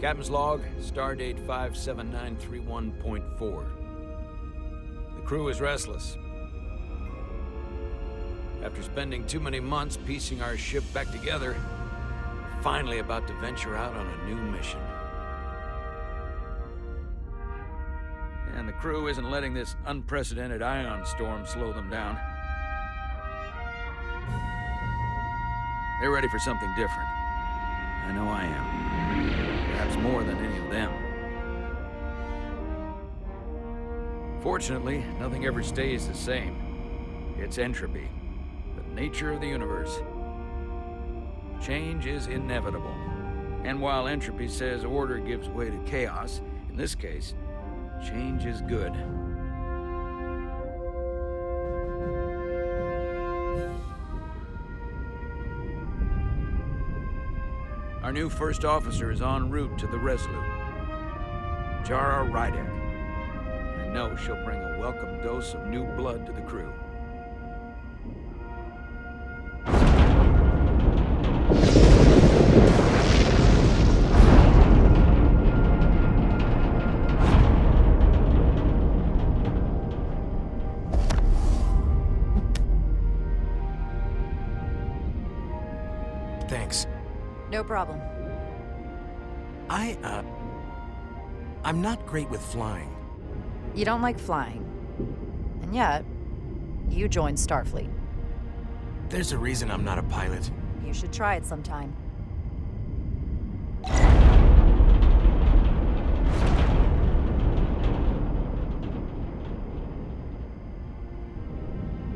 Captain's log, stardate 57931.4. The crew is restless. After spending too many months piecing our ship back together, we're finally about to venture out on a new mission. And the crew isn't letting this unprecedented ion storm slow them down. They're ready for something different. I know I am. Perhaps more than any of them. Fortunately, nothing ever stays the same. It's entropy, the nature of the universe. Change is inevitable. And while entropy says order gives way to chaos, in this case, change is good. Our new first officer is en route to the Resolute. Jara Rydek. I know she'll bring a welcome dose of new blood to the crew. Thanks. No problem. I'm not great with flying. You don't like flying. And yet, you joined Starfleet. There's a reason I'm not a pilot. You should try it sometime.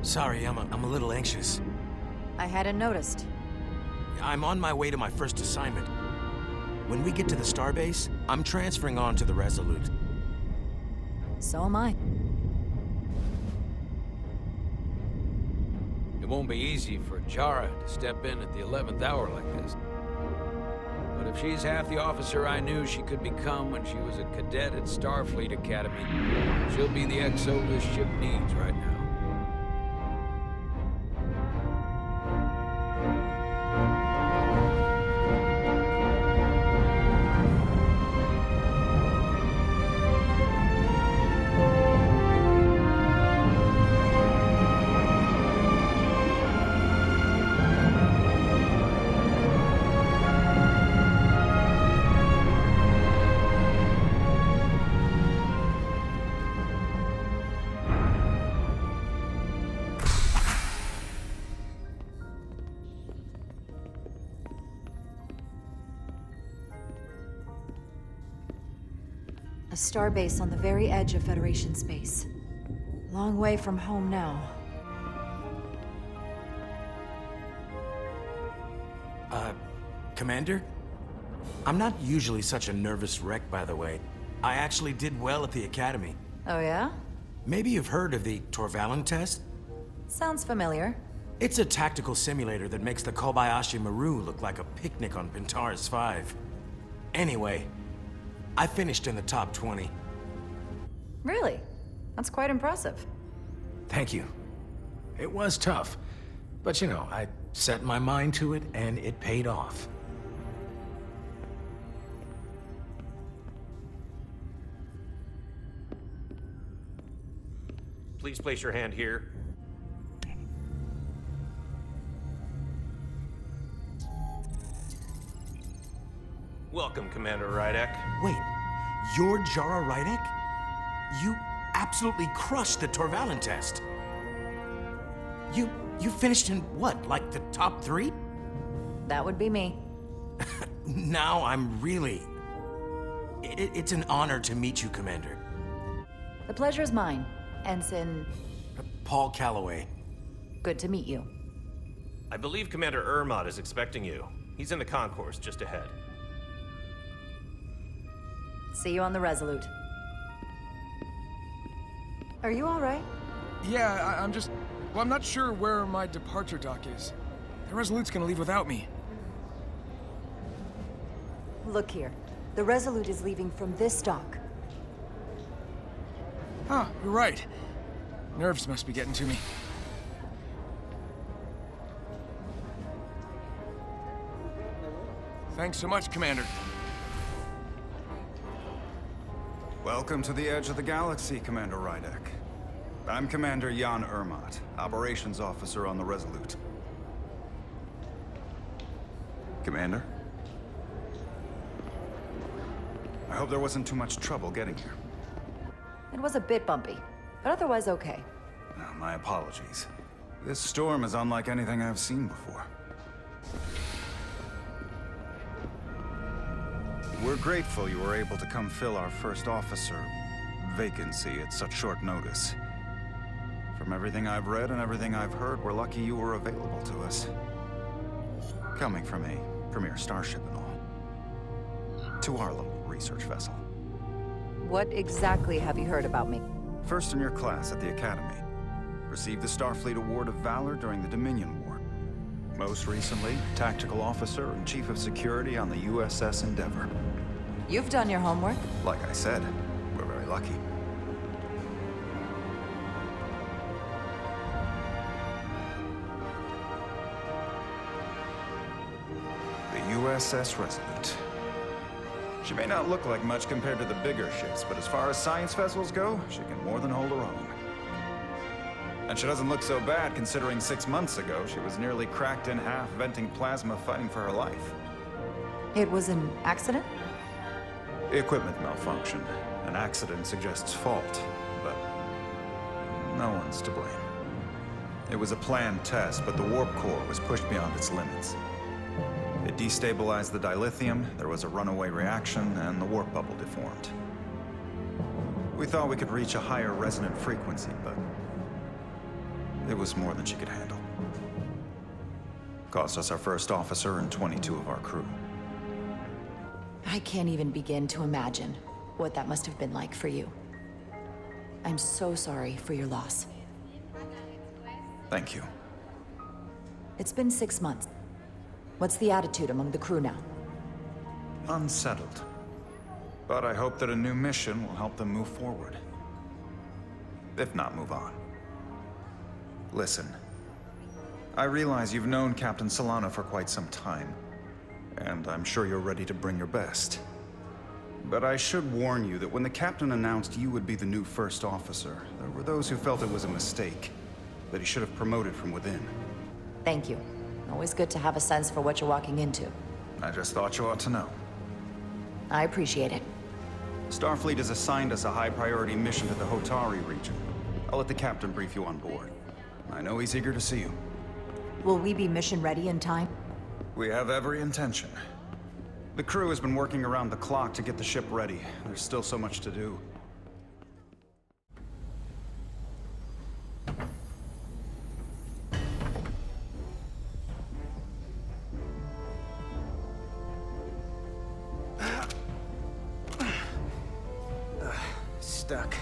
Sorry, I'm a little anxious. I hadn't noticed. I'm on my way to my first assignment. When we get to the starbase, I'm transferring on to the Resolute. So am I. It won't be easy for Jara to step in at the 11th hour like this. But if she's half the officer I knew she could become when she was a cadet at Starfleet Academy, she'll be the XO this ship needs right now. A starbase on the very edge of Federation space. Long way from home now. Commander? I'm not usually such a nervous wreck, by the way. I actually did well at the Academy. Oh yeah? Maybe you've heard of the Torvalin test? Sounds familiar. It's a tactical simulator that makes the Kobayashi Maru look like a picnic on Pintaris 5. Anyway, I finished in the top 20. Really? That's quite impressive. Thank you. It was tough, but you know, I set my mind to it and it paid off. Please place your hand here. Welcome, Commander Rydek. Wait, you're Jara Rydek? You absolutely crushed the Torvalin test. You finished in what, like the top 3? That would be me. Now I'm really... It's an honor to meet you, Commander. The pleasure is mine, Ensign. Paul Calloway. Good to meet you. I believe Commander Ermot is expecting you. He's in the concourse just ahead. See you on the Resolute. Are you all right? Yeah, I'm just... Well, I'm not sure where my departure dock is. The Resolute's gonna leave without me. Look here. The Resolute is leaving from this dock. Huh, you're right. Nerves must be getting to me. Thanks so much, Commander. Welcome to the edge of the galaxy, Commander Rydek. I'm Commander Jan Ermot, Operations Officer on the Resolute. Commander? I hope there wasn't too much trouble getting here. It was a bit bumpy, but otherwise okay. My apologies. This storm is unlike anything I've seen before. We're grateful you were able to come fill our first officer vacancy at such short notice. From everything I've read and everything I've heard, we're lucky you were available to us. Coming from a premier starship and all. To our little research vessel. What exactly have you heard about me? First in your class at the Academy. Received the Starfleet Award of Valor during the Dominion War. Most recently, Tactical Officer and Chief of Security on the USS Endeavor. You've done your homework. Like I said, we're very lucky. The USS Resolute. She may not look like much compared to the bigger ships, but as far as science vessels go, she can more than hold her own. And she doesn't look so bad considering 6 months ago she was nearly cracked in half, venting plasma, fighting for her life. It was an accident? Equipment malfunctioned. An accident suggests fault, but no one's to blame. It was a planned test, but the warp core was pushed beyond its limits. It destabilized the dilithium, there was a runaway reaction, and the warp bubble deformed. We thought we could reach a higher resonant frequency, but it was more than she could handle. Cost us our first officer and 22 of our crew. I can't even begin to imagine what that must have been like for you. I'm so sorry for your loss. Thank you. It's been 6 months. What's the attitude among the crew now? Unsettled. But I hope that a new mission will help them move forward. If not, move on. Listen. I realize you've known Captain Solano for quite some time, and I'm sure you're ready to bring your best. But I should warn you that when the captain announced you would be the new first officer, there were those who felt it was a mistake, that he should have promoted from within. Thank you. Always good to have a sense for what you're walking into. I just thought you ought to know. I appreciate it. Starfleet has assigned us a high-priority mission to the Hotari region. I'll let the captain brief you on board. I know he's eager to see you. Will we be mission ready in time? We have every intention. The crew has been working around the clock to get the ship ready. There's still so much to do. Stuck.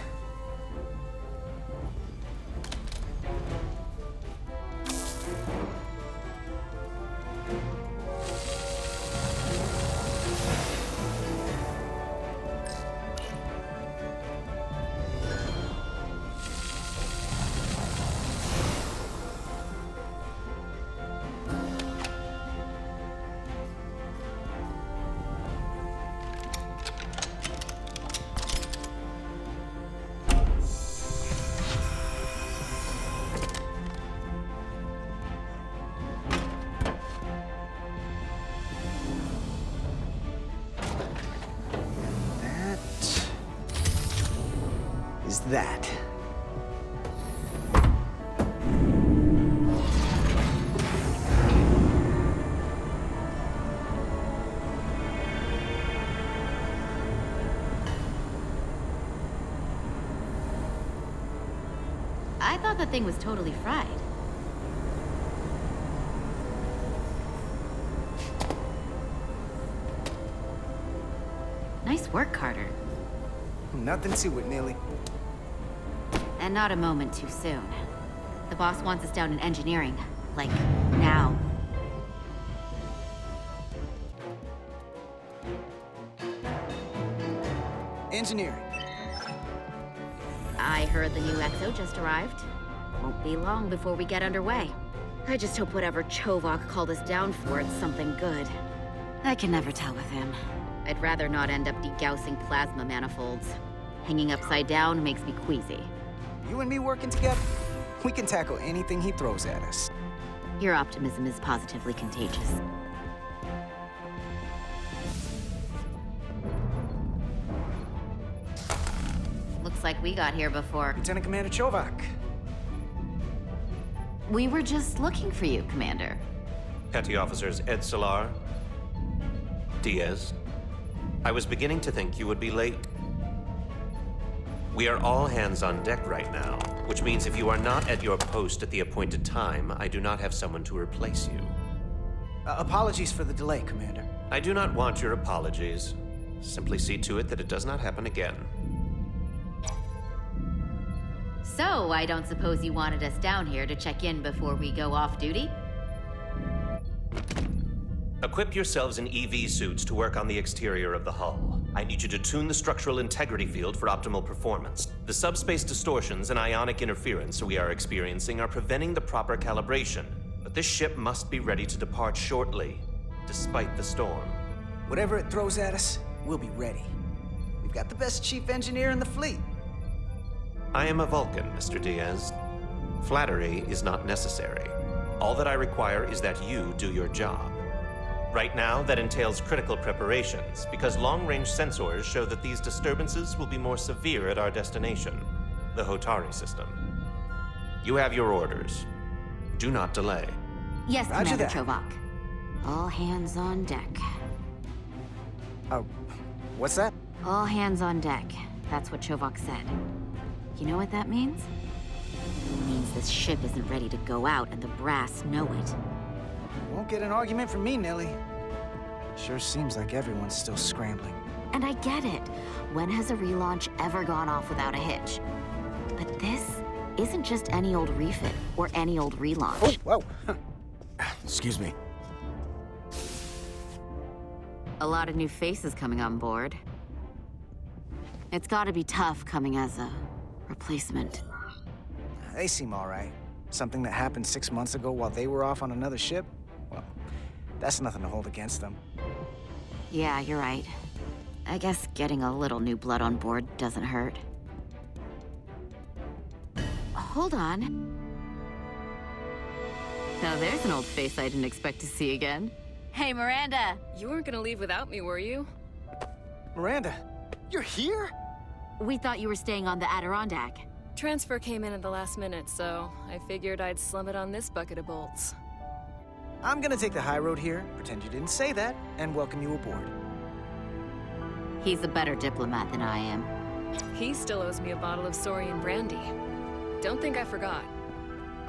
That. I thought the thing was totally fried. Nice work, Carter. Nothing to it, Nili. And not a moment too soon. The boss wants us down in engineering. Like, now. Engineering. I heard the new XO just arrived. Won't be long before we get underway. I just hope whatever Chovok called us down for is something good. I can never tell with him. I'd rather not end up degaussing plasma manifolds. Hanging upside down makes me queasy. You and me working together, we can tackle anything he throws at us. Your optimism is positively contagious. Looks like we got here before. Lieutenant Commander Chovak. We were just looking for you, Commander. Petty Officers Edsilar, Diaz. I was beginning to think you would be late. We are all hands on deck right now, which means if you are not at your post at the appointed time, I do not have someone to replace you. Apologies for the delay, Commander. I do not want your apologies. Simply see to it that it does not happen again. So, I don't suppose you wanted us down here to check in before we go off duty? Equip yourselves in EV suits to work on the exterior of the hull. I need you to tune the structural integrity field for optimal performance. The subspace distortions and ionic interference we are experiencing are preventing the proper calibration. But this ship must be ready to depart shortly, despite the storm. Whatever it throws at us, we'll be ready. We've got the best chief engineer in the fleet. I am a Vulcan, Mr. Diaz. Flattery is not necessary. All that I require is that you do your job. Right now, that entails critical preparations, because long-range sensors show that these disturbances will be more severe at our destination, the Hotari system. You have your orders. Do not delay. Yes, Roger Commander that. Chovak. All hands on deck. Oh, what's that? All hands on deck. That's what Chovak said. You know what that means? It means this ship isn't ready to go out and the brass know it. Won't get an argument from me, Nili. Sure seems like everyone's still scrambling. And I get it. When has a relaunch ever gone off without a hitch? But this isn't just any old refit or any old relaunch. Oh, whoa. Excuse me. A lot of new faces coming on board. It's gotta be tough coming as a replacement. They seem all right. Something that happened 6 months ago while they were off on another ship? Well, that's nothing to hold against them. Yeah, you're right. I guess getting a little new blood on board doesn't hurt. Hold on. Now there's an old face I didn't expect to see again. Hey, Miranda! You weren't gonna leave without me, were you? Miranda, you're here? We thought you were staying on the Adirondack. Transfer came in at the last minute, so I figured I'd slum it on this bucket of bolts. I'm gonna take the high road here, pretend you didn't say that, and welcome you aboard. He's a better diplomat than I am. He still owes me a bottle of Saurian brandy. Don't think I forgot.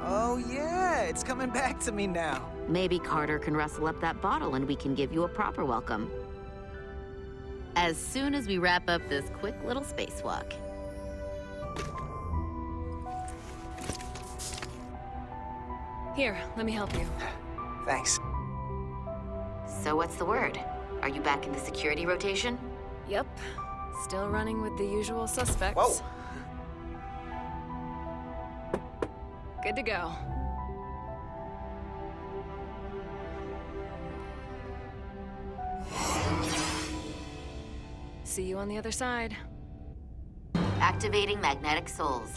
Oh yeah, it's coming back to me now. Maybe Carter can rustle up that bottle and we can give you a proper welcome. As soon as we wrap up this quick little spacewalk. Here, let me help you. Thanks. So what's the word? Are you back in the security rotation? Yep. Still running with the usual suspects. Whoa! Good to go. See you on the other side. Activating magnetic souls.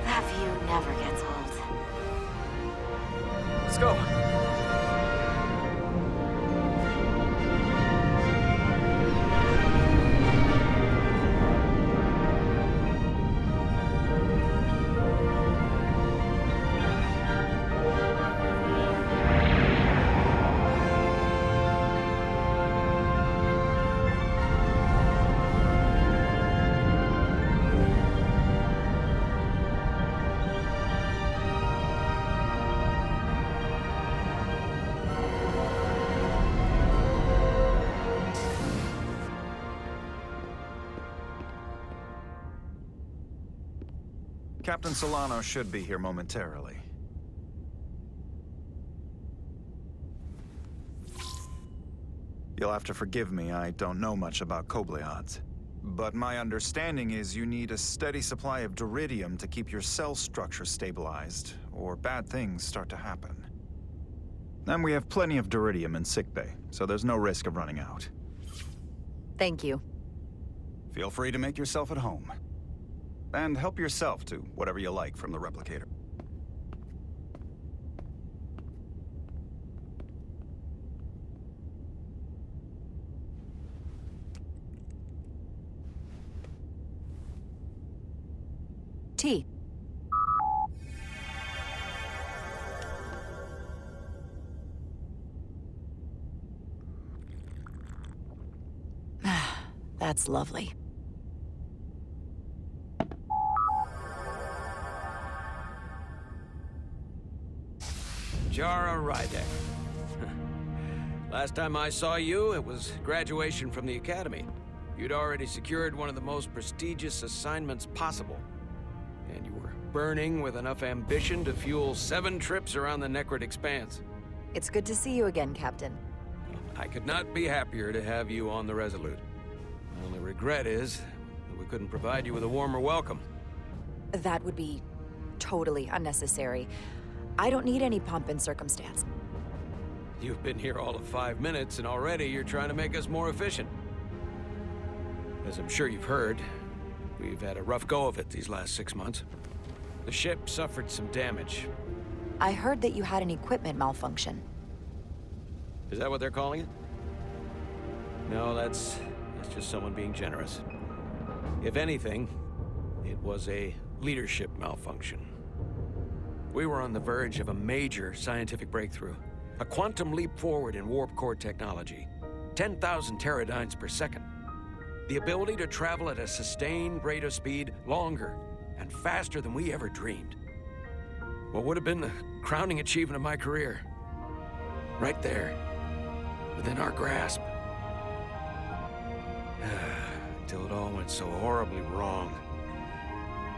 That view never gets Captain Solano should be here momentarily. You'll have to forgive me, I don't know much about Kobleods. But my understanding is you need a steady supply of duridium to keep your cell structure stabilized, or bad things start to happen. And we have plenty of duridium in sickbay, so there's no risk of running out. Thank you. Feel free to make yourself at home. And help yourself to whatever you like from the replicator. Tea. That's lovely. Jara Rydek. Last time I saw you, it was graduation from the Academy. You'd already secured one of the most prestigious assignments possible. And you were burning with enough ambition to fuel 7 trips around the Necrid Expanse. It's good to see you again, Captain. I could not be happier to have you on the Resolute. My only regret is that we couldn't provide you with a warmer welcome. That would be totally unnecessary. I don't need any pomp and circumstance. You've been here all of 5 minutes, and already you're trying to make us more efficient. As I'm sure you've heard, we've had a rough go of it these last 6 months. The ship suffered some damage. I heard that you had an equipment malfunction. Is that what they're calling it? No, that's just someone being generous. If anything, it was a leadership malfunction. We were on the verge of a major scientific breakthrough. A quantum leap forward in warp core technology. 10,000 teradynes per second. The ability to travel at a sustained rate of speed longer and faster than we ever dreamed. What would have been the crowning achievement of my career. Right there, within our grasp. Until it all went so horribly wrong.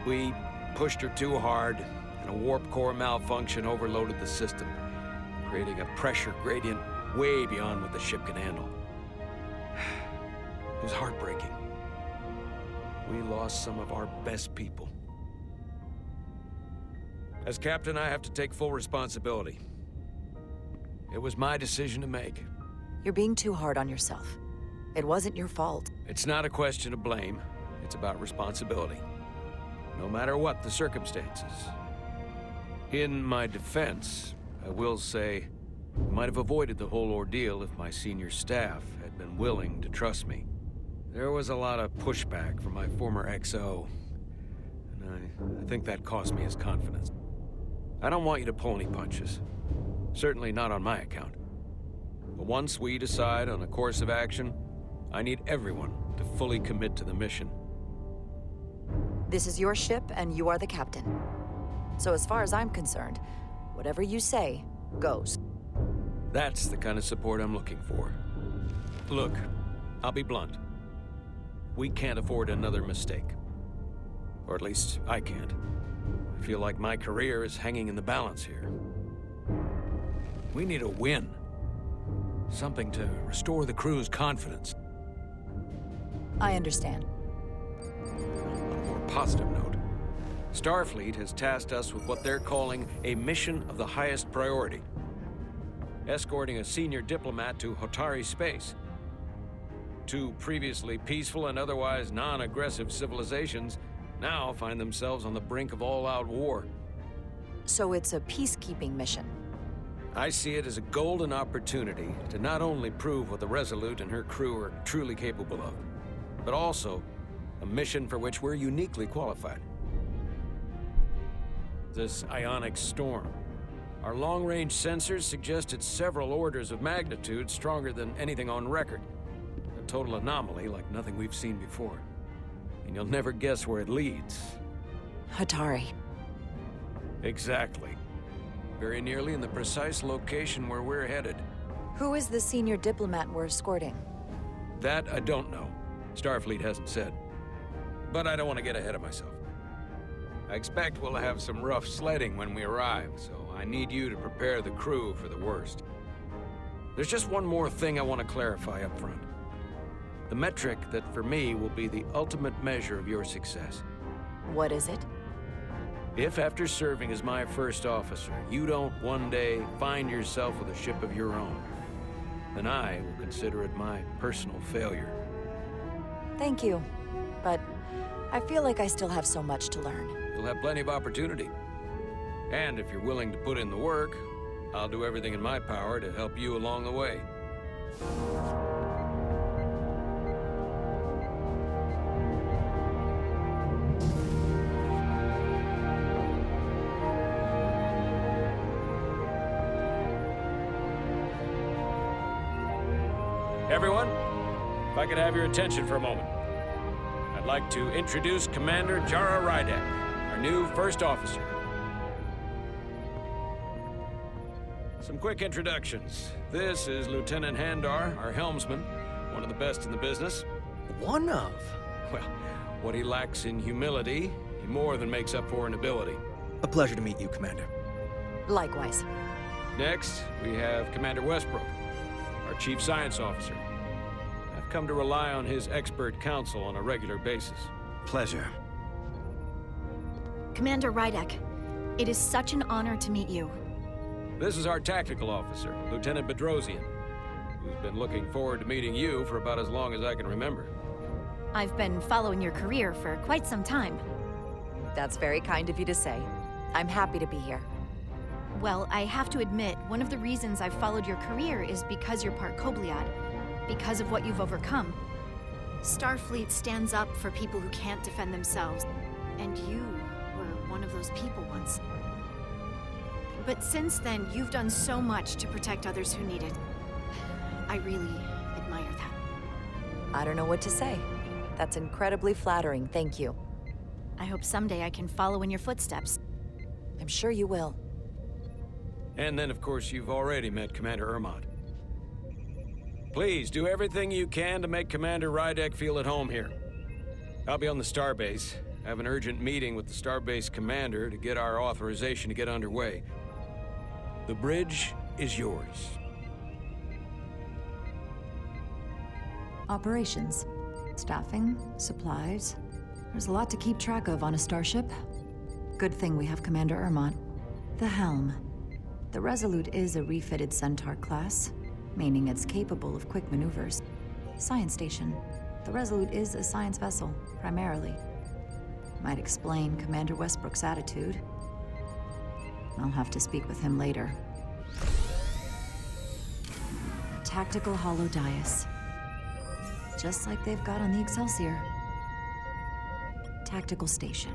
We pushed her too hard, and a warp core malfunction overloaded the system, creating a pressure gradient way beyond what the ship can handle. It was heartbreaking. We lost some of our best people. As captain, I have to take full responsibility. It was my decision to make. You're being too hard on yourself. It wasn't your fault. It's not a question of blame. It's about responsibility. No matter what the circumstances. In my defense, I will say, I might have avoided the whole ordeal if my senior staff had been willing to trust me. There was a lot of pushback from my former XO, and I think that cost me his confidence. I don't want you to pull any punches. Certainly not on my account. But once we decide on a course of action, I need everyone to fully commit to the mission. This is your ship, and you are the captain. So as far as I'm concerned, whatever you say, goes. That's the kind of support I'm looking for. Look, I'll be blunt. We can't afford another mistake. Or at least, I can't. I feel like my career is hanging in the balance here. We need a win. Something to restore the crew's confidence. I understand. On a more positive note, Starfleet has tasked us with what they're calling a mission of the highest priority. Escorting a senior diplomat to Hotari space. 2 previously peaceful and otherwise non-aggressive civilizations now find themselves on the brink of all-out war. So it's a peacekeeping mission. I see it as a golden opportunity to not only prove what the Resolute and her crew are truly capable of, but also a mission for which we're uniquely qualified. This ionic storm. Our long-range sensors suggest it's several orders of magnitude stronger than anything on record. A total anomaly like nothing we've seen before. And you'll never guess where it leads. Hotari. Exactly. Very nearly in the precise location where we're headed. Who is the senior diplomat we're escorting? That I don't know. Starfleet hasn't said. But I don't want to get ahead of myself. I expect we'll have some rough sledding when we arrive, so I need you to prepare the crew for the worst. There's just one more thing I want to clarify up front. The metric that for me will be the ultimate measure of your success. What is it? If after serving as my first officer, you don't one day find yourself with a ship of your own, then I will consider it my personal failure. Thank you, but I feel like I still have so much to learn. You'll have plenty of opportunity. And if you're willing to put in the work, I'll do everything in my power to help you along the way. Everyone, if I could have your attention for a moment. I'd like to introduce Commander Jara Rydek, our new first officer. Some quick introductions. This is Lieutenant Handar, our helmsman, one of the best in the business. One of? Well, what he lacks in humility, he more than makes up for in ability. A pleasure to meet you, Commander. Likewise. Next, we have Commander Westbrook, our Chief Science Officer. I've come to rely on his expert counsel on a regular basis. Pleasure. Commander Rydek, it is such an honor to meet you. This is our tactical officer, Lieutenant Bedrosian, who's been looking forward to meeting you for about as long as I can remember. I've been following your career for quite some time. That's very kind of you to say. I'm happy to be here. Well, I have to admit, one of the reasons I've followed your career is because you're part Kobliad, because of what you've overcome. Starfleet stands up for people who can't defend themselves, and you were one of those people once. But since then, you've done so much to protect others who need it. I really admire that. I don't know what to say. That's incredibly flattering, thank you. I hope someday I can follow in your footsteps. I'm sure you will. And then, of course, you've already met Commander Ermont. Please, do everything you can to make Commander Rydek feel at home here. I'll be on the starbase. I have an urgent meeting with the starbase commander to get our authorization to get underway. The bridge is yours. Operations. Staffing, supplies. There's a lot to keep track of on a starship. Good thing we have Commander Ermont. The helm. The Resolute is a refitted Centaur class, meaning it's capable of quick maneuvers. Science station. The Resolute is a science vessel, primarily. Might explain Commander Westbrook's attitude. I'll have to speak with him later. Tactical hollow dais. Just like they've got on the Excelsior. Tactical station.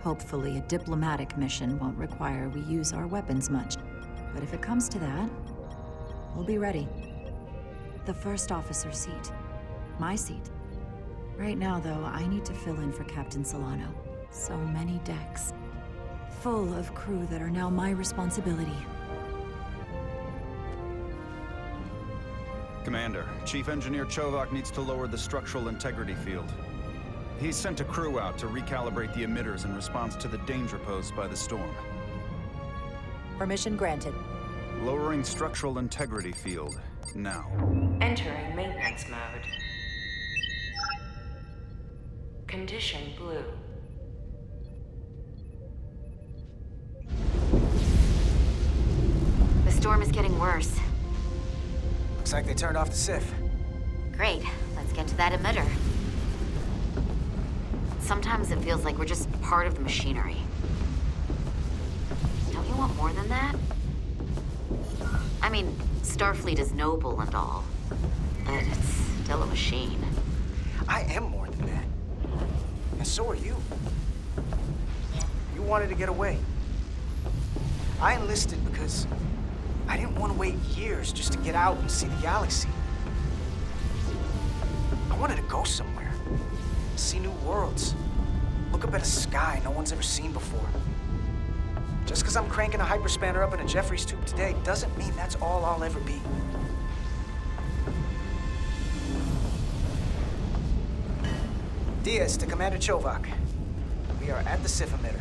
Hopefully a diplomatic mission won't require we use our weapons much. But if it comes to that, we'll be ready. The first officer seat. My seat. Right now, though, I need to fill in for Captain Solano. So many decks. Full of crew that are now my responsibility. Commander, Chief Engineer Chovak needs to lower the structural integrity field. He's sent a crew out to recalibrate the emitters in response to the danger posed by the storm. Permission granted. Lowering structural integrity field, now. Entering maintenance mode. Condition blue. The storm is getting worse. Looks like they turned off the SIF. Great, let's get to that emitter. Sometimes it feels like we're just part of the machinery. Don't you want more than that? I mean, Starfleet is noble and all, but it's still a machine. I am more than that. And so are you. You wanted to get away. I enlisted because I didn't want to wait years just to get out and see the galaxy. I wanted to go somewhere. See new worlds. Look up at a sky no one's ever seen before. Just because I'm cranking a hyperspanner up in a Jeffries tube today doesn't mean that's all I'll ever be. Diaz to Commander Chovak. We are at the SIF emitter.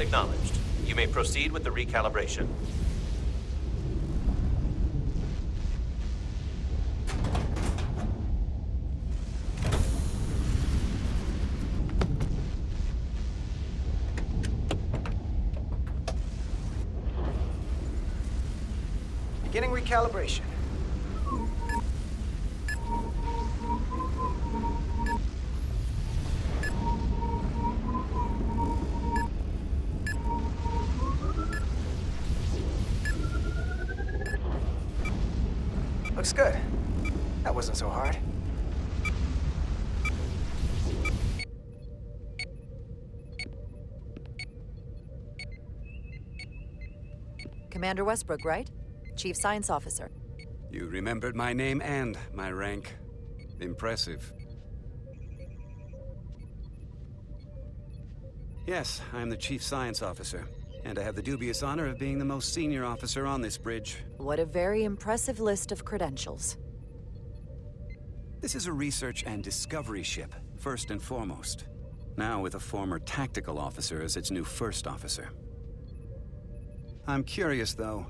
Acknowledged. You may proceed with the recalibration. Beginning recalibration. Looks good. That wasn't so hard. Commander Westbrook, right? Chief Science Officer. You remembered my name and my rank. Impressive. Yes, I'm the Chief Science Officer, and I have the dubious honor of being the most senior officer on this bridge. What a very impressive list of credentials. This is a research and discovery ship, first and foremost. Now with a former tactical officer as its new first officer. I'm curious, though.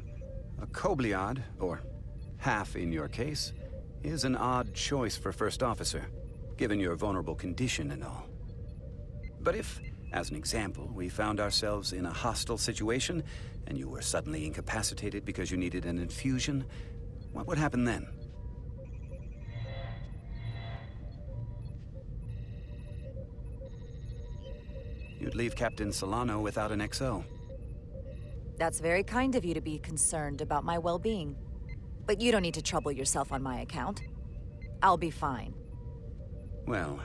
A Kobliad, or half in your case, is an odd choice for first officer, given your vulnerable condition and all. But if, as an example, we found ourselves in a hostile situation, and you were suddenly incapacitated because you needed an infusion, what would happen then? You'd leave Captain Solano without an XO. That's very kind of you to be concerned about my well-being. But you don't need to trouble yourself on my account. I'll be fine. Well,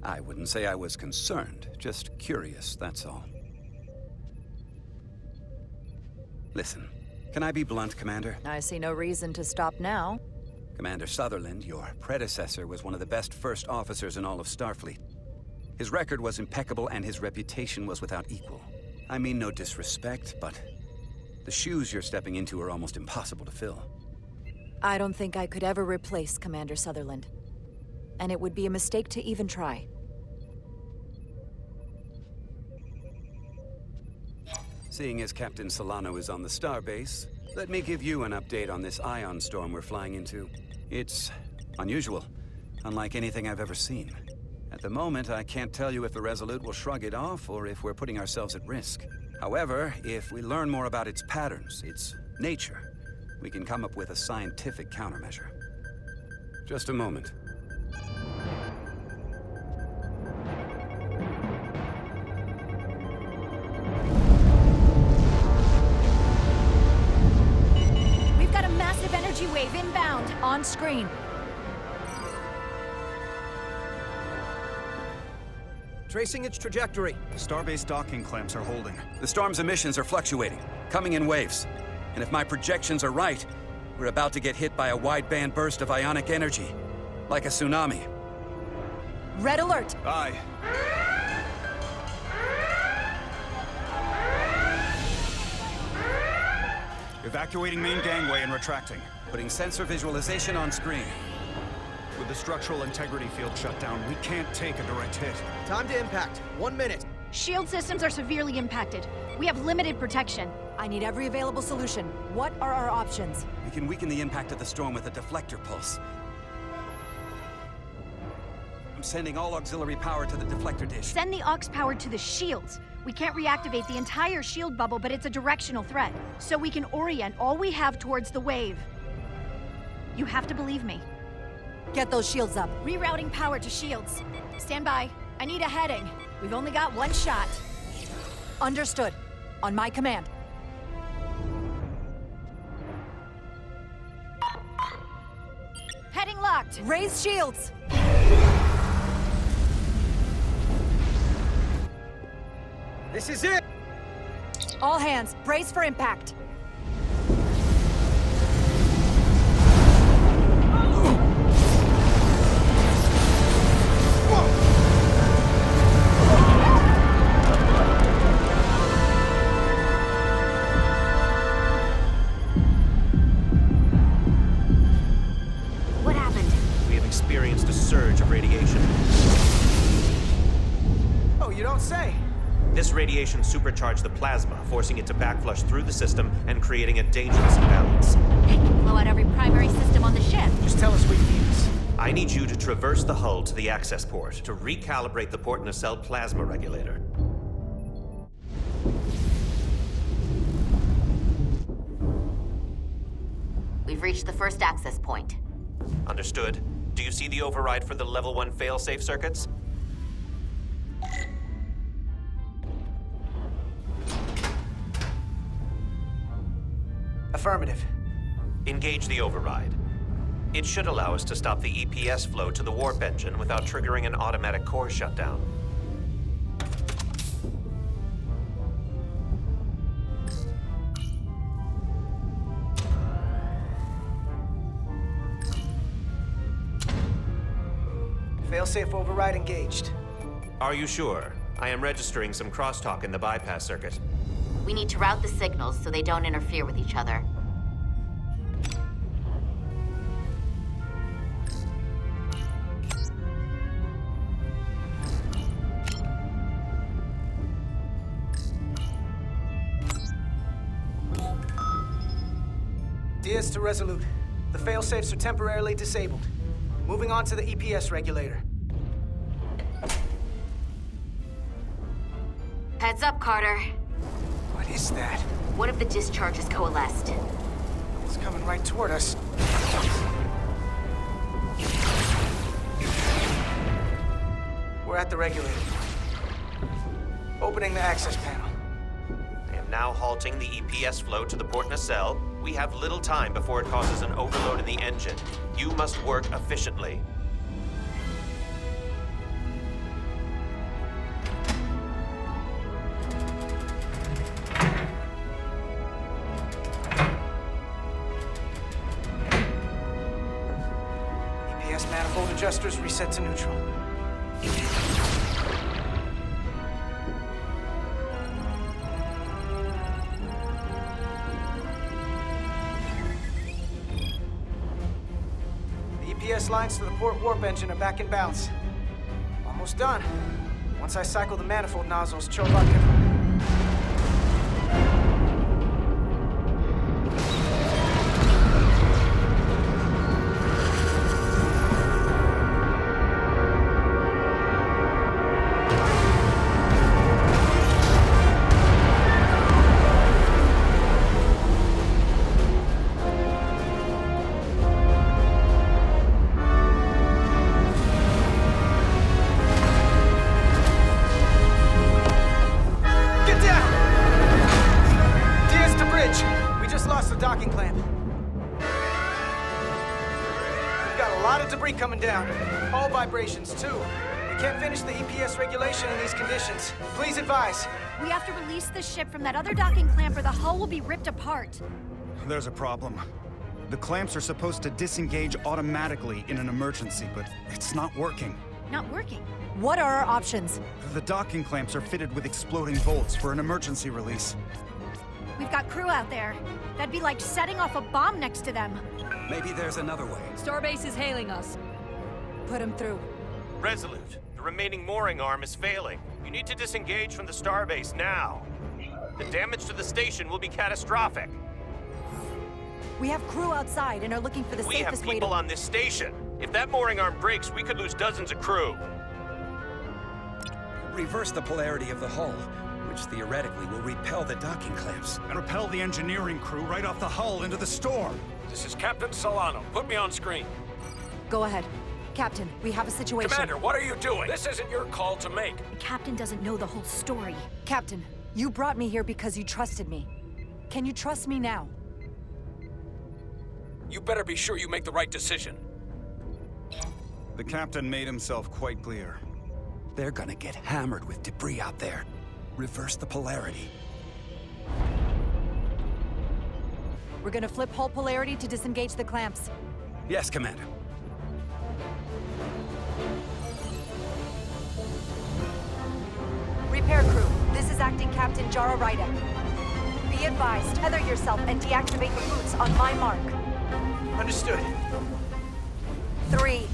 I wouldn't say I was concerned, just curious, that's all. Listen, can I be blunt, Commander? I see no reason to stop now. Commander Sutherland, your predecessor, was one of the best first officers in all of Starfleet. His record was impeccable and his reputation was without equal. I mean no disrespect, but the shoes you're stepping into are almost impossible to fill. I don't think I could ever replace Commander Sutherland. And it would be a mistake to even try. Seeing as Captain Solano is on the starbase, let me give you an update on this ion storm we're flying into. It's unusual, unlike anything I've ever seen. At the moment, I can't tell you if the Resolute will shrug it off or if we're putting ourselves at risk. However, if we learn more about its patterns, its nature, we can come up with a scientific countermeasure. Just a moment. We've got a massive energy wave inbound. On screen. Tracing its trajectory. Starbase docking clamps are holding. The storm's emissions are fluctuating, coming in waves. And if my projections are right, we're about to get hit by a wideband burst of ionic energy. Like a tsunami. Red alert! Aye. Evacuating main gangway and retracting. Putting sensor visualization on screen. With the structural integrity field shut down, we can't take a direct hit. Time to impact. 1 minute. Shield systems are severely impacted. We have limited protection. I need every available solution. What are our options? We can weaken the impact of the storm with a deflector pulse. I'm sending all auxiliary power to the deflector dish. Send the aux power to the shields. We can't reactivate the entire shield bubble, but it's a directional threat. So we can orient all we have towards the wave. You have to believe me. Get those shields up. Rerouting power to shields. Stand by. I need a heading. We've only got one shot. Understood. On my command. Heading locked. Raise shields! This is it! All hands, brace for impact. What happened? We have experienced a surge of radiation. Oh, you don't say. This radiation supercharged the plasma, forcing it to backflush through the system and creating a dangerous imbalance. It can blow out every primary system on the ship. Just tell us where you need us. I need you to traverse the hull to the access port to recalibrate the port nacelle plasma regulator. We've reached the first access point. Understood. Do you see the override for the level 1 failsafe circuits? Affirmative. Engage the override. It should allow us to stop the EPS flow to the warp engine without triggering an automatic core shutdown. Failsafe override engaged. Are you sure? I am registering some crosstalk in the bypass circuit. We need to route the signals so they don't interfere with each other. Diaz to Resolute. The failsafes are temporarily disabled. Moving on to the EPS regulator. Heads up, Carter. What is that? One of the discharges coalesced. It's coming right toward us. We're at the regulator. Opening the access panel. I am now halting the EPS flow to the port nacelle. We have little time before it causes an overload in the engine. You must work efficiently. EPS manifold adjusters reset to neutral. EPS lines to the port warp engine are back in balance. Almost done. Once I cycle the manifold nozzles, Chovak can... coming down. All vibrations, too. We can't finish the EPS regulation in these conditions. Please advise. We have to release the ship from that other docking clamp or the hull will be ripped apart. There's a problem. The clamps are supposed to disengage automatically in an emergency, but it's not working. Not working? What are our options? The docking clamps are fitted with exploding bolts for an emergency release. We've got crew out there. That'd be like setting off a bomb next to them. Maybe there's another way. Starbase is hailing us. Put him through. Resolute, the remaining mooring arm is failing. You need to disengage from the starbase now. The damage to the station will be catastrophic. We have crew outside and are looking for the We have safest way to... people on this station. If that mooring arm breaks, we could lose dozens of crew. Reverse the polarity of the hull, which theoretically will repel the docking clamps. And repel the engineering crew right off the hull into the storm. This is Captain Solano. Put me on screen. Go ahead. Captain, we have a situation. Commander, what are you doing? This isn't your call to make. The captain doesn't know the whole story. Captain, you brought me here because you trusted me. Can you trust me now? You better be sure you make the right decision. The captain made himself quite clear. They're gonna get hammered with debris out there. Reverse the polarity. We're gonna flip hull polarity to disengage the clamps. Yes, Commander. Repair crew, this is Acting Captain Jara Rydek. Be advised, tether yourself and deactivate the boots on my mark. Understood. 3,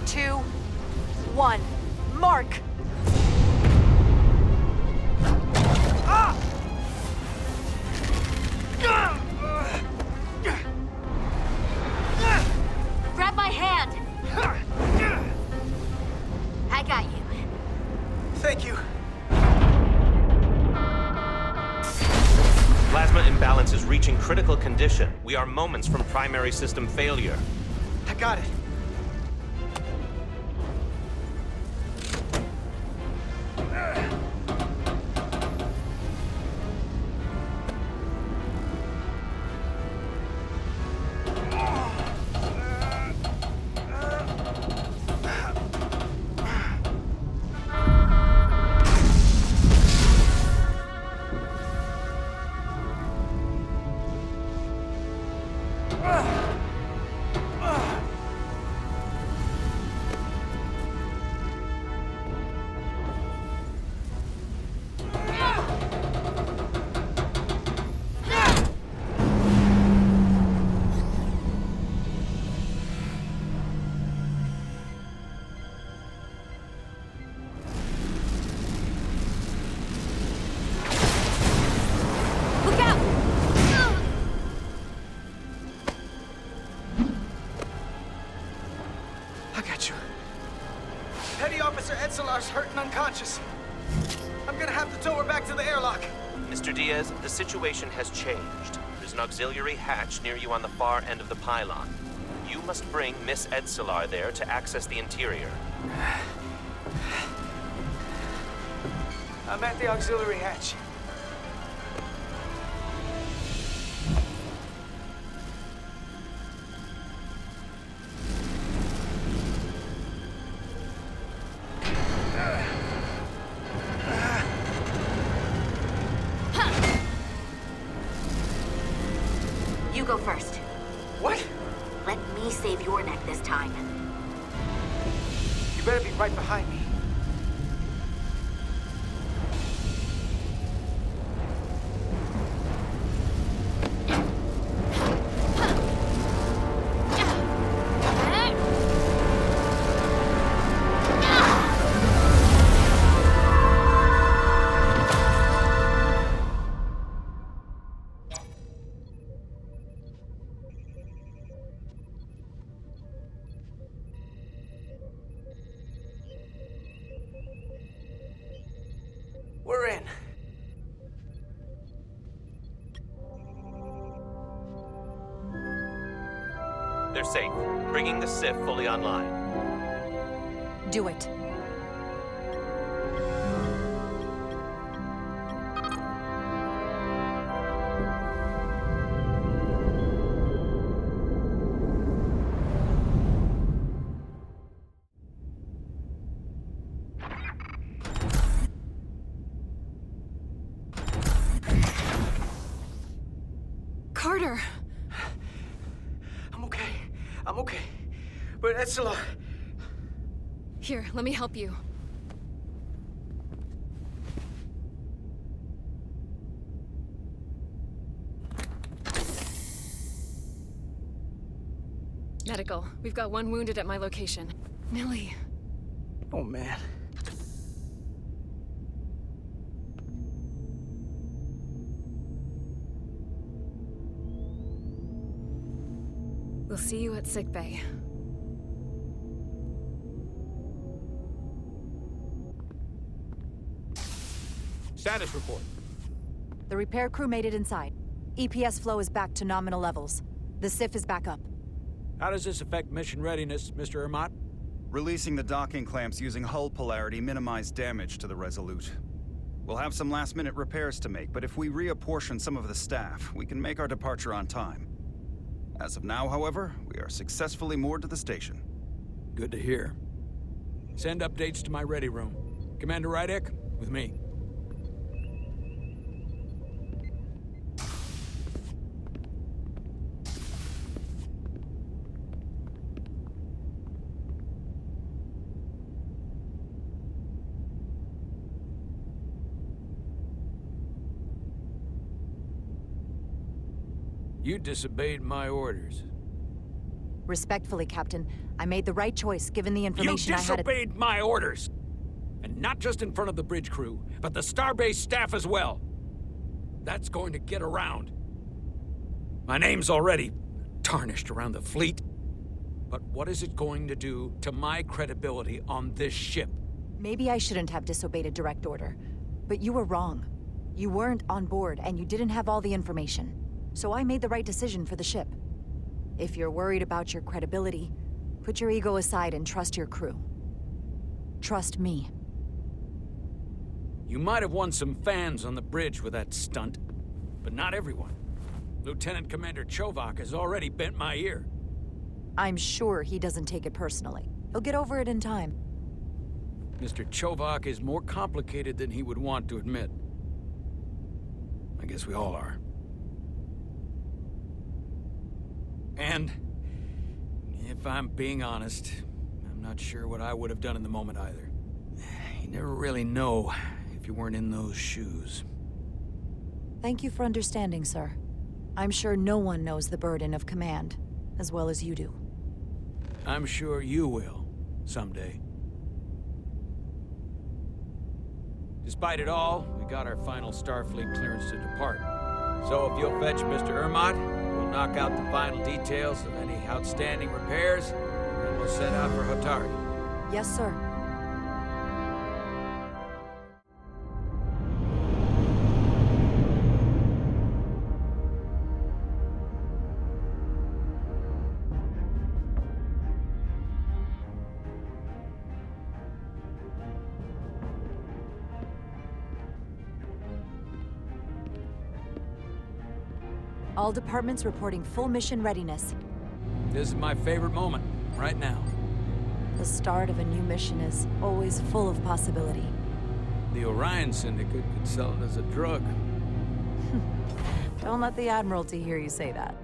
2, 1, mark! balance is reaching critical condition. We are moments from primary system failure. I got it. Edsilar's hurt and unconscious. I'm gonna have to tow her back to the airlock. Mr. Diaz, the situation has changed. There's an auxiliary hatch near you on the far end of the pylon. You must bring Miss Edsilar there to access the interior. I'm at the auxiliary hatch. You go first. What? Let me save your neck this time. You better be right behind me. We're in. They're safe, bringing the SIF fully online. Do it. Carter! I'm okay. But Edsilar... Here, let me help you. Medical. We've got one wounded at my location. Nili. Oh, man. We'll see you at sickbay. Status report. The repair crew made it inside. EPS flow is back to nominal levels. The SIF is back up. How does this affect mission readiness, Mr. Ermont? Releasing the docking clamps using hull polarity minimized damage to the Resolute. We'll have some last-minute repairs to make, but if we reapportion some of the staff, we can make our departure on time. As of now, however, we are successfully moored to the station. Good to hear. Send updates to my ready room. Commander Rydek, with me. You disobeyed my orders. Respectfully, Captain, I made the right choice given the information I had. You disobeyed my orders! And not just in front of the bridge crew, but the Starbase staff as well. That's going to get around. My name's already tarnished around the fleet. But what is it going to do to my credibility on this ship? Maybe I shouldn't have disobeyed a direct order, but you were wrong. You weren't on board, and you didn't have all the information. So I made the right decision for the ship. If you're worried about your credibility, put your ego aside and trust your crew. Trust me. You might have won some fans on the bridge with that stunt, but not everyone. Lieutenant Commander Chovak has already bent my ear. I'm sure he doesn't take it personally. He'll get over it in time. Mr. Chovak is more complicated than he would want to admit. I guess we all are. And, if I'm being honest, I'm not sure what I would have done in the moment either. You never really know if you weren't in those shoes. Thank you for understanding, sir. I'm sure no one knows the burden of command as well as you do. I'm sure you will, someday. Despite it all, we got our final Starfleet clearance to depart. So if you'll fetch Mr. Ermont, we'll knock out the final details of any outstanding repairs, and then we'll set out for Hotari. Yes, sir. All departments reporting full mission readiness. This is my favorite moment, right now. The start of a new mission is always full of possibility. The Orion Syndicate could sell it as a drug. Don't let the Admiralty hear you say that.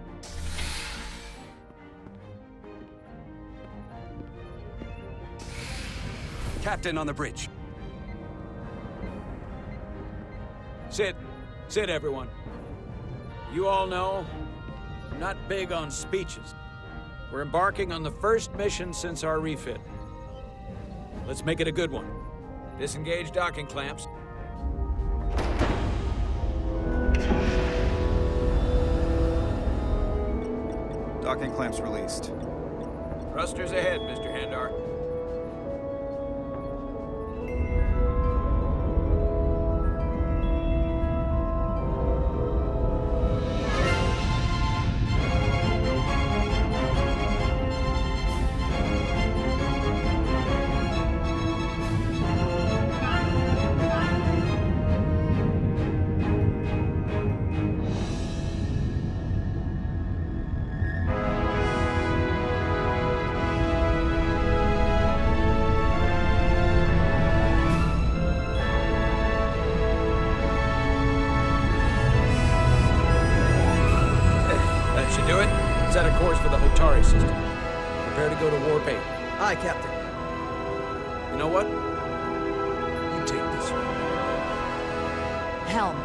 Captain on the bridge. Sit, everyone. You all know, I'm not big on speeches. We're embarking on the first mission since our refit. Let's make it a good one. Disengage docking clamps. Docking clamps released. Thrusters ahead, Mr. Handar. Set a course for the Hotari system. Prepare to go to Warp 8. Aye, Captain. You know what? You take this one. Helm.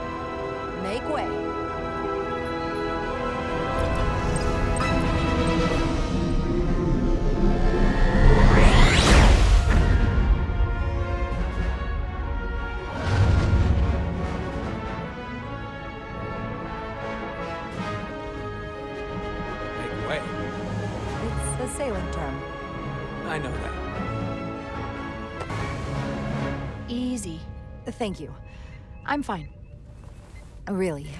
Make way. Sailing term. I know that. Easy. Thank you. I'm fine. Really,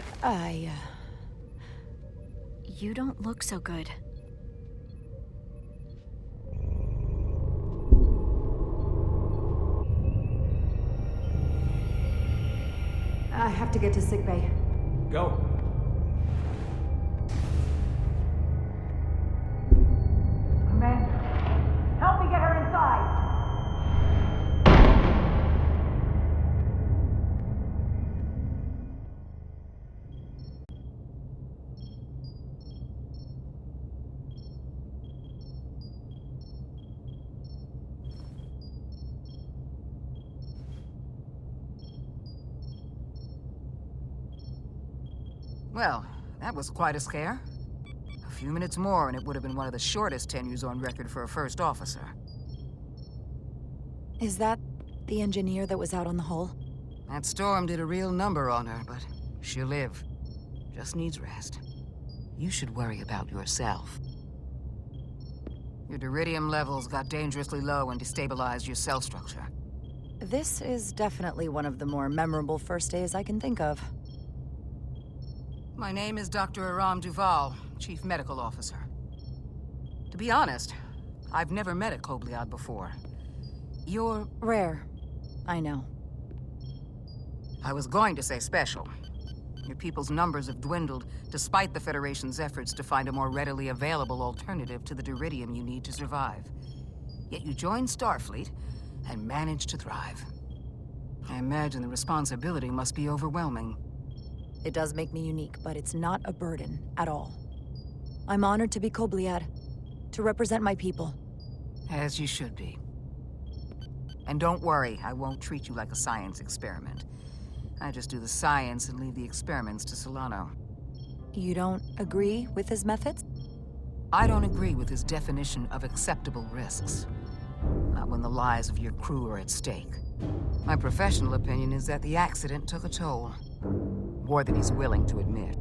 You don't look so good. I have to get to sickbay. Go. Help me get her inside! Well, that was quite a scare. A few minutes more and it would have been one of the shortest tenures on record for a first officer. Is that the engineer that was out on the hull? That storm did a real number on her, but she'll live. Just needs rest. You should worry about yourself. Your diridium levels got dangerously low and destabilized your cell structure. This is definitely one of the more memorable first days I can think of. My name is Dr. Aram Duval, Chief Medical Officer. To be honest, I've never met a Kobliad before. You're... Rare. I know. I was going to say special. Your people's numbers have dwindled, despite the Federation's efforts to find a more readily available alternative to the duridium you need to survive. Yet you joined Starfleet, and managed to thrive. I imagine the responsibility must be overwhelming. It does make me unique, but it's not a burden at all. I'm honored to be Kobliad, to represent my people. As you should be. And don't worry, I won't treat you like a science experiment. I just do the science and leave the experiments to Solano. You don't agree with his methods? I don't agree with his definition of acceptable risks. Not when the lives of your crew are at stake. My professional opinion is that the accident took a toll. More than he's willing to admit.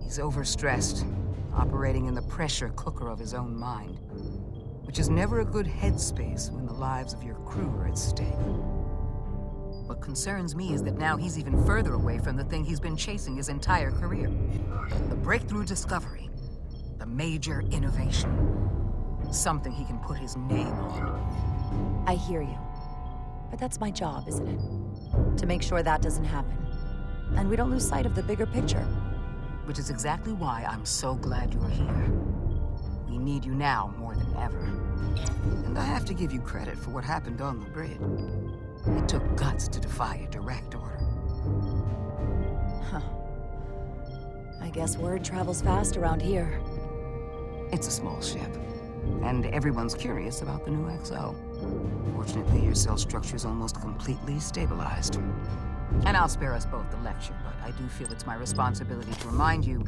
He's overstressed, operating in the pressure cooker of his own mind. Which is never a good headspace when the lives of your crew are at stake. What concerns me is that now he's even further away from the thing he's been chasing his entire career. The breakthrough discovery. The major innovation. Something he can put his name on. I hear you. But that's my job, isn't it? To make sure that doesn't happen. And we don't lose sight of the bigger picture. Which is exactly why I'm so glad you're here. We need you now more than ever. And I have to give you credit for what happened on the bridge. It took guts to defy a direct order. Huh. I guess word travels fast around here. It's a small ship. And everyone's curious about the new XO. Fortunately, your cell structure's almost completely stabilized. And I'll spare us both the lecture, but I do feel it's my responsibility to remind you,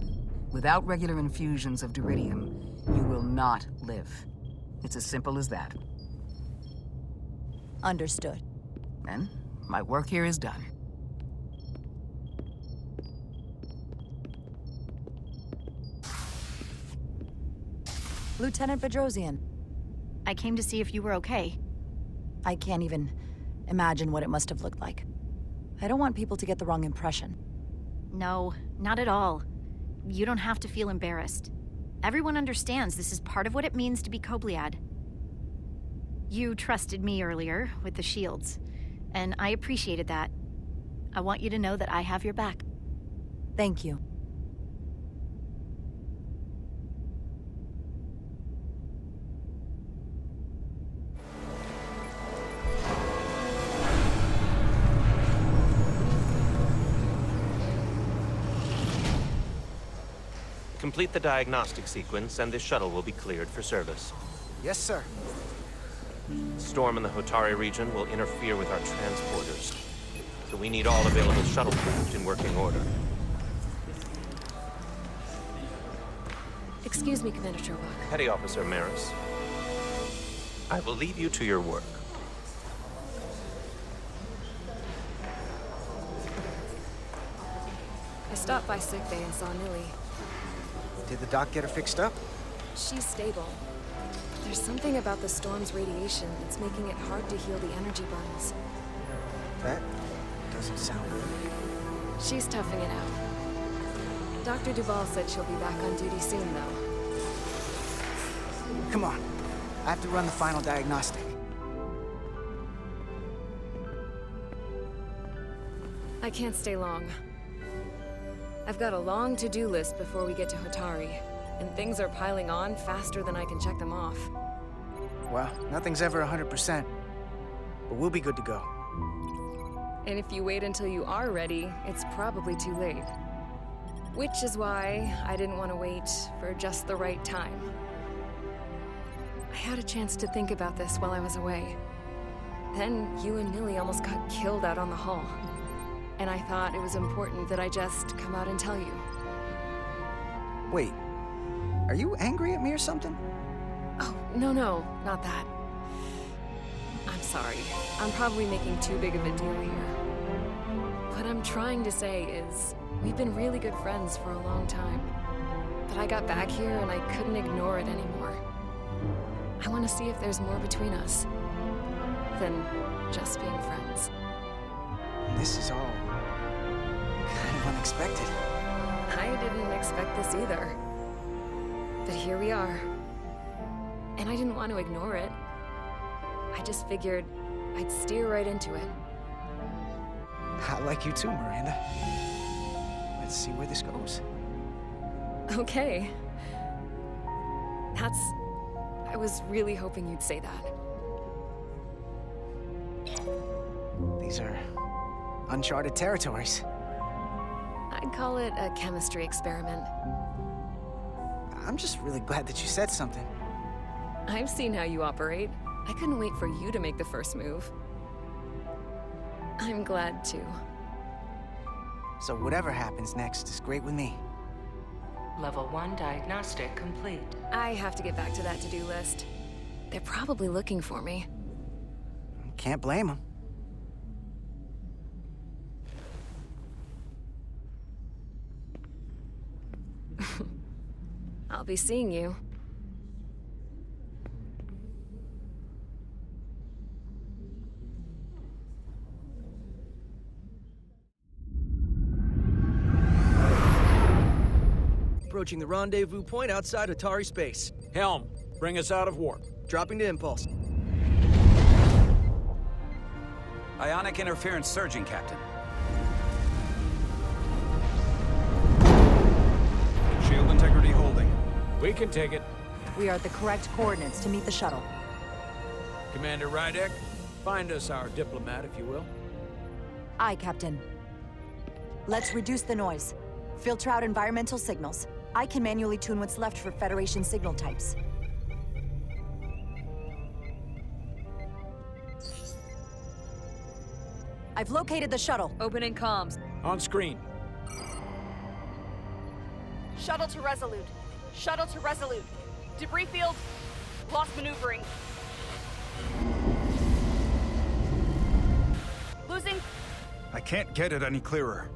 without regular infusions of duridium, you will not live. It's as simple as that. Understood. And my work here is done. Lieutenant Bedrosian. I came to see if you were okay. I can't even imagine what it must have looked like. I don't want people to get the wrong impression. No, not at all. You don't have to feel embarrassed. Everyone understands this is part of what it means to be Kobliad. You trusted me earlier with the shields, and I appreciated that. I want you to know that I have your back. Thank you. Complete the diagnostic sequence, and this shuttle will be cleared for service. Yes, sir. Storm in the Hotari region will interfere with our transporters, so we need all available shuttlecraft in working order. Excuse me, Commander Chobak. Petty Officer Maris, I will leave you to your work. I stopped by sickbay and saw Nili. Did the doc get her fixed up? She's stable. There's something about the storm's radiation that's making it hard to heal the energy burns. That doesn't sound good. She's toughing it out. Dr. Duval said she'll be back on duty soon, though. Come on. I have to run the final diagnostic. I can't stay long. I've got a long to-do list before we get to Hotari, and things are piling on faster than I can check them off. Well, nothing's ever 100%, but we'll be good to go. And if you wait until you are ready, it's probably too late. Which is why I didn't want to wait for just the right time. I had a chance to think about this while I was away. Then you and Nili almost got killed out on the hull. And I thought it was important that I just come out and tell you. Wait, are you angry at me or something? Oh, no, not that. I'm sorry. I'm probably making too big of a deal here. What I'm trying to say is, we've been really good friends for a long time. But I got back here and I couldn't ignore it anymore. I want to see if there's more between us. than just being friends. This is all kind of unexpected. I didn't expect this either. But here we are. And I didn't want to ignore it. I just figured I'd steer right into it. I like you too, Miranda. Let's see where this goes. Okay. I was really hoping you'd say that. These are uncharted territories. I'd call it a chemistry experiment. I'm just really glad that you said something. I've seen how you operate. I couldn't wait for you to make the first move. I'm glad too. So whatever happens next is great with me. Level 1 diagnostic complete. I have to get back to that to-do list. They're probably looking for me. Can't blame them. I'll be seeing you. Approaching the rendezvous point outside Atari space. Helm, bring us out of warp. Dropping to impulse. Ionic interference surging, Captain. Shield integrity holding. We can take it. We are at the correct coordinates to meet the shuttle. Commander Rydek, find us our diplomat, if you will. Aye, Captain. Let's reduce the noise. Filter out environmental signals. I can manually tune what's left for Federation signal types. I've located the shuttle. Opening comms. On screen. Shuttle to Resolute. Shuttle to Resolute. Debris field. Lost maneuvering. Losing. I can't get it any clearer.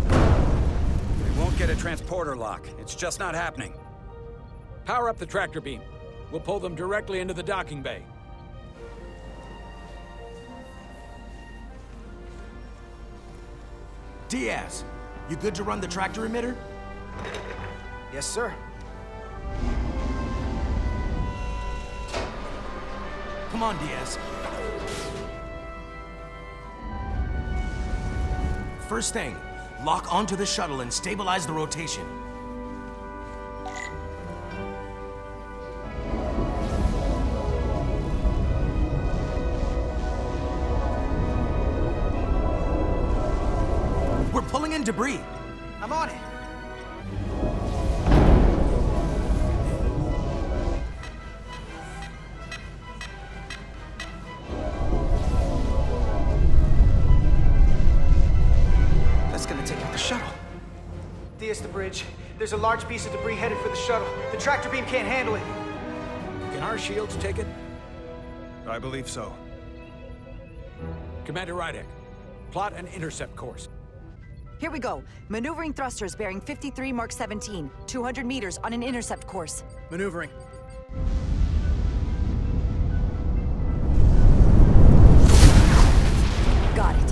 We won't get a transporter lock. It's just not happening. Power up the tractor beam. We'll pull them directly into the docking bay. Diaz, you good to run the tractor emitter? Yes, sir. Come on, Diaz. First thing, lock onto the shuttle and stabilize the rotation. We're pulling in debris. I'm on it. That's gonna take out the shuttle. Diaz to bridge. There's a large piece of debris headed for the shuttle. The tractor beam can't handle it. Can our shields take it? I believe so. Commander Rydek, plot an intercept course. Here we go. Maneuvering thrusters bearing 53 Mark 17. 200 meters on an intercept course. Maneuvering. Got it.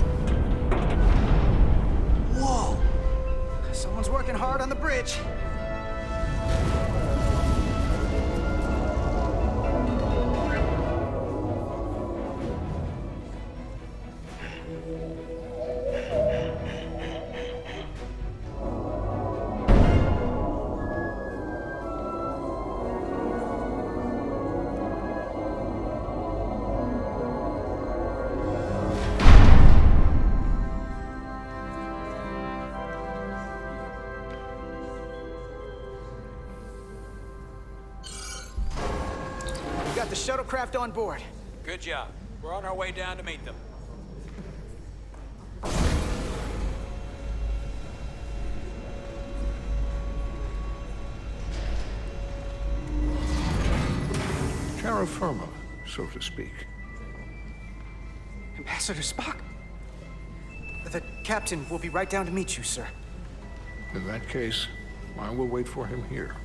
Whoa! Someone's working hard on the bridge. The shuttlecraft on board. Good job. We're on our way down to meet them. Terra firma, so to speak. Ambassador Spock? The captain will be right down to meet you, sir. In that case, I will wait for him here.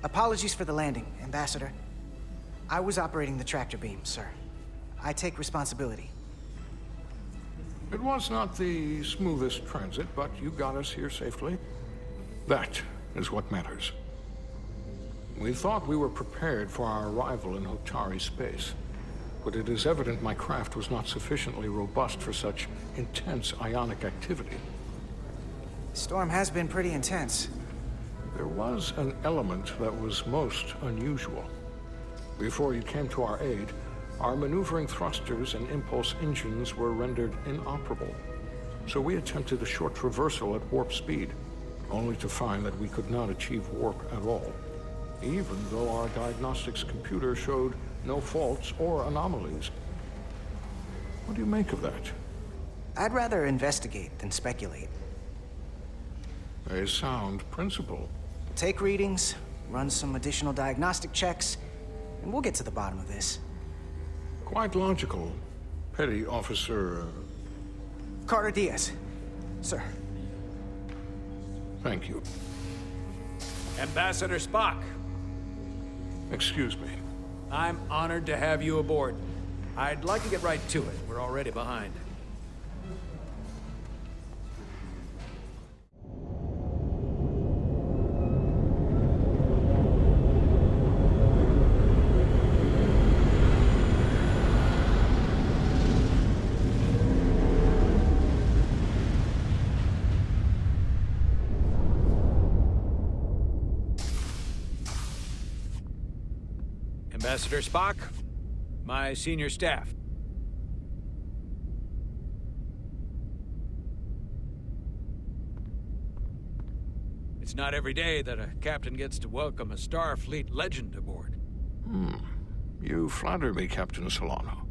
Apologies for the landing, Ambassador. I was operating the tractor beam, sir. I take responsibility. It was not the smoothest transit, but you got us here safely. That is what matters. We thought we were prepared for our arrival in Hotari space, but it is evident my craft was not sufficiently robust for such intense ionic activity. The storm has been pretty intense. There was an element that was most unusual. Before you came to our aid, our maneuvering thrusters and impulse engines were rendered inoperable. So we attempted a short traversal at warp speed, only to find that we could not achieve warp at all, even though our diagnostics computer showed no faults or anomalies. What do you make of that? I'd rather investigate than speculate. A sound principle. Take readings, run some additional diagnostic checks, and we'll get to the bottom of this. Quite logical. Petty Officer... Carter Diaz. Sir. Thank you. Ambassador Spock. Excuse me. I'm honored to have you aboard. I'd like to get right to it. We're already behind. Ambassador Spock, my senior staff. It's not every day that a captain gets to welcome a Starfleet legend aboard. You flatter me, Captain Solano.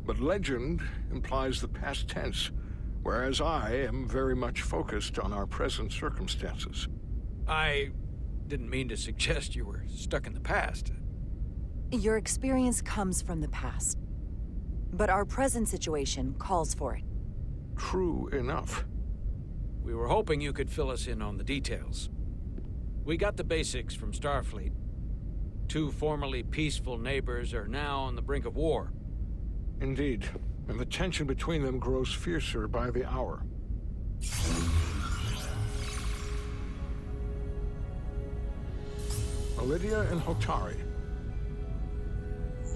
But legend implies the past tense, whereas I am very much focused on our present circumstances. I didn't mean to suggest you were stuck in the past. Your experience comes from the past. But our present situation calls for it. True enough. We were hoping you could fill us in on the details. We got the basics from Starfleet. Two formerly peaceful neighbors are now on the brink of war. Indeed, and the tension between them grows fiercer by the hour. Lydia and Hotari.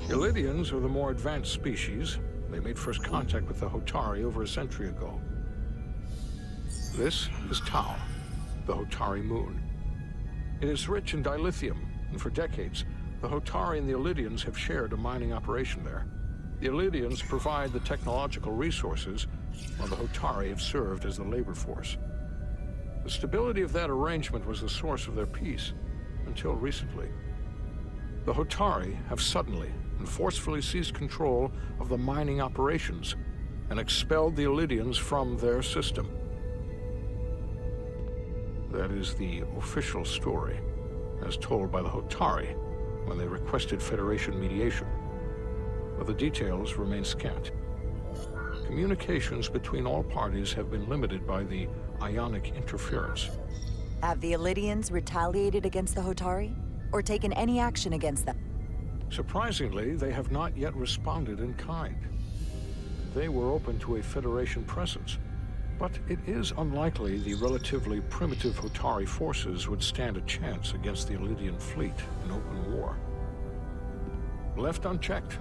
The Lydians are the more advanced species. They made first contact with the Hotari over a century ago. This is Tau, the Hotari moon. It is rich in dilithium, and for decades, the Hotari and the Lydians have shared a mining operation there. The Lydians provide the technological resources, while the Hotari have served as the labor force. The stability of that arrangement was the source of their peace, until recently. The Hotari have suddenly and forcefully seized control of the mining operations and expelled the Lydians from their system. That is the official story, as told by the Hotari when they requested Federation mediation. But the details remain scant. Communications between all parties have been limited by the ionic interference. Have the Lydians retaliated against the Hotari? Or taken any action against them? Surprisingly, they have not yet responded in kind. They were open to a Federation presence, but it is unlikely the relatively primitive Hotari forces would stand a chance against the Lydian fleet in open war. Left unchecked,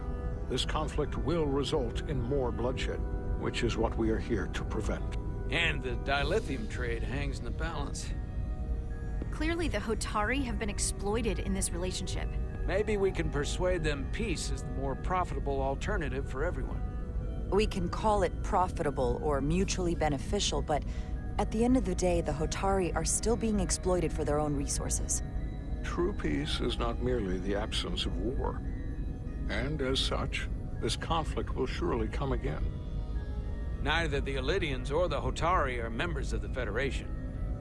this conflict will result in more bloodshed, which is what we are here to prevent. And the dilithium trade hangs in the balance. Clearly, the Hotari have been exploited in this relationship. Maybe we can persuade them peace is the more profitable alternative for everyone. We can call it profitable or mutually beneficial, but at the end of the day, the Hotari are still being exploited for their own resources. True peace is not merely the absence of war. And as such, this conflict will surely come again. Neither the Lydians or the Hotari are members of the Federation,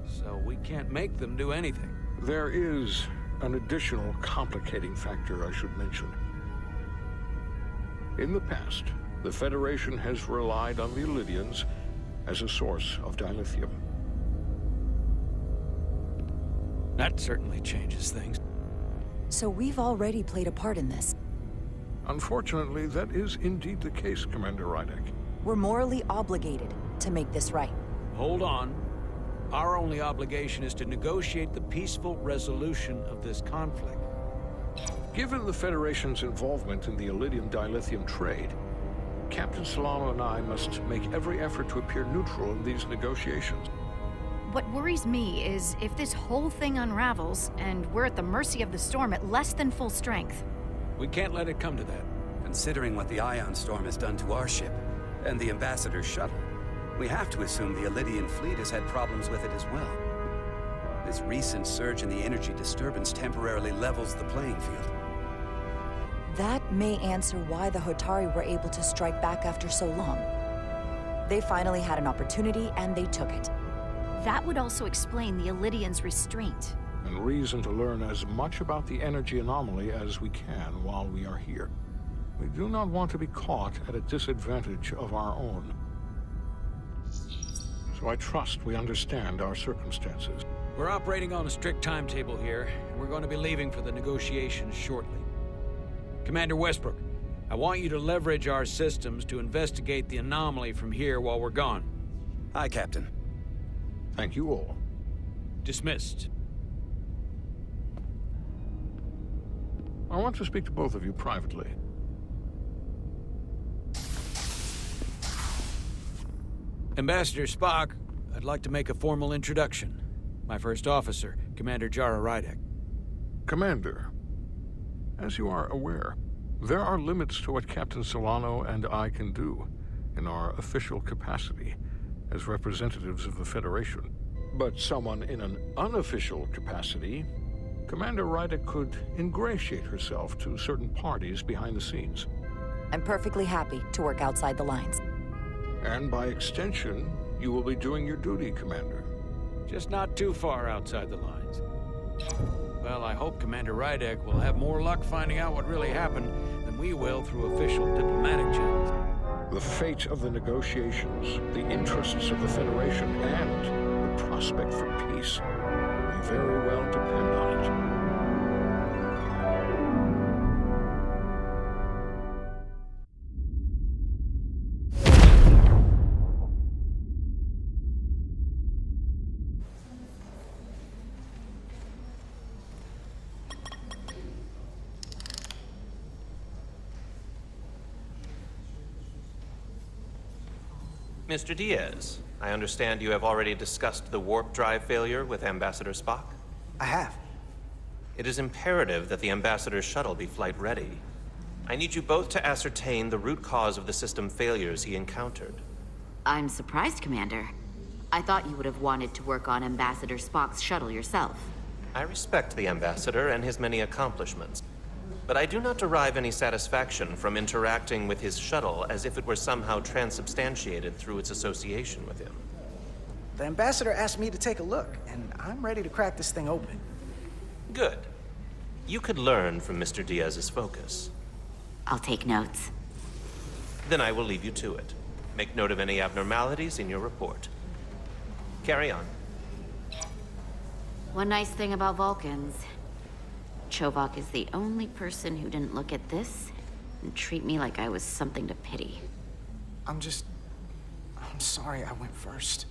so we can't make them do anything. There is an additional complicating factor I should mention. In the past, the Federation has relied on the Lydians as a source of dilithium. That certainly changes things. So we've already played a part in this. Unfortunately, that is indeed the case, Commander Rydek. We're morally obligated to make this right. Hold on. Our only obligation is to negotiate the peaceful resolution of this conflict. Given the Federation's involvement in the Iridium dilithium trade, Captain Solano and I must make every effort to appear neutral in these negotiations. What worries me is if this whole thing unravels, and we're at the mercy of the storm at less than full strength. We can't let it come to that. Considering what the Ion Storm has done to our ship, and the Ambassador's shuttle, we have to assume the Ilidian fleet has had problems with it as well. This recent surge in the energy disturbance temporarily levels the playing field. That may answer why the Hotari were able to strike back after so long. They finally had an opportunity, and they took it. That would also explain the Ilidians' restraint. And reason to learn as much about the energy anomaly as we can while we are here. We do not want to be caught at a disadvantage of our own. So I trust we understand our circumstances. We're operating on a strict timetable here, and we're going to be leaving for the negotiations shortly. Commander Westbrook, I want you to leverage our systems to investigate the anomaly from here while we're gone. Aye, Captain. Thank you all. Dismissed. I want to speak to both of you privately. Ambassador Spock, I'd like to make a formal introduction. My first officer, Commander Jara Rydek. Commander, as you are aware, there are limits to what Captain Solano and I can do in our official capacity as representatives of the Federation. But someone in an unofficial capacity, Commander Rydek could ingratiate herself to certain parties behind the scenes. I'm perfectly happy to work outside the lines. And by extension, you will be doing your duty, Commander. Just not too far outside the lines. Well, I hope Commander Rydek will have more luck finding out what really happened than we will through official diplomatic channels. The fate of the negotiations, the interests of the Federation, and the prospect for peace may very well depend on it. Mr. Diaz, I understand you have already discussed the warp drive failure with Ambassador Spock? I have. It is imperative that the Ambassador's shuttle be flight ready. I need you both to ascertain the root cause of the system failures he encountered. I'm surprised, Commander. I thought you would have wanted to work on Ambassador Spock's shuttle yourself. I respect the Ambassador and his many accomplishments, but I do not derive any satisfaction from interacting with his shuttle as if it were somehow transubstantiated through its association with him. The Ambassador asked me to take a look, and I'm ready to crack this thing open. Good. You could learn from Mr. Diaz's focus. I'll take notes. Then I will leave you to it. Make note of any abnormalities in your report. Carry on. One nice thing about Vulcans. Chovok is the only person who didn't look at this and treat me like I was something to pity. I'm sorry I went first.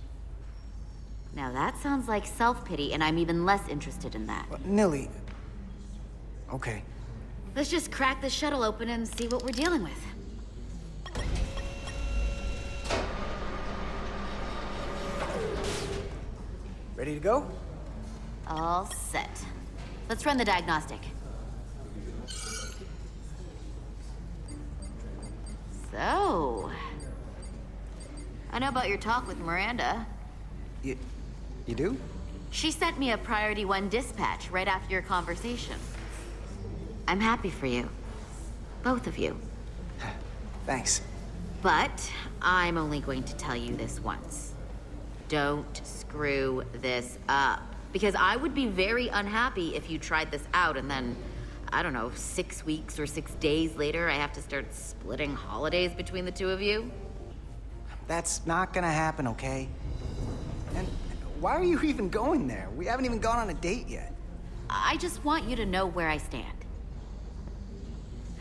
Now that sounds like self-pity, and I'm even less interested in that. Nili... Okay. Let's just crack the shuttle open and see what we're dealing with. Ready to go? All set. Let's run the diagnostic. So... I know about your talk with Miranda. You do? She sent me a Priority 1 dispatch right after your conversation. I'm happy for you. Both of you. Thanks. But I'm only going to tell you this once. Don't screw this up. Because I would be very unhappy if you tried this out and then, I don't know, 6 weeks or 6 days later, I have to start splitting holidays between the two of you. That's not gonna happen, okay? And why are you even going there? We haven't even gone on a date yet. I just want you to know where I stand.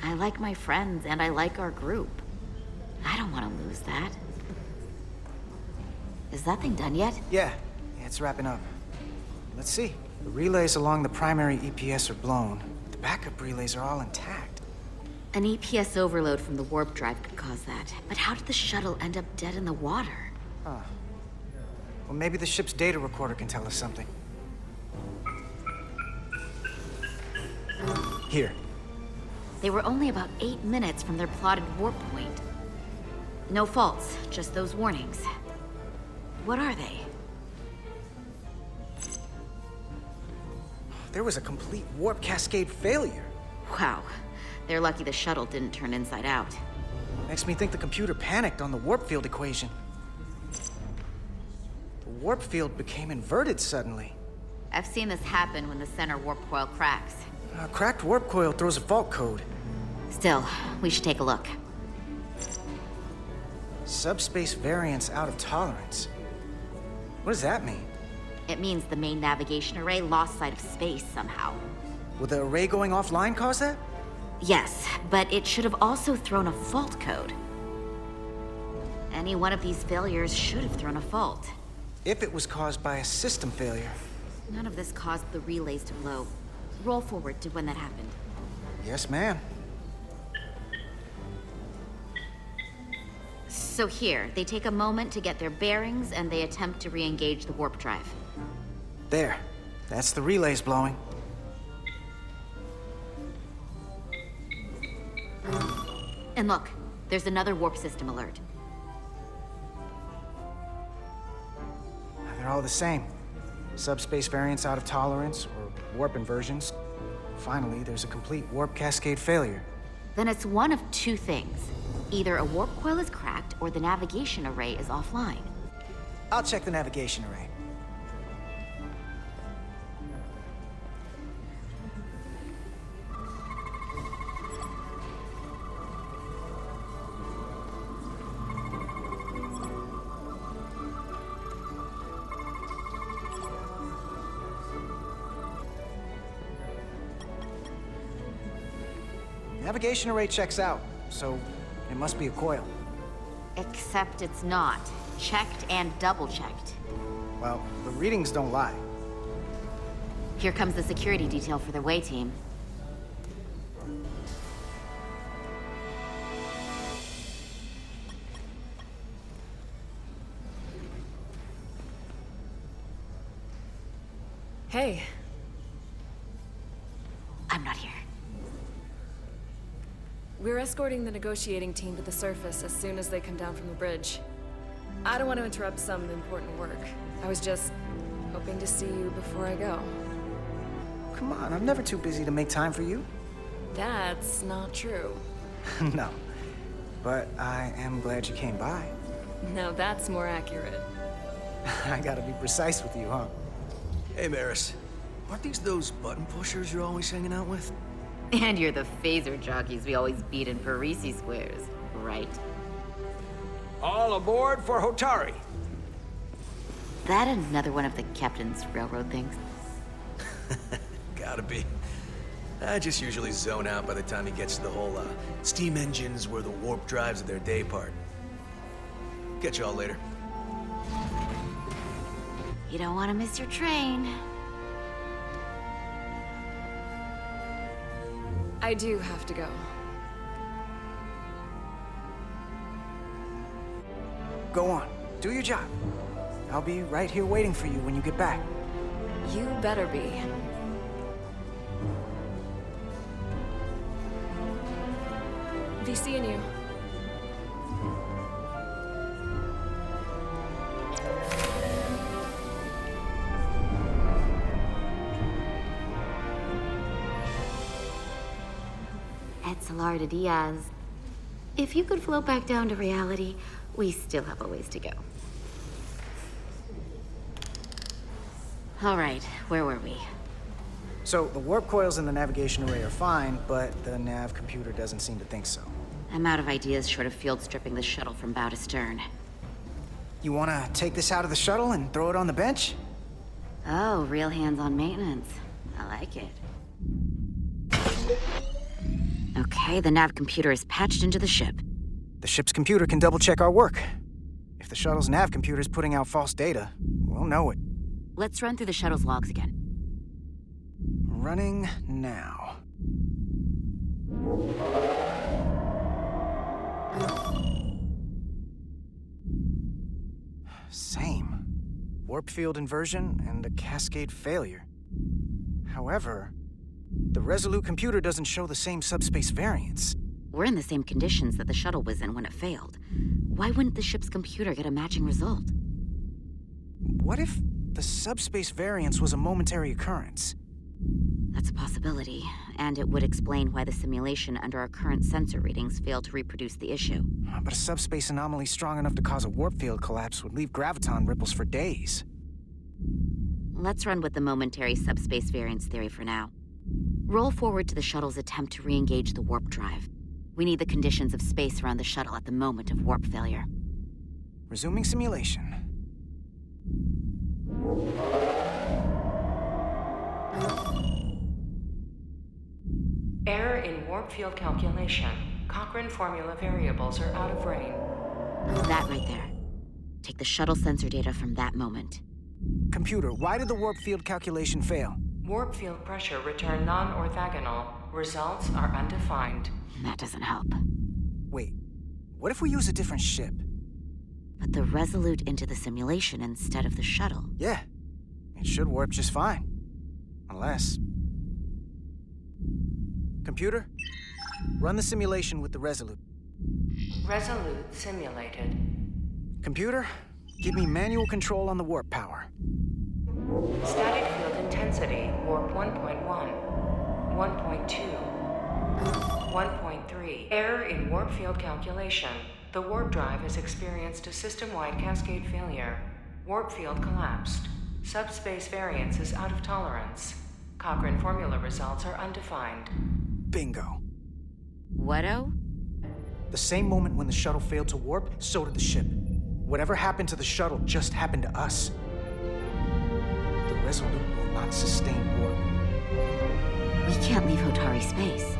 I like my friends, and I like our group. I don't want to lose that. Is that thing done yet? Yeah, it's wrapping up. Let's see. The relays along the primary EPS are blown. The backup relays are all intact. An EPS overload from the warp drive could cause that. But how did the shuttle end up dead in the water? Huh. Well, maybe the ship's data recorder can tell us something. Here. They were only about 8 minutes from their plotted warp point. No faults, just those warnings. What are they? There was a complete warp cascade failure. Wow. They're lucky the shuttle didn't turn inside out. Makes me think the computer panicked on the warp field equation. The warp field became inverted suddenly. I've seen this happen when the center warp coil cracks. A cracked warp coil throws a fault code. Still, we should take a look. Subspace variance out of tolerance. What does that mean? It means the main navigation array lost sight of space somehow. Would the array going offline cause that? Yes, but it should have also thrown a fault code. Any one of these failures should have thrown a fault. If it was caused by a system failure. None of this caused the relays to blow. Roll forward to when that happened. Yes, ma'am. So here, they take a moment to get their bearings and they attempt to re-engage the warp drive. There. That's the relays blowing. And look, there's another warp system alert. They're all the same. Subspace variance out of tolerance, or warp inversions. Finally, there's a complete warp cascade failure. Then it's one of two things. Either a warp coil is cracked, or the navigation array is offline. I'll check the navigation array. Navigation array checks out, so it must be a coil. Except it's not. Checked and double-checked. Well, the readings don't lie. Here comes the security detail for the way team. Hey. I'm not here. We're escorting the negotiating team to the surface as soon as they come down from the bridge. I don't want to interrupt some important work. I was just hoping to see you before I go. Come on, I'm never too busy to make time for you. That's not true. No. But I am glad you came by. No, that's more accurate. I gotta be precise with you, huh? Hey, Maris. Aren't these those button pushers you're always hanging out with? And you're the phaser jockeys we always beat in Parisi squares, right? All aboard for Hotari. That another one of the captain's railroad things? Gotta be. I just usually zone out by the time he gets to the whole, steam engines were the warp drives of their day part. Catch y'all later. You don't want to miss your train. I do have to go. Go on. Do your job. I'll be right here waiting for you when you get back. You better be. Be seeing you. Edsilar to Diaz. If you could float back down to reality, we still have a ways to go. All right, where were we? So, the warp coils in the navigation array are fine, but the nav computer doesn't seem to think so. I'm out of ideas short of field stripping the shuttle from bow to stern. You wanna take this out of the shuttle and throw it on the bench? Oh, real hands-on maintenance. I like it. Okay, the nav computer is patched into the ship. The ship's computer can double-check our work. If the shuttle's nav computer is putting out false data, we'll know it. Let's run through the shuttle's logs again. Running now. Same. Warp field inversion and a cascade failure. However, the Resolute computer doesn't show the same subspace variance. We're in the same conditions that the shuttle was in when it failed. Why wouldn't the ship's computer get a matching result? What if the subspace variance was a momentary occurrence? That's a possibility, and it would explain why the simulation under our current sensor readings failed to reproduce the issue. But a subspace anomaly strong enough to cause a warp field collapse would leave graviton ripples for days. Let's run with the momentary subspace variance theory for now. Roll forward to the shuttle's attempt to re-engage the warp drive. We need the conditions of space around the shuttle at the moment of warp failure. Resuming simulation. Error in warp field calculation. Cochrane formula variables are out of range. That right there. Take the shuttle sensor data from that moment. Computer, why did the warp field calculation fail? Warp field pressure returned non-orthogonal. Results are undefined. That doesn't help. Wait, what if we use a different ship? Put the Resolute into the simulation instead of the shuttle. Yeah, it should warp just fine. Unless... Computer, run the simulation with the Resolute. Resolute simulated. Computer, give me manual control on the warp power. Static field intensity, warp 1.1, 1.2, 1.3. Error in warp field calculation. The warp drive has experienced a system-wide cascade failure. Warp field collapsed. Subspace variance is out of tolerance. Cochrane formula results are undefined. Bingo. What-o? The same moment when the shuttle failed to warp, so did the ship. Whatever happened to the shuttle just happened to us. The Resolute will not sustain warp. We can't leave Hotari space.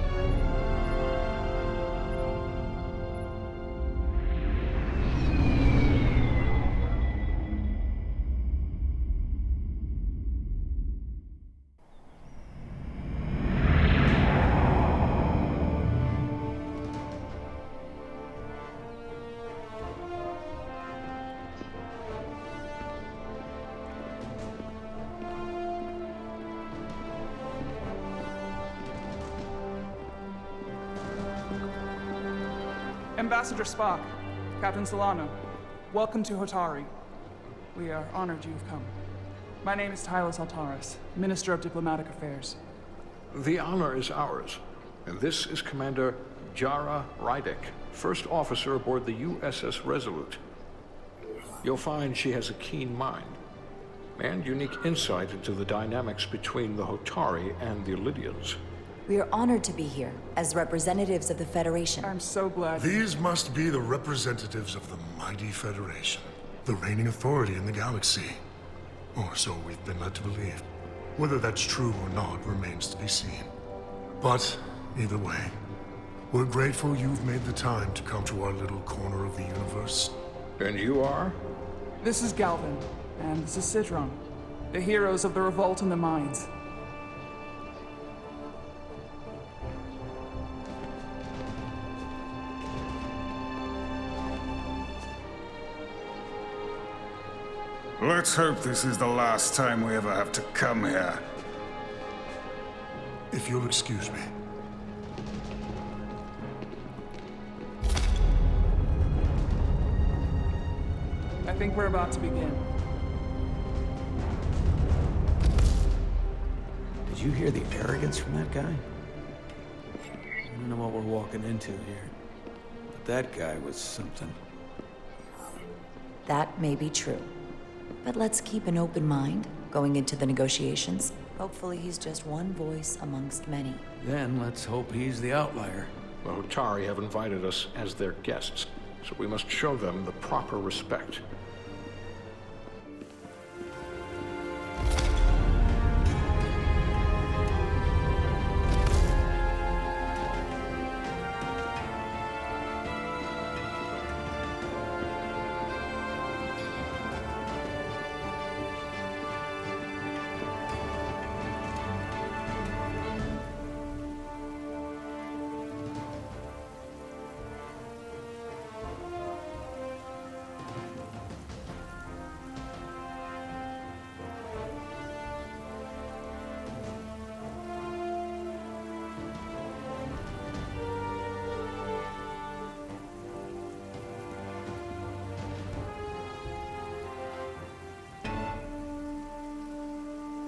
Ambassador Spock, Captain Solano, welcome to Hotari. We are honored you have come. My name is Tylos Altaris, Minister of Diplomatic Affairs. The honor is ours, and this is Commander Jara Rydek, first officer aboard the USS Resolute. You'll find she has a keen mind and unique insight into the dynamics between the Hotari and the Illydians. We are honored to be here as representatives of the Federation. I'm so glad. These must be the representatives of the mighty Federation, the reigning authority in the galaxy. Or so we've been led to believe. Whether that's true or not remains to be seen. But either way, we're grateful you've made the time to come to our little corner of the universe. And you are? This is Galvin, and this is Citron, the heroes of the revolt in the mines. Let's hope this is the last time we ever have to come here. If you'll excuse me. I think we're about to begin. Did you hear the arrogance from that guy? I don't know what we're walking into here, but that guy was something. That may be true. But let's keep an open mind going into the negotiations. Hopefully he's just one voice amongst many. Then let's hope he's the outlier. The Hotari have invited us as their guests, so we must show them the proper respect.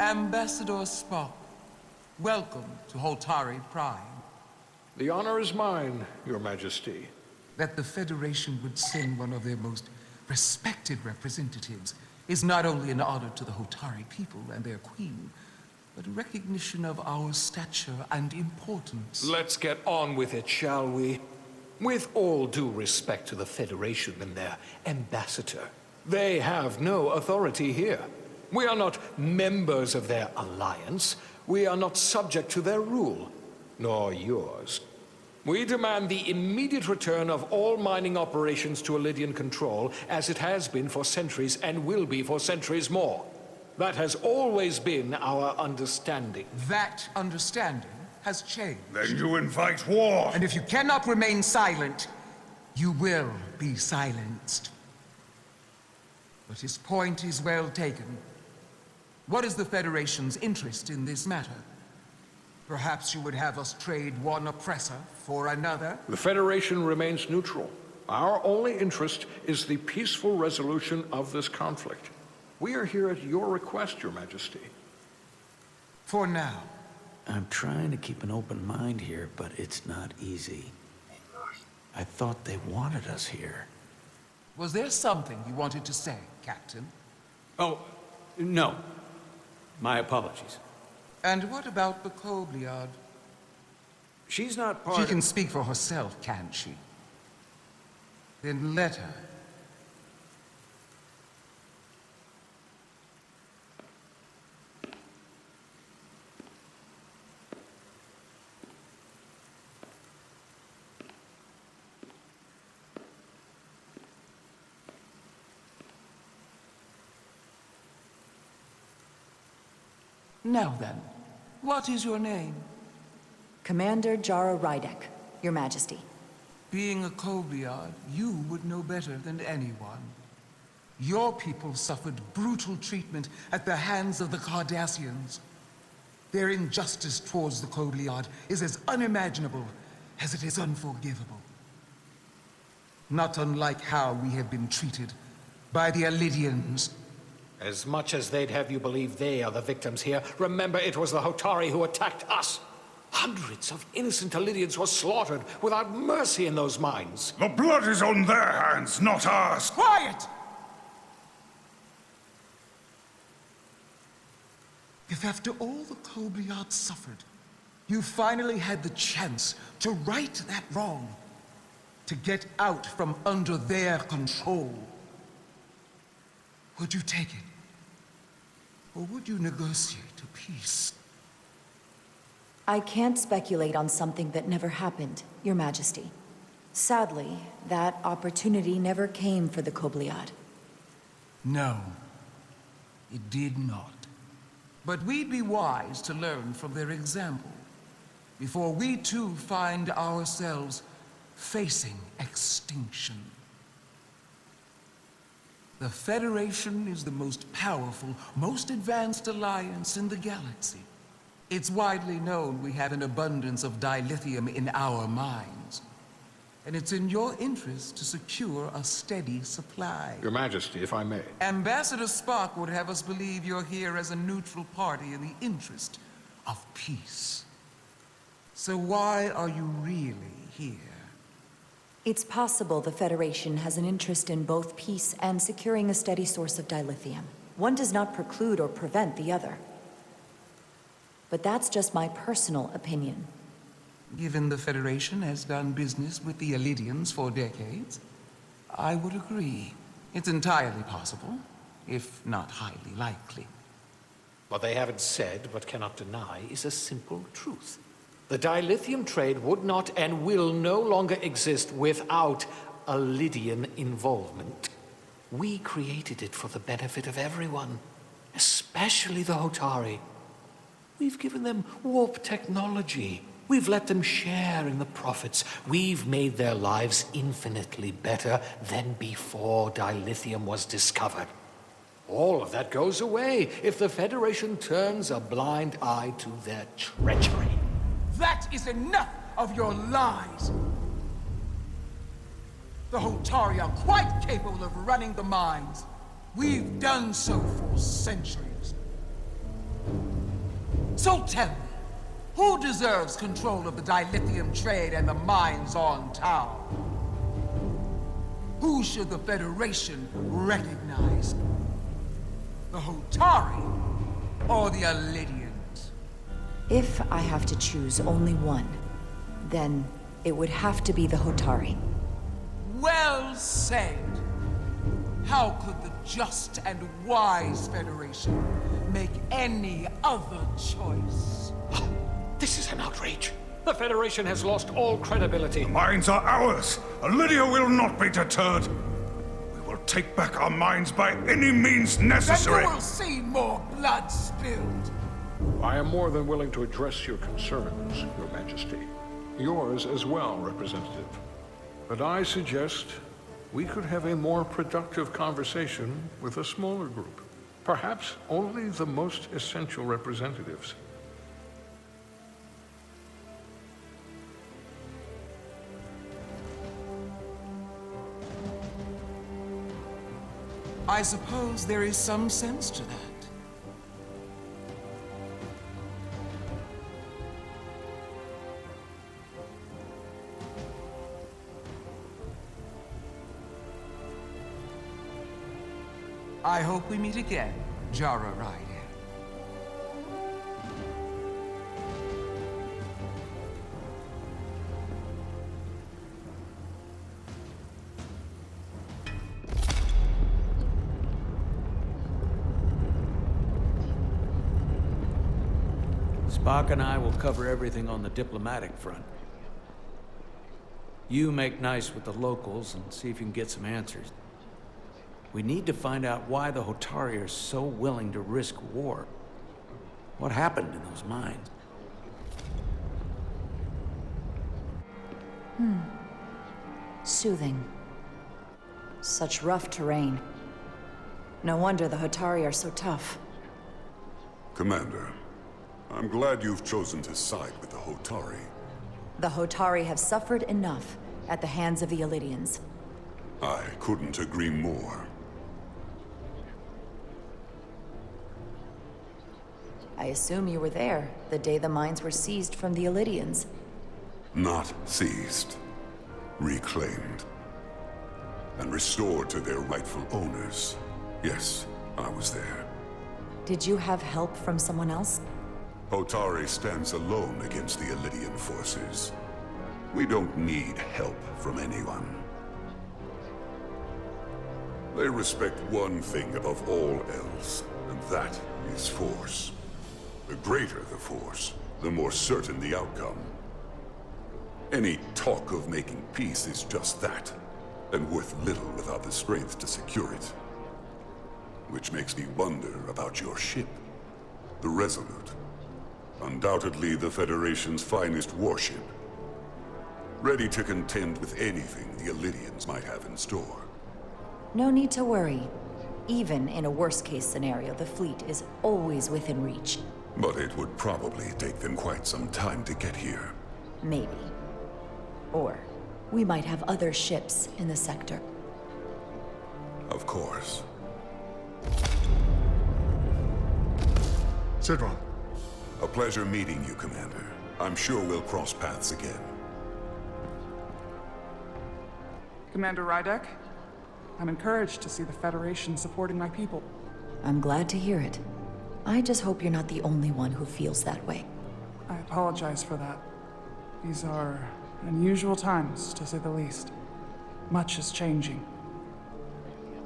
Ambassador Spock, welcome to Holtari Prime. The honor is mine, Your Majesty. That the Federation would send one of their most respected representatives is not only an honor to the Hotari people and their queen, but a recognition of our stature and importance. Let's get on with it, shall we? With all due respect to the Federation and their ambassador, they have no authority here. We are not members of their alliance. We are not subject to their rule, nor yours. We demand the immediate return of all mining operations to Elydian control, as it has been for centuries and will be for centuries more. That has always been our understanding. That understanding has changed. Then you invite war! And if you cannot remain silent, you will be silenced. But his point is well taken. What is the Federation's interest in this matter? Perhaps you would have us trade one oppressor for another? The Federation remains neutral. Our only interest is the peaceful resolution of this conflict. We are here at your request, Your Majesty. For now. I'm trying to keep an open mind here, but it's not easy. I thought they wanted us here. Was there something you wanted to say, Captain? Oh, no. My apologies. And what about the Kobliad? She's not part She of... can speak for herself, can't she? Then let her. Now then, what is your name? Commander Jara Rydek, Your Majesty. Being a Kobliad, you would know better than anyone. Your people suffered brutal treatment at the hands of the Cardassians. Their injustice towards the Kobliad is as unimaginable as it is unforgivable. Not unlike how we have been treated by the Elydians. As much as they'd have you believe they are the victims here, remember it was the Hotari who attacked us. Hundreds of innocent Elydians were slaughtered without mercy in those mines. The blood is on their hands, not ours! Quiet! If after all the Kobliad suffered, you finally had the chance to right that wrong, to get out from under their control, would you take it? Or would you negotiate a peace? I can't speculate on something that never happened, Your Majesty. Sadly, that opportunity never came for the Kobliad. No, it did not. But we'd be wise to learn from their example, before we too find ourselves facing extinction. The Federation is the most powerful, most advanced alliance in the galaxy. It's widely known we have an abundance of dilithium in our mines. And it's in your interest to secure a steady supply. Your Majesty, if I may. Ambassador Spock would have us believe you're here as a neutral party in the interest of peace. So why are you really here? It's possible the Federation has an interest in both peace and securing a steady source of dilithium. One does not preclude or prevent the other. But that's just my personal opinion. Given the Federation has done business with the Elydians for decades, I would agree. It's entirely possible, if not highly likely. What they haven't said, but cannot deny, is a simple truth. The dilithium trade would not and will no longer exist without Elydian involvement. We created it for the benefit of everyone, especially the Hotari. We've given them warp technology. We've let them share in the profits. We've made their lives infinitely better than before dilithium was discovered. All of that goes away if the Federation turns a blind eye to their treachery. That is enough of your lies! The Hotari are quite capable of running the mines. We've done so for centuries. So tell me, who deserves control of the dilithium trade and the mines on town? Who should the Federation recognize? The Hotari or the Elidians? If I have to choose only one, then it would have to be the Hotari. Well said. How could the just and wise Federation make any other choice? This is an outrage. The Federation has lost all credibility. The mines are ours. Lydia will not be deterred. We will take back our mines by any means necessary. Then you will see more blood spilled. I am more than willing to address your concerns, Your Majesty. Yours as well, Representative. But I suggest we could have a more productive conversation with a smaller group. Perhaps only the most essential representatives. I suppose there is some sense to that. I hope we meet again, Jara Rydek. Spock and I will cover everything on the diplomatic front. You make nice with the locals and see if you can get some answers. We need to find out why the Hotari are so willing to risk war. What happened in those mines? Soothing. Such rough terrain. No wonder the Hotari are so tough. Commander, I'm glad you've chosen to side with the Hotari. The Hotari have suffered enough at the hands of the Elidians. I couldn't agree more. I assume you were there the day the mines were seized from the Elidians. Not seized. Reclaimed. And restored to their rightful owners. Yes, I was there. Did you have help from someone else? Hotari stands alone against the Elidian forces. We don't need help from anyone. They respect one thing above all else, and that is force. The greater the force, the more certain the outcome. Any talk of making peace is just that, and worth little without the strength to secure it. Which makes me wonder about your ship, the Resolute. Undoubtedly the Federation's finest warship. Ready to contend with anything the Elidians might have in store. No need to worry. Even in a worst-case scenario, the fleet is always within reach. But it would probably take them quite some time to get here. Maybe. Or we might have other ships in the sector. Of course. Sidron. A pleasure meeting you, Commander. I'm sure we'll cross paths again. Commander Rydek, I'm encouraged to see the Federation supporting my people. I'm glad to hear it. I just hope you're not the only one who feels that way. I apologize for that. These are unusual times, to say the least. Much is changing.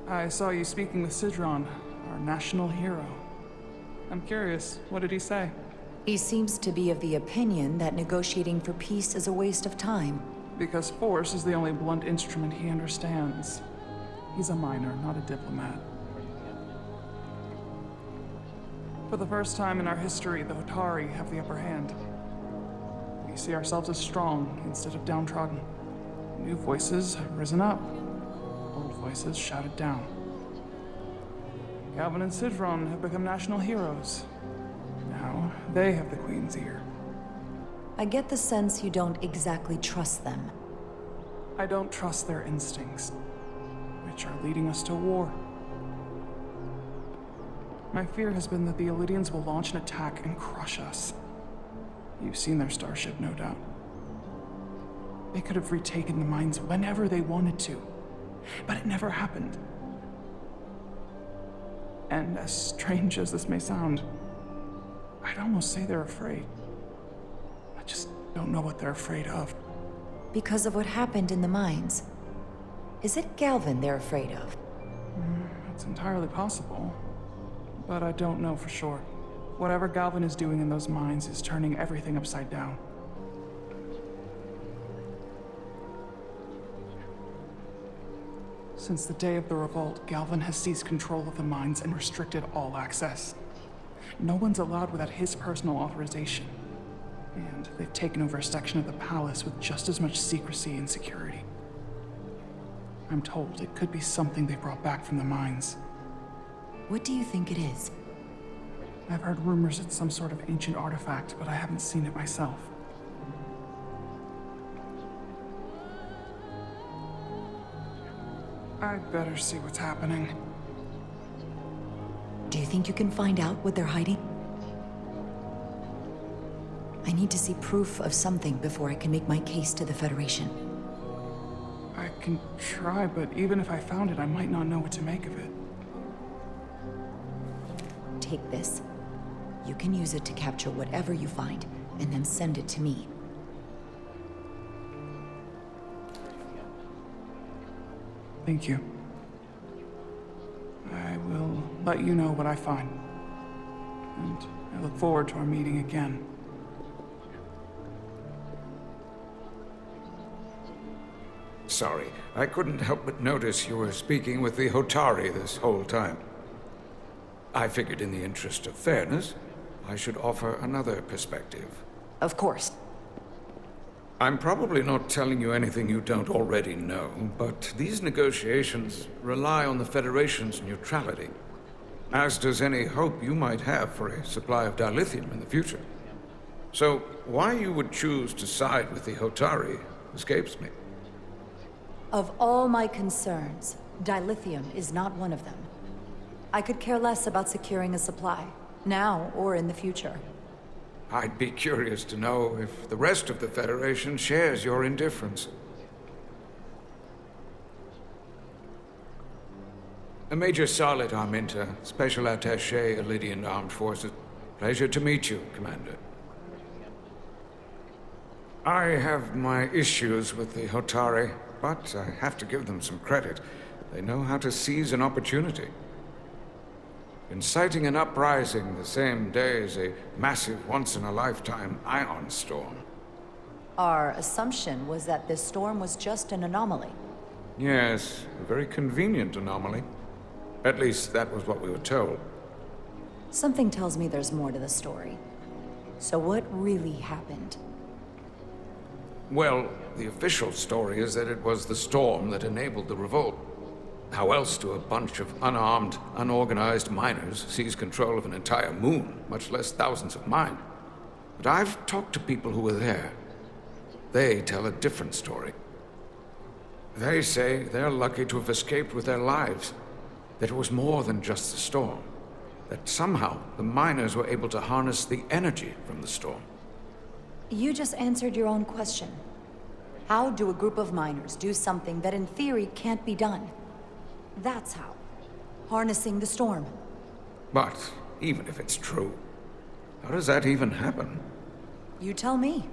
I saw you speaking with Sidron, our national hero. I'm curious, what did he say? He seems to be of the opinion that negotiating for peace is a waste of time. Because force is the only blunt instrument he understands. He's a miner, not a diplomat. For the first time in our history, the Hotari have the upper hand. We see ourselves as strong instead of downtrodden. New voices have risen up. Old voices shouted down. Calvin and Sidron have become national heroes. Now, they have the Queen's ear. I get the sense you don't exactly trust them. I don't trust their instincts, which are leading us to war. My fear has been that the Illidians will launch an attack and crush us. You've seen their starship, no doubt. They could have retaken the mines whenever they wanted to, but it never happened. And as strange as this may sound, I'd almost say they're afraid. I just don't know what they're afraid of. Because of what happened in the mines. Is it Galvin they're afraid of? It's entirely possible, but I don't know for sure. Whatever Galvin is doing in those mines is turning everything upside down. Since the day of the revolt, Galvin has seized control of the mines and restricted all access. No one's allowed without his personal authorization. And they've taken over a section of the palace with just as much secrecy and security. I'm told it could be something they brought back from the mines. What do you think it is? I've heard rumors it's some sort of ancient artifact, but I haven't seen it myself. I'd better see what's happening. Do you think you can find out what they're hiding? I need to see proof of something before I can make my case to the Federation. I can try, but even if I found it, I might not know what to make of it. Take this. You can use it to capture whatever you find, and then send it to me. Thank you. I will let you know what I find. And I look forward to our meeting again. Sorry, I couldn't help but notice you were speaking with the Hotari this whole time. I figured in the interest of fairness, I should offer another perspective. Of course. I'm probably not telling you anything you don't already know, but these negotiations rely on the Federation's neutrality, as does any hope you might have for a supply of dilithium in the future. So, why you would choose to side with the Hotari escapes me. Of all my concerns, dilithium is not one of them. I could care less about securing a supply, now or in the future. I'd be curious to know if the rest of the Federation shares your indifference. Major Salit Arminta, Special Attaché, Illidian Armed Forces. Pleasure to meet you, Commander. I have my issues with the Hotari, but I have to give them some credit. They know how to seize an opportunity. Inciting an uprising the same day as a massive once-in-a-lifetime ion storm. Our assumption was that this storm was just an anomaly. Yes, a very convenient anomaly. At least that was what we were told. Something tells me there's more to the story. So what really happened? Well, the official story is that it was the storm that enabled the revolt. How else do a bunch of unarmed, unorganized miners seize control of an entire moon, much less thousands of mine? But I've talked to people who were there. They tell a different story. They say they're lucky to have escaped with their lives, that it was more than just the storm, that somehow the miners were able to harness the energy from the storm. You just answered your own question. How do a group of miners do something that in theory can't be done? That's how. Harnessing the storm. But even if it's true, how does that even happen? You tell me.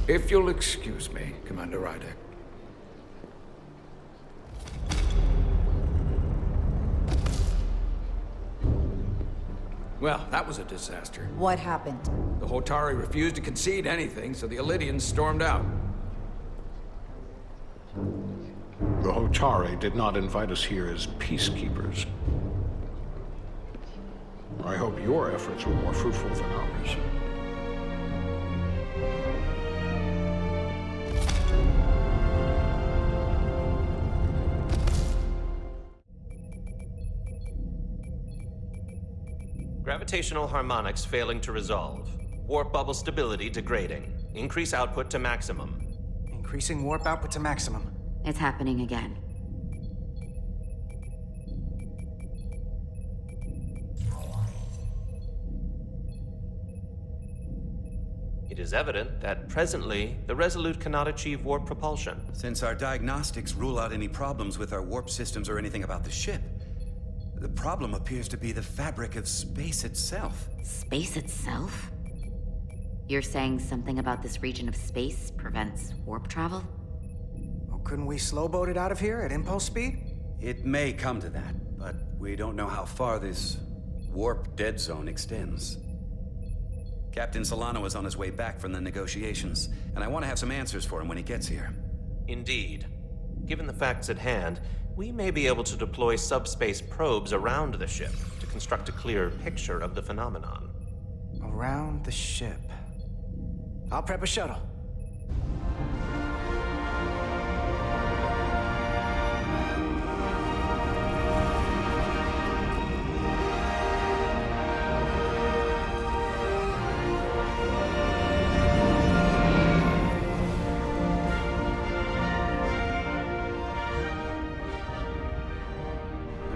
If you'll excuse me, Commander Rydek. Well, that was a disaster. What happened? The Hotari refused to concede anything, so the Illidians stormed out. The Hotari did not invite us here as peacekeepers. I hope your efforts were more fruitful than ours. Gravitational harmonics failing to resolve. Warp bubble stability degrading. Increase output to maximum. Increasing warp output to maximum. It's happening again. is evident that presently, the Resolute cannot achieve warp propulsion. Since our diagnostics rule out any problems with our warp systems or anything about the ship, the problem appears to be the fabric of space itself. Space itself? You're saying something about this region of space prevents warp travel? Well, couldn't we slowboat it out of here at impulse speed? It may come to that, but we don't know how far this warp dead zone extends. Captain Solano is on his way back from the negotiations, and I want to have some answers for him when he gets here. Indeed. Given the facts at hand, we may be able to deploy subspace probes around the ship to construct a clearer picture of the phenomenon. Around the ship. I'll prep a shuttle.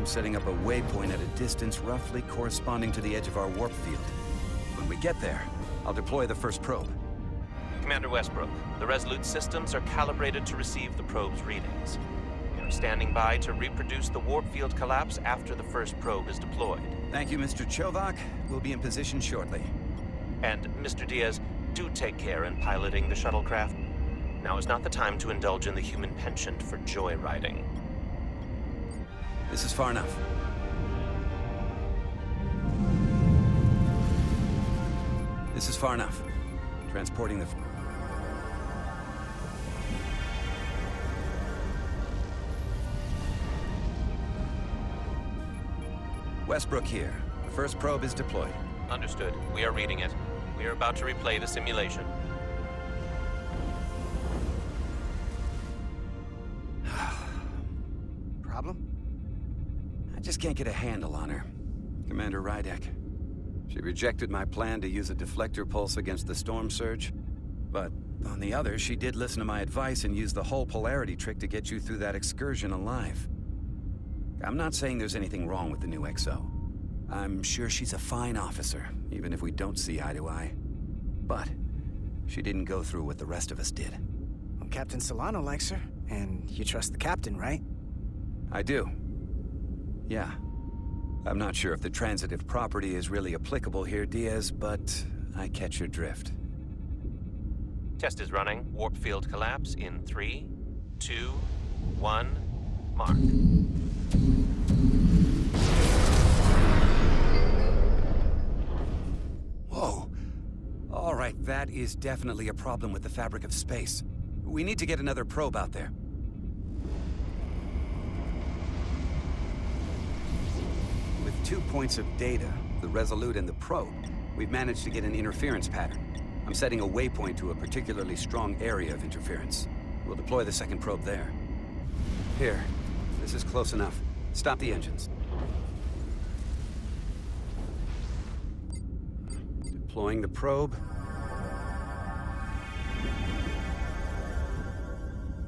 Setting up a waypoint at a distance roughly corresponding to the edge of our warp field. When we get there, I'll deploy the first probe. Commander Westbrook, the Resolute systems are calibrated to receive the probe's readings. We are standing by to reproduce the warp field collapse after the first probe is deployed. Thank you, Mr. Chovak. We'll be in position shortly. And, Mr. Diaz, do take care in piloting the shuttlecraft. Now is not the time to indulge in the human penchant for joyriding. This is far enough. This is far enough. Transporting the... Westbrook here. The first probe is deployed. Understood. We are reading it. We are about to replay the simulation. Problem? I just can't get a handle on her. Commander Rydek. She rejected my plan to use a deflector pulse against the storm surge. But on the other, she did listen to my advice and use the whole polarity trick to get you through that excursion alive. I'm not saying there's anything wrong with the new XO. I'm sure she's a fine officer, even if we don't see eye to eye. But she didn't go through what the rest of us did. Well, Captain Solano likes her, and you trust the captain, right? I do. Yeah. I'm not sure if the transitive property is really applicable here, Diaz, but I catch your drift. Test is running. Warp field collapse in 3, 2, 1, mark. Whoa. All right, that is definitely a problem with the fabric of space. We need to get another probe out there. With 2 points of data, the Resolute and the probe, we've managed to get an interference pattern. I'm setting a waypoint to a particularly strong area of interference. We'll deploy the second probe there. Here, this is close enough. Stop the engines. Deploying the probe.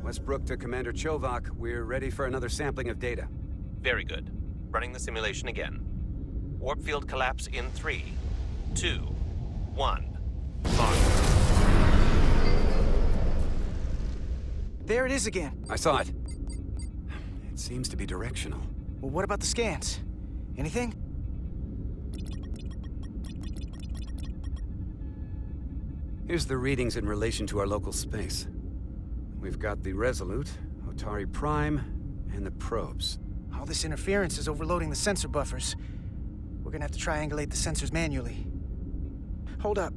Westbrook to Commander Chovak, we're ready for another sampling of data. Very good. Running the simulation again. Warp field collapse in 3, 2, 1. Mark. There it is again. I saw it. It seems to be directional. Well, what about the scans? Anything? Here's the readings in relation to our local space. We've got the Resolute, Otari Prime, and the probes. All this interference is overloading the sensor buffers. We're gonna have to triangulate the sensors manually. Hold up.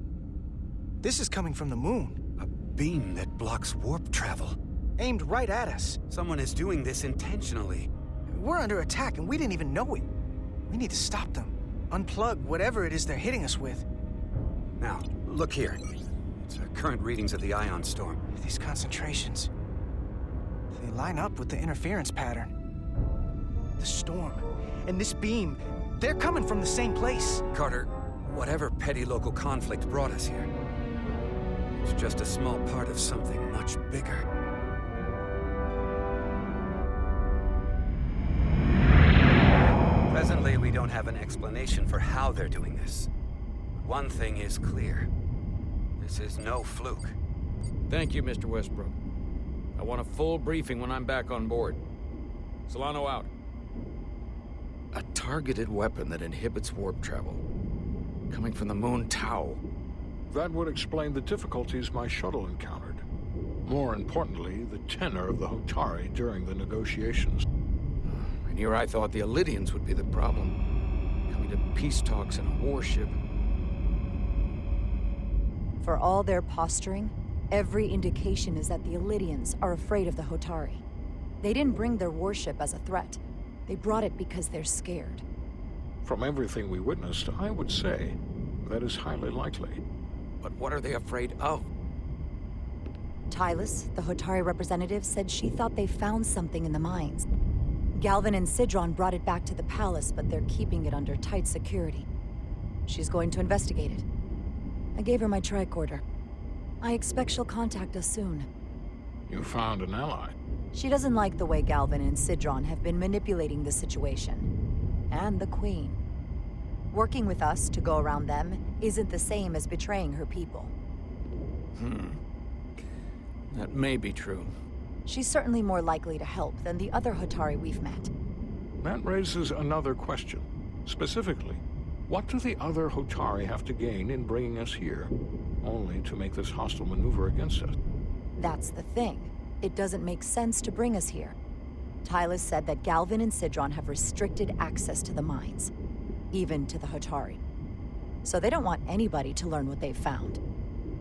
This is coming from the moon. A beam that blocks warp travel. Aimed right at us. Someone is doing this intentionally. We're under attack and we didn't even know it. We need to stop them. Unplug whatever it is they're hitting us with. Now, look here. It's our current readings of the ion storm. These concentrations. They line up with the interference pattern. The storm and this beam, they're coming from the same place. Carter, whatever petty local conflict brought us here, it's just a small part of something much bigger. Presently, we don't have an explanation for how they're doing this. One thing is clear. This is no fluke. Thank you, Mr. Westbrook. I want a full briefing when I'm back on board. Solano out. A targeted weapon that inhibits warp travel. Coming from the moon Tau. That would explain the difficulties my shuttle encountered. More importantly, the tenor of the Hotari during the negotiations. And here I thought the Illidians would be the problem. Coming to peace talks in a warship. For all their posturing, every indication is that the Illidians are afraid of the Hotari. They didn't bring their warship as a threat. They brought it because they're scared. From everything we witnessed, I would say that is highly likely. But what are they afraid of? Tylus, the Hotari representative, said she thought they found something in the mines. Galvin and Sidron brought it back to the palace, but they're keeping it under tight security. She's going to investigate it. I gave her my tricorder. I expect she'll contact us soon. You found an ally. She doesn't like the way Galvin and Sidron have been manipulating the situation. And the Queen. Working with us to go around them isn't the same as betraying her people. That may be true. She's certainly more likely to help than the other Hotari we've met. That raises another question. Specifically, what do the other Hotari have to gain in bringing us here, only to make this hostile maneuver against us? That's the thing. It doesn't make sense to bring us here. Tylus said that Galvin and Sidron have restricted access to the mines, even to the Hotari. So they don't want anybody to learn what they've found.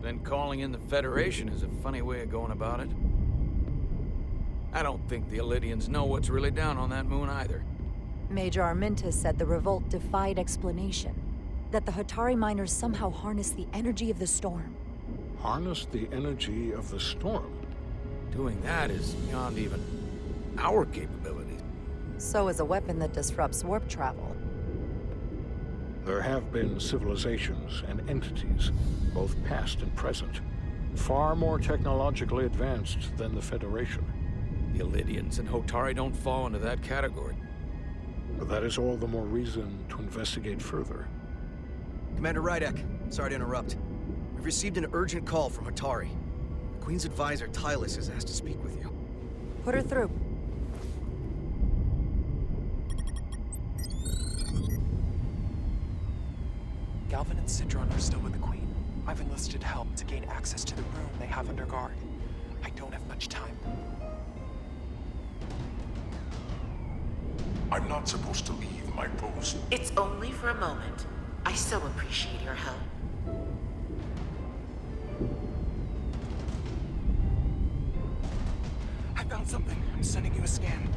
Then calling in the Federation is a funny way of going about it. I don't think the Illidians know what's really down on that moon either. Major Arminta said the revolt defied explanation. That the Hotari miners somehow harnessed the energy of the storm. Harness the energy of the storm? Doing that is beyond even our capabilities. So is a weapon that disrupts warp travel. There have been civilizations and entities, both past and present, far more technologically advanced than the Federation. The Illidians and Hotari don't fall into that category. But that is all the more reason to investigate further. Commander Rydek, sorry to interrupt. We've received an urgent call from Hotari. The Queen's advisor, Tylus, has asked to speak with you. Put her through. Galvin and Sidron are still with the Queen. I've enlisted help to gain access to the room they have under guard. I don't have much time. I'm not supposed to leave my post. It's only for a moment. I so appreciate your help. I found something. I'm sending you a scan.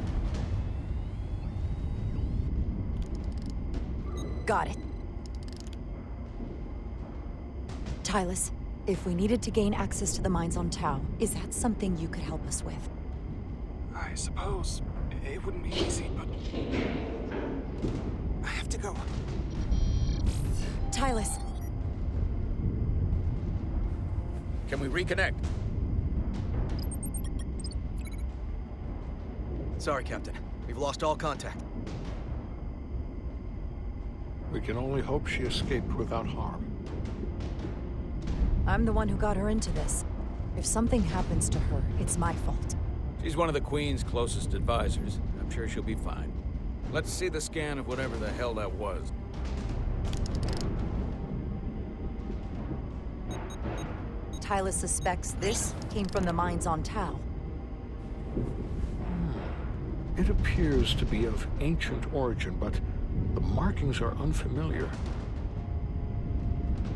Got it. Tylus, if we needed to gain access to the mines on Tau, is that something you could help us with? I suppose it wouldn't be easy, but I have to go. Tylus. Can we reconnect? Sorry, Captain. We've lost all contact. We can only hope she escaped without harm. I'm the one who got her into this. If something happens to her, it's my fault. She's one of the Queen's closest advisors. I'm sure she'll be fine. Let's see the scan of whatever the hell that was. Tylus suspects this came from the mines on Tau. It appears to be of ancient origin, but the markings are unfamiliar.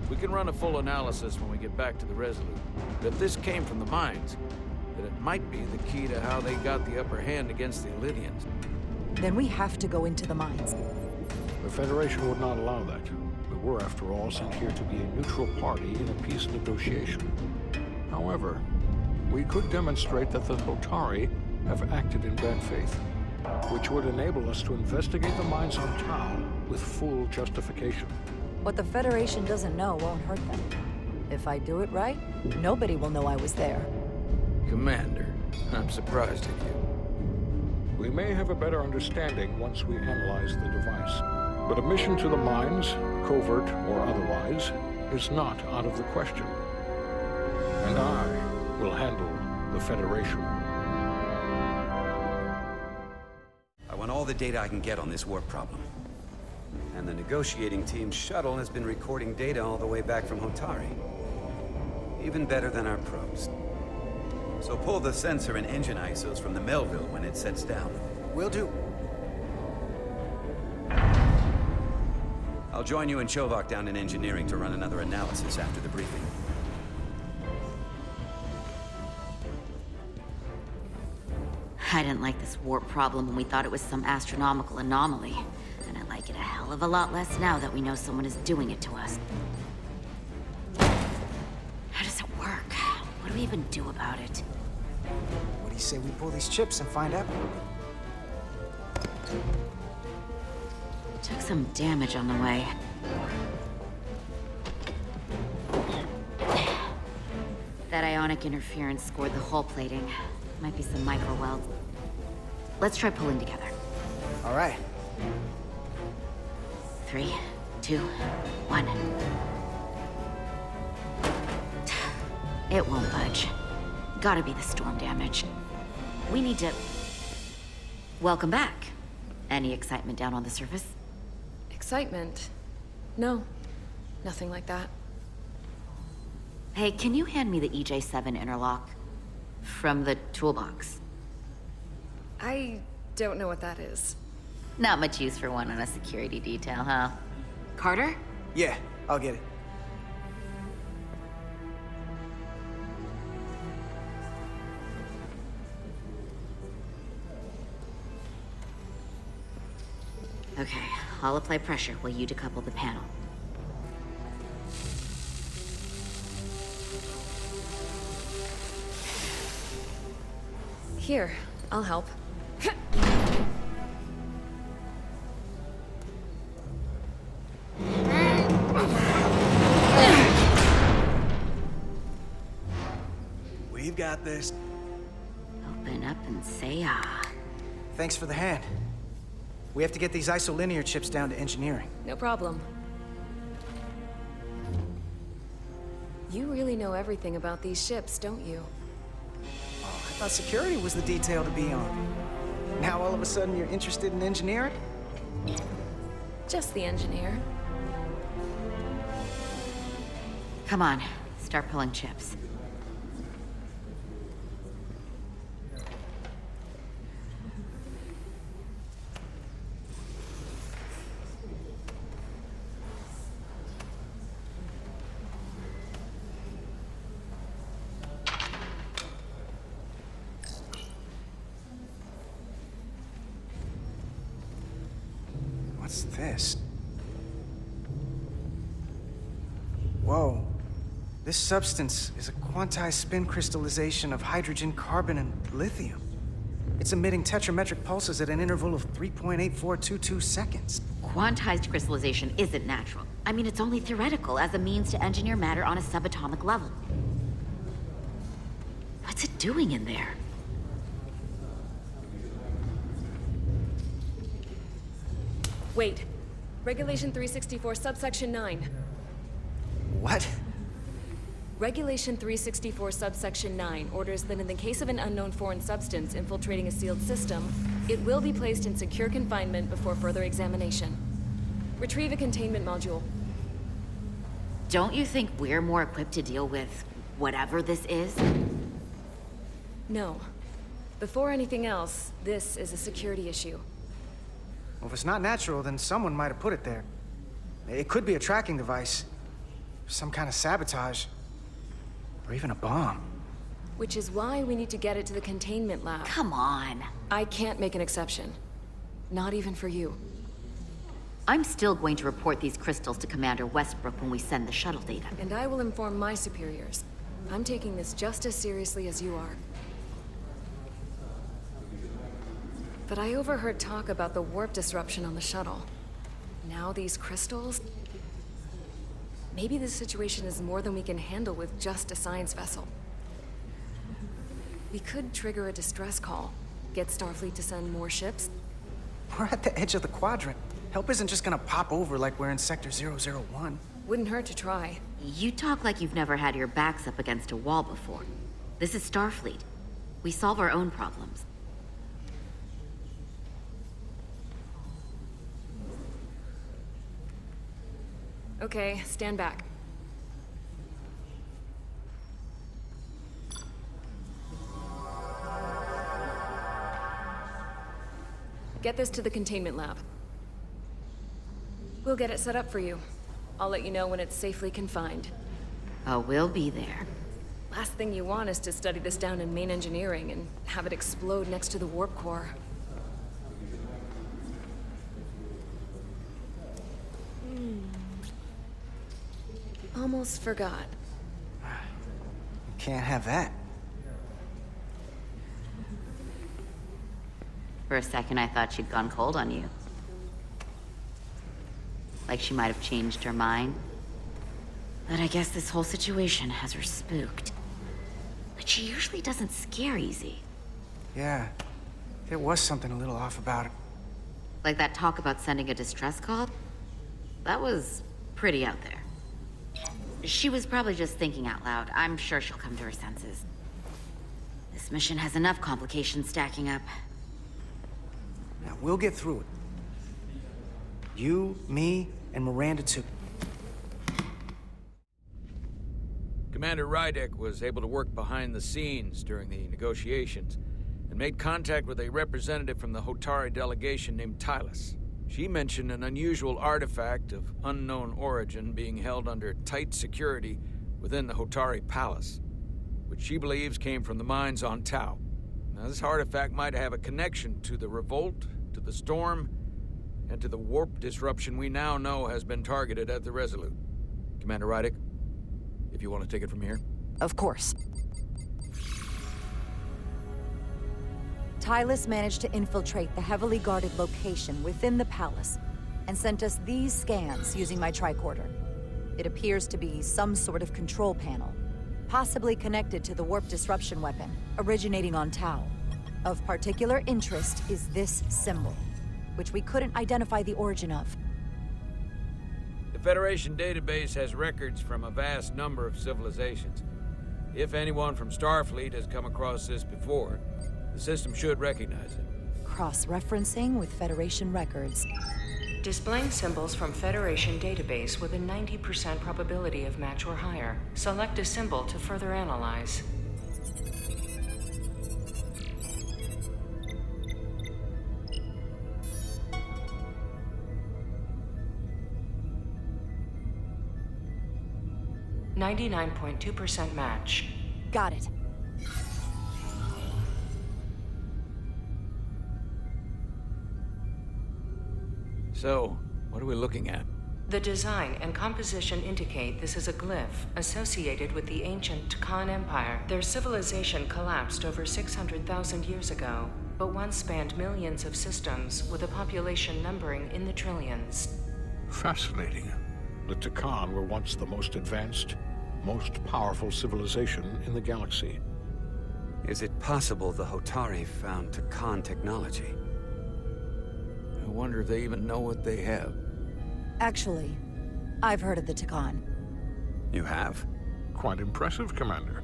We can run a full analysis when we get back to the Resolute. But if this came from the mines, then it might be the key to how they got the upper hand against the Illidians. Then we have to go into the mines. The Federation would not allow that. We were, after all, sent here to be a neutral party in a peace negotiation. However, we could demonstrate that the Hotari have acted in bad faith, which would enable us to investigate the mines on Tau with full justification. What the Federation doesn't know won't hurt them. If I do it right, nobody will know I was there. Commander, I'm surprised at you. We may have a better understanding once we analyze the device. But a mission to the mines, covert or otherwise, is not out of the question. and I will handle the Federation. I want all the data I can get on this warp problem. And the negotiating team's shuttle has been recording data all the way back from Hotari. Even better than our probes. So pull the sensor and engine ISOs from the Melville when it sets down. Will do. I'll join you and Chovak down in engineering to run another analysis after the briefing. I didn't like this warp problem when we thought it was some astronomical anomaly. And I like it a hell of a lot less now that we know someone is doing it to us. How does it work? What do we even do about it? What do you say we pull these chips and find out? Took some damage on the way. That ionic interference scored the hull plating. Might be some micro welds. Let's try pulling together. All right. 3, 2, 1. It won't budge. Gotta be the storm damage. We need to... Welcome back. Any excitement down on the surface? Excitement? No. Nothing like that. Hey, can you hand me the EJ7 interlock? From the toolbox. I don't know what that is. Not much use for one on a security detail, huh? Carter? Yeah, I'll get it. Okay, I'll apply pressure while you decouple the panel. Here, I'll help. We've got this. Open up and say ah. Thanks for the hand. We have to get these isolinear chips down to engineering. No problem. You really know everything about these ships, don't you? I thought security was the detail to be on. Now all of a sudden you're interested in engineering? Just the engineer. Come on, start pulling chips. What's this? Whoa. This substance is a quantized spin crystallization of hydrogen, carbon, and lithium. It's emitting tetrametric pulses at an interval of 3.8422 seconds. Quantized crystallization isn't natural. I mean, it's only theoretical as a means to engineer matter on a subatomic level. What's it doing in there? Wait. Regulation 364, subsection 9. What? Regulation 364, subsection 9 orders that in the case of an unknown foreign substance infiltrating a sealed system, it will be placed in secure confinement before further examination. Retrieve a containment module. Don't you think we're more equipped to deal with whatever this is? No. Before anything else, this is a security issue. Well, if it's not natural, then someone might have put it there. It could be a tracking device, some kind of sabotage, or even a bomb. Which is why we need to get it to the containment lab. Come on. I can't make an exception. Not even for you. I'm still going to report these crystals to Commander Westbrook when we send the shuttle data. And I will inform my superiors. I'm taking this just as seriously as you are. But I overheard talk about the warp disruption on the shuttle. Now these crystals? Maybe this situation is more than we can handle with just a science vessel. We could trigger a distress call, get Starfleet to send more ships. We're at the edge of the quadrant. Help isn't just gonna pop over like we're in Sector 001. Wouldn't hurt to try. You talk like you've never had your backs up against a wall before. This is Starfleet. We solve our own problems. Okay, stand back. Get this to the containment lab. We'll get it set up for you. I'll let you know when it's safely confined. Oh, we'll be there. Last thing you want is to study this down in main engineering and have it explode next to the warp core. Almost forgot. Can't have that. For a second, I thought she'd gone cold on you. Like she might have changed her mind. But I guess this whole situation has her spooked. But she usually doesn't scare easy. Yeah, there was something a little off about it. Like that talk about sending a distress call? That was pretty out there. She was probably just thinking out loud. I'm sure she'll come to her senses. This mission has enough complications stacking up. Now, we'll get through it. You, me, and Miranda too. Commander Rydek was able to work behind the scenes during the negotiations and made contact with a representative from the Hotari delegation named Tylus. She mentioned an unusual artifact of unknown origin being held under tight security within the Hotari Palace, which she believes came from the mines on Tau. Now, this artifact might have a connection to the revolt, to the storm, and to the warp disruption we now know has been targeted at the Resolute. Commander Rydek, if you want to take it from here. Of course. Tylus managed to infiltrate the heavily guarded location within the palace and sent us these scans using my tricorder. It appears to be some sort of control panel, possibly connected to the warp disruption weapon originating on Tau. Of particular interest is this symbol, which we couldn't identify the origin of. The Federation database has records from a vast number of civilizations. If anyone from Starfleet has come across this before, the system should recognize it. Cross-referencing with Federation records. Displaying symbols from Federation database with a 90% probability of match or higher. Select a symbol to further analyze. .2% match. Got it. So, what are we looking at? The design and composition indicate this is a glyph associated with the ancient Khan Empire. Their civilization collapsed over 600,000 years ago, but once spanned millions of systems with a population numbering in the trillions. Fascinating. The Takan were once the most advanced, most powerful civilization in the galaxy. Is it possible the Hotari found Takan technology? I wonder if they even know what they have. Actually, I've heard of the Takan. You have? Quite impressive, Commander.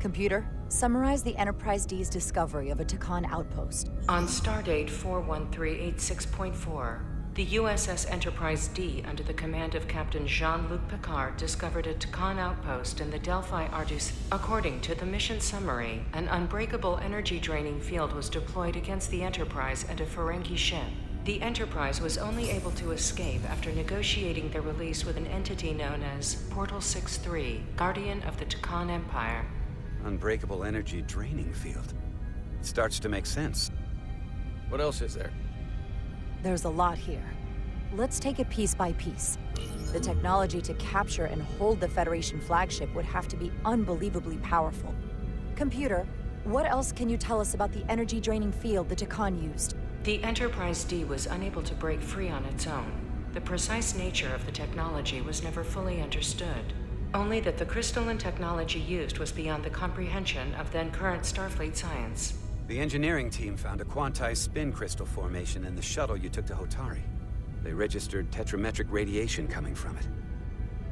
Computer, summarize the Enterprise D's discovery of a Takan outpost. On stardate 41386.4, the USS Enterprise D, under the command of Captain Jean-Luc Picard, discovered a Takan outpost in the Delphi Argus. According to the mission summary, an unbreakable energy-draining field was deployed against the Enterprise and a Ferengi ship. The Enterprise was only able to escape after negotiating their release with an entity known as Portal 6-3, Guardian of the Takan Empire. Unbreakable energy draining field. It starts to make sense. What else is there? There's a lot here. Let's take it piece by piece. The technology to capture and hold the Federation flagship would have to be unbelievably powerful. Computer, what else can you tell us about the energy-draining field the Takan used? The Enterprise D was unable to break free on its own. The precise nature of the technology was never fully understood. Only that the crystalline technology used was beyond the comprehension of then-current Starfleet science. The engineering team found a quantized spin crystal formation in the shuttle you took to Hotari. They registered tetrametric radiation coming from it.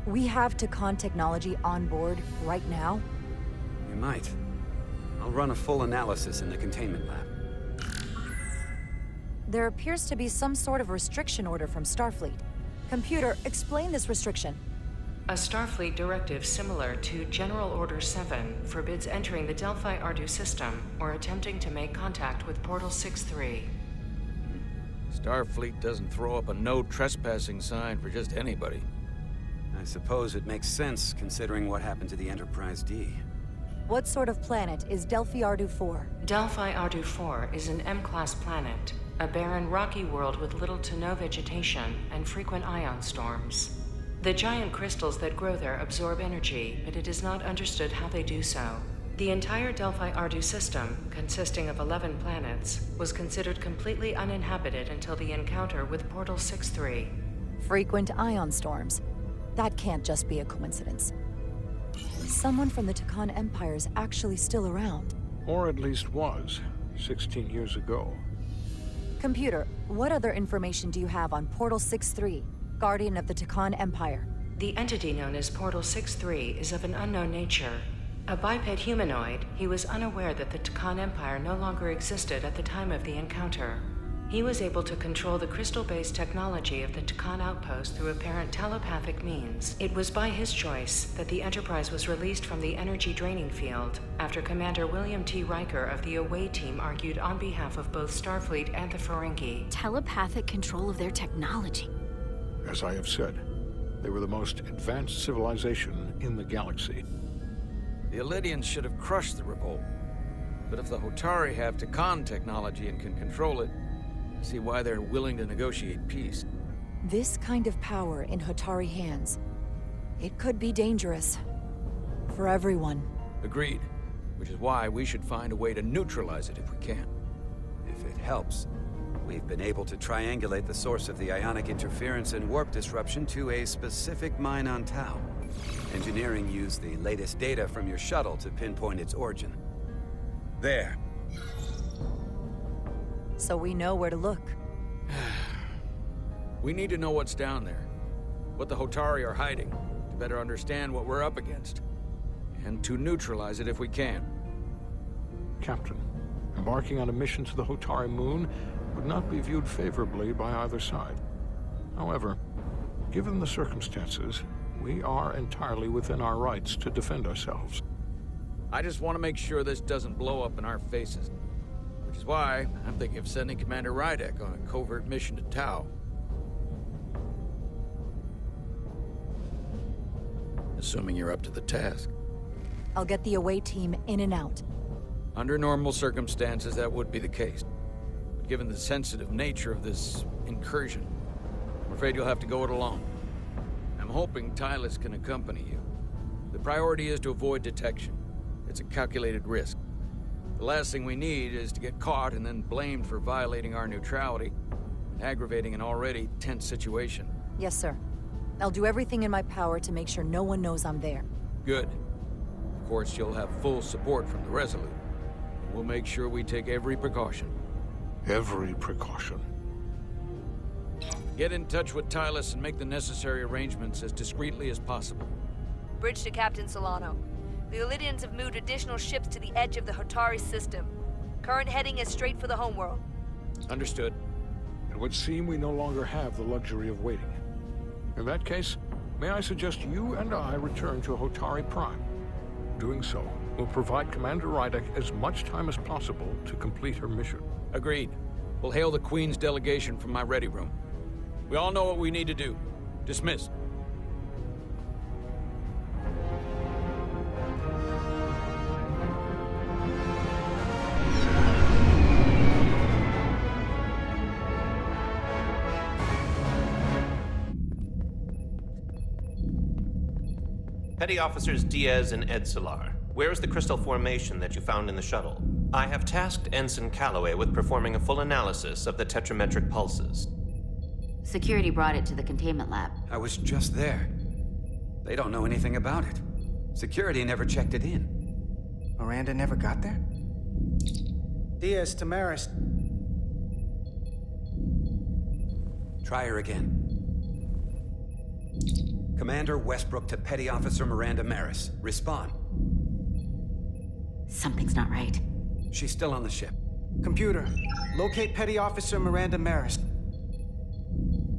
We have Tacon technology on board right now? You might. I'll run a full analysis in the containment lab. There appears to be some sort of restriction order from Starfleet. Computer, explain this restriction. A Starfleet directive similar to General Order 7 forbids entering the Delphi Ardu system or attempting to make contact with Portal 6-3. Starfleet doesn't throw up a no trespassing sign for just anybody. I suppose it makes sense considering what happened to the Enterprise D. What sort of planet is Delphi Ardu 4? Delphi Ardu 4 is an M-class planet, a barren rocky world with little to no vegetation and frequent ion storms. The giant crystals that grow there absorb energy, but it is not understood how they do so. The entire Delphi Ardu system, consisting of 11 planets, was considered completely uninhabited until the encounter with Portal 6-3. Frequent ion storms. That can't just be a coincidence. Someone from the Tacon Empire is actually still around. Or at least was, 16 years ago. Computer, what other information do you have on Portal 6-3, Guardian of the Tacon Empire? The entity known as Portal 6-3 is of an unknown nature. A biped humanoid, he was unaware that the Tacon Empire no longer existed at the time of the encounter. He was able to control the crystal-based technology of the Tacon outpost through apparent telepathic means. It was by his choice that the Enterprise was released from the energy draining field after Commander William T. Riker of the Away Team argued on behalf of both Starfleet and the Ferengi. Telepathic control of their technology. As I have said, they were the most advanced civilization in the galaxy. The Illidians should have crushed the revolt. But if the Hotari have Tacon technology and can control it, I see why they're willing to negotiate peace. This kind of power in Hotari hands, it could be dangerous. For everyone. Agreed. Which is why we should find a way to neutralize it if we can. If it helps, we've been able to triangulate the source of the ionic interference and warp disruption to a specific mine on Tau. Engineering used the latest data from your shuttle to pinpoint its origin. There. So we know where to look. We need to know what's down there. What the Hotari are hiding, to better understand what we're up against. And to neutralize it if we can. Captain, embarking on a mission to the Hotari moon would not be viewed favorably by either side. However, given the circumstances, we are entirely within our rights to defend ourselves. I just want to make sure this doesn't blow up in our faces. Which is why I'm thinking of sending Commander Rydek on a covert mission to Tau. Assuming you're up to the task. I'll get the Away Team in and out. Under normal circumstances, that would be the case. But given the sensitive nature of this incursion, I'm afraid you'll have to go it alone. I'm hoping Tylus can accompany you. The priority is to avoid detection. It's a calculated risk. The last thing we need is to get caught and then blamed for violating our neutrality and aggravating an already tense situation. Yes, sir. I'll do everything in my power to make sure no one knows I'm there. Good. Of course, you'll have full support from the Resolute. We'll make sure we take every precaution. Every precaution. Get in touch with Tylus and make the necessary arrangements as discreetly as possible. Bridge to Captain Solano. The Illidians have moved additional ships to the edge of the Hotari system. Current heading is straight for the homeworld. Understood. It would seem we no longer have the luxury of waiting. In that case, may I suggest you and I return to Hotari Prime. Doing so will provide Commander Rydek as much time as possible to complete her mission. Agreed. We'll hail the Queen's delegation from my ready room. We all know what we need to do. Dismissed. Petty Officers Diaz and Edsilar, where is the crystal formation that you found in the shuttle? I have tasked Ensign Calloway with performing a full analysis of the tetrametric pulses. Security brought it to the containment lab. I was just there. They don't know anything about it. Security never checked it in. Miranda never got there? Diaz, Tamaris. Try her again. Commander Westbrook to Petty Officer Miranda Maris. Respond. Something's not right. She's still on the ship. Computer, locate Petty Officer Miranda Maris.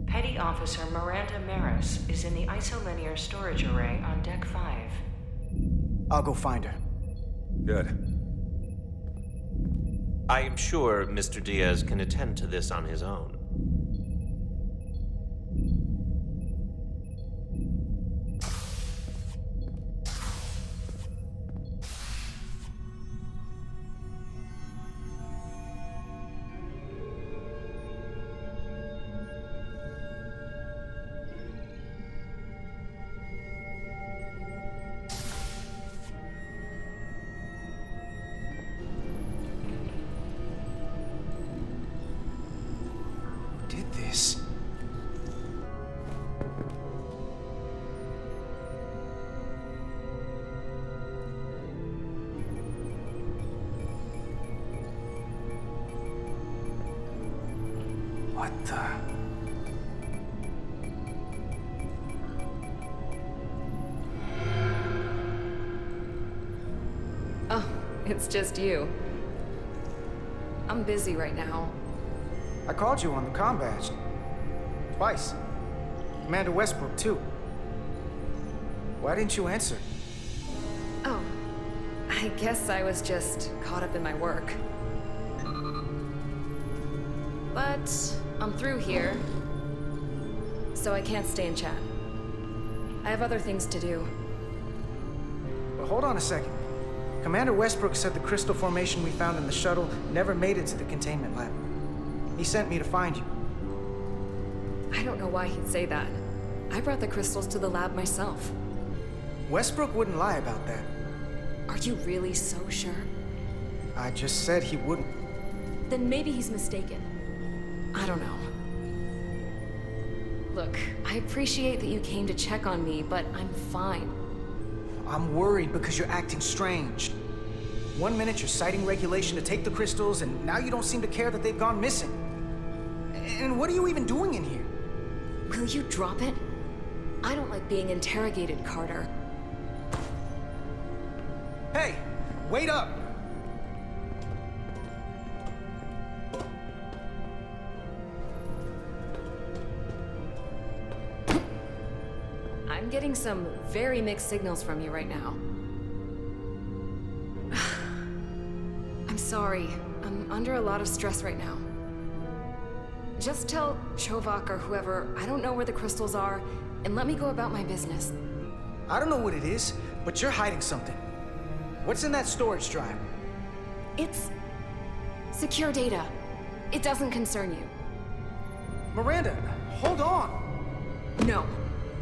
Petty Officer Miranda Maris is in the isolinear storage array on Deck 5. I'll go find her. Good. I am sure Mr. Diaz can attend to this on his own. What the? Oh, it's just you. I'm busy right now. I called you on the comm badge. Twice. Commander Westbrook, too. Why didn't you answer? Oh, I guess I was just caught up in my work. But I'm through here, so I can't stay and chat. I have other things to do. Well, hold on a second. Commander Westbrook said the crystal formation we found in the shuttle never made it to the containment lab. He sent me to find you. I don't know why he'd say that. I brought the crystals to the lab myself. Westbrook wouldn't lie about that. Are you really so sure? I just said he wouldn't. Then maybe he's mistaken. I don't know. Look, I appreciate that you came to check on me, but I'm fine. I'm worried because you're acting strange. 1 minute you're citing regulation to take the crystals, and now you don't seem to care that they've gone missing. And what are you even doing in here? Will you drop it? I don't like being interrogated, Carter. Hey, wait up! I'm getting some very mixed signals from you right now. I'm sorry. I'm under a lot of stress right now. Just tell Chovak or whoever I don't know where the crystals are, and let me go about my business. I don't know what it is, but you're hiding something. What's in that storage drive? It's secure data. It doesn't concern you. Miranda, hold on! No.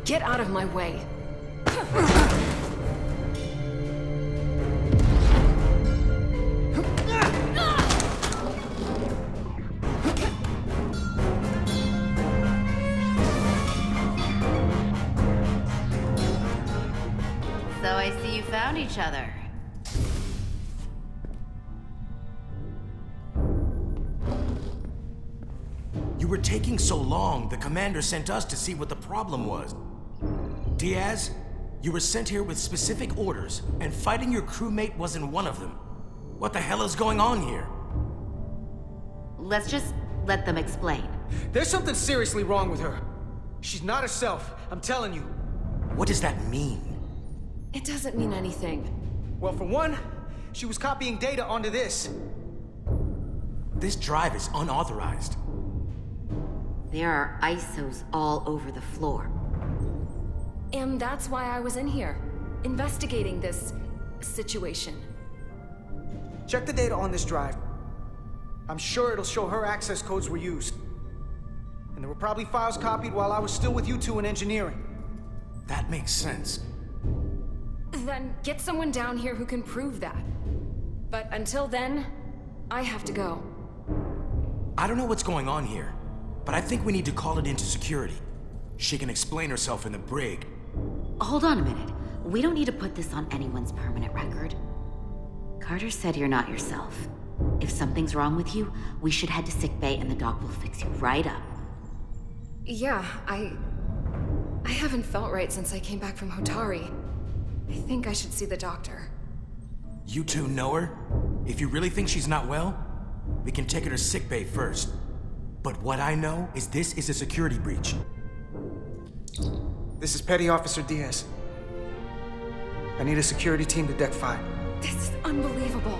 Get out of my way. So I see you found each other. You were taking so long, the commander sent us to see what the problem was. Diaz, you were sent here with specific orders, and fighting your crewmate wasn't one of them. What the hell is going on here? Let's just let them explain. There's something seriously wrong with her. She's not herself, I'm telling you. What does that mean? It doesn't mean anything. Well, for one, she was copying data onto this. This drive is unauthorized. There are ISOs all over the floor. And that's why I was in here, investigating this situation. Check the data on this drive. I'm sure it'll show her access codes were used. And there were probably files copied while I was still with you two in engineering. That makes sense. Then get someone down here who can prove that. But until then, I have to go. I don't know what's going on here, but I think we need to call it into security. She can explain herself in the brig. Hold on a minute. We don't need to put this on anyone's permanent record. Carter said you're not yourself. If something's wrong with you, we should head to sickbay and the doc will fix you right up. Yeah, I haven't felt right since I came back from Hotari. I think I should see the doctor. You two know her? If you really think she's not well, we can take her to sickbay first. But what I know is this is a security breach. This is Petty Officer Diaz. I need a security team to deck 5. This is unbelievable.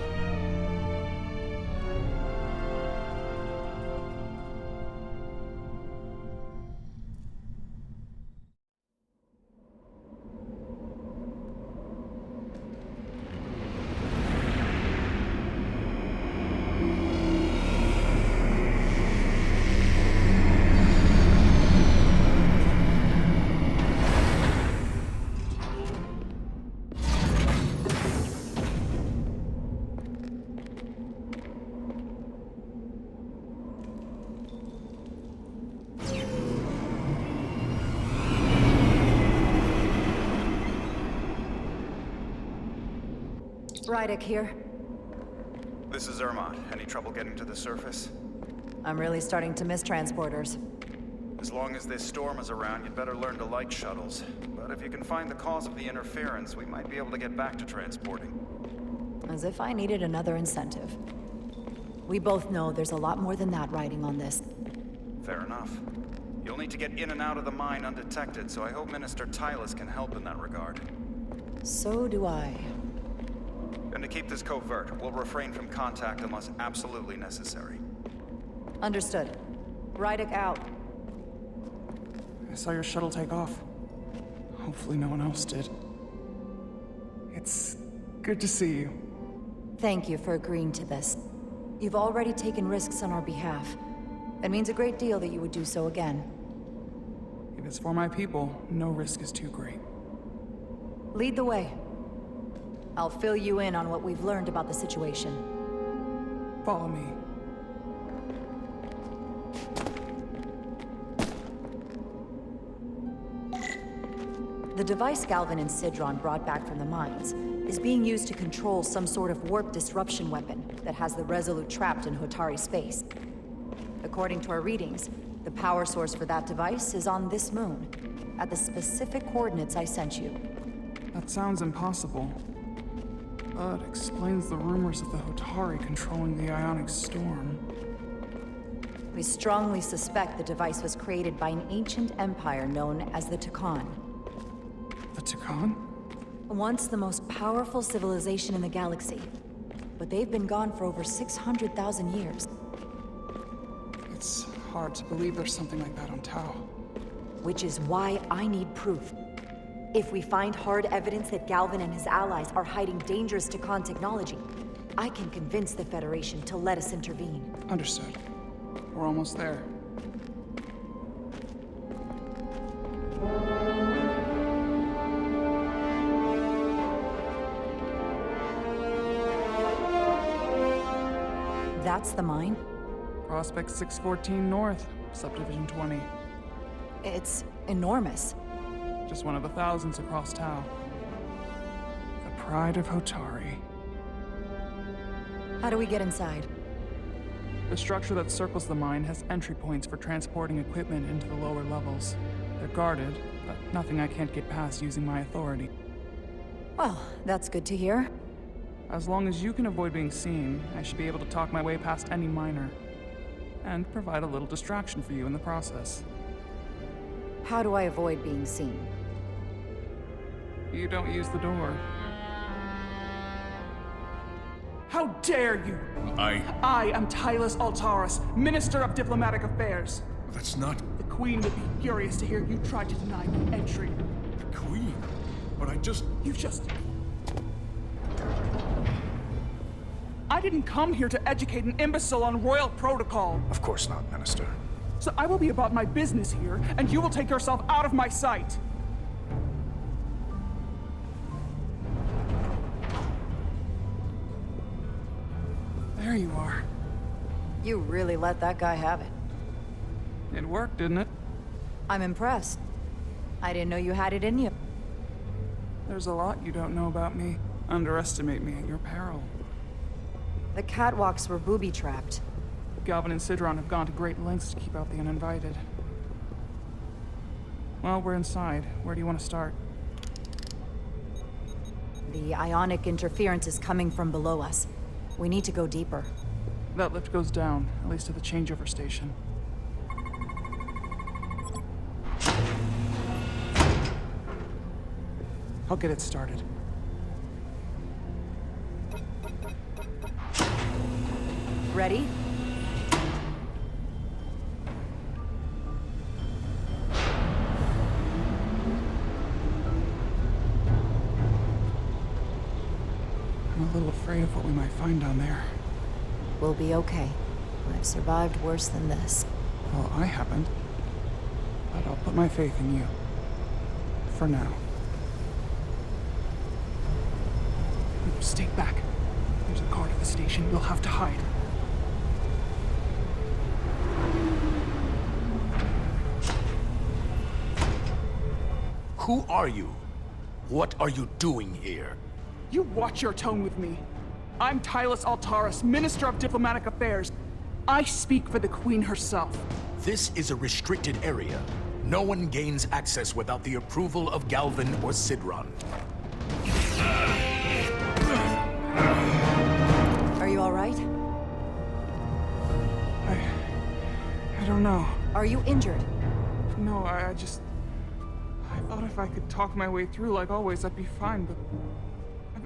Rydek here. This is Ermont. Any trouble getting to the surface? I'm really starting to miss transporters. As long as this storm is around, you'd better learn to like shuttles. But if you can find the cause of the interference, we might be able to get back to transporting. As if I needed another incentive. We both know there's a lot more than that riding on this. Fair enough. You'll need to get in and out of the mine undetected, so I hope Minister Tylus can help in that regard. So do I. And to keep this covert, we'll refrain from contact unless absolutely necessary. Understood. Rydek out. I saw your shuttle take off. Hopefully no one else did. It's good to see you. Thank you for agreeing to this. You've already taken risks on our behalf. It means a great deal that you would do so again. If it's for my people, no risk is too great. Lead the way. I'll fill you in on what we've learned about the situation. Follow me. The device Galvin and Sidron brought back from the mines is being used to control some sort of warp disruption weapon that has the Resolute trapped in Hotari space. According to our readings, the power source for that device is on this moon, at the specific coordinates I sent you. That sounds impossible. But explains the rumors of the Hotari controlling the ionic storm. We strongly suspect the device was created by an ancient empire known as the Takan. The Takan? Once the most powerful civilization in the galaxy. But they've been gone for over 600,000 years. It's hard to believe there's something like that on Tau. Which is why I need proof. If we find hard evidence that Galvin and his allies are hiding dangerous Takan technology, I can convince the Federation to let us intervene. Understood. We're almost there. That's the mine? Prospect 614 North, Subdivision 20. It's enormous. Just one of the thousands across Tau. The pride of Hotari. How do we get inside? The structure that circles the mine has entry points for transporting equipment into the lower levels. They're guarded, but nothing I can't get past using my authority. Well, that's good to hear. As long as you can avoid being seen, I should be able to talk my way past any miner. And provide a little distraction for you in the process. How do I avoid being seen? You don't use the door. How dare you! I am Tylus Altaris, Minister of Diplomatic Affairs. That's not... The Queen would be furious to hear you tried to deny me entry. The Queen? But I just... I didn't come here to educate an imbecile on royal protocol. Of course not, Minister. So I will be about my business here, and you will take yourself out of my sight. There you are. You really let that guy have it. It worked, didn't it? I'm impressed. I didn't know you had it in you. There's a lot you don't know about me. Underestimate me at your peril. The catwalks were booby-trapped. Galvin and Sidron have gone to great lengths to keep out the uninvited. Well, we're inside. Where do you want to start? The ionic interference is coming from below us. We need to go deeper. That lift goes down, at least to the changeover station. I'll get it started. Ready? I'm a little afraid of what we might find down there. We'll be okay. I've survived worse than this. Well, I haven't. But I'll put my faith in you. For now. Stay back. There's a guard at the station. You'll have to hide. Who are you? What are you doing here? You watch your tone with me. I'm Tylus Altaris, Minister of Diplomatic Affairs. I speak for the Queen herself. This is a restricted area. No one gains access without the approval of Galvin or Sidron. Are you all right? I don't know. Are you injured? No, I thought if I could talk my way through like always, I'd be fine, but...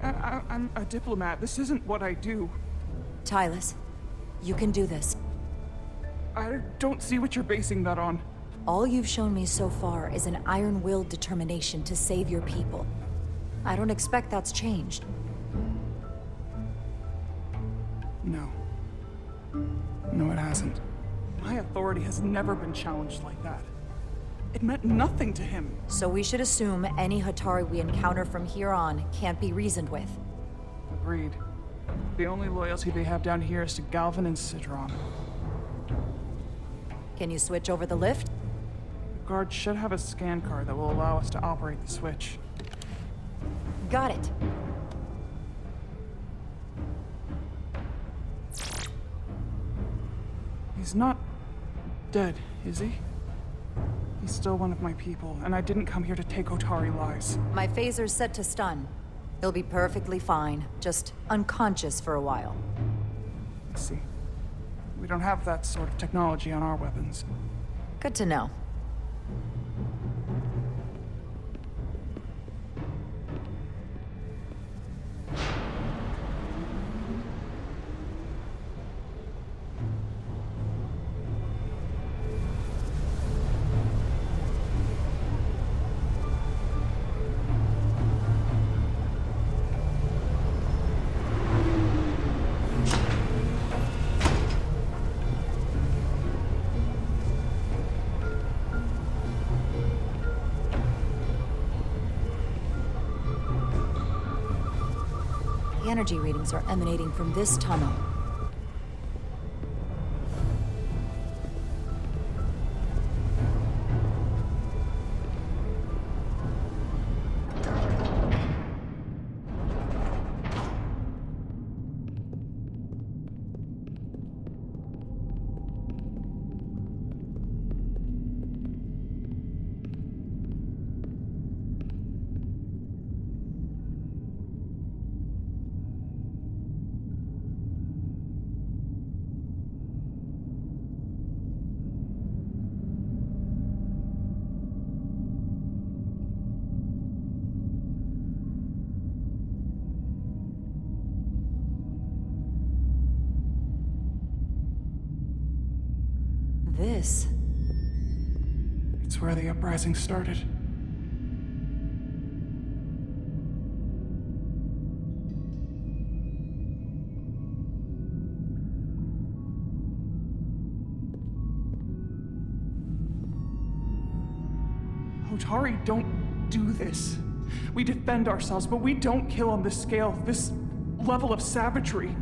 I'm a diplomat. This isn't what I do. Tylus, you can do this. I don't see what you're basing that on. All you've shown me so far is an iron-willed determination to save your people. I don't expect that's changed. No. No, it hasn't. My authority has never been challenged like that. It meant nothing to him. So we should assume any Hatari we encounter from here on can't be reasoned with. Agreed. The only loyalty they have down here is to Galvin and Sidron. Can you switch over the lift? The guard should have a scan card that will allow us to operate the switch. Got it. He's not dead, is he? He's still one of my people, and I didn't come here to take Otari lives. My phaser's set to stun. He'll be perfectly fine, just unconscious for a while. I see. We don't have that sort of technology on our weapons. Good to know. The energy readings are emanating from this tunnel. This... It's where the uprising started. Otari don't do this. We defend ourselves, but we don't kill on this scale, this level of savagery.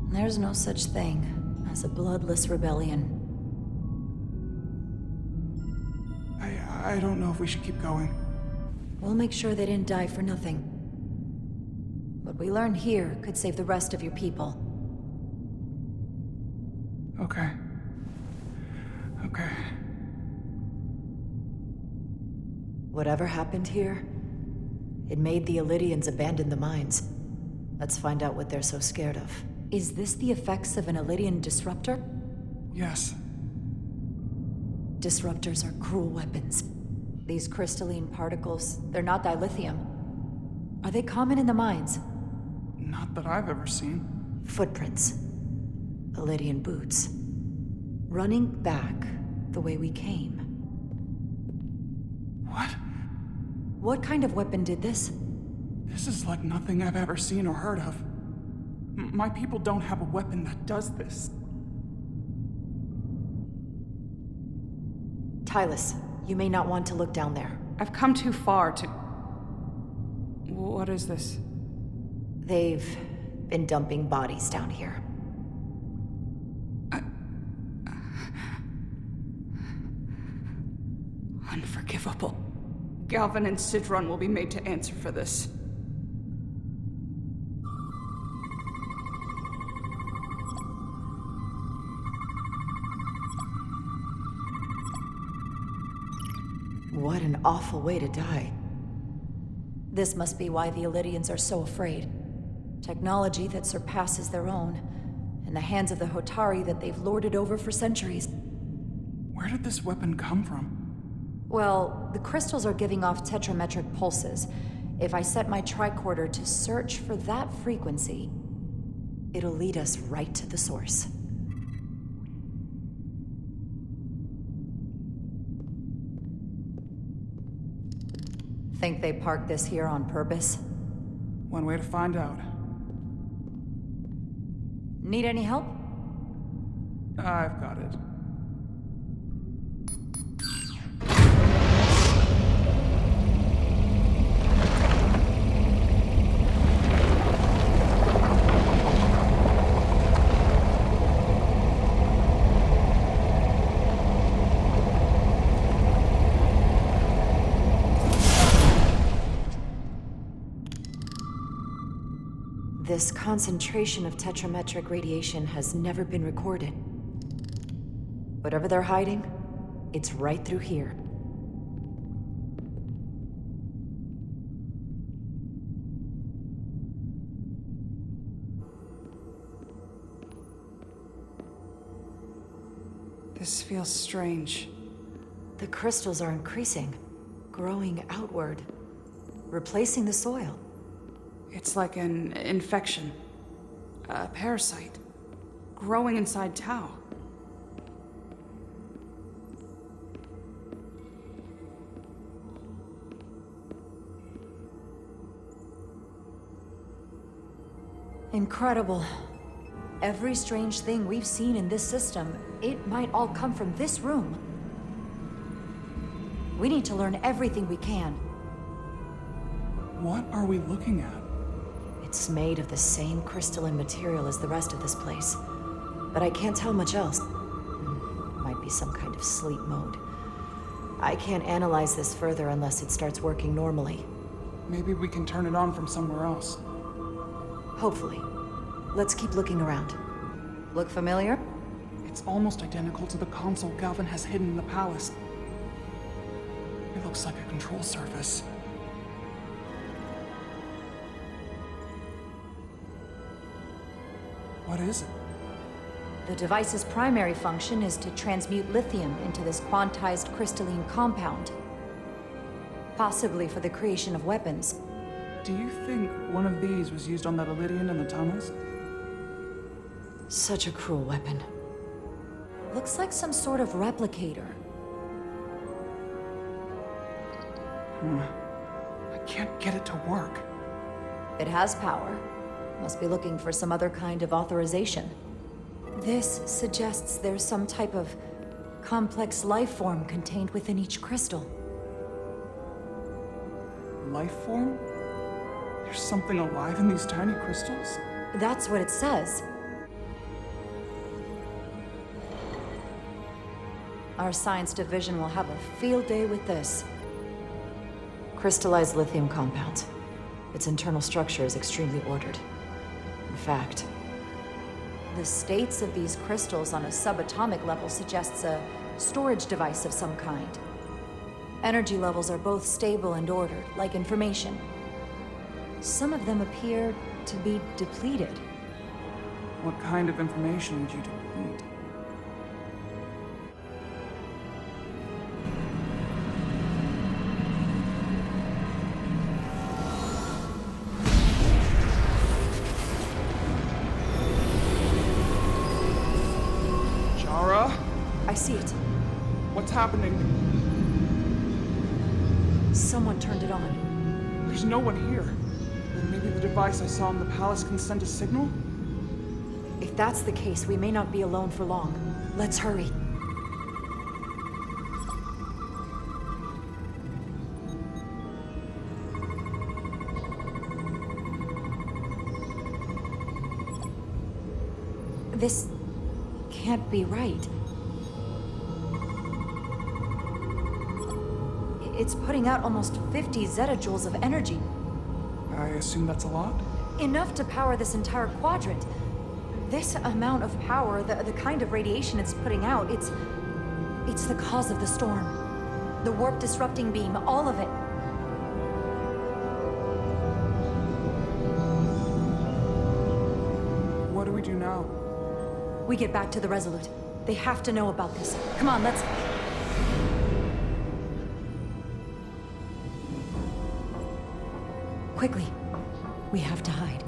There's no such thing as a bloodless rebellion. I don't know if we should keep going. We'll make sure they didn't die for nothing. What we learn here could save the rest of your people. Okay. Okay. Whatever happened here, it made the Illidians abandon the mines. Let's find out what they're so scared of. Is this the effects of an Illidian disruptor? Yes. Disruptors are cruel weapons. These crystalline particles, they're not dilithium. Are they common in the mines? Not that I've ever seen. Footprints. Illidian boots. Running back the way we came. What? What kind of weapon did this? This is like nothing I've ever seen or heard of. My people don't have a weapon that does this. Tylus, you may not want to look down there. I've come too far to... What is this? They've been dumping bodies down here. Unforgivable. Galvin and Sidron will be made to answer for this. What an awful way to die. This must be why the Illidians are so afraid. Technology that surpasses their own, in the hands of the Hotari that they've lorded over for centuries. Where did this weapon come from? Well, the crystals are giving off tetrametric pulses. If I set my tricorder to search for that frequency, it'll lead us right to the source. Think they parked this here on purpose? One way to find out. Need any help? I've got it. This concentration of tetrametric radiation has never been recorded. Whatever they're hiding, it's right through here. This feels strange. The crystals are increasing, growing outward, replacing the soil. It's like an infection. A parasite. Growing inside Tau. Incredible. Every strange thing we've seen in this system, it might all come from this room. We need to learn everything we can. What are we looking at? It's made of the same crystalline material as the rest of this place, but I can't tell much else. Might be some kind of sleep mode. I can't analyze this further unless it starts working normally. Maybe we can turn it on from somewhere else. Hopefully. Let's keep looking around. Look familiar? It's almost identical to the console Galvin has hidden in the palace. It looks like a control surface. What is it? The device's primary function is to transmute lithium into this quantized crystalline compound. Possibly for the creation of weapons. Do you think one of these was used on that Illidian in the tunnels? Such a cruel weapon. Looks like some sort of replicator. I can't get it to work. It has power. Must be looking for some other kind of authorization. This suggests there's some type of complex life form contained within each crystal. Life form? There's something alive in these tiny crystals? That's what it says. Our science division will have a field day with this. Crystallized lithium compound. Its internal structure is extremely ordered. In fact, the states of these crystals on a subatomic level suggests a storage device of some kind. Energy levels are both stable and ordered, like information. Some of them appear to be depleted. What kind of information would you deplete? Jara? I see it. What's happening? Someone turned it on. There's no one here. Then maybe the device I saw in the palace can send a signal? If that's the case, we may not be alone for long. Let's hurry. This can't be right. It's putting out almost 50 zettajoules of energy. I assume that's a lot? Enough to power this entire quadrant. This amount of power, the kind of radiation it's putting out, it's the cause of the storm. The warp disrupting beam, all of it. What do we do now? We get back to the Resolute. They have to know about this. Come on, let's... Quickly. We have to hide.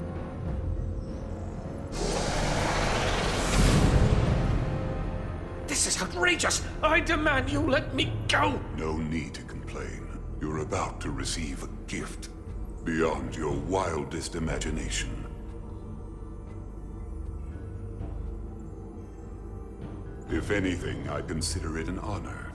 This is outrageous! I demand you let me go! No need to complain. You're about to receive a gift beyond your wildest imagination. If anything, I consider it an honor.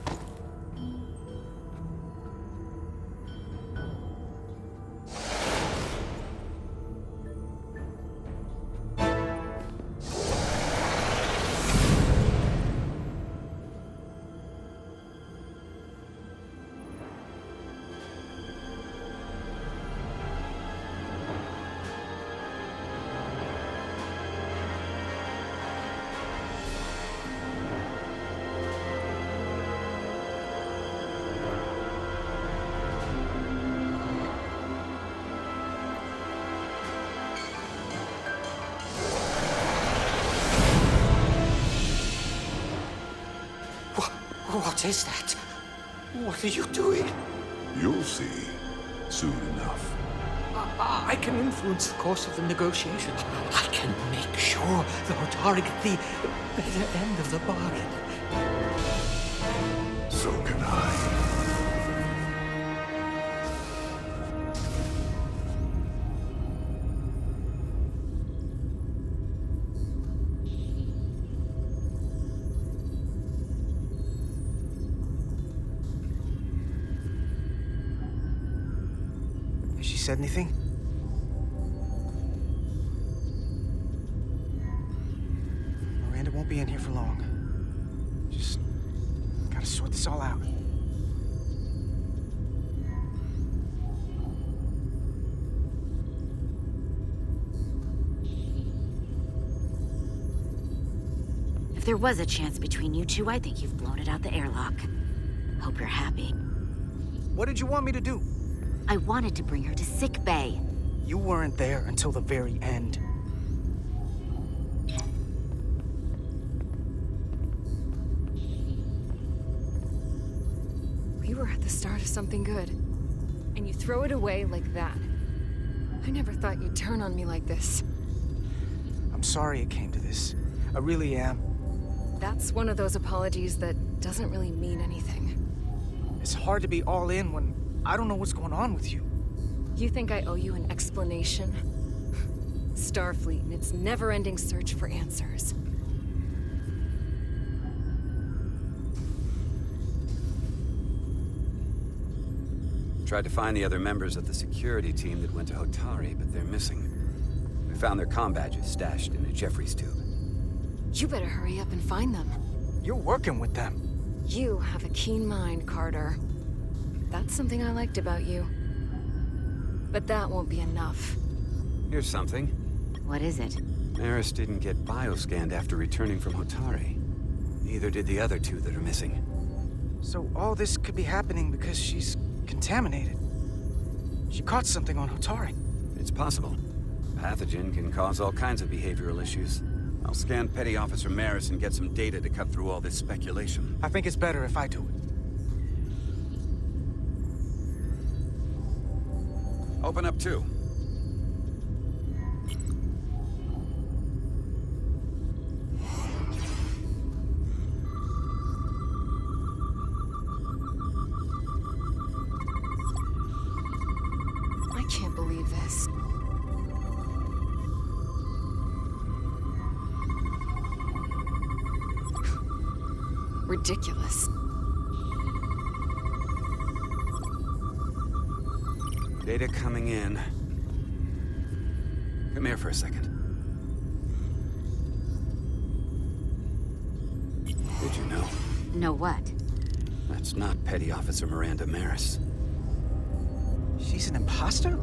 What is that? What are you doing? You'll see soon enough. I can influence the course of the negotiations. I can make sure the Hotari get the better end of the bargain. So can I. Said anything? Miranda won't be in here for long. Just gotta sort this all out. If there was a chance between you two, I think you've blown it out the airlock. Hope you're happy. What did you want me to do? I wanted to bring her to sick bay. You weren't there until the very end. We were at the start of something good, and you throw it away like that. I never thought you'd turn on me like this. I'm sorry it came to this. I really am. That's one of those apologies that doesn't really mean anything. It's hard to be all in when I don't know what's going on with you. You think I owe you an explanation? Starfleet and its never-ending search for answers. Tried to find the other members of the security team that went to Hotari, but they're missing. We found their comm badges stashed in a Jeffries tube. You better hurry up and find them. You're working with them. You have a keen mind, Carter. That's something I liked about you. But that won't be enough. Here's something. What is it? Eris didn't get bioscanned after returning from Hotari. Neither did the other two that are missing. So all this could be happening because she's contaminated. She caught something on Hotari. It's possible. Pathogen can cause all kinds of behavioral issues. I'll scan Petty Officer Maris and get some data to cut through all this speculation. I think it's better if I do it. Open up too. I can't believe this. Ridiculous. Data coming in. Come here for a second. Did you know? Know what? That's not Petty Officer Miranda Maris. She's an imposter?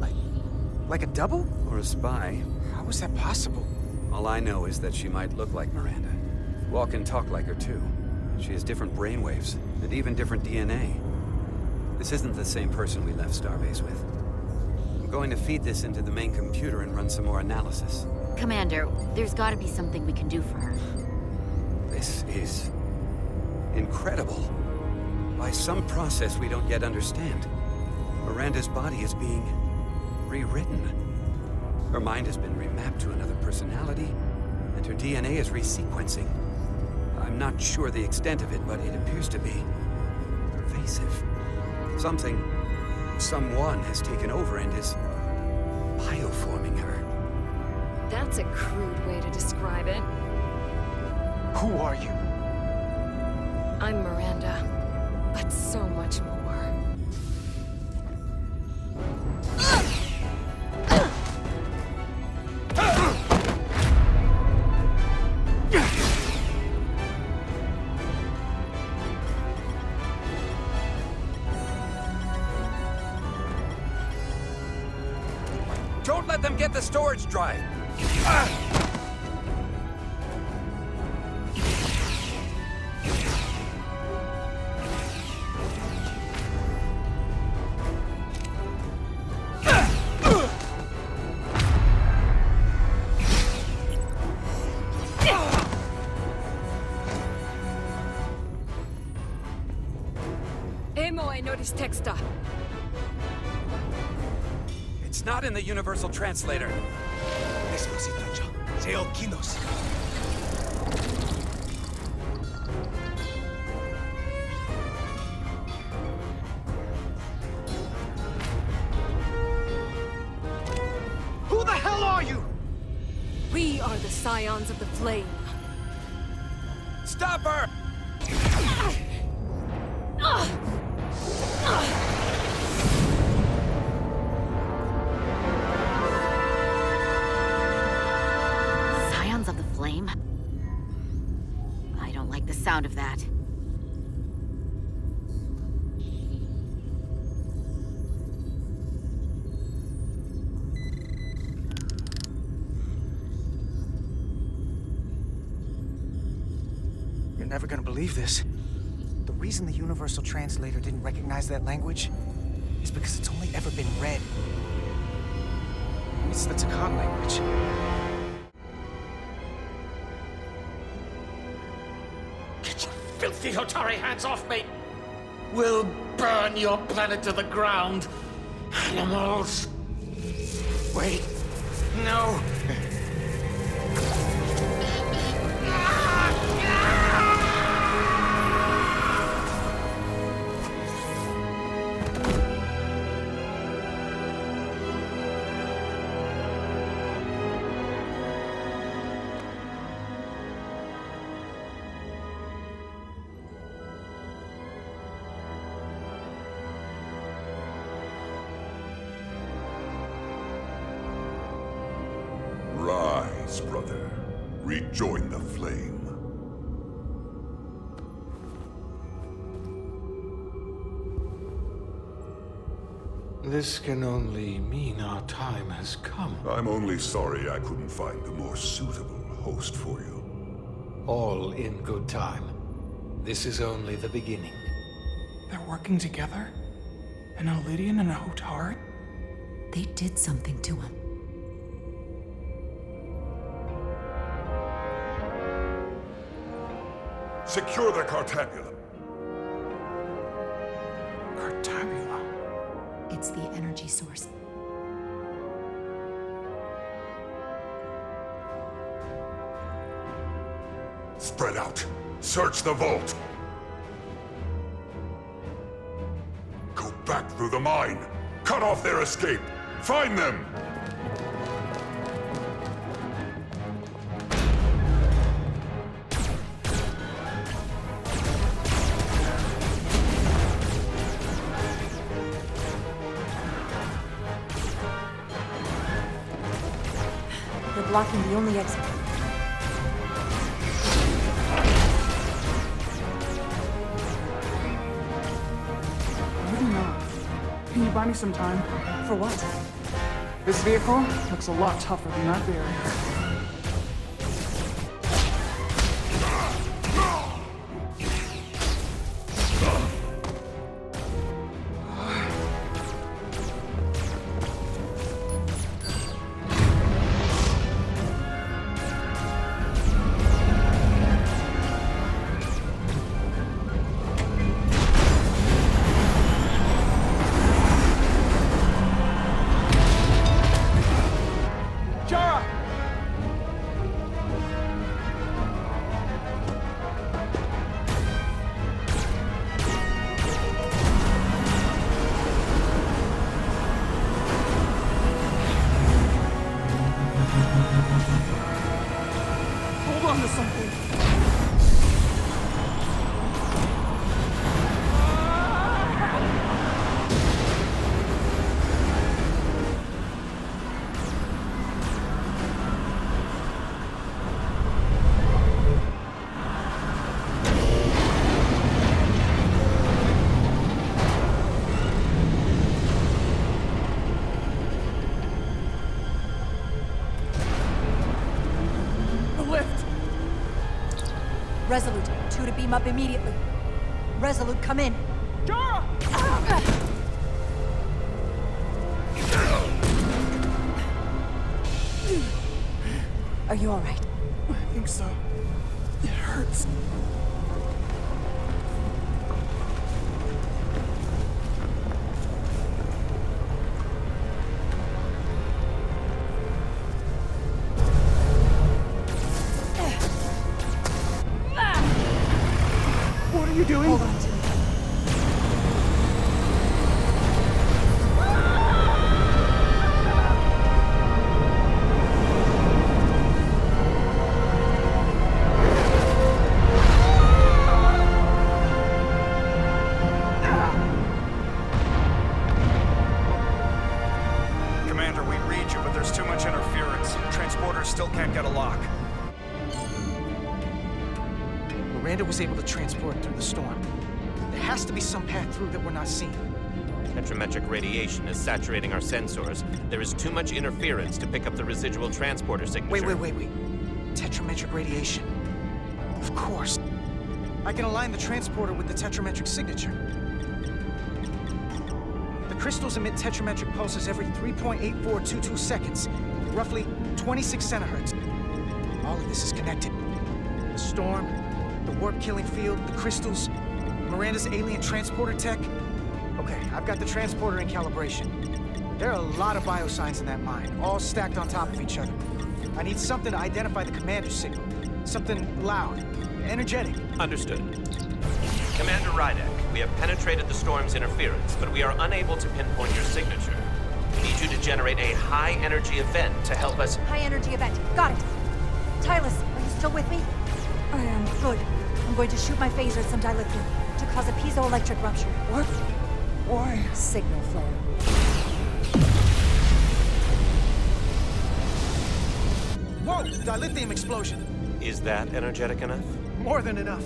Like a double? Or a spy. How is that possible? All I know is that she might look like Miranda. Walk and talk like her too. She has different brainwaves, and even different DNA. This isn't the same person we left Starbase with. I'm going to feed this into the main computer and run some more analysis. Commander, there's gotta be something we can do for her. This is incredible. By some process we don't yet understand, Miranda's body is being rewritten. Her mind has been remapped to another personality, and her DNA is resequencing. I'm not sure the extent of it, but it appears to be pervasive. Someone has taken over and is bioforming her. That's a crude way to describe it. Who are you? I'm Miranda, but so much more. Don't let them get the storage drive! Emo I noticed texta. It's not in the Universal Translator. Who the hell are you? We are the Scions of the Flame. Stop her! Scions of the Flame? I don't like the sound of that. You're never gonna believe this. The reason the Universal Translator didn't recognize that language is because it's only ever been read. It's the Takan language. Get your filthy Hotari hands off me! We'll burn your planet to the ground. Animals. Wait. No. Rise, brother. Rejoin the flame. This can only mean our time has come. I'm only sorry I couldn't find the more suitable host for you. All in good time. This is only the beginning. They're working together? An Elidian and a Hotari? They did something to him. Secure the Cartabula. Cartabula? It's the energy source. Spread out. Search the vault. Go back through the mine. Cut off their escape. Find them! They're blocking the only exit. Maybe not. Can you buy me some time? For what? This vehicle looks a lot tougher than that barrier. Resolute, 2 to beam up immediately. Resolute, come in. Jara! Are you all right? I think so. It hurts. What are you doing? Hold on to me. Commander, we read you, but there's too much interference. Transporters still can't get a lock. Miranda was able to transport through the storm. There has to be some path through that we're not seeing. Tetrametric radiation is saturating our sensors. There is too much interference to pick up the residual transporter signature. Wait. Tetrametric radiation. Of course. I can align the transporter with the tetrametric signature. The crystals emit tetrametric pulses every 3.8422 seconds, roughly 26 centihertz. All of this is connected. The storm, the warp-killing field, the crystals, Miranda's alien transporter tech. Okay, I've got the transporter in calibration. There are a lot of biosigns in that mine, all stacked on top of each other. I need something to identify the commander's signal. Something loud, energetic. Understood. Commander Rydek, we have penetrated the storm's interference, but we are unable to pinpoint your signature. We need you to generate a high-energy event to help us... High-energy event. Got it. Tylus, are you still with me? I am. Good. I'm going to shoot my phaser at some dilithium to cause a piezoelectric rupture. What? Why? Signal flare. Whoa! Dilithium explosion! Is that energetic enough? More than enough.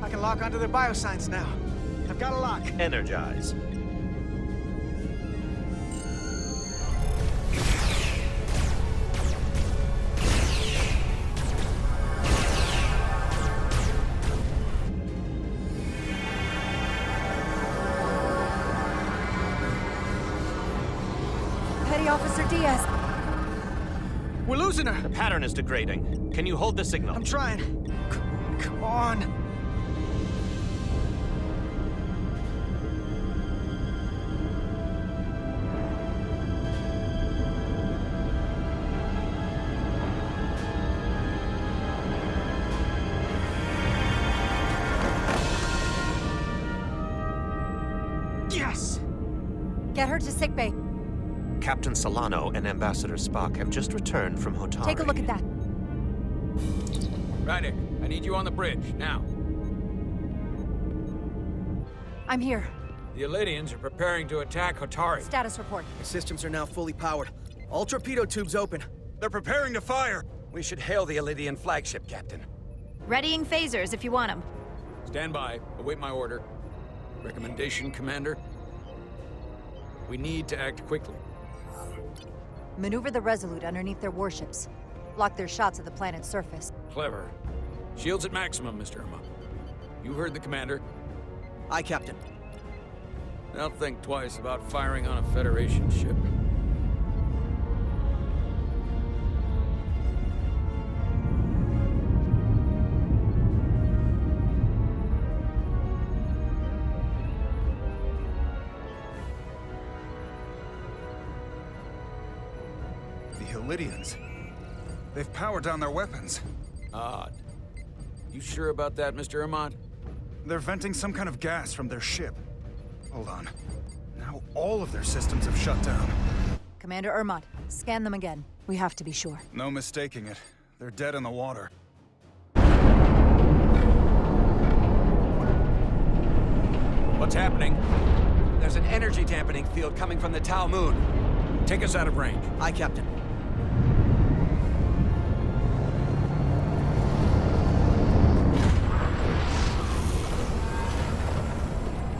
I can lock onto their biosigns now. I've got a lock. Energize. Diaz! We're losing her! The pattern is degrading. Can you hold the signal? I'm trying. Come on. Yes! Get her to sickbay. Captain Solano and Ambassador Spock have just returned from Hotari. Take a look at that. Rydek, I need you on the bridge, now. I'm here. The Elydians are preparing to attack Hotari. Status report. The systems are now fully powered. All torpedo tubes open. They're preparing to fire. We should hail the Elydian flagship, Captain. Readying phasers if you want them. Stand by. Await my order. Recommendation, Commander? We need to act quickly. Maneuver the Resolute underneath their warships. Block their shots at the planet's surface. Clever. Shields at maximum, Mr. Irma. You heard the Commander. Aye, Captain. Now think twice about firing on a Federation ship. Elydians. They've powered down their weapons. Odd. You sure about that, Mr. Irma? They're venting some kind of gas from their ship. Hold on. Now all of their systems have shut down. Commander Irma, scan them again. We have to be sure. No mistaking it. They're dead in the water. What's happening? There's an energy dampening field coming from the Tau moon. Take us out of range. Aye, Captain.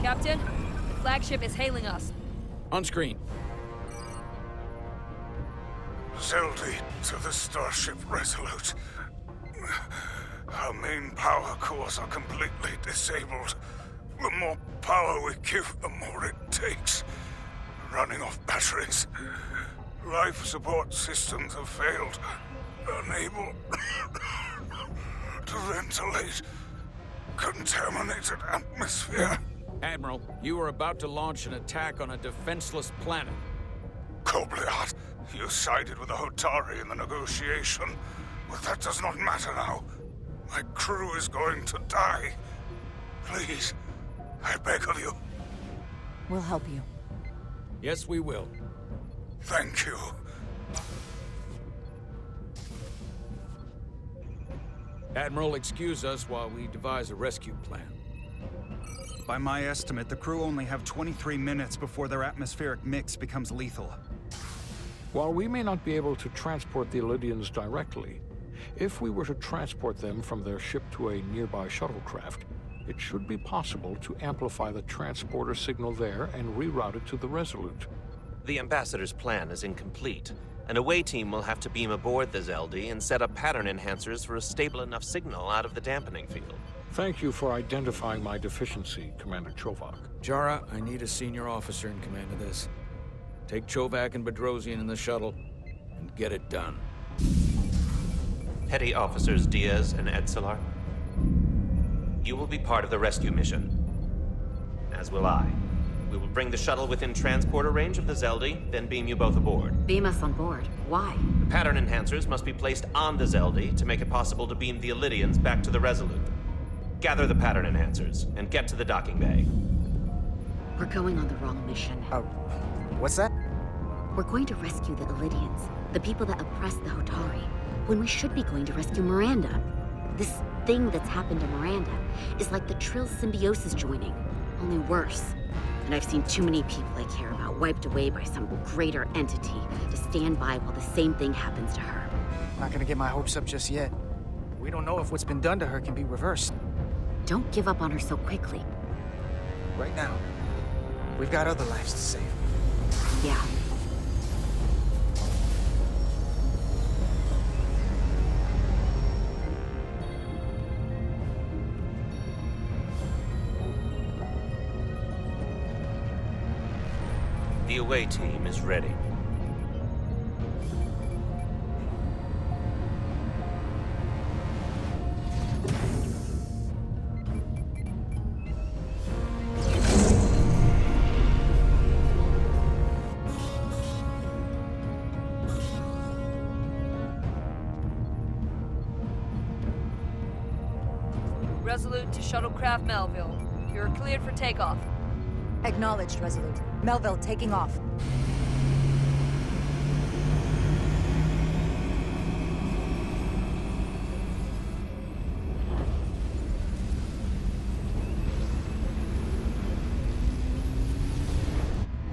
Captain, the flagship is hailing us. On screen. Zeldi to the starship Resolute. Our main power cores are completely disabled. The more power we give, the more it takes. Running off batteries. Life support systems have failed. Unable to ventilate. Contaminated atmosphere. Admiral, you are about to launch an attack on a defenseless planet. Kobliat, you sided with the Hotari in the negotiation. But that does not matter now. My crew is going to die. Please, I beg of you. We'll help you. Yes, we will. Thank you. Admiral, excuse us while we devise a rescue plan. By my estimate, the crew only have 23 minutes before their atmospheric mix becomes lethal. While we may not be able to transport the Elydians directly, if we were to transport them from their ship to a nearby shuttlecraft, it should be possible to amplify the transporter signal there and reroute it to the Resolute. The Ambassador's plan is incomplete. An away team will have to beam aboard the Zeldi and set up pattern enhancers for a stable enough signal out of the dampening field. Thank you for identifying my deficiency, Commander Chovak. Jara, I need a senior officer in command of this. Take Chovak and Bedrosian in the shuttle, and get it done. Petty Officers Diaz and Edsilar, you will be part of the rescue mission. As will I. We will bring the shuttle within transporter range of the Zeldi, then beam you both aboard. Beam us on board. Why? The pattern enhancers must be placed on the Zeldi to make it possible to beam the Elydians back to the Resolute. Gather the pattern enhancers, and get to the docking bay. We're going on the wrong mission. What's that? We're going to rescue the Elydians, the people that oppress the Hotari, when we should be going to rescue Miranda. This thing that's happened to Miranda is like the Trill symbiosis joining, only worse. And I've seen too many people I care about wiped away by some greater entity to stand by while the same thing happens to her. Not gonna get my hopes up just yet. We don't know if what's been done to her can be reversed. Don't give up on her so quickly. Right now, we've got other lives to save. Yeah. The away team is ready. Resolute to Shuttlecraft Melville. You're cleared for takeoff. Acknowledged, Resolute. Melville taking off.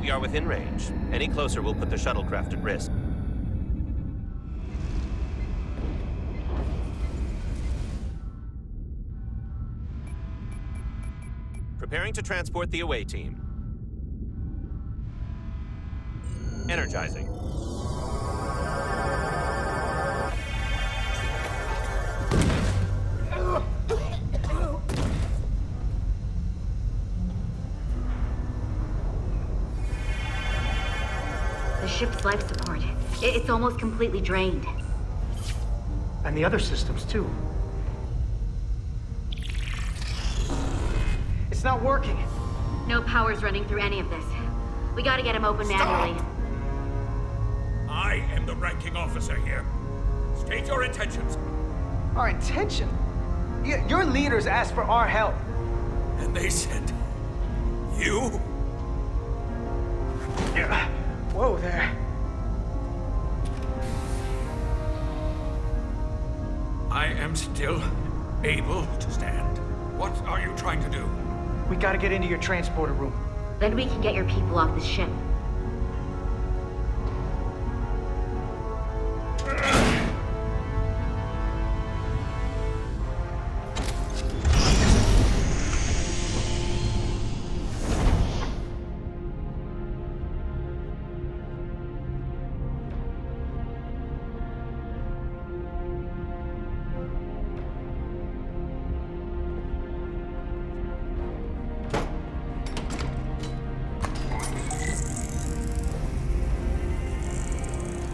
We are within range. Any closer will put the shuttlecraft at risk. Preparing to transport the away team. Energizing. The ship's life support. It's almost completely drained. And the other systems, too. It's not working. No power's running through any of this. We gotta get him open manually. I am the ranking officer here. State your intentions. Our intention? Your leaders asked for our help. And they sent you? Yeah. Whoa there. I am still able to stand. What are you trying to do? We gotta get into your transporter room. Then we can get your people off the ship.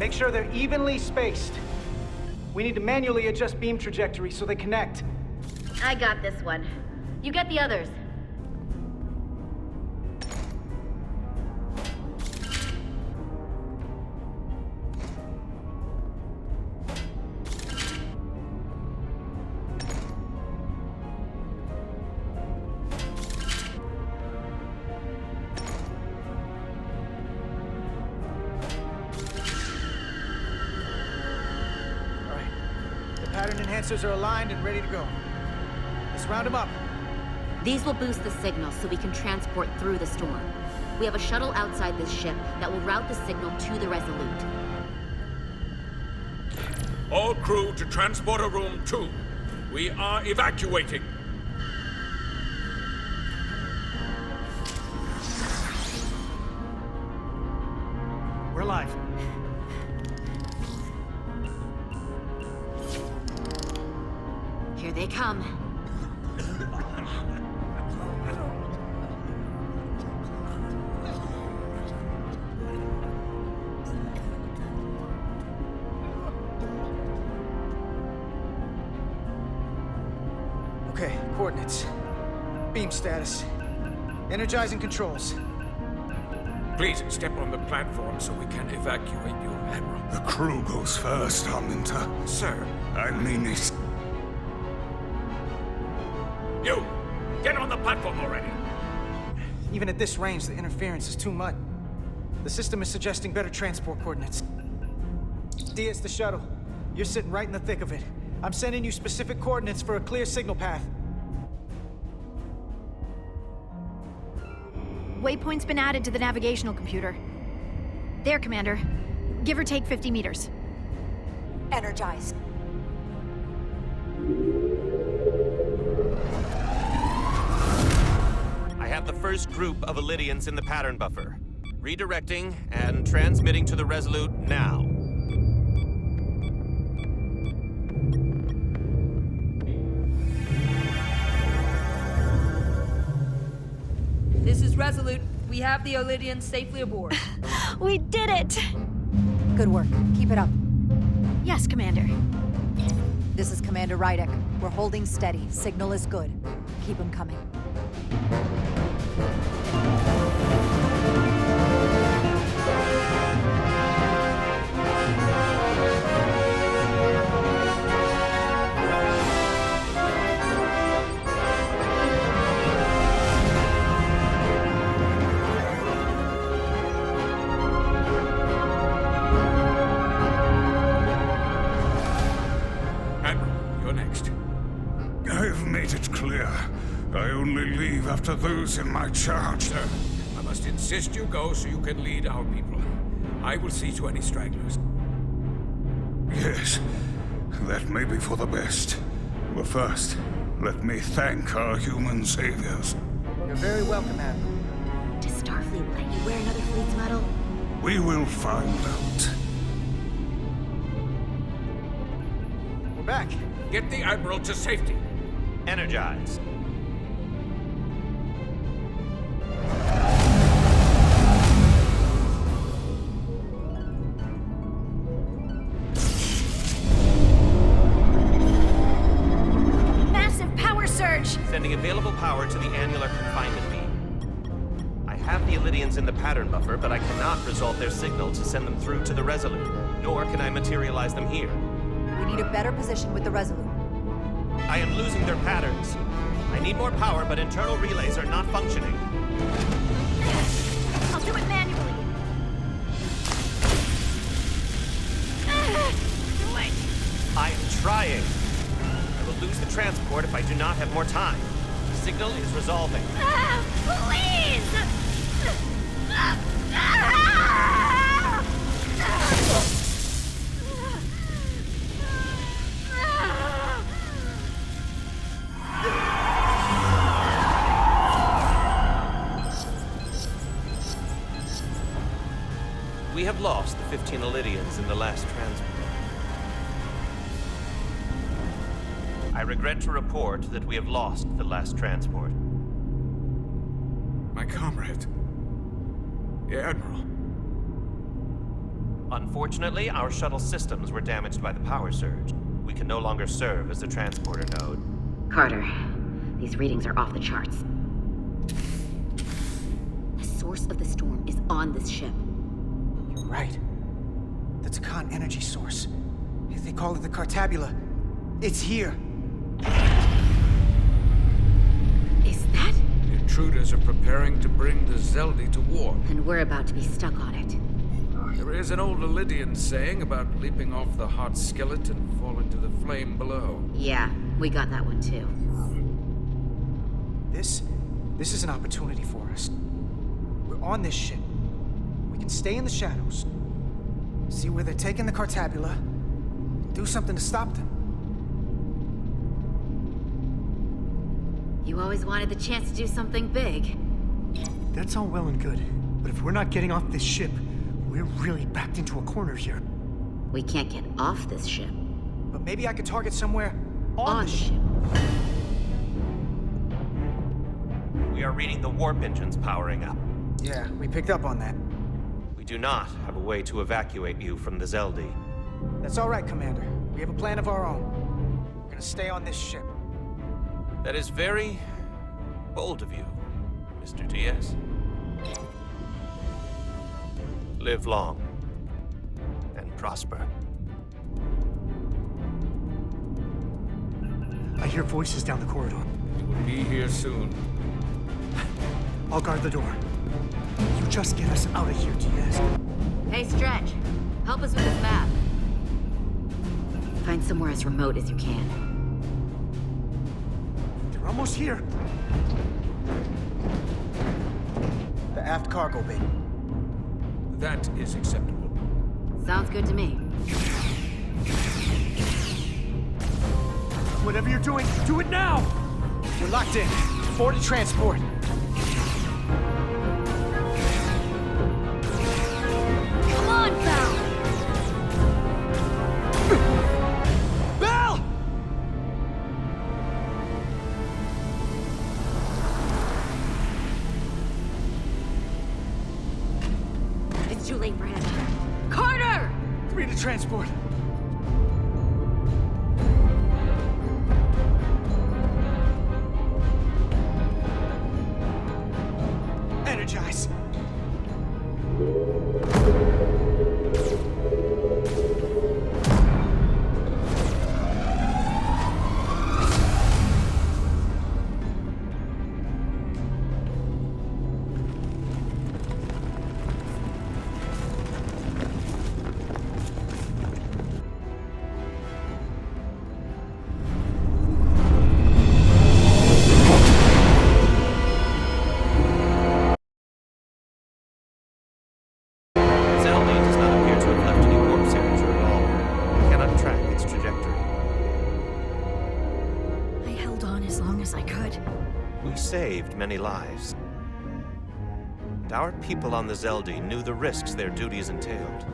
Make sure they're evenly spaced. We need to manually adjust beam trajectory so they connect. I got this one. You get the others. Enhancers are aligned and ready to go. Let's round them up. These will boost the signal so we can transport through the storm. We have a shuttle outside this ship that will route the signal to the Resolute. All crew to Transporter Room 2. We are evacuating. We're live. Here they come. Okay, coordinates. Beam status. Energizing controls. Please step on the platform so we can evacuate you, Admiral. The crew goes first, Arminta. Sir. I mean it. You! Get on the platform already! Even at this range, the interference is too much. The system is suggesting better transport coordinates. Diaz, the shuttle. You're sitting right in the thick of it. I'm sending you specific coordinates for a clear signal path. Waypoint's been added to the navigational computer. There, Commander. Give or take 50 meters. Energized. I have the first group of Illydians in the pattern buffer. Redirecting and transmitting to the Resolute now. This is Resolute. We have the Illydians safely aboard. We did it! Good work. Keep it up. Yes, Commander. This is Commander Rydek. We're holding steady. Signal is good. Keep them coming. I only leave after those in my charge. Sir, I must insist you go so you can lead our people. I will see to any stragglers. Yes, that may be for the best. But first, let me thank our human saviors. You're very welcome, Admiral. Does Starfleet let you wear another fleet's medal? We will find out. We're back. Get the Admiral to safety. Energize. Massive power surge! Sending available power to the annular confinement beam. I have the Illydians in the pattern buffer, but I cannot resolve their signal to send them through to the Resolute, nor can I materialize them here. We need a better position with the Resolute. I am losing their patterns. I need more power, but internal relays are not functioning. I'll do it manually. Do it! I am trying. I will lose the transport if I do not have more time. The signal is resolving. Please! We have lost the 15 Illydians in the last transport. I regret to report that we have lost the last transport. My comrade. The Admiral. Unfortunately, our shuttle systems were damaged by the power surge. We can no longer serve as a transporter node. Carter, these readings are off the charts. The source of the storm is on this ship. You're right. That's a con energy source. They call it the Cartabula. It's here. Is that? The intruders are preparing to bring the Zeldi to war. And we're about to be stuck on it. There is an old Illydian saying about leaping off the hot skillet and falling to the flame below. Yeah, we got that one too. This is an opportunity for us. We're on this ship. We can stay in the shadows, see where they're taking the Cartabula, and do something to stop them. You always wanted the chance to do something big. That's all well and good, but if we're not getting off this ship, we're really backed into a corner here. We can't get off this ship. But maybe I could target somewhere on the ship. We are reading the warp engines powering up. Yeah, we picked up on that. We do not have a way to evacuate you from the Zeldi. That's all right, Commander. We have a plan of our own. We're gonna stay on this ship. That is very bold of you, Mr. Diaz. Live long and prosper. I hear voices down the corridor. We will be here soon. I'll guard the door. You just get us out of here, Diaz. Hey, Stretch. Help us with this map. Find somewhere as remote as you can. They're almost here. The aft cargo bay. That is acceptable. Sounds good to me. Whatever you're doing, do it now! We're locked in. Forward to transport. Come on, Val! Val! It's too late for him. Carter! 3 to transport. Energize. as I could. We saved many lives. And our people on the Zeldi knew the risks their duties entailed.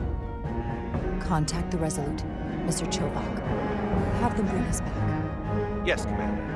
Contact the Resolute, Mr. Chovak. Have them bring us back. Yes, Commander.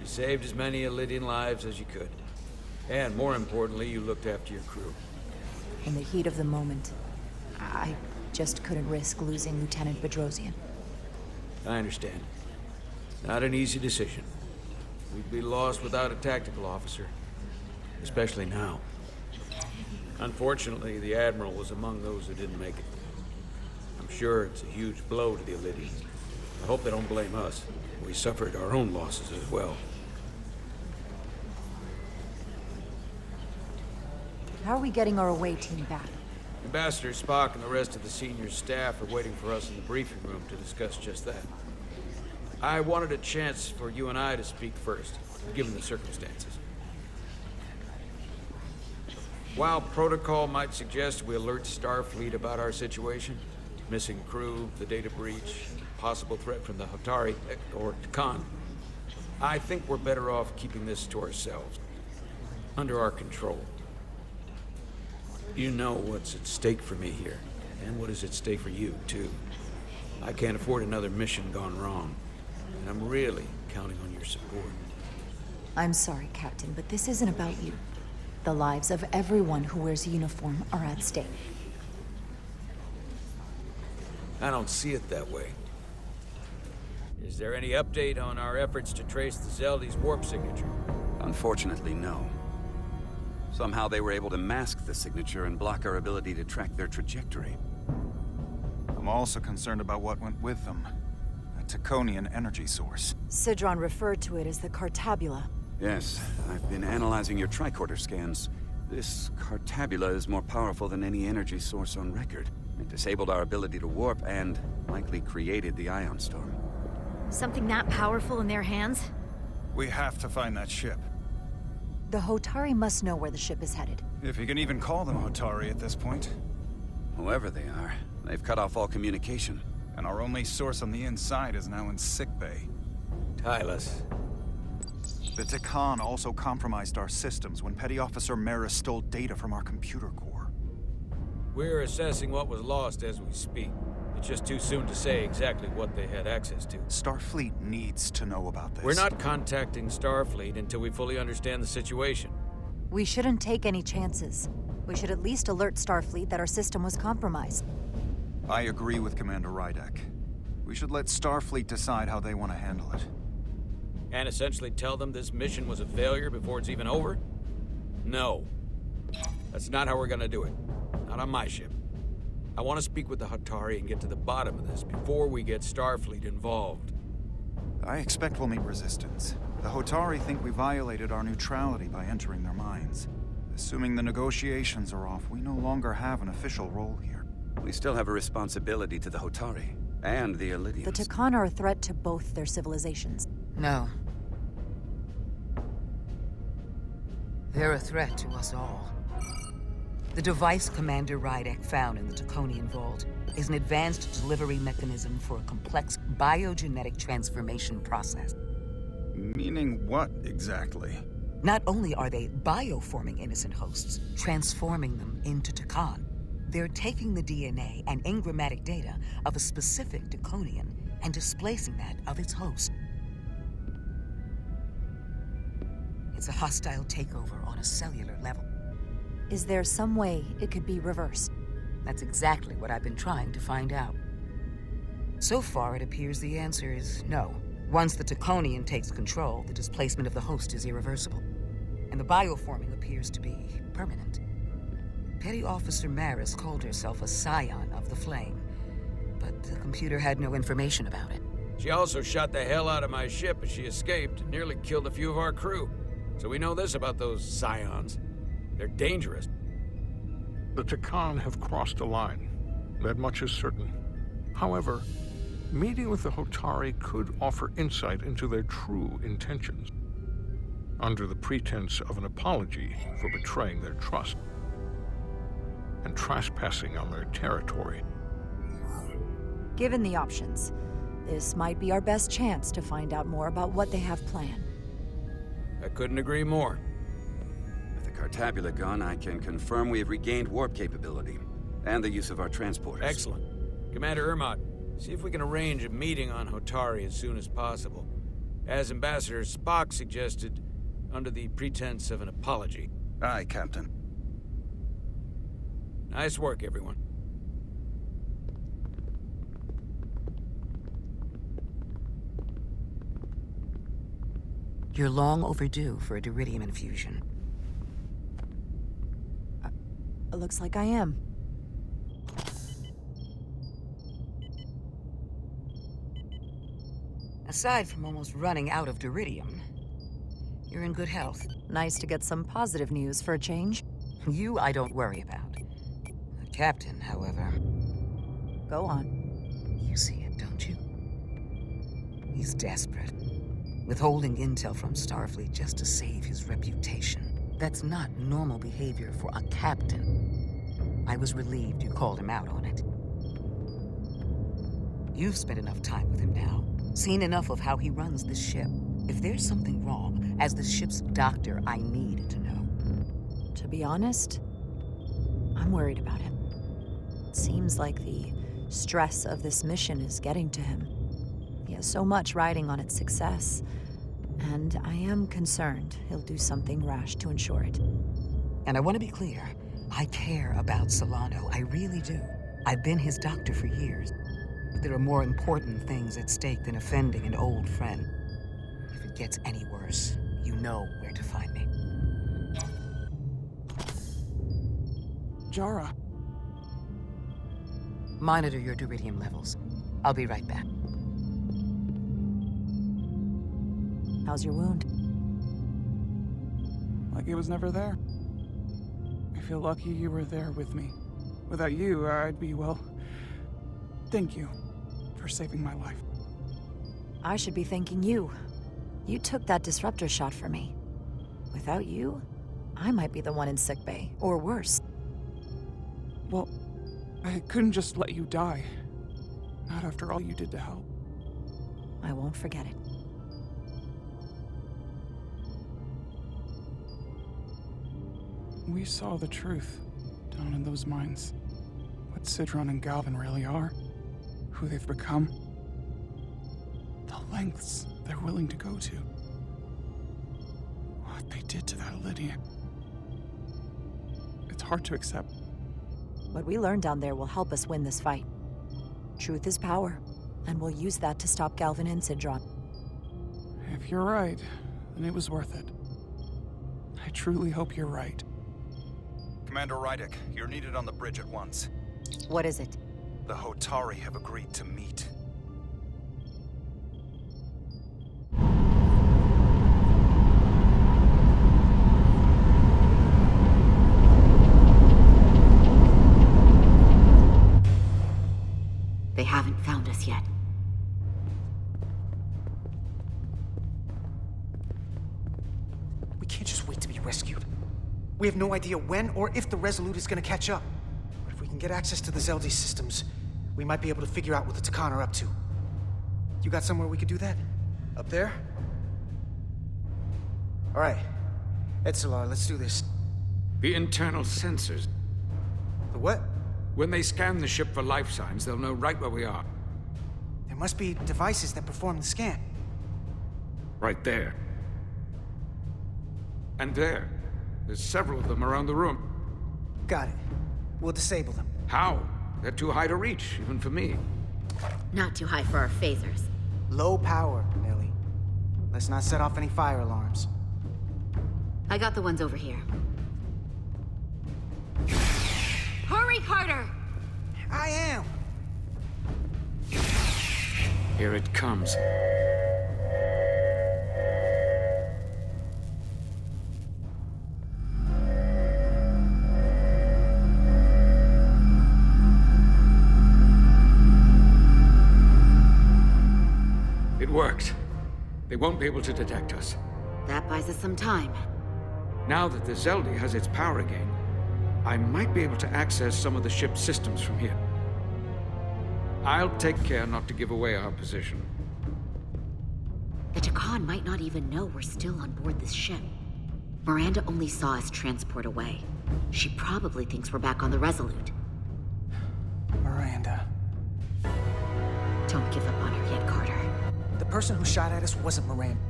You saved as many Elydian lives as you could. And more importantly, you looked after your crew. In the heat of the moment, I just couldn't risk losing Lieutenant Bedrosian. I understand. Not an easy decision. We'd be lost without a tactical officer. Especially now. Unfortunately, the Admiral was among those who didn't make it. I'm sure it's a huge blow to the Elydians. I hope they don't blame us. We suffered our own losses as well. How are we getting our away team back? Ambassador Spock and the rest of the senior staff are waiting for us in the briefing room to discuss just that. I wanted a chance for you and I to speak first, given the circumstances. While protocol might suggest we alert Starfleet about our situation, missing crew, the data breach, possible threat from the Hotari, or Khan, I think we're better off keeping this to ourselves, under our control. You know what's at stake for me here, and what is at stake for you, too. I can't afford another mission gone wrong, and I'm really counting on your support. I'm sorry, Captain, but this isn't about you. The lives of everyone who wears a uniform are at stake. I don't see it that way. Is there any update on our efforts to trace the Zeldi's warp signature? Unfortunately, no. Somehow they were able to mask the signature and block our ability to track their trajectory. I'm also concerned about what went with them. A Taconian energy source. Sidron referred to it as the Cartabula. Yes, I've been analyzing your tricorder scans. This Cartabula is more powerful than any energy source on record. It disabled our ability to warp and likely created the ion storm. Something that powerful in their hands? We have to find that ship. The Hotari must know where the ship is headed. If you can even call them Hotari at this point. Whoever they are, they've cut off all communication. And our only source on the inside is now in sickbay. Tylus. The Takan also compromised our systems when Petty Officer Maris stole data from our computer core. We're assessing what was lost as we speak. It's just too soon to say exactly what they had access to. Starfleet needs to know about this. We're not contacting Starfleet until we fully understand the situation. We shouldn't take any chances. We should at least alert Starfleet that our system was compromised. I agree with Commander Rydek. We should let Starfleet decide how they want to handle it. And essentially tell them this mission was a failure before it's even over? No. That's not how we're gonna do it. Not on my ship. I want to speak with the Hotari and get to the bottom of this before we get Starfleet involved. I expect we'll meet resistance. The Hotari think we violated our neutrality by entering their minds. Assuming the negotiations are off, we no longer have an official role here. We still have a responsibility to the Hotari and the Elydians. The Takan are a threat to both their civilizations. No. They're a threat to us all. The device Commander Rydek found in the Taconian Vault is an advanced delivery mechanism for a complex biogenetic transformation process. Meaning what, exactly? Not only are they bioforming innocent hosts, transforming them into Takan, they're taking the DNA and engrammatic data of a specific Taconian and displacing that of its host. It's a hostile takeover on a cellular level. Is there some way it could be reversed? That's exactly what I've been trying to find out. So far, it appears the answer is no. Once the Taconian takes control, the displacement of the host is irreversible. And the bioforming appears to be permanent. Petty Officer Maris called herself a scion of the Flame, but the computer had no information about it. She also shot the hell out of my ship as she escaped and nearly killed a few of our crew. So we know this about those scions. They're dangerous. The Takan have crossed a line. That much is certain. However, meeting with the Hotari could offer insight into their true intentions, under the pretense of an apology for betraying their trust and trespassing on their territory. Given the options, this might be our best chance to find out more about what they have planned. I couldn't agree more. With the Cartabula gone, I can confirm we have regained warp capability and the use of our transporters. Excellent. Commander Ermot, see if we can arrange a meeting on Hotari as soon as possible. As Ambassador Spock suggested, under the pretense of an apology. Aye, Captain. Nice work, everyone. You're long overdue for a Duridium infusion. It looks like I am. Aside from almost running out of Duridium, you're in good health. Nice to get some positive news for a change. You I don't worry about. The captain, however... Go on. You see it, don't you? He's desperate. Withholding intel from Starfleet just to save his reputation. That's not normal behavior for a captain. I was relieved you called him out on it. You've spent enough time with him now, seen enough of how he runs this ship. If there's something wrong, as the ship's doctor, I need to know. To be honest, I'm worried about him. It seems like the stress of this mission is getting to him. He has so much riding on its success, and I am concerned he'll do something rash to ensure it. And I want to be clear, I care about Solano, I really do. I've been his doctor for years, but there are more important things at stake than offending an old friend. If it gets any worse, you know where to find me. Jara. Monitor your Duridium levels. I'll be right back. How's your wound? Like it was never there. I feel lucky you were there with me. Without you, I'd be, well... Thank you for saving my life. I should be thanking you. You took that disruptor shot for me. Without you, I might be the one in sickbay, or worse. Well, I couldn't just let you die. Not after all you did to help. I won't forget it. We saw the truth down in those mines. What Sidron and Galvin really are. Who they've become. The lengths they're willing to go to. What they did to that Lydian. It's hard to accept. What we learned down there will help us win this fight. Truth is power, and we'll use that to stop Galvin and Sidron. If you're right, then it was worth it. I truly hope you're right. Commander Rydek, you're needed on the bridge at once. What is it? The Hotari have agreed to meet. They haven't found us yet. We can't just wait to be rescued. We have no idea when or if the Resolute is gonna catch up. But if we can get access to the Zeldi systems, we might be able to figure out what the Takan are up to. You got somewhere we could do that? Up there? All right. Edsilar, let's do this. The internal sensors. The what? When they scan the ship for life signs, they'll know right where we are. There must be devices that perform the scan. Right there. And there. There's several of them around the room. Got it. We'll disable them. How? They're too high to reach, even for me. Not too high for our phasers. Low power, Nili. Let's not set off any fire alarms. I got the ones over here. Hurry, Carter! I am! Here it comes. It worked. They won't be able to detect us. That buys us some time. Now that the Zeldi has its power again, I might be able to access some of the ship's systems from here. I'll take care not to give away our position. The Takan might not even know we're still on board this ship. Miranda only saw us transport away. She probably thinks we're back on the Resolute. Miranda. Don't give up on her yet, Carter. The person who shot at us wasn't Miranda.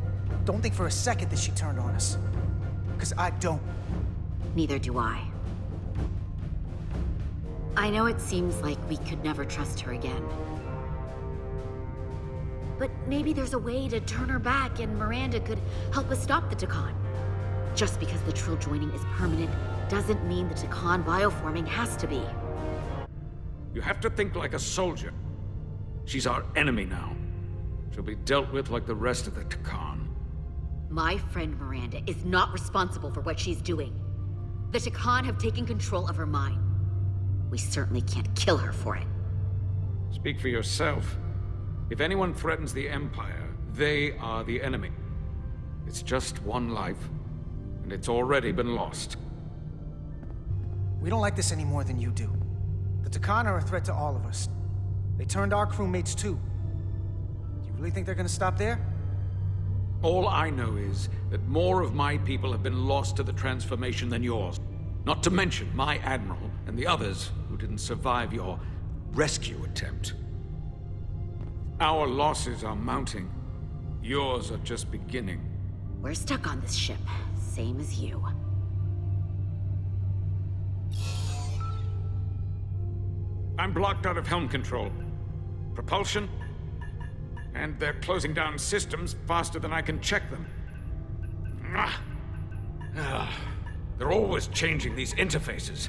Don't think for a second that she turned on us. Because I don't. Neither do I. I know it seems like we could never trust her again. But maybe there's a way to turn her back and Miranda could help us stop the Takan. Just because the Trill joining is permanent doesn't mean the Takan bioforming has to be. You have to think like a soldier. She's our enemy now. She'll be dealt with like the rest of the Takan. My friend Miranda is not responsible for what she's doing. The Takan have taken control of her mind. We certainly can't kill her for it. Speak for yourself. If anyone threatens the Empire, they are the enemy. It's just one life, and it's already been lost. We don't like this any more than you do. The Takan are a threat to all of us. They turned our crewmates too. Do you really think they're gonna stop there? All I know is that more of my people have been lost to the transformation than yours. Not to mention my admiral and the others who didn't survive your rescue attempt. Our losses are mounting. Yours are just beginning. We're stuck on this ship, same as you. I'm blocked out of helm control. Propulsion? And they're closing down systems faster than I can check them. They're always changing these interfaces.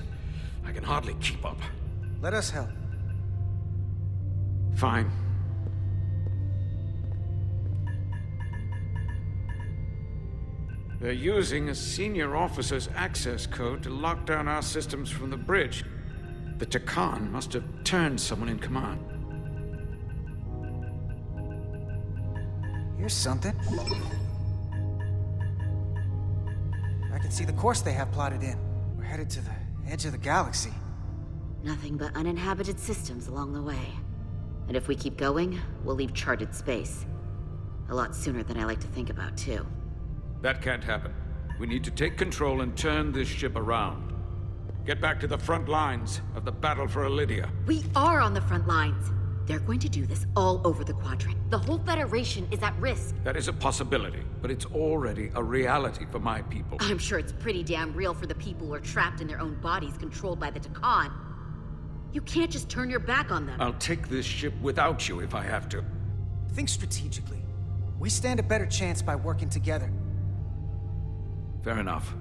I can hardly keep up. Let us help. Fine. They're using a senior officer's access code to lock down our systems from the bridge. The Takan must have turned someone in command. Here's something. I can see the course they have plotted in. We're headed to the edge of the galaxy. Nothing but uninhabited systems along the way. And if we keep going, we'll leave charted space. A lot sooner than I like to think about, too. That can't happen. We need to take control and turn this ship around. Get back to the front lines of the battle for Elydia. We are on the front lines. They're going to do this all over the Quadrant. The whole Federation is at risk. That is a possibility, but it's already a reality for my people. I'm sure it's pretty damn real for the people who are trapped in their own bodies controlled by the Takan. You can't just turn your back on them. I'll take this ship without you if I have to. Think strategically. We stand a better chance by working together. Fair enough.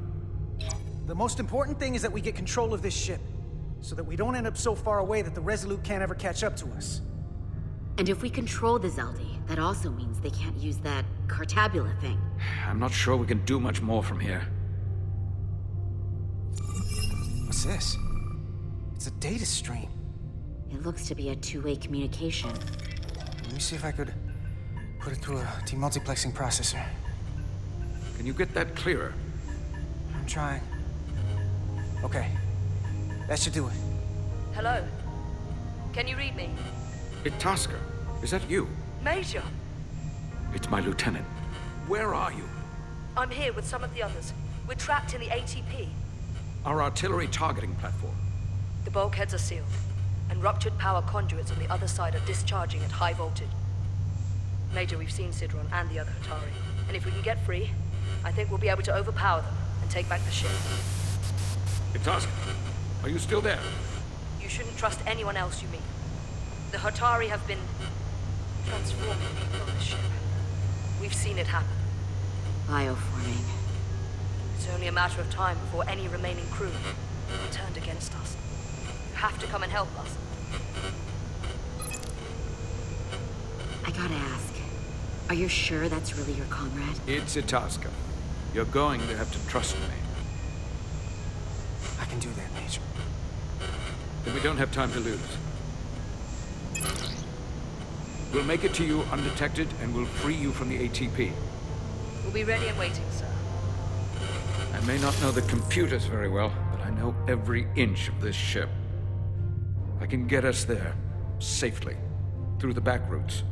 The most important thing is that we get control of this ship, so that we don't end up so far away that the Resolute can't ever catch up to us. And if we control the Zeldi, that also means they can't use that Cartabula thing. I'm not sure we can do much more from here. What's this? It's a data stream. It looks to be a two-way communication. Let me see if I could put it through a demultiplexing processor. Can you get that clearer? I'm trying. Okay. That should do it. Hello? Can you read me? Itaska, is that you? Major! It's my lieutenant. Where are you? I'm here with some of the others. We're trapped in the ATP. Our artillery targeting platform. The bulkheads are sealed, and ruptured power conduits on the other side are discharging at high voltage. Major, we've seen Sidron and the other Hatari, and if we can get free, I think we'll be able to overpower them and take back the ship. Itaska, are you still there? You shouldn't trust anyone else you meet. The Hatari have been transforming people on the ship. We've seen it happen. Bioforming. It's only a matter of time before any remaining crew are turned against us. You have to come and help us. I gotta ask, are you sure that's really your comrade? It's Itasca. You're going to have to trust me. I can do that, Major. Then we don't have time to lose. We'll make it to you undetected, and we'll free you from the ATP. We'll be ready and waiting, sir. I may not know the computers very well, but I know every inch of this ship. I can get us there, safely, through the back routes.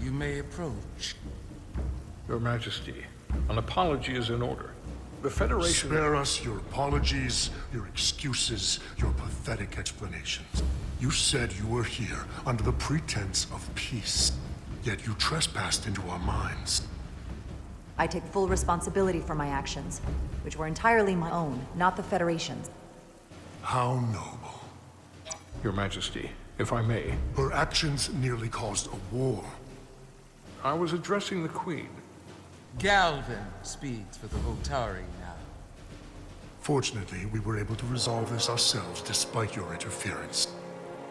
You may approach. Your Majesty, an apology is in order. The Federation... Spare us your apologies, your excuses, your pathetic explanations. You said you were here under the pretense of peace, yet you trespassed into our minds. I take full responsibility for my actions, which were entirely my own, not the Federation's. How noble. Your Majesty, if I may. Her actions nearly caused a war. I was addressing the Queen. Galvin speaks for the Hotari now. Fortunately, we were able to resolve this ourselves despite your interference.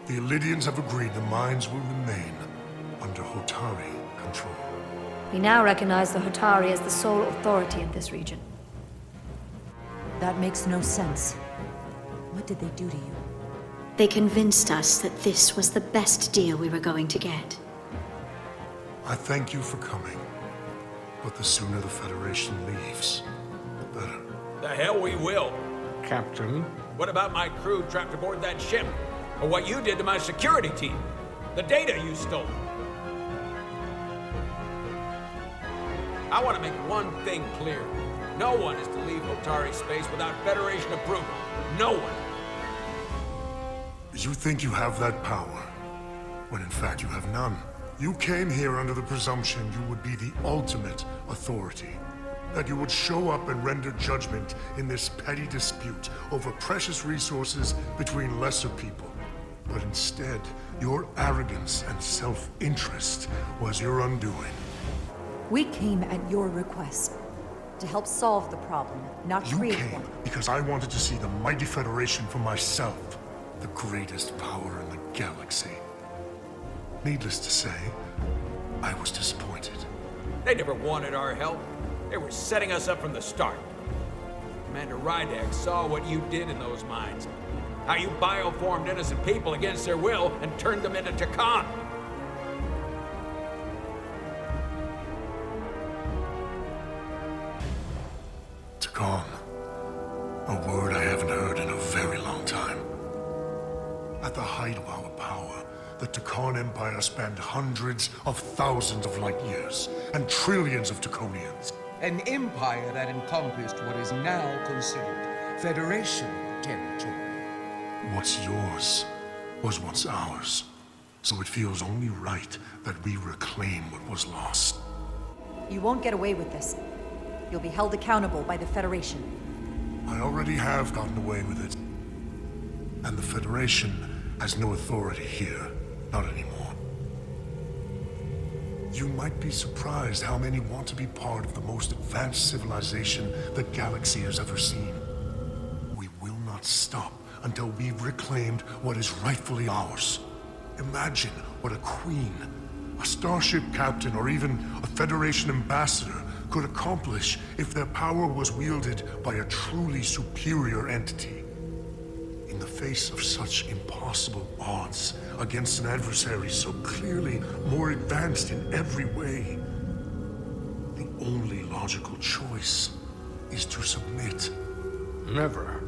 The Illidians have agreed the mines will remain under Hotari control. We now recognize the Hotari as the sole authority in this region. That makes no sense. What did they do to you? They convinced us that this was the best deal we were going to get. I thank you for coming, but the sooner the Federation leaves, the better. The hell we will. Captain? What about my crew trapped aboard that ship? Or what you did to my security team? The data you stole? I want to make one thing clear. No one is to leave Hotari space without Federation approval. No one. You think you have that power, when in fact you have none. You came here under the presumption you would be the ultimate authority. That you would show up and render judgment in this petty dispute over precious resources between lesser people. But instead, your arrogance and self-interest was your undoing. We came at your request to help solve the problem, not create one. You came because I wanted to see the mighty Federation for myself, the greatest power in the galaxy. Needless to say, I was disappointed. They never wanted our help. They were setting us up from the start. Commander Rydek saw what you did in those mines. How you bioformed innocent people against their will and turned them into Takan. Takan. A word I haven't heard in a very long time. At the height of our power, the Takan Empire spanned hundreds of thousands of light years and trillions of Taconians. An empire that encompassed what is now considered Federation territory. What's yours was once ours, so it feels only right that we reclaim what was lost. You won't get away with this. You'll be held accountable by the Federation. I already have gotten away with it. And the Federation has no authority here. Not anymore. You might be surprised how many want to be part of the most advanced civilization the galaxy has ever seen. We will not stop until we've reclaimed what is rightfully ours. Imagine what a queen, a starship captain, or even a Federation ambassador could accomplish if their power was wielded by a truly superior entity. In the face of such impossible odds against an adversary so clearly more advanced in every way, the only logical choice is to submit. Never.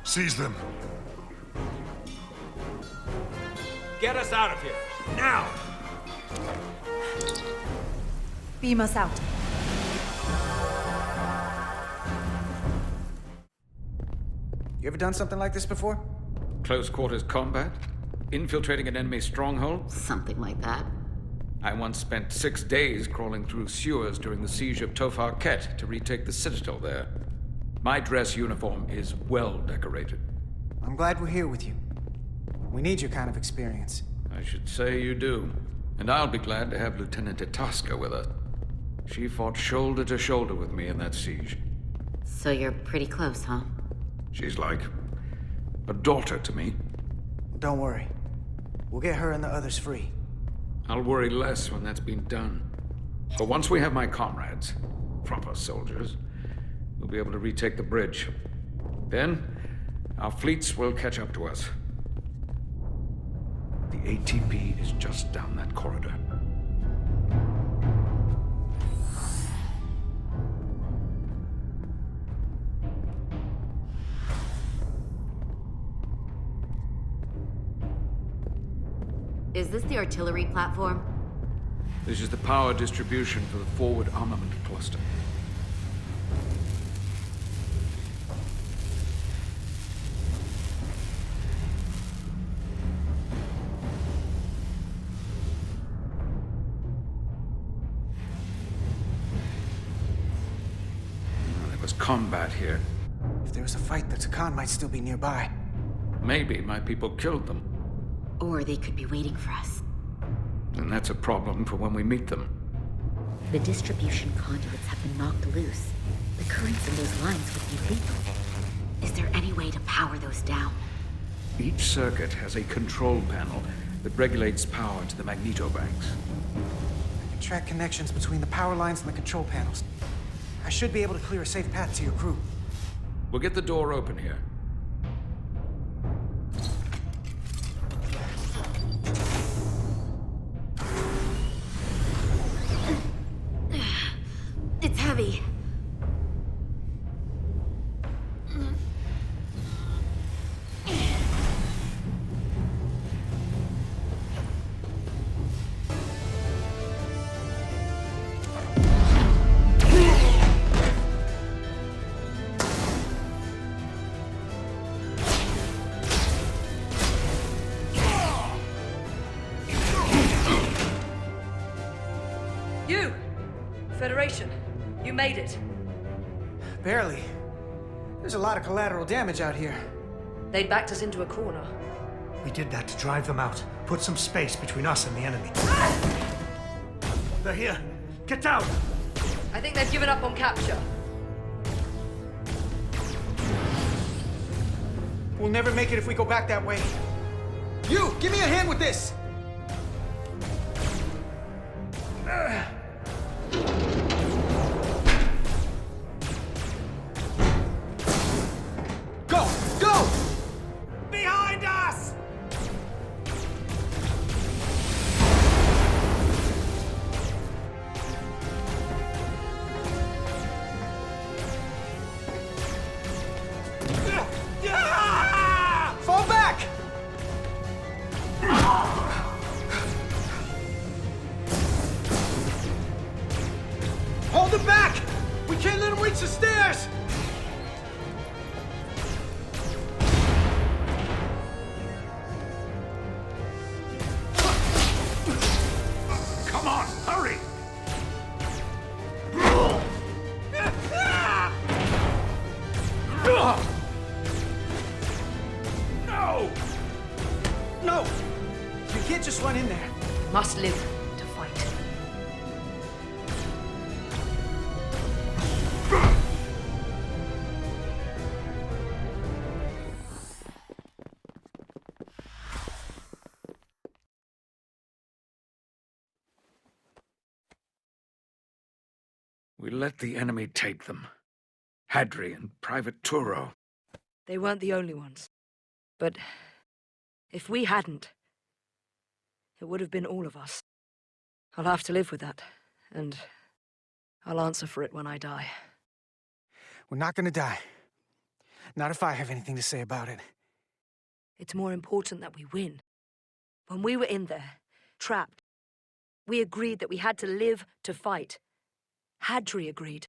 Seize them. Get us out of here, now! Beam us out. You ever done something like this before? Close quarters combat? Infiltrating an enemy stronghold? Something like that. I once spent 6 days crawling through sewers during the siege of Tofar Ket to retake the citadel there. My dress uniform is well decorated. I'm glad we're here with you. We need your kind of experience. I should say you do. And I'll be glad to have Lieutenant Itaska with us. She fought shoulder to shoulder with me in that siege. So you're pretty close, huh? She's like a daughter to me. Don't worry. We'll get her and the others free. I'll worry less when that's been done. But once we have my comrades, proper soldiers, we'll be able to retake the bridge. Then, our fleets will catch up to us. The ATP is just down that corridor. Is this the artillery platform? This is the power distribution for the forward armament cluster. There was combat here. If there was a fight, the Takan might still be nearby. Maybe my people killed them. Or they could be waiting for us. And that's a problem for when we meet them. The distribution conduits have been knocked loose. The currents in those lines would be lethal. Is there any way to power those down? Each circuit has a control panel that regulates power to the magnetobanks. I can track connections between the power lines and the control panels. I should be able to clear a safe path to your crew. We'll get the door open here. It's heavy. You! Federation, you made it. Barely. There's a lot of collateral damage out here. They'd backed us into a corner. We did that to drive them out. Put some space between us and the enemy. They're here. Get down! I think they've given up on capture. We'll never make it if we go back that way. You! Give me a hand with this! Go! Go! Behind us! Fall back! Hold them back! We can't let them reach the stairs! Come on, hurry! No! No! You can't just run in there. Must live to fight. We let the enemy take them. Hadri and Private Turo. They weren't the only ones. But If we hadn't, it would have been all of us. I'll have to live with that, and I'll answer for it when I die. We're not gonna die. Not if I have anything to say about it. It's more important that we win. When we were in there, trapped, we agreed that we had to live to fight. Hadri agreed.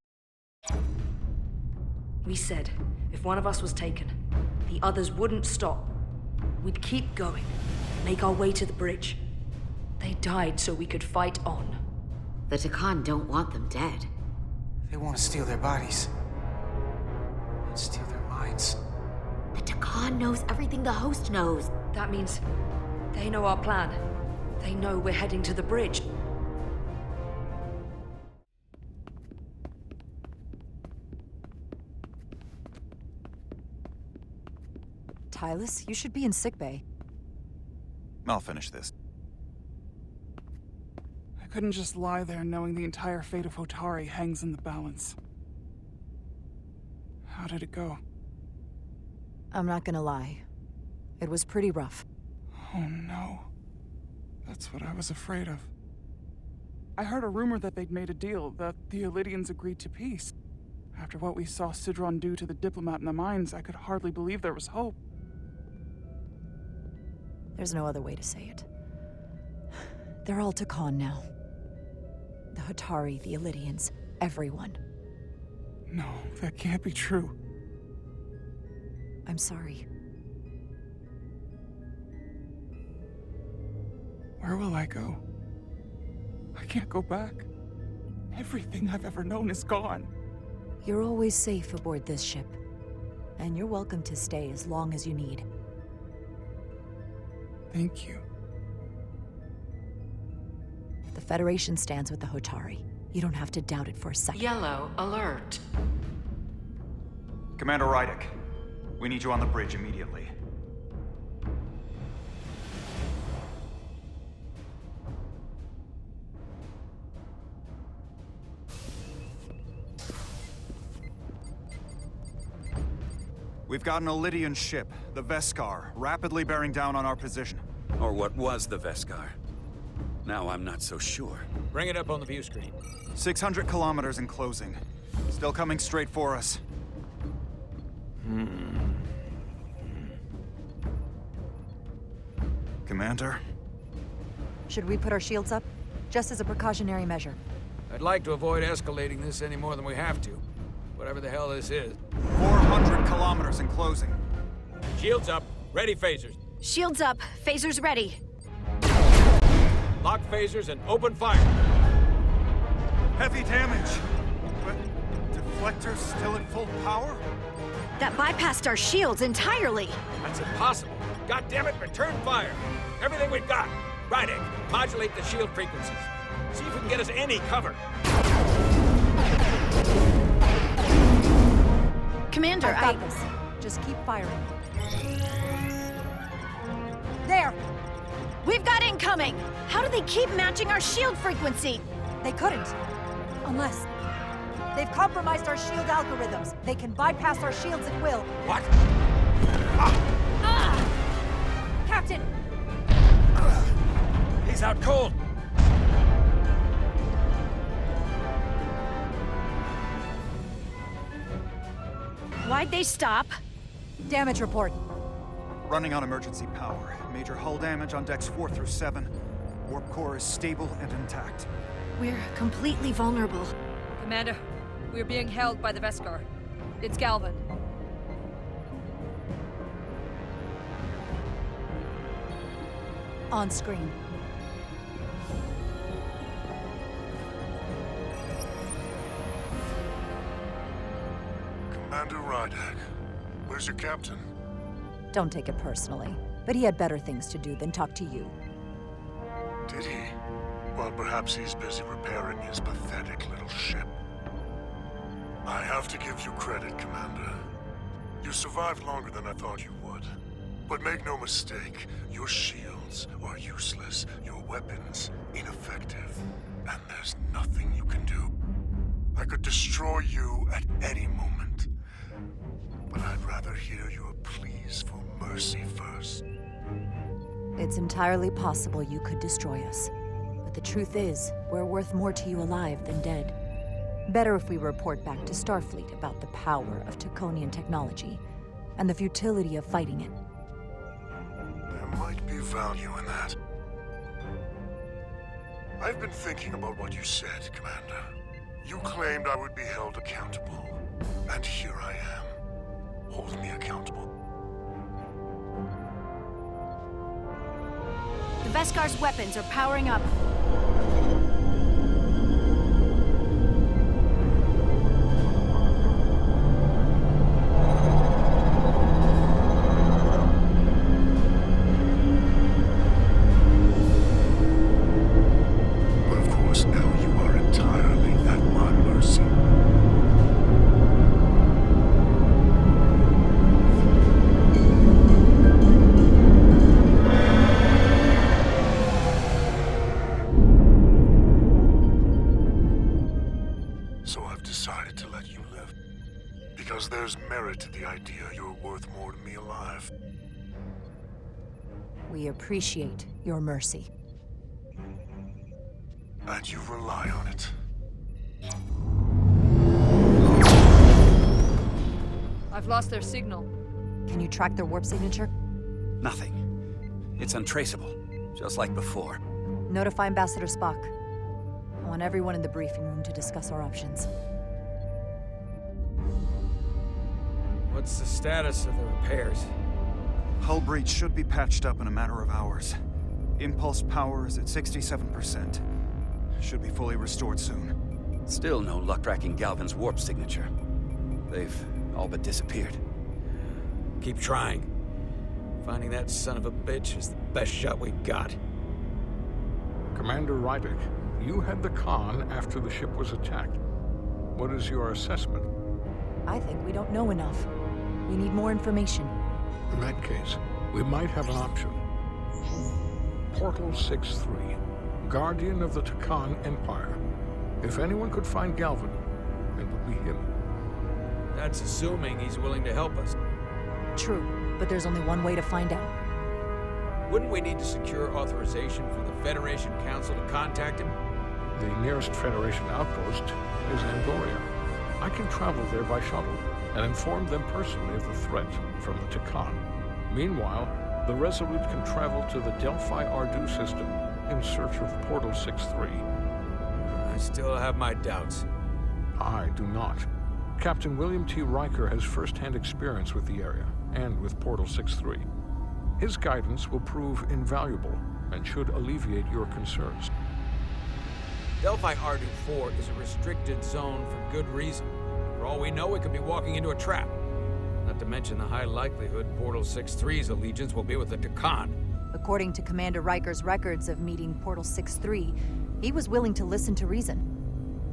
We said, if one of us was taken, the others wouldn't stop. We'd keep going, make our way to the bridge. They died so we could fight on. The Takan don't want them dead. They want to steal their bodies. And steal their minds. The Takan knows everything the host knows. That means they know our plan. They know we're heading to the bridge. Tylus, you should be in sickbay. I'll finish this. I couldn't just lie there knowing the entire fate of Hotari hangs in the balance. How did it go? I'm not gonna lie. It was pretty rough. Oh no. That's what I was afraid of. I heard a rumor that they'd made a deal, that the Elydians agreed to peace. After what we saw Sidron do to the diplomat in the mines, I could hardly believe there was hope. There's no other way to say it. They're all Takan now. The Hotari, the Elydians, everyone. No, that can't be true. I'm sorry. Where will I go? I can't go back. Everything I've ever known is gone. You're always safe aboard this ship. And you're welcome to stay as long as you need. Thank you. The Federation stands with the Hotari. You don't have to doubt it for a second. Yellow alert. Commander Rydek, we need you on the bridge immediately. We've got an Elydian ship, the Veskar, rapidly bearing down on our position. Or what was the Veskar. Now I'm not so sure. Bring it up on the view screen. 600 kilometers in closing. Still coming straight for us. Commander? Should we put our shields up? Just as a precautionary measure. I'd like to avoid escalating this any more than we have to. Whatever the hell this is. 400 kilometers in closing. Shields up. Ready phasers. Shields up. Phasers ready. Lock phasers and open fire. Heavy damage. But deflectors still at full power? That bypassed our shields entirely. That's impossible. God damn it, return fire. Everything we've got. Rydek, modulate the shield frequencies. See if we can get us any cover. Commander, I've got this. Just keep firing. There! We've got incoming! How do they keep matching our shield frequency? They couldn't. Unless... they've compromised our shield algorithms. They can bypass our shields at will. What? Captain! He's out cold! Why'd they stop? Damage report. Running on emergency power. Major hull damage on decks 4 through 7. Warp core is stable and intact. We're completely vulnerable. Commander, we're being held by the Veskar. It's Galvin. On screen. Commander Rydek, where's your captain? Don't take it personally, but he had better things to do than talk to you. Did he? Well, perhaps he's busy repairing his pathetic little ship. I have to give you credit, Commander. You survived longer than I thought you would. But make no mistake, your shields are useless, your weapons ineffective, and there's nothing you can do. I could destroy you at any moment, but I'd rather hear your pleas for mercy first. It's entirely possible you could destroy us. But the truth is, we're worth more to you alive than dead. Better if we report back to Starfleet about the power of Taconian technology, and the futility of fighting it. There might be value in that. I've been thinking about what you said, Commander. You claimed I would be held accountable. And here I am. Hold me accountable. The Veskar's weapons are powering up. But of course, now you are entirely at my mercy. So I've decided to let you live. Because there's merit to the idea you're worth more to me alive. We appreciate your mercy. And you rely on it. I've lost their signal. Can you track their warp signature? Nothing. It's untraceable, just like before. Notify Ambassador Spock. I want everyone in the briefing room to discuss our options. What's the status of the repairs? Hull breach should be patched up in a matter of hours. Impulse power is at 67%. Should be fully restored soon. Still no luck tracking Galvin's warp signature. They've all but disappeared. Keep trying. Finding that son of a bitch is the best shot we've got. Commander Rydek, you had the con after the ship was attacked. What is your assessment? I think we don't know enough. We need more information. In that case, we might have an option. Portal 6-3, Guardian of the Takan Empire. If anyone could find Galvin, it would be him. That's assuming he's willing to help us. True, but there's only one way to find out. Wouldn't we need to secure authorization from the Federation Council to contact him? The nearest Federation outpost is Angoria. I can travel there by shuttle and inform them personally of the threat from the Takan. Meanwhile, the Resolute can travel to the Delphi Ardu system in search of Portal 6-3. I still have my doubts. I do not. Captain William T. Riker has first-hand experience with the area and with Portal 6-3. His guidance will prove invaluable and should alleviate your concerns. Delphi Ardu 4 is a restricted zone for good reason. For all we know, we could be walking into a trap. Not to mention the high likelihood Portal 6-3's allegiance will be with the Takan. According to Commander Riker's records of meeting Portal 6-3, he was willing to listen to reason.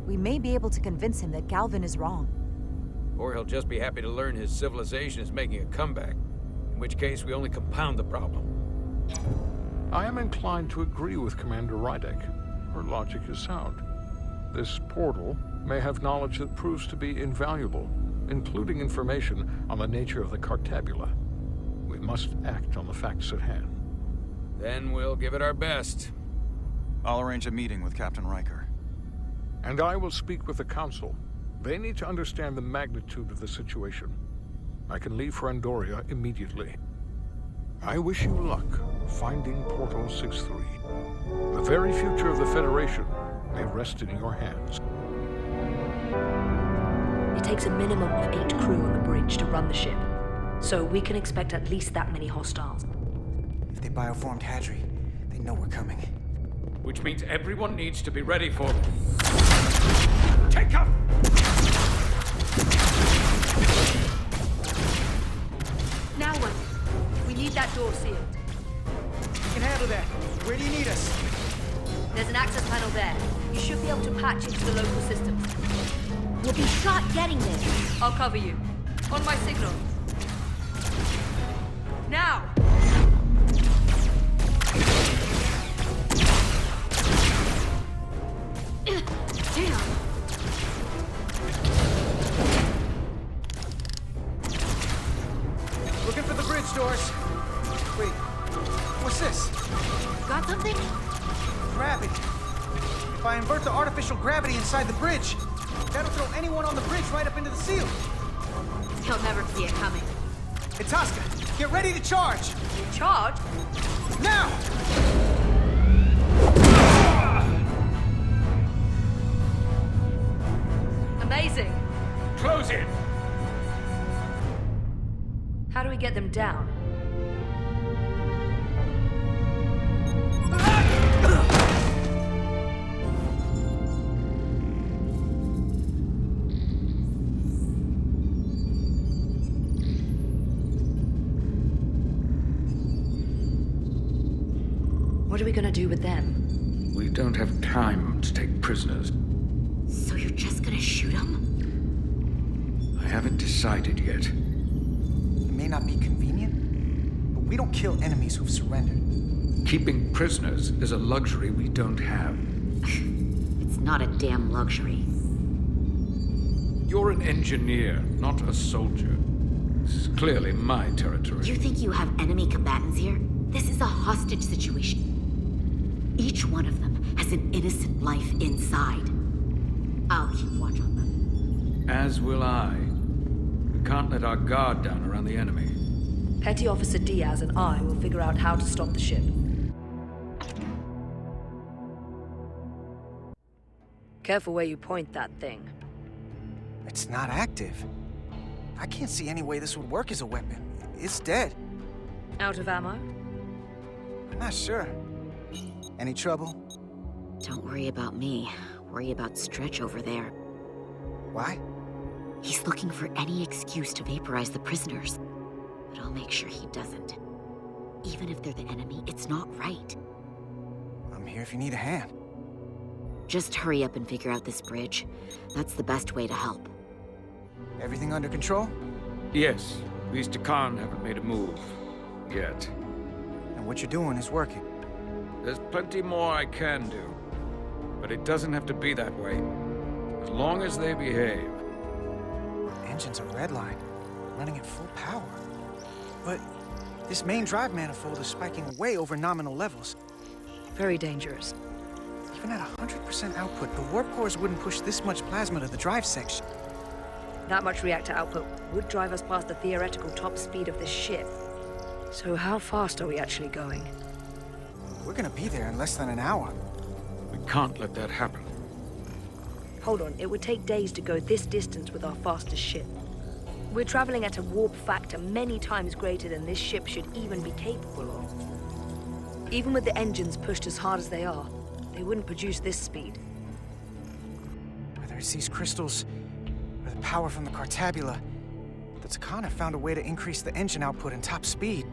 We may be able to convince him that Galvin is wrong. Or he'll just be happy to learn his civilization is making a comeback. In which case, we only compound the problem. I am inclined to agree with Commander Rydek. Her logic is sound. This portal may have knowledge that proves to be invaluable, including information on the nature of the Cartabula. We must act on the facts at hand. Then we'll give it our best. I'll arrange a meeting with Captain Riker. And I will speak with the Council. They need to understand the magnitude of the situation. I can leave for Andoria immediately. I wish you luck finding Portal 6-3. The very future of the Federation may rest in your hands. It takes a minimum of 8 crew on the bridge to run the ship, so we can expect at least that many hostiles. If they bioformed Hadri, they know we're coming. Which means everyone needs to be ready for... Take cover! Now what? We need that door sealed. We can handle that. Where do you need us? There's an access panel there. You should be able to patch into the local systems. We'll be shot getting there. I'll cover you. On my signal. Now! Damn! Looking for the bridge doors. Wait, what's this? Yes! Got something? Gravity. If I invert the artificial gravity inside the bridge, that'll throw anyone on the bridge right up into the seal. He'll never see it coming. Itasca, get ready to charge! Charge? Now! Amazing. Close it! How do we get them down? What are we gonna do with them? We don't have time to take prisoners. So you're just gonna shoot them? I haven't decided yet. It may not be convenient, but we don't kill enemies who've surrendered. Keeping prisoners is a luxury we don't have. It's not a damn luxury. You're an engineer, not a soldier. This is clearly my territory. You think you have enemy combatants here? This is a hostage situation. Each one of them has an innocent life inside. I'll keep watch on them. As will I. We can't let our guard down around the enemy. Petty Officer Diaz and I will figure out how to stop the ship. Careful where you point that thing. It's not active. I can't see any way this would work as a weapon. It's dead. Out of ammo? I'm not sure. Any trouble? Don't worry about me. Worry about Stretch over there. Why? He's looking for any excuse to vaporize the prisoners. But I'll make sure he doesn't. Even if they're the enemy, it's not right. I'm here if you need a hand. Just hurry up and figure out this bridge. That's the best way to help. Everything under control? Yes. These Takan haven't made a move. Yet. And what you're doing is working. There's plenty more I can do. But it doesn't have to be that way. As long as they behave. Engines are redlined, running at full power. But this main drive manifold is spiking way over nominal levels. Very dangerous. Even at 100% output, the warp cores wouldn't push this much plasma to the drive section. That much reactor output would drive us past the theoretical top speed of this ship. So how fast are we actually going? We're gonna be there in less than an hour. We can't let that happen. Hold on, it would take days to go this distance with our fastest ship. We're traveling at a warp factor many times greater than this ship should even be capable of. Even with the engines pushed as hard as they are, they wouldn't produce this speed. Whether it's these crystals or the power from the Cartabula, the Takan have found a way to increase the engine output and top speed.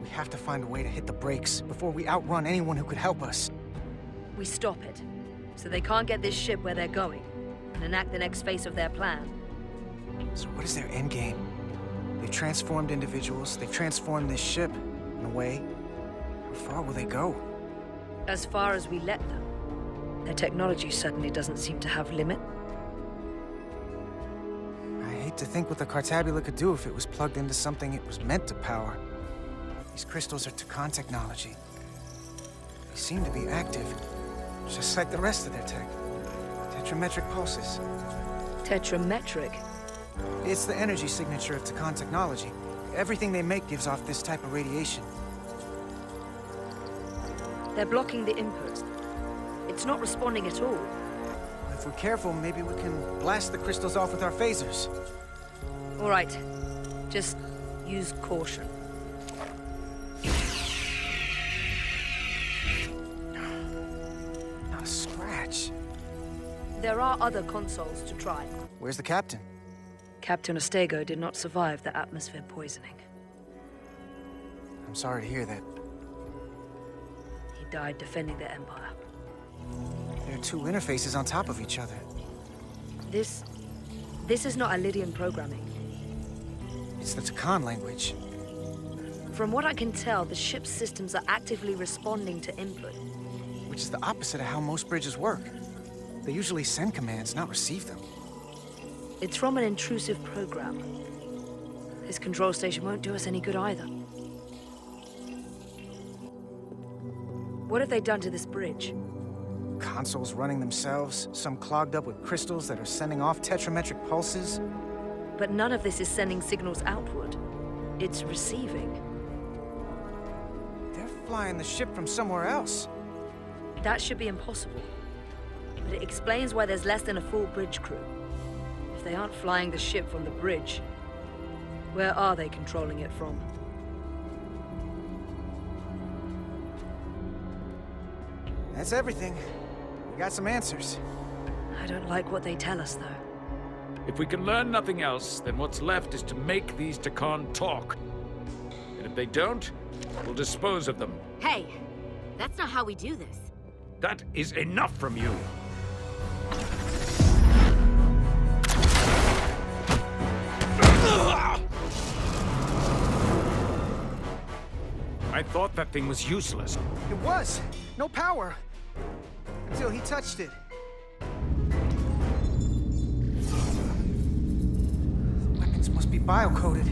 We have to find a way to hit the brakes before we outrun anyone who could help us. We stop it, so they can't get this ship where they're going, and enact the next phase of their plan. So what is their endgame? They've transformed individuals, they've transformed this ship, in a way. How far will they go? As far as we let them. Their technology certainly doesn't seem to have limit. I hate to think what the Cartabula could do if it was plugged into something it was meant to power. These crystals are Takan technology. They seem to be active, just like the rest of their tech. Tetrametric pulses. Tetrametric? It's the energy signature of Takan technology. Everything they make gives off this type of radiation. They're blocking the input. It's not responding at all. If we're careful, maybe we can blast the crystals off with our phasers. All right. Just use caution. Not a scratch. There are other consoles to try. Where's the captain? Captain Ostego did not survive the atmosphere poisoning. I'm sorry to hear that. He died defending the Empire. There are two interfaces on top of each other. This is not Lydian programming. It's the Takan language. From what I can tell, the ship's systems are actively responding to input. Which is the opposite of how most bridges work. They usually send commands, not receive them. It's from an intrusive program. This control station won't do us any good either. What have they done to this bridge? Consoles running themselves, some clogged up with crystals that are sending off tetrametric pulses. But none of this is sending signals outward. It's receiving. They're flying the ship from somewhere else. That should be impossible. But it explains why there's less than a full bridge crew. If they aren't flying the ship from the bridge, where are they controlling it from? That's everything. We got some answers. I don't like what they tell us, though. If we can learn nothing else, then what's left is to make these Takan talk. And if they don't, we'll dispose of them. Hey, that's not how we do this. That is enough from you. I thought that thing was useless. It was. No power. Until he touched it. The weapons must be bio-coded.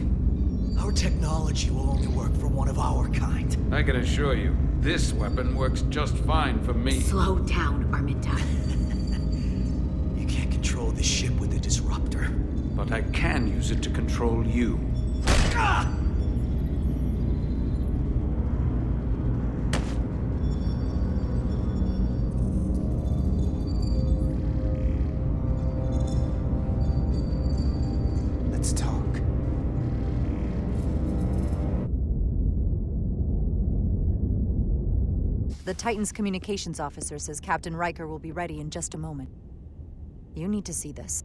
Our technology will only work for one of our kind. I can assure you, this weapon works just fine for me. Slow down, Arminta. You can't control the ship with a disruptor. But I can use it to control you. Ah! Let's talk. The Titan's communications officer says Captain Riker will be ready in just a moment. You need to see this.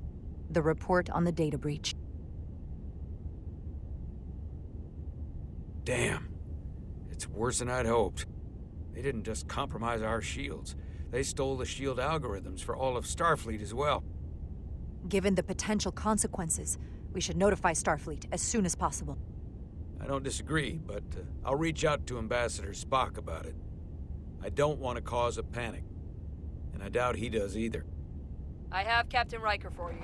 The report on the data breach. Damn. It's worse than I'd hoped. They didn't just compromise our shields. They stole the shield algorithms for all of Starfleet as well. Given the potential consequences, we should notify Starfleet as soon as possible. I don't disagree, but I'll reach out to Ambassador Spock about it. I don't want to cause a panic, and I doubt he does either. I have Captain Riker for you.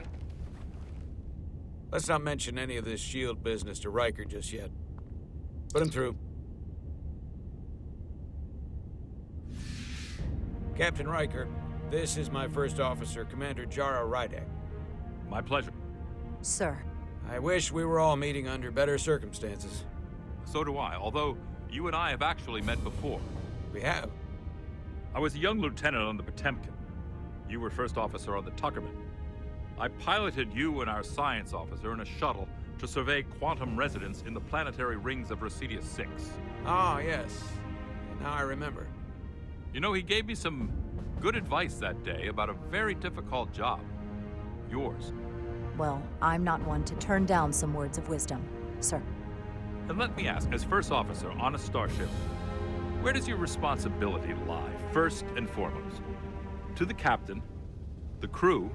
Let's not mention any of this shield business to Riker just yet. Put him through. Captain Riker, this is my first officer, Commander Jara Rydek. My pleasure. Sir. I wish we were all meeting under better circumstances. So do I, although you and I have actually met before. We have? I was a young lieutenant on the Potemkin. You were first officer on the Tuckerman. I piloted you and our science officer in a shuttle to survey quantum residence in the planetary rings of Residius 6. Ah, yes. Now I remember. You know, he gave me some good advice that day about a very difficult job. Yours. Well, I'm not one to turn down some words of wisdom, sir. And let me ask, as first officer on a starship, where does your responsibility lie, first and foremost? To the captain, the crew,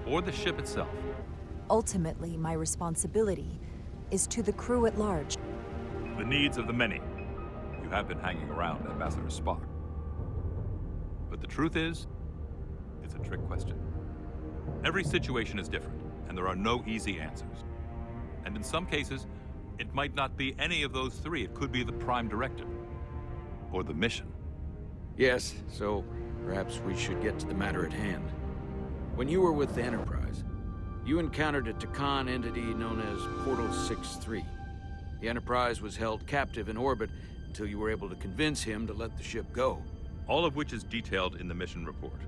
or the ship itself? Ultimately, my responsibility is to the crew at large. The needs of the many. You have been hanging around Ambassador Spock. But the truth is, it's a trick question. Every situation is different, and there are no easy answers. And in some cases, it might not be any of those three. It could be the Prime Directive. Or the mission. Yes, so perhaps we should get to the matter at hand. When you were with the Enterprise, you encountered a Takan entity known as Portal 6-3. The Enterprise was held captive in orbit until you were able to convince him to let the ship go. All of which is detailed in the mission report.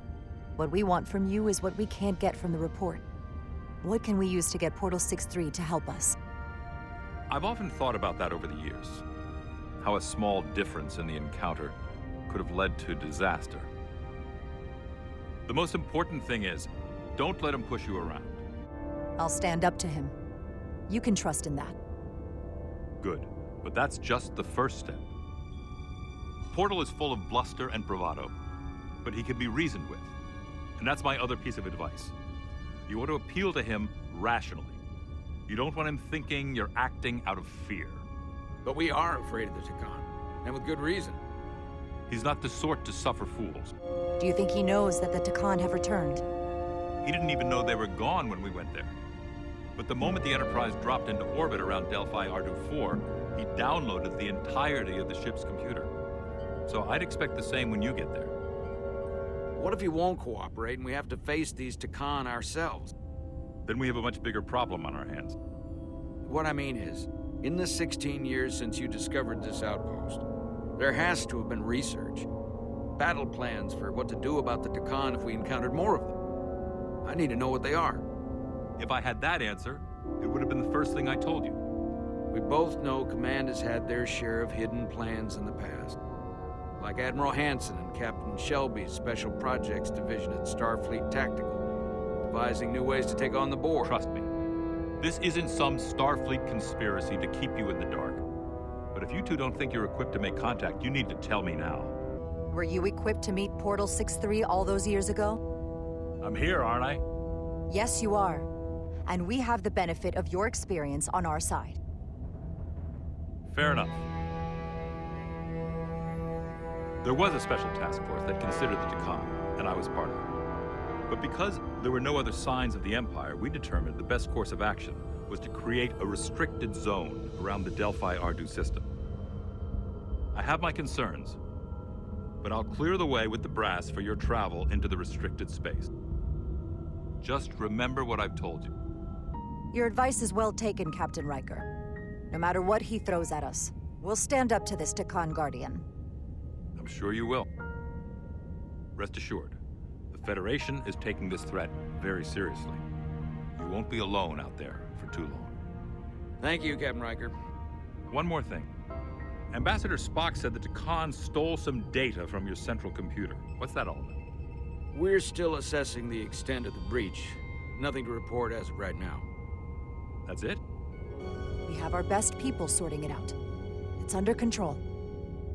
What we want from you is what we can't get from the report. What can we use to get Portal 6-3 to help us? I've often thought about that over the years. How a small difference in the encounter could have led to disaster. The most important thing is, don't let him push you around. I'll stand up to him. You can trust in that. Good, but that's just the first step. Portal is full of bluster and bravado, but he can be reasoned with. And that's my other piece of advice. You want to appeal to him rationally. You don't want him thinking you're acting out of fear. But we are afraid of the Takan, and with good reason. He's not the sort to suffer fools. Do you think he knows that the Takan have returned? He didn't even know they were gone when we went there. But the moment the Enterprise dropped into orbit around Delphi Ardu 4, he downloaded the entirety of the ship's computer. So I'd expect the same when you get there. What if he won't cooperate and we have to face these Takan ourselves? Then we have a much bigger problem on our hands. What I mean is, in the 16 years since you discovered this outpost, there has to have been research. Battle plans for what to do about the Takan if we encountered more of them. I need to know what they are. If I had that answer, it would have been the first thing I told you. We both know Command has had their share of hidden plans in the past. Like Admiral Hansen and Captain Shelby's Special Projects Division at Starfleet Tactical, devising new ways to take on the Borg. Trust me, this isn't some Starfleet conspiracy to keep you in the dark. But if you two don't think you're equipped to make contact, you need to tell me now. Were you equipped to meet Portal 6-3 all those years ago? I'm here, aren't I? Yes, you are. And we have the benefit of your experience on our side. Fair enough. There was a special task force that considered the Takan, and I was part of it. But because there were no other signs of the Empire, we determined the best course of action was to create a restricted zone around the Delphi-Ardu system. I have my concerns, but I'll clear the way with the brass for your travel into the restricted space. Just remember what I've told you. Your advice is well taken, Captain Riker. No matter what he throws at us, we'll stand up to this Takan Guardian. I'm sure you will. Rest assured, the Federation is taking this threat very seriously. You won't be alone out there for too long. Thank you, Captain Riker. One more thing. Ambassador Spock said that Takan stole some data from your central computer. What's that all about? We're still assessing the extent of the breach. Nothing to report as of right now. That's it? We have our best people sorting it out. It's under control.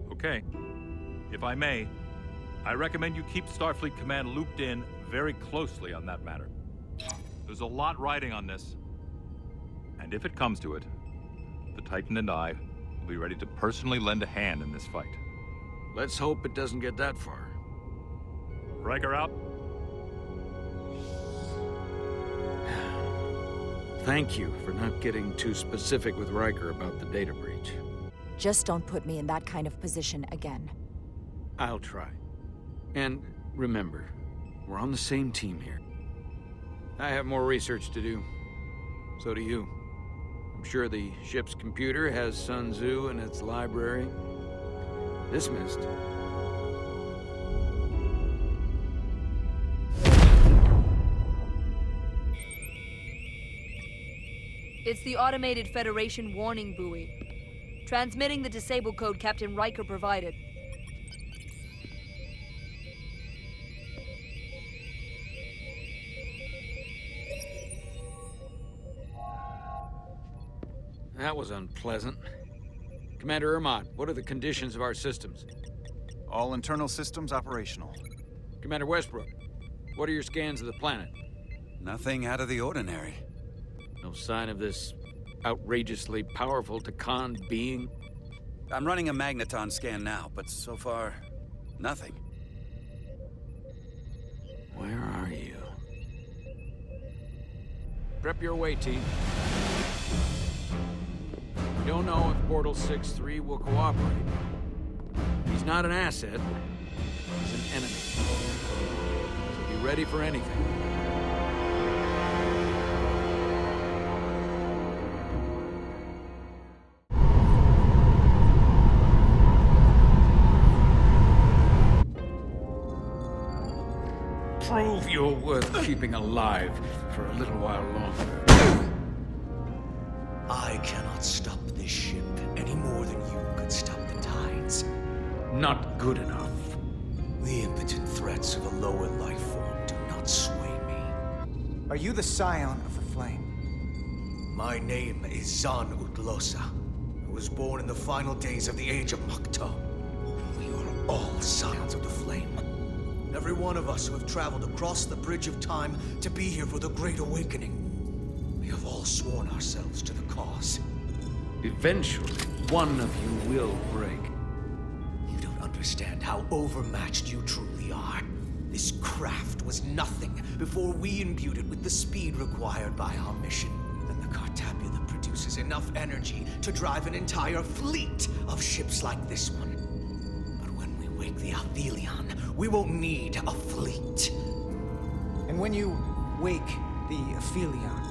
Okay. If I may, I recommend you keep Starfleet Command looped in very closely on that matter. There's a lot riding on this. And if it comes to it, the Titan and I will be ready to personally lend a hand in this fight. Let's hope it doesn't get that far. Riker out. Thank you for not getting too specific with Riker about the data breach. Just don't put me in that kind of position again. I'll try. And remember, we're on the same team here. I have more research to do. So do you. I'm sure the ship's computer has Sun Tzu in its library. Dismissed. It's the automated Federation warning buoy. Transmitting the disable code Captain Riker provided. That was unpleasant. Commander Ermont, what are the conditions of our systems? All internal systems operational. Commander Westbrook, what are your scans of the planet? Nothing out of the ordinary. No sign of this outrageously powerful Takan being? I'm running a magneton scan now, but so far, nothing. Where are you? Prep your way, team. We don't know if Portal 6-3 will cooperate. He's not an asset, he's an enemy. So be ready for anything. Prove you're worth keeping alive for a little while longer. I cannot stop this ship any more than you could stop the tides. Not good enough. The impotent threats of a lower life form do not sway me. Are you the scion of the flame? My name is Zan Utlosa. I was born in the final days of the Age of Makto. We are all scions of the flame. Every one of us who have traveled across the bridge of time to be here for the Great Awakening. We have all sworn ourselves to the cause. Eventually, one of you will break. You don't understand how overmatched you truly are. This craft was nothing before we imbued it with the speed required by our mission. And the Cartapula produces enough energy to drive an entire fleet of ships like this one. But when we the Aphelion, we won't need a fleet. And when you wake the Aphelion,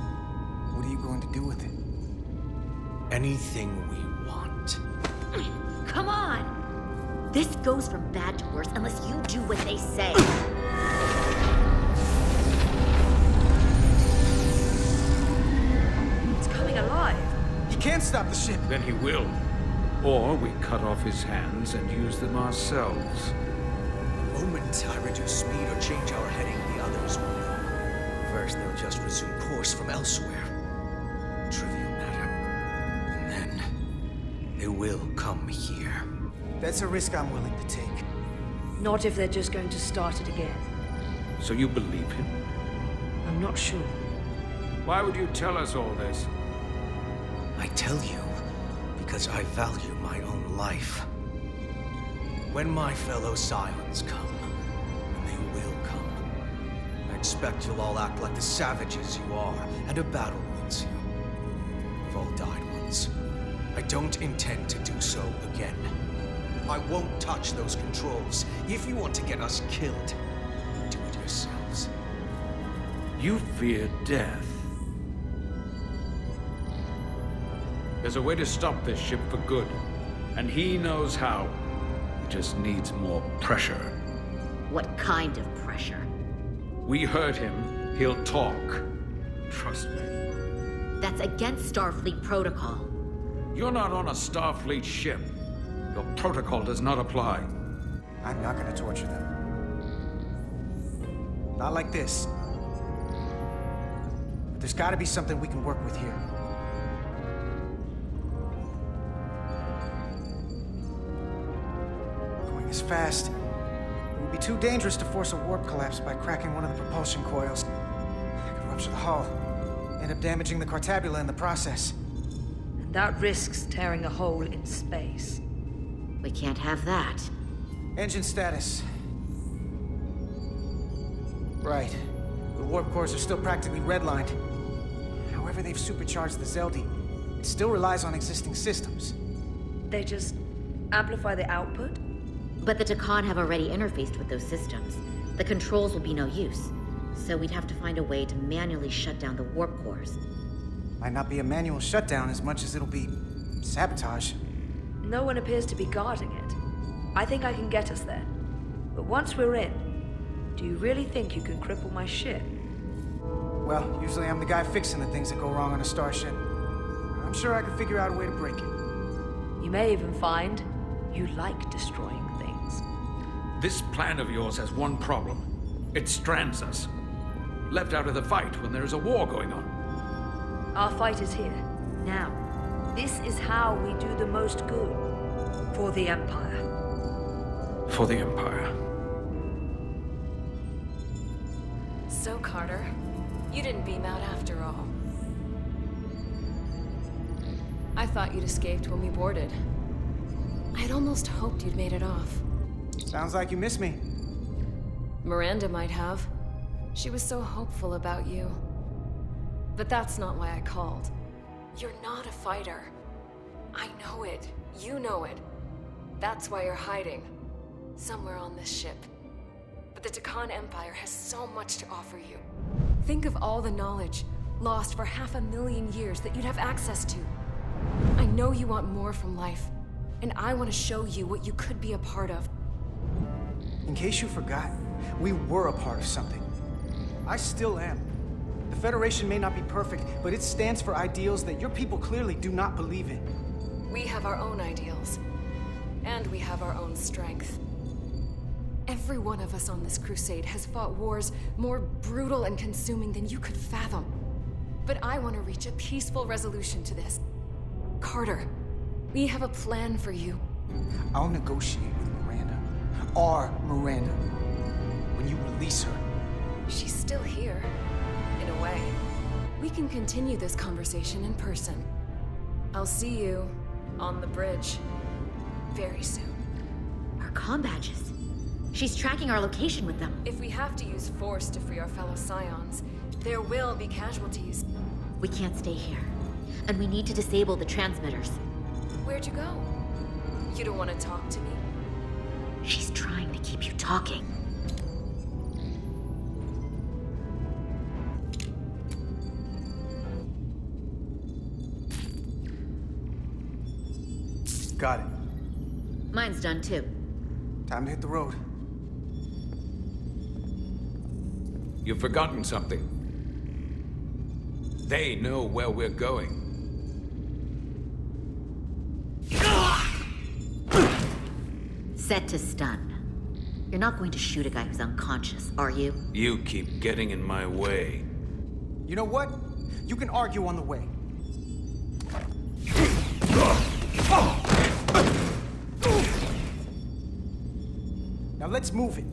what are you going to do with it? Anything we want. Come on! This goes from bad to worse unless you do what they say. It's coming alive. He can't stop the ship. Then he will. Or we cut off his hands and use them ourselves. The moment I reduce speed or change our heading, the others will know. First, they'll just resume course from elsewhere. Trivial matter. And then, they will come here. That's a risk I'm willing to take. Not if they're just going to start it again. So you believe him? I'm not sure. Why would you tell us all this? I tell you because I value my own life. When my fellow Scions come, and they will come, I expect you'll all act like the savages you are, and a battle wounds you. We've all died once. I don't intend to do so again. I won't touch those controls. If you want to get us killed, do it yourselves. You fear death. There's a way to stop this ship for good, and he knows how. He just needs more pressure. What kind of pressure? We heard him. He'll talk. Trust me. That's against Starfleet protocol. You're not on a Starfleet ship. Your protocol does not apply. I'm not gonna torture them. Not like this. But there's gotta be something we can work with here. Going this fast, it would be too dangerous to force a warp collapse by cracking one of the propulsion coils. I could rupture the hull, end up damaging the Cartabula in the process. And that risks tearing a hole in space. We can't have that. Engine status. Right. The warp cores are still practically redlined. However they've supercharged the Zeldi, it still relies on existing systems. They just amplify the output? But the Takan have already interfaced with those systems. The controls will be no use. So we'd have to find a way to manually shut down the warp cores. Might not be a manual shutdown as much as it'll be sabotage. No one appears to be guarding it. I think I can get us there. But once we're in, do you really think you can cripple my ship? Well, usually I'm the guy fixing the things that go wrong on a starship. I'm sure I can figure out a way to break it. You may even find you like destroying things. This plan of yours has one problem. It strands us. Left out of the fight when there is a war going on. Our fight is here, now. This is how we do the most good. For the Empire. For the Empire. So, Carter, you didn't beam out after all. I thought you'd escaped when we boarded. I'd almost hoped you'd made it off. Sounds like you miss me. Miranda might have. She was so hopeful about you. But that's not why I called. You're not a fighter. I know it. You know it. That's why you're hiding. Somewhere on this ship. But the Takan Empire has so much to offer you. Think of all the knowledge lost for 500,000 years that you'd have access to. I know you want more from life, and I want to show you what you could be a part of. In case you forgot, we were a part of something. I still am. The Federation may not be perfect, but it stands for ideals that your people clearly do not believe in. We have our own ideals. And we have our own strength. Every one of us on this crusade has fought wars more brutal and consuming than you could fathom. But I want to reach a peaceful resolution to this. Carter, we have a plan for you. I'll negotiate with Miranda. Our Miranda. When you release her. She's still here. In a way. We can continue this conversation in person. I'll see you on the bridge very soon. Our comm badges. She's tracking our location with them. If we have to use force to free our fellow Scions, there will be casualties. We can't stay here. And we need to disable the transmitters. Where'd you go? You don't want to talk to me? She's trying talking. Got it. Mine's done too. Time to hit the road. You've forgotten something. They know where we're going. Set to stun. You're not going to shoot a guy who's unconscious, are you? You keep getting in my way. You know what? You can argue on the way. Now let's move it.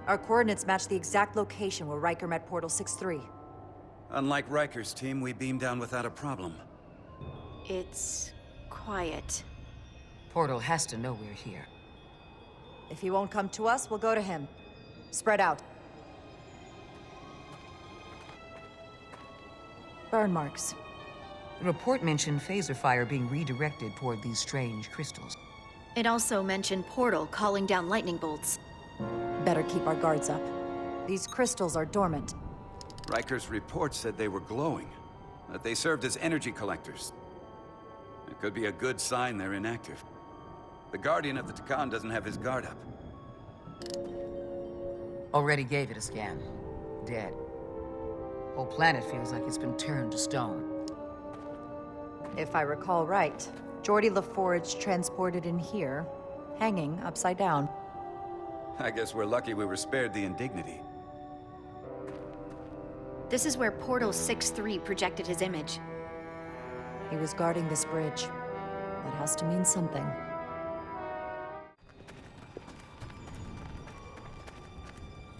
Our coordinates match the exact location where Riker met Portal 6-3. Unlike Riker's team, we beamed down without a problem. It's quiet. Portal has to know we're here. If he won't come to us, we'll go to him. Spread out. Burn marks. The report mentioned phaser fire being redirected toward these strange crystals. It also mentioned Portal calling down lightning bolts. Better keep our guards up. These crystals are dormant. Riker's report said they were glowing, that they served as energy collectors. It could be a good sign they're inactive. The Guardian of the Takan doesn't have his guard up. Already gave it a scan. Dead. Whole planet feels like it's been turned to stone. If I recall right, Geordi LaForge transported in here, hanging upside down. I guess we're lucky we were spared the indignity. This is where Portal 6-3 projected his image. He was guarding this bridge. That has to mean something.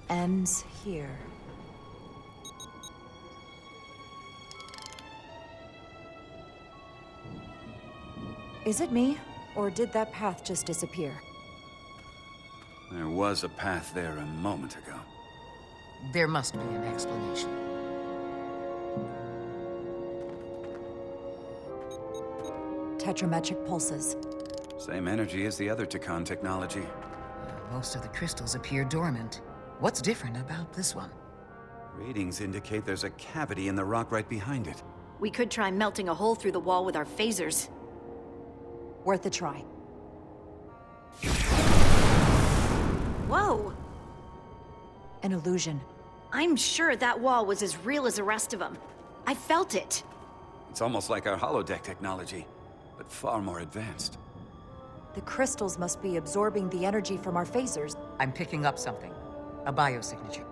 Ends here. Is it me, or did that path just disappear? There was a path there a moment ago. There must be an explanation. Tetrametric pulses. Same energy as the other Takan technology. Most of the crystals appear dormant. What's different about this one? Readings indicate there's a cavity in the rock right behind it. We could try melting a hole through the wall with our phasers. Worth a try. Whoa! An illusion. I'm sure that wall was as real as the rest of them. I felt it. It's almost like our holodeck technology, but far more advanced. The crystals must be absorbing the energy from our phasers. I'm picking up something. A biosignature.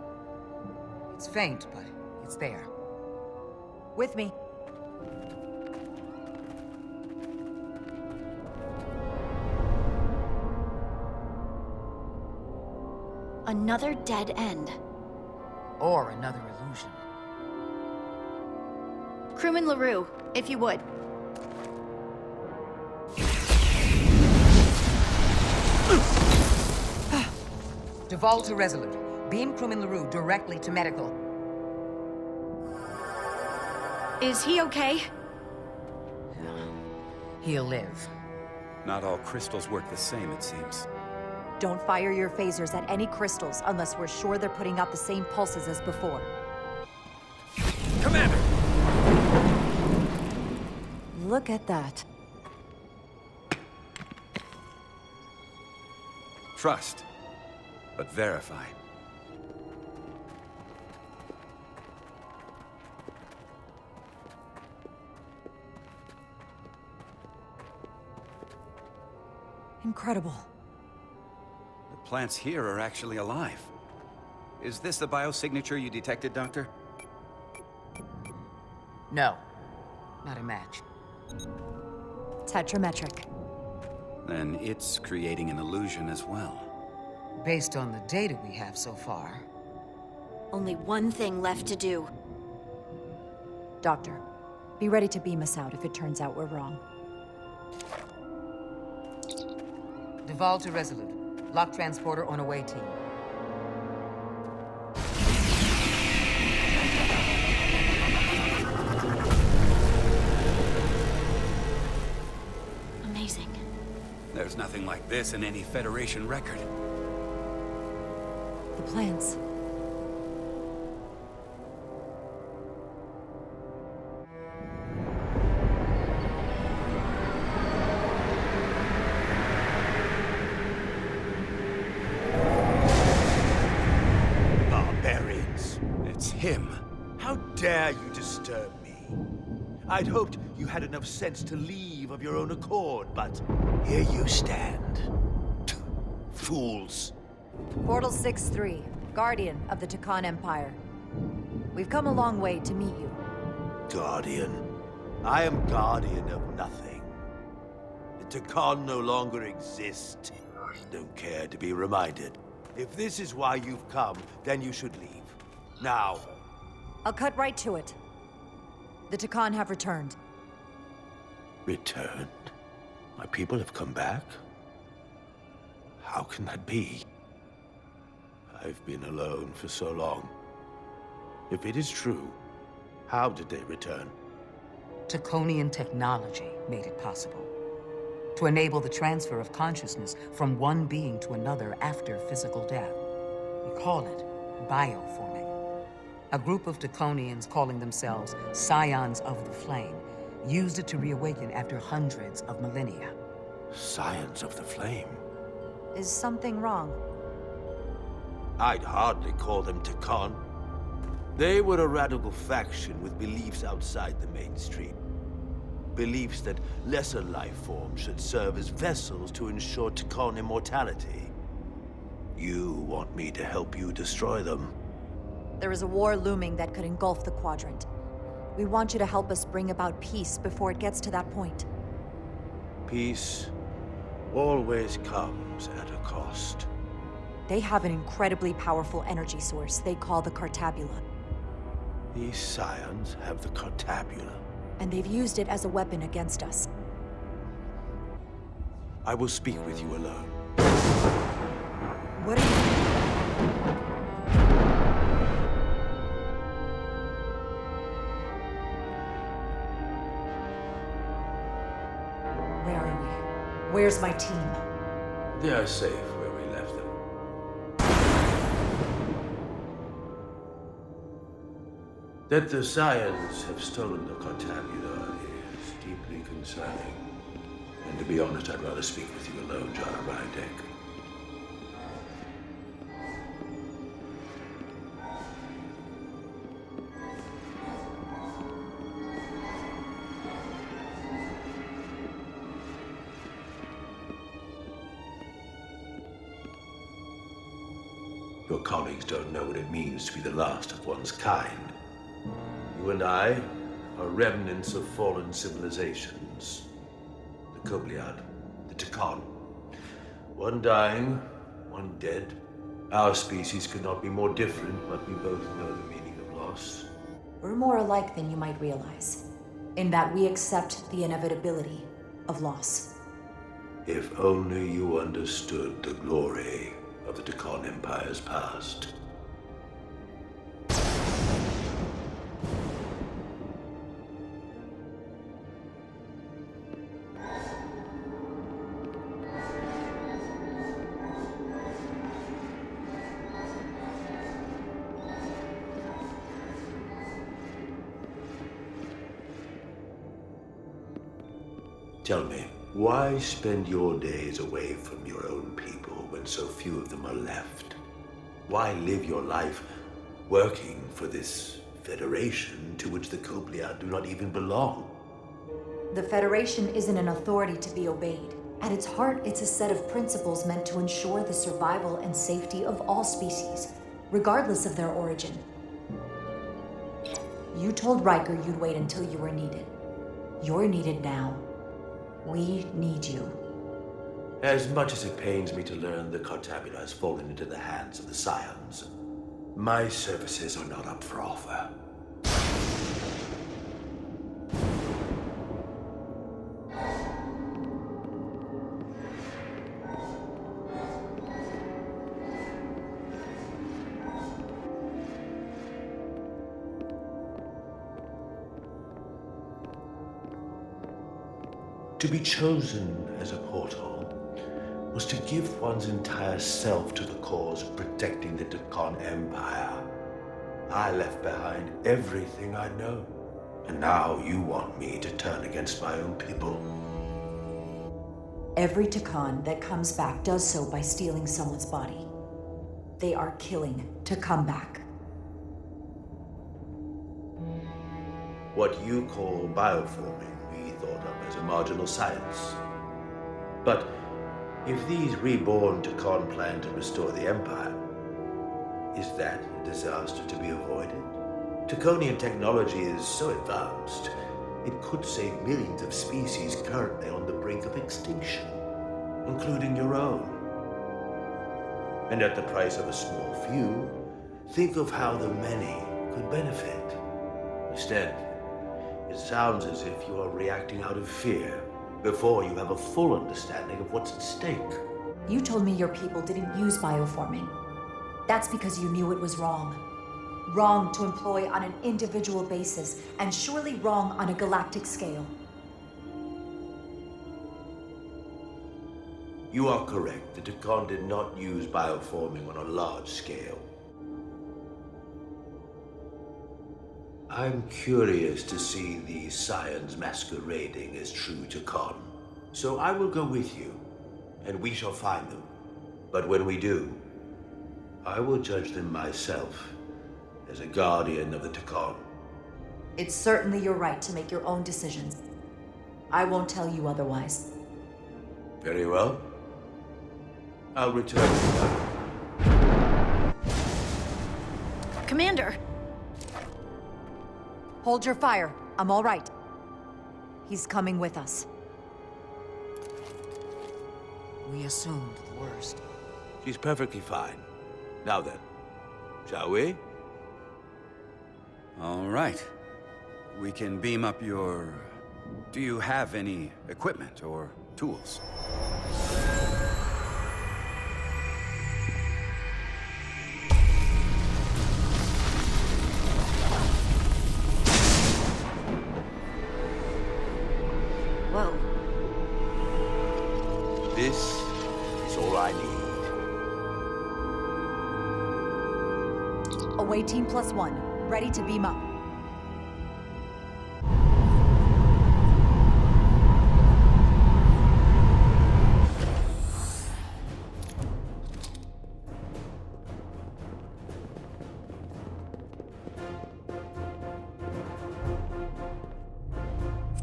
It's faint, but it's there. With me. Another dead end. Or another illusion. Crewman LaRue, if you would. Duval to Resolute. Beam Crewman LaRue directly to medical. Is he okay? He'll live. Not all crystals work the same, it seems. Don't fire your phasers at any crystals unless we're sure they're putting out the same pulses as before. Commander! Look at that. Trust, but verify. Incredible. The plants here are actually alive. Is this the biosignature you detected, Doctor? No. Not a match. Tetrametric. Then it's creating an illusion as well. Based on the data we have so far, Only one thing left to do. Doctor, be ready to beam us out if it turns out we're wrong. Devolve to Resolute. Lock transporter on away team. Amazing. There's nothing like this in any Federation record. The plans. Barbarians. It's him. How dare you disturb me? I'd hoped you had enough sense to leave of your own accord, but here you stand. Fools. Portal 6-3, Guardian of the Takan Empire. We've come a long way to meet you. Guardian? I am guardian of nothing. The Takan no longer exist. Don't care to be reminded. If this is why you've come, then you should leave. Now. I'll cut right to it. The Takan have returned. Returned? My people have come back? How can that be? I've been alone for so long. If it is true, how did they return? Taconian technology made it possible. To enable the transfer of consciousness from one being to another after physical death. We call it bioforming. A group of Taconians calling themselves Scions of the Flame used it to reawaken after hundreds of millennia. Scions of the Flame? Is something wrong? I'd hardly call them Takan. They were a radical faction with beliefs outside the mainstream. Beliefs that lesser life forms should serve as vessels to ensure Takan immortality. You want me to help you destroy them? There is a war looming that could engulf the Quadrant. We want you to help us bring about peace before it gets to that point. Peace always comes at a cost. They have an incredibly powerful energy source they call the Cartabula. These Scions have the Cartabula. And they've used it as a weapon against us. I will speak with you alone. What are you... Where are we? Where's my team? They are safe where we left them. That the Scions have stolen the Cartabula is deeply concerning. And to be honest, I'd rather speak with you alone, Jara Rydek. Your colleagues don't know what it means to be the last of one's kind. You and I are remnants of fallen civilizations. The Kobliad, the Takan. One dying, one dead. Our species could not be more different, but we both know the meaning of loss. We're more alike than you might realize, in that we accept the inevitability of loss. If only you understood the glory of the Takan Empire's past. Tell me, why spend your days away from your own people when so few of them are left? Why live your life working for this Federation to which the Kobliad do not even belong? The Federation isn't an authority to be obeyed. At its heart, it's a set of principles meant to ensure the survival and safety of all species, regardless of their origin. You told Riker you'd wait until you were needed. You're needed now. We need you. As much as it pains me to learn the Cartabula has fallen into the hands of the Scions, My services are not up for offer. To be chosen as a portal was to give one's entire self to the cause of protecting the Deccan Empire. I left behind everything I know, and now you want me to turn against my own people. Every Deccan that comes back does so by stealing someone's body. They are killing to come back. What you call bioforming, we thought of as a marginal science. But if these reborn Deccan plan to restore the Empire, is that a disaster to be avoided? Decanian technology is so advanced, it could save millions of species currently on the brink of extinction, including your own. And at the price of a small few, think of how the many could benefit. Instead, it sounds as if you are reacting out of fear before you have a full understanding of what's at stake. You told me your people didn't use bioforming. That's because you knew it was wrong. Wrong to employ on an individual basis, and surely wrong on a galactic scale. You are correct. The Deccan did not use bioforming on a large scale. I'm curious to see the scions masquerading as true Deccan. So I will go with you, and we shall find them. But when we do, I will judge them myself as a guardian of the Deccan. It's certainly your right to make your own decisions. I won't tell you otherwise. Very well. I'll return. Commander! Hold your fire. I'm all right. He's coming with us. We assumed the worst. She's perfectly fine. Now then, shall we? All right. We can beam up your... Do you have any equipment or tools? Whoa. This is all I need. Away team +1. Ready to beam up.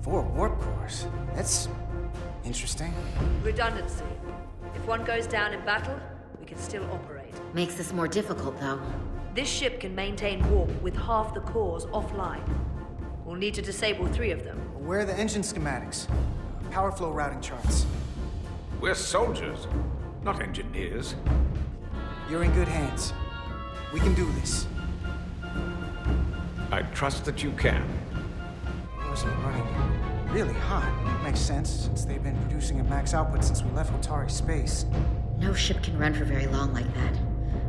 Four warp cores. That's interesting. Redundancy. If one goes down in battle, we can still operate. Makes this more difficult, though. This ship can maintain warp with half the cores offline. We'll need to disable 3 of them. Where are the engine schematics? Power flow routing charts. We're soldiers, not engineers. You're in good hands. We can do this. I trust that you can. Cores are running really hot. Makes sense, since they've been producing at max output since we left Otari space. No ship can run for very long like that.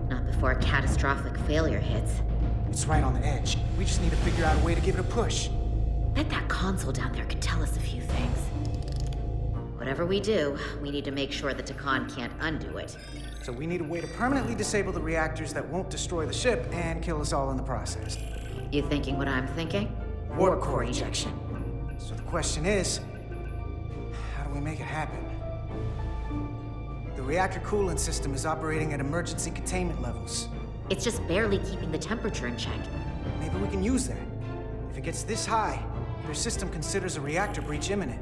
Not before a catastrophic failure hits. It's right on the edge. We just need to figure out a way to give it a push. Bet that console down there could tell us a few things. Whatever we do, we need to make sure the Deccan can't undo it. So we need a way to permanently disable the reactors that won't destroy the ship and kill us all in the process. You thinking what I'm thinking? Warp core ejection. So the question is, how do we make it happen? The reactor coolant system is operating at emergency containment levels. It's just barely keeping the temperature in check. Maybe we can use that. If it gets this high, their system considers a reactor breach imminent.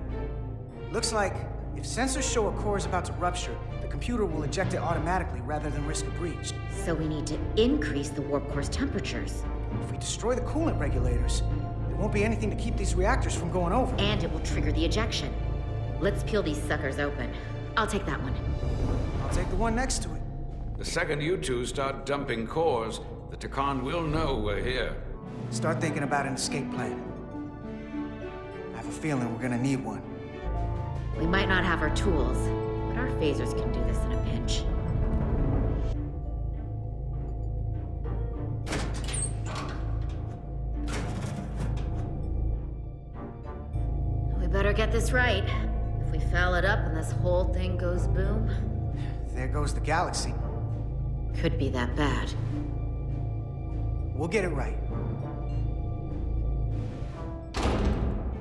Looks like if sensors show a core is about to rupture, the computer will eject it automatically rather than risk a breach. So we need to increase the warp core's temperatures. If we destroy the coolant regulators, there won't be anything to keep these reactors from going over. And it will trigger the ejection. Let's peel these suckers open. I'll take that one. I'll take the one next to it. The second you two start dumping cores, The Takan will know we're here. Start thinking about an escape plan. I have a feeling we're gonna need one. We might not have our tools, but our phasers can do this in a pinch. We better get this right. If we foul it up and this whole thing goes boom... There goes the galaxy. Could be that bad. We'll get it right.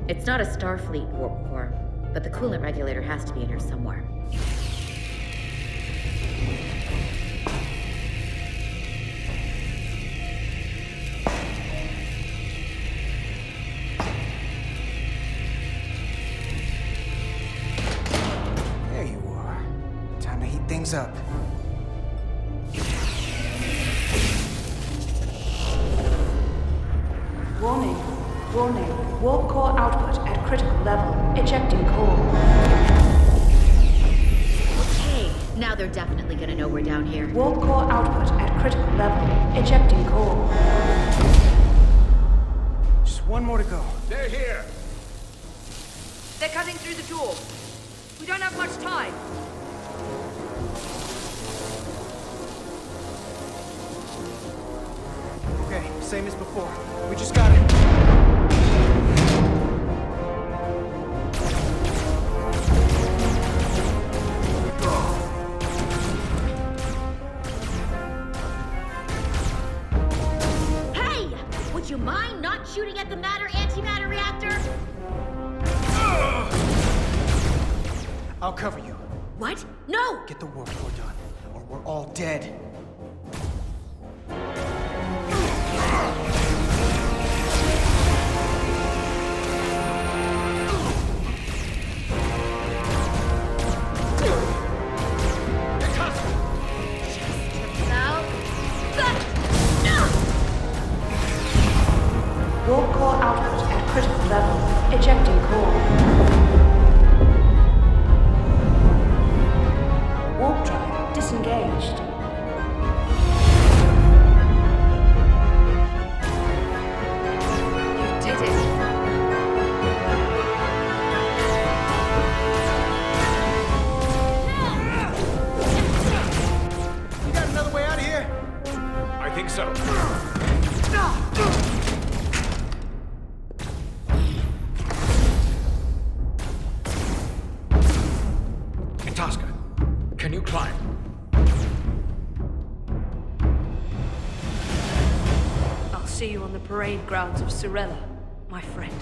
It's not a Starfleet warp core, but the coolant regulator has to be in here somewhere. There you are. Time to heat things up. Warning. Warning. Warp core output at critical level. Ejecting core. Okay, now they're definitely gonna know we're down here. Warp core output at critical level. Ejecting core. Just one more to go. They're here. They're cutting through the door. We don't have much time. Okay, same as before. We just got it. Hey! Would you mind not shooting at the matter-antimatter reactor? I'll cover you. What? No! Get the warp core done, or we're all dead. Warp core output at critical level. Ejecting core. Warp drive disengaged. You did it. You got another way out of here? I think so. Tosca, can you climb? I'll see you on the parade grounds of Surella, my friend.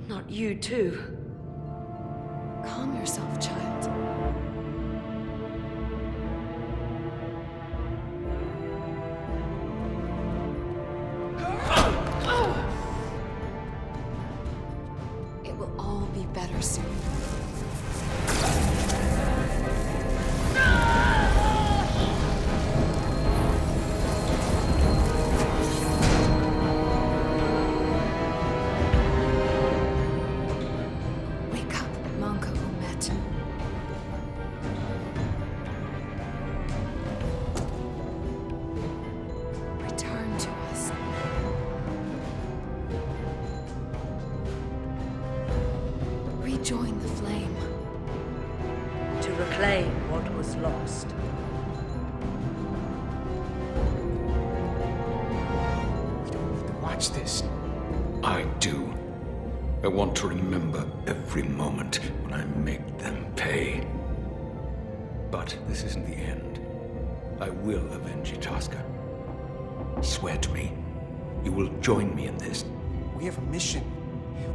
Not you too. Calm yourself, child. It will all be better soon. Join the flame. To reclaim what was lost. We don't need to watch this. I do. I want to remember every moment when I make them pay. But this isn't the end. I will avenge Itasca. Swear to me, you will join me in this. We have a mission.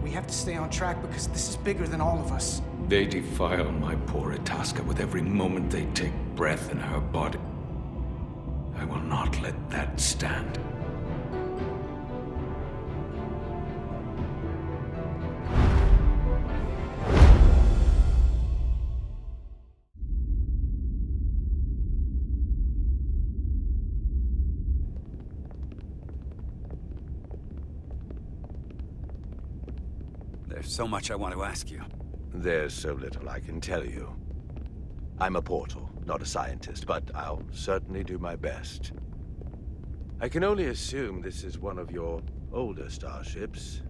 We have to stay on track because this is bigger than all of us. They defile my poor Itasca with every moment they take breath in her body. I will not let that stand. There's so much I want to ask you. There's so little I can tell you. I'm a portal, not a scientist, but I'll certainly do my best. I can only assume this is one of your older starships.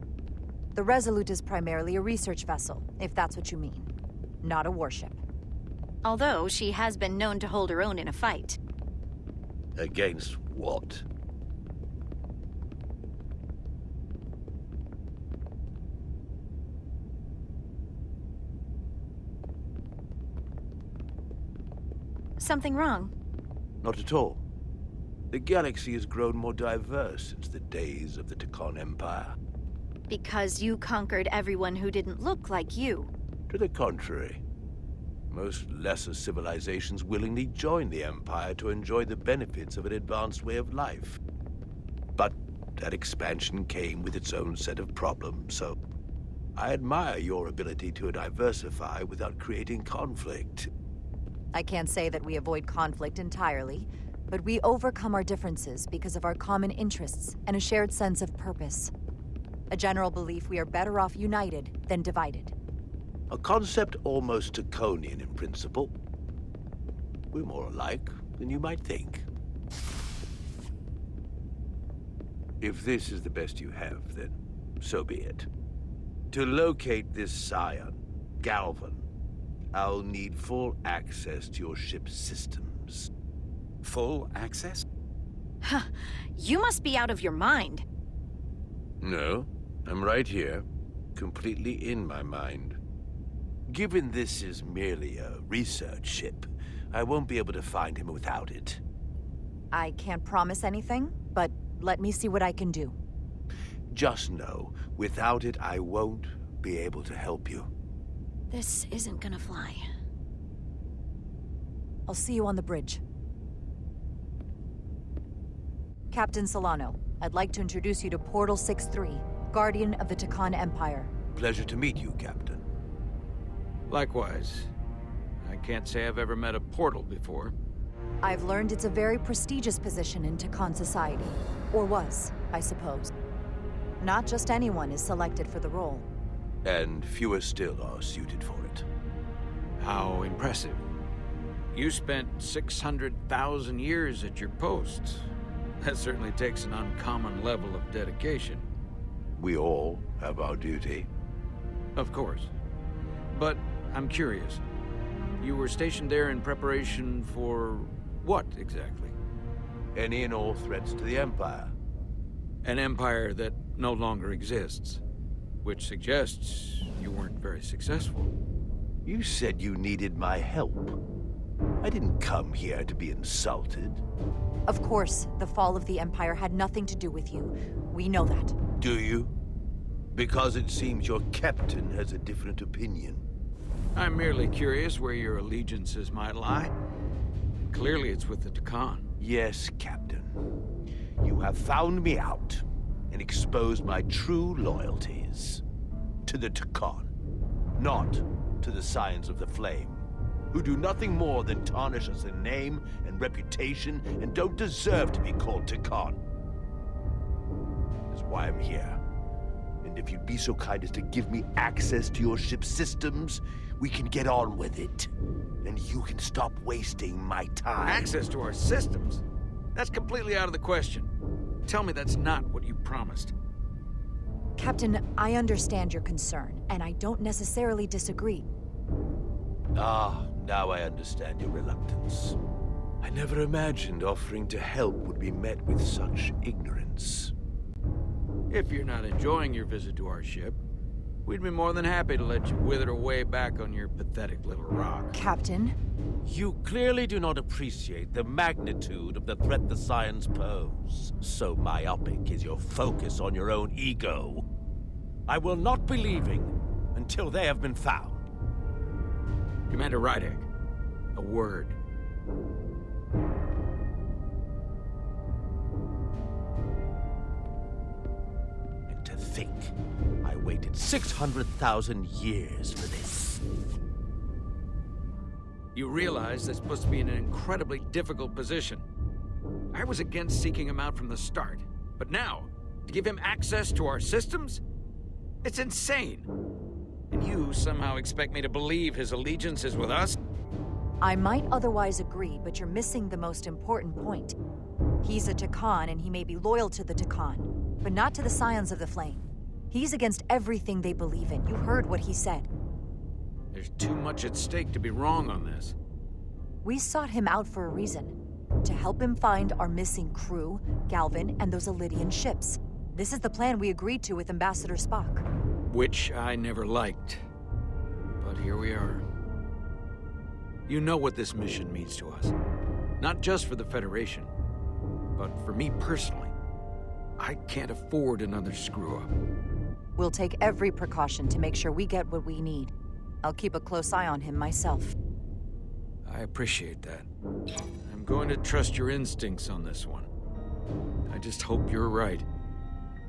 The Resolute is primarily a research vessel, if that's what you mean. Not a warship. Although she has been known to hold her own in a fight. Against what? Something wrong? Not at all. The galaxy has grown more diverse since the days of the Ticon Empire. Because you conquered everyone who didn't look like you. To the contrary. Most lesser civilizations willingly joined the Empire to enjoy the benefits of an advanced way of life. But that expansion came with its own set of problems, so I admire your ability to diversify without creating conflict. I can't say that we avoid conflict entirely, but we overcome our differences because of our common interests and a shared sense of purpose. A general belief we are better off united than divided. A concept almost Ticonian in principle. We're more alike than you might think. If this is the best you have, then so be it. To locate this scion, Galvan, I'll need full access to your ship's systems. Full access? Huh. You must be out of your mind. No, I'm right here, completely in my mind. Given this is merely a research ship, I won't be able to find him without it. I can't promise anything, but let me see what I can do. Just know, without it, I won't be able to help you. This isn't gonna fly. I'll see you on the bridge. Captain Solano, I'd like to introduce you to Portal 6-3, Guardian of the Ticon Empire. Pleasure to meet you, Captain. Likewise. I can't say I've ever met a portal before. I've learned it's a very prestigious position in Ticon society. Or was, I suppose. Not just anyone is selected for the role. And fewer still are suited for it. How impressive. You spent 600,000 years at your post. That certainly takes an uncommon level of dedication. We all have our duty. Of course. But I'm curious. You were stationed there in preparation for what, exactly? Any and all threats to the Empire. An empire that no longer exists. Which suggests you weren't very successful. You said you needed my help. I didn't come here to be insulted. Of course, the fall of the Empire had nothing to do with you. We know that. Do you? Because it seems your captain has a different opinion. I'm merely curious where your allegiances might lie. Clearly it's with the Ticon. Yes, Captain. You have found me out and exposed my true loyalties. To the Ticon, not to the Scions of the Flame, who do nothing more than tarnish us in name and reputation and don't deserve to be called Ticon. That's why I'm here. And if you'd be so kind as to give me access to your ship's systems, we can get on with it. And you can stop wasting my time. Access to our systems? That's completely out of the question. Tell me that's not what you promised. Captain, I understand your concern, and I don't necessarily disagree. Ah, now I understand your reluctance. I never imagined offering to help would be met with such ignorance. If you're not enjoying your visit to our ship, we'd be more than happy to let you wither away back on your pathetic little rock. Captain? You clearly do not appreciate the magnitude of the threat the Scions pose. So myopic is your focus on your own ego. I will not be leaving until they have been found. Commander Rydek, a word. And to think, I waited 600,000 years for this. You realize this puts me in an incredibly difficult position. I was against seeking him out from the start, but now, to give him access to our systems? It's insane. And you somehow expect me to believe his allegiance is with us? I might otherwise agree, but you're missing the most important point. He's a Takan, and he may be loyal to the Takan, but not to the Scions of the Flame. He's against everything they believe in. You heard what he said. There's too much at stake to be wrong on this. We sought him out for a reason. To help him find our missing crew, Galvin, and those Elydian ships. This is the plan we agreed to with Ambassador Spock. Which I never liked. But here we are. You know what this mission means to us. Not just for the Federation, but for me personally. I can't afford another screw-up. We'll take every precaution to make sure we get what we need. I'll keep a close eye on him myself. I appreciate that. I'm going to trust your instincts on this one. I just hope you're right.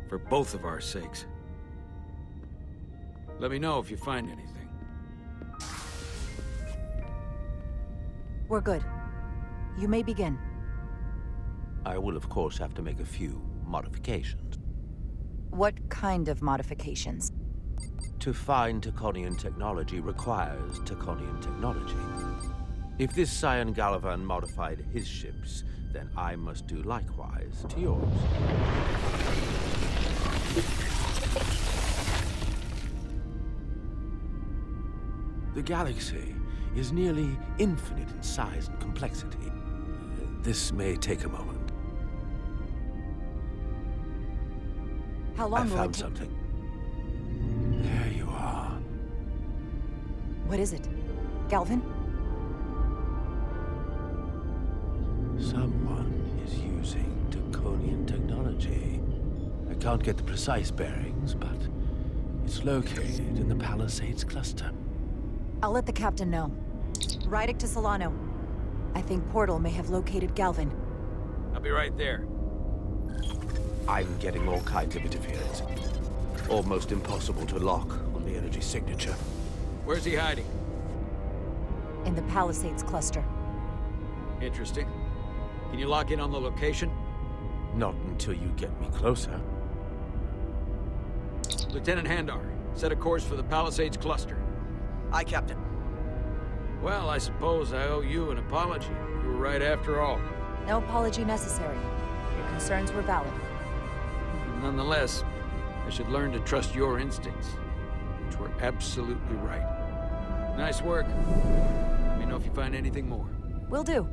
For both of our sakes. Let me know if you find anything. We're good. You may begin. I will, of course, have to make a few modifications. What kind of modifications? To find Taconian technology requires Taconian technology. If this Scion Galvan modified his ships, then I must do likewise to yours. The galaxy is nearly infinite in size and complexity. This may take a moment. How long I will found it take? something. There you are. What is it? Galvin? Someone is using Taconian technology. I can't get the precise bearings, but it's located in the Palisades cluster. I'll let the captain know. Rydek to Solano. I think Portal may have located Galvin. I'll be right there. I'm getting all kinds of interference. Almost impossible to lock on the energy signature. Where's he hiding? In the Palisades cluster. Interesting. Can you lock in on the location? Not until you get me closer. Lieutenant Handar, set a course for the Palisades cluster. Aye, Captain. Well, I suppose I owe you an apology. You were right after all. No apology necessary. Your concerns were valid. Nonetheless, I should learn to trust your instincts, which were absolutely right. Nice work. Let me know if you find anything more. Will do.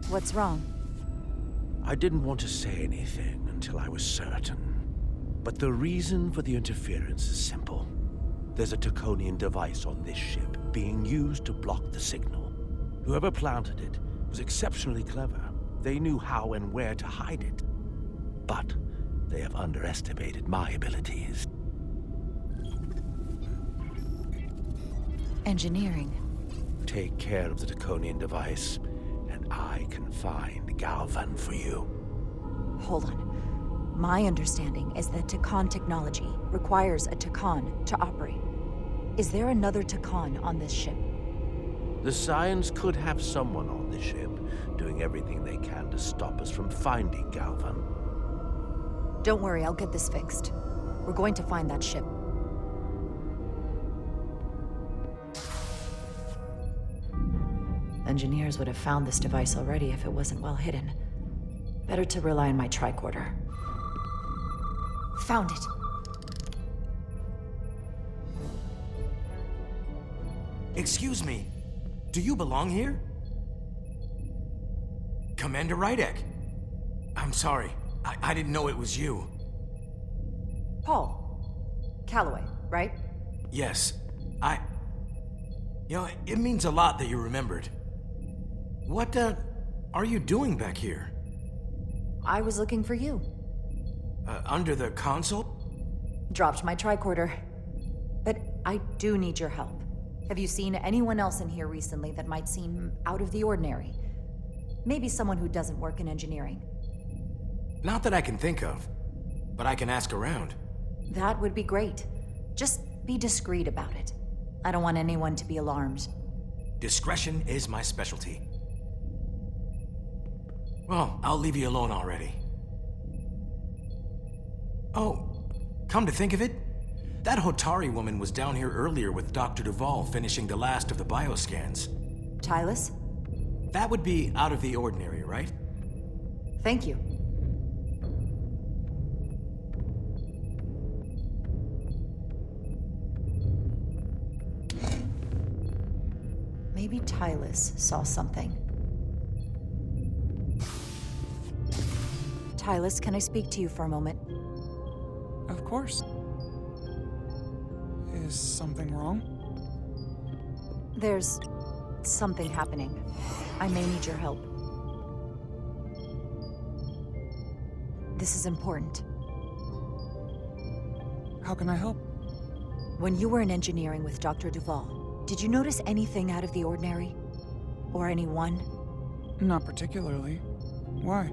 What's wrong? I didn't want to say anything until I was certain. But the reason for the interference is simple. There's a Taconian device on this ship being used to block the signal. Whoever planted it was exceptionally clever. They knew how and where to hide it. But they have underestimated my abilities. Engineering. Take care of the Taconian device, and I can find Galvan for you. Hold on. My understanding is that Takan technology requires a Takan to operate. Is there another Takan on this ship? The Scions could have someone on this ship doing everything they can to stop us from finding Galvan. Don't worry, I'll get this fixed. We're going to find that ship. Engineers would have found this device already if it wasn't well hidden. Better to rely on my tricorder. Found it. Excuse me, do you belong here? Commander Rydek. I'm sorry, I didn't know it was you. Paul. Calloway, right? Yes. It means a lot that you remembered. What, are you doing back here? I was looking for you. Under the console? Dropped my tricorder. But I do need your help. Have you seen anyone else in here recently that might seem out of the ordinary? Maybe someone who doesn't work in engineering. Not that I can think of, but I can ask around. That would be great. Just be discreet about it. I don't want anyone to be alarmed. Discretion is my specialty. Well, I'll leave you alone already. Oh, come to think of it, that Hotari woman was down here earlier with Dr. Duvall finishing the last of the bioscans. Tylus? That would be out of the ordinary, right? Thank you. Maybe Tylus saw something. Tylus, can I speak to you for a moment? Of course. Is something wrong? There's something happening. I may need your help. This is important. How can I help? When you were in engineering with Dr. Duvall, did you notice anything out of the ordinary? Or anyone? Not particularly. Why?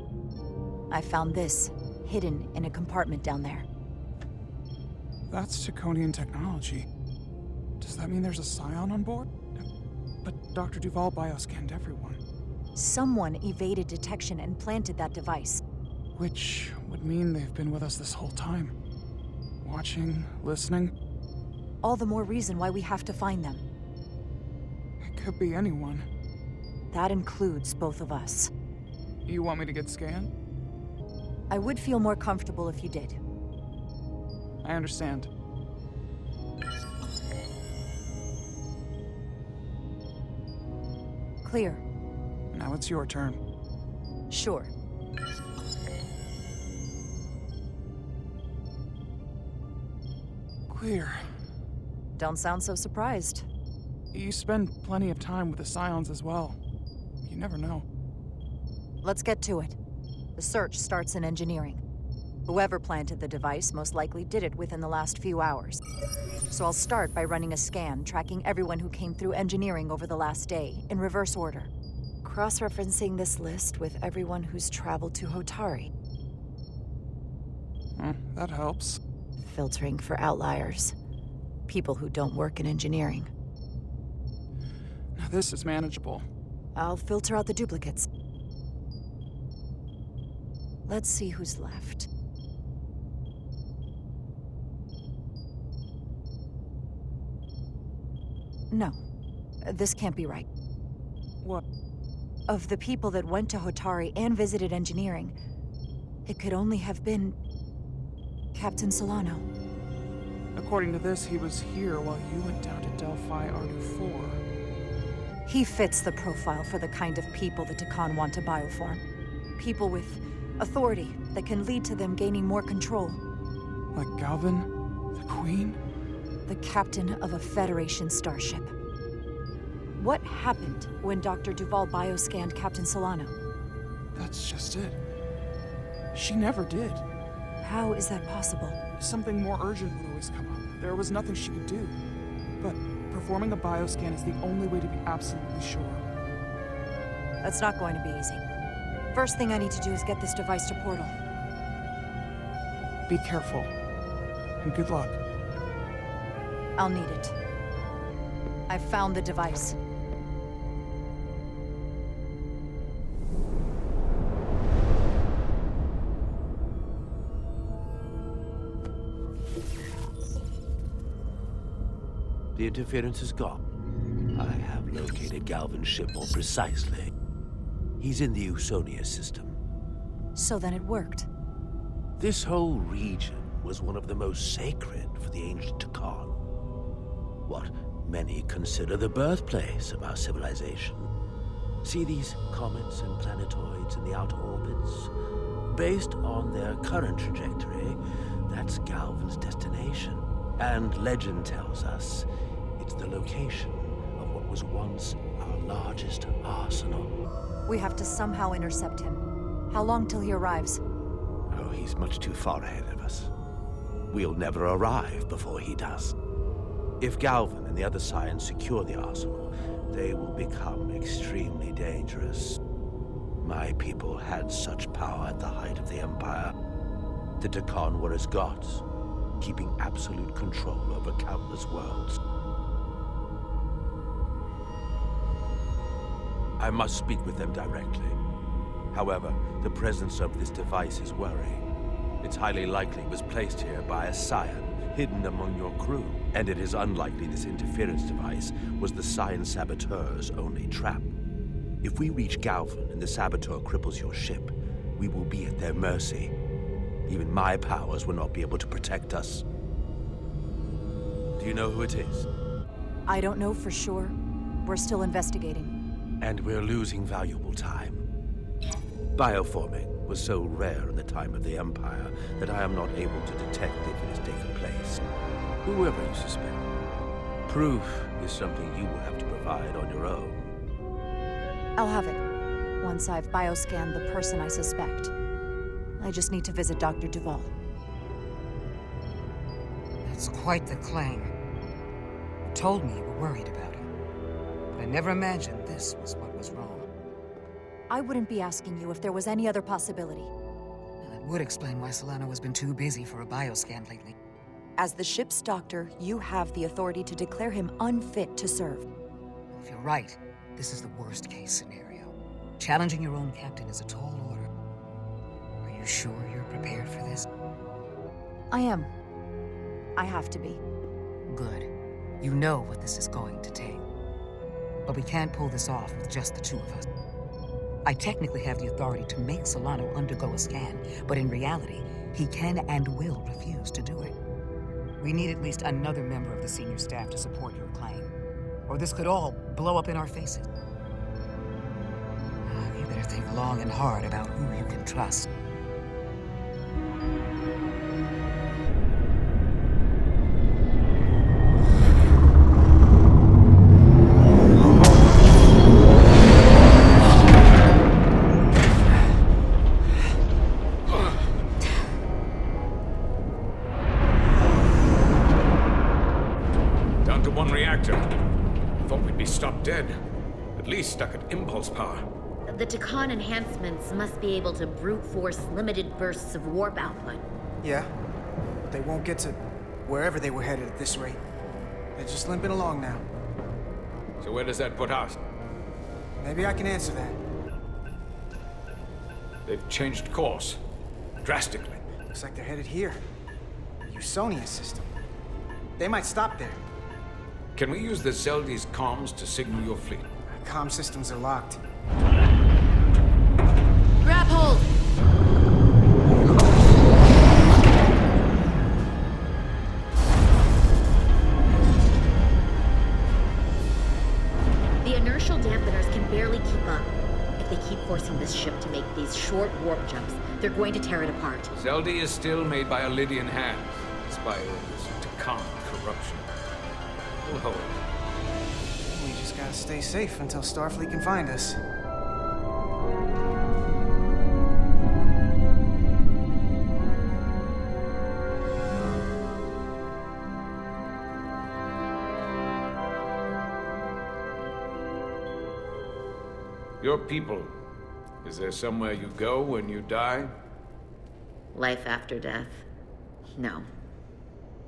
I found this, hidden in a compartment down there. That's Taconian technology. Does that mean there's a scion on board? But Dr. Duvall bioscanned everyone. Someone evaded detection and planted that device. Which would mean they've been with us this whole time. Watching, listening. All the more reason why we have to find them. It could be anyone. That includes both of us. You want me to get scanned? I would feel more comfortable if you did. I understand. Clear. Now it's your turn. Sure. Clear. Don't sound so surprised. You spend plenty of time with the Scions as well. You never know. Let's get to it. The search starts in engineering. Whoever planted the device most likely did it within the last few hours. So I'll start by running a scan, tracking everyone who came through engineering over the last day, in reverse order. Cross-referencing this list with everyone who's traveled to Hotari. That helps. Filtering for outliers. People who don't work in engineering. Now this is manageable. I'll filter out the duplicates. Let's see who's left. No. This can't be right. What? Of the people that went to Hotari and visited engineering, it could only have been Captain Solano. According to this, he was here while you went down to Delphi Ardu 4. He fits the profile for the kind of people the Takan want to bioform. People with authority that can lead to them gaining more control. Like Galvin? The Queen? The captain of a Federation starship. What happened when Dr. Duvall bioscanned Captain Solano? That's just it. She never did. How is that possible? Something more urgent would always come up. There was nothing she could do. But performing a bioscan is the only way to be absolutely sure. That's not going to be easy. First thing I need to do is get this device to Portal. Be careful. And good luck. I'll need it. I found the device. The interference is gone. I have located Galvin's ship more precisely. He's in the Usonia system. So then it worked. This whole region was one of the most sacred for the ancient Takan. What many consider the birthplace of our civilization. See these comets and planetoids in the outer orbits? Based on their current trajectory, That's Galvan's destination. And legend tells us it's the location of what was once our largest arsenal. We have to somehow intercept him. How long till he arrives? Oh, he's much too far ahead of us. We'll never arrive before he does. If Galvan and the other Scions secure the arsenal, they will become extremely dangerous. My people had such power at the height of the Empire. The Decon were as gods, keeping absolute control over countless worlds. I must speak with them directly. However, the presence of this device is worrying. It's highly likely it was placed here by a Scion, hidden among your crew. And it is unlikely this interference device was the Scion saboteur's only trap. If we reach Galvan and the saboteur cripples your ship, we will be at their mercy. Even my powers will not be able to protect us. Do you know who it is? I don't know for sure. We're still investigating. And we're losing valuable time. Bioforming was so rare in the time of the Empire that I am not able to detect if it has taken place. Whoever you suspect, proof is something you will have to provide on your own. I'll have it, once I've bioscanned the person I suspect. I just need to visit Dr. Duvall. That's quite the claim. You told me you were worried about him, but I never imagined this was what was wrong. I wouldn't be asking you if there was any other possibility. Well, that would explain why Solano has been too busy for a bioscan lately. As the ship's doctor, you have the authority to declare him unfit to serve. Well, if you're right, this is the worst-case scenario. Challenging your own captain is a tall order. Are you sure you're prepared for this? I am. I have to be. Good. You know what this is going to take. But we can't pull this off with just the two of us. I technically have the authority to make Solano undergo a scan, but in reality, he can and will refuse to do it. We need at least another member of the senior staff to support your claim, or this could all blow up in our faces. You better think long and hard about who you can trust. Dead. At least stuck at impulse power. The Decon enhancements must be able to brute force limited bursts of warp output. Yeah, but they won't get to wherever they were headed at this rate. They're just limping along now. So where does that put us? Maybe I can answer that. They've changed course. Drastically. Looks like they're headed here. The Usonia system. They might stop there. Can we use the Zeldi's comms to signal your fleet? Comm systems are locked. Grab hold! The inertial dampeners can barely keep up. If they keep forcing this ship to make these short warp jumps, they're going to tear it apart. Zeldi is still made by Lydian hands, despite all this Decon corruption. We'll hold. We just gotta stay safe until Starfleet can find us. Your people, is there somewhere you go when you die? Life after death? No.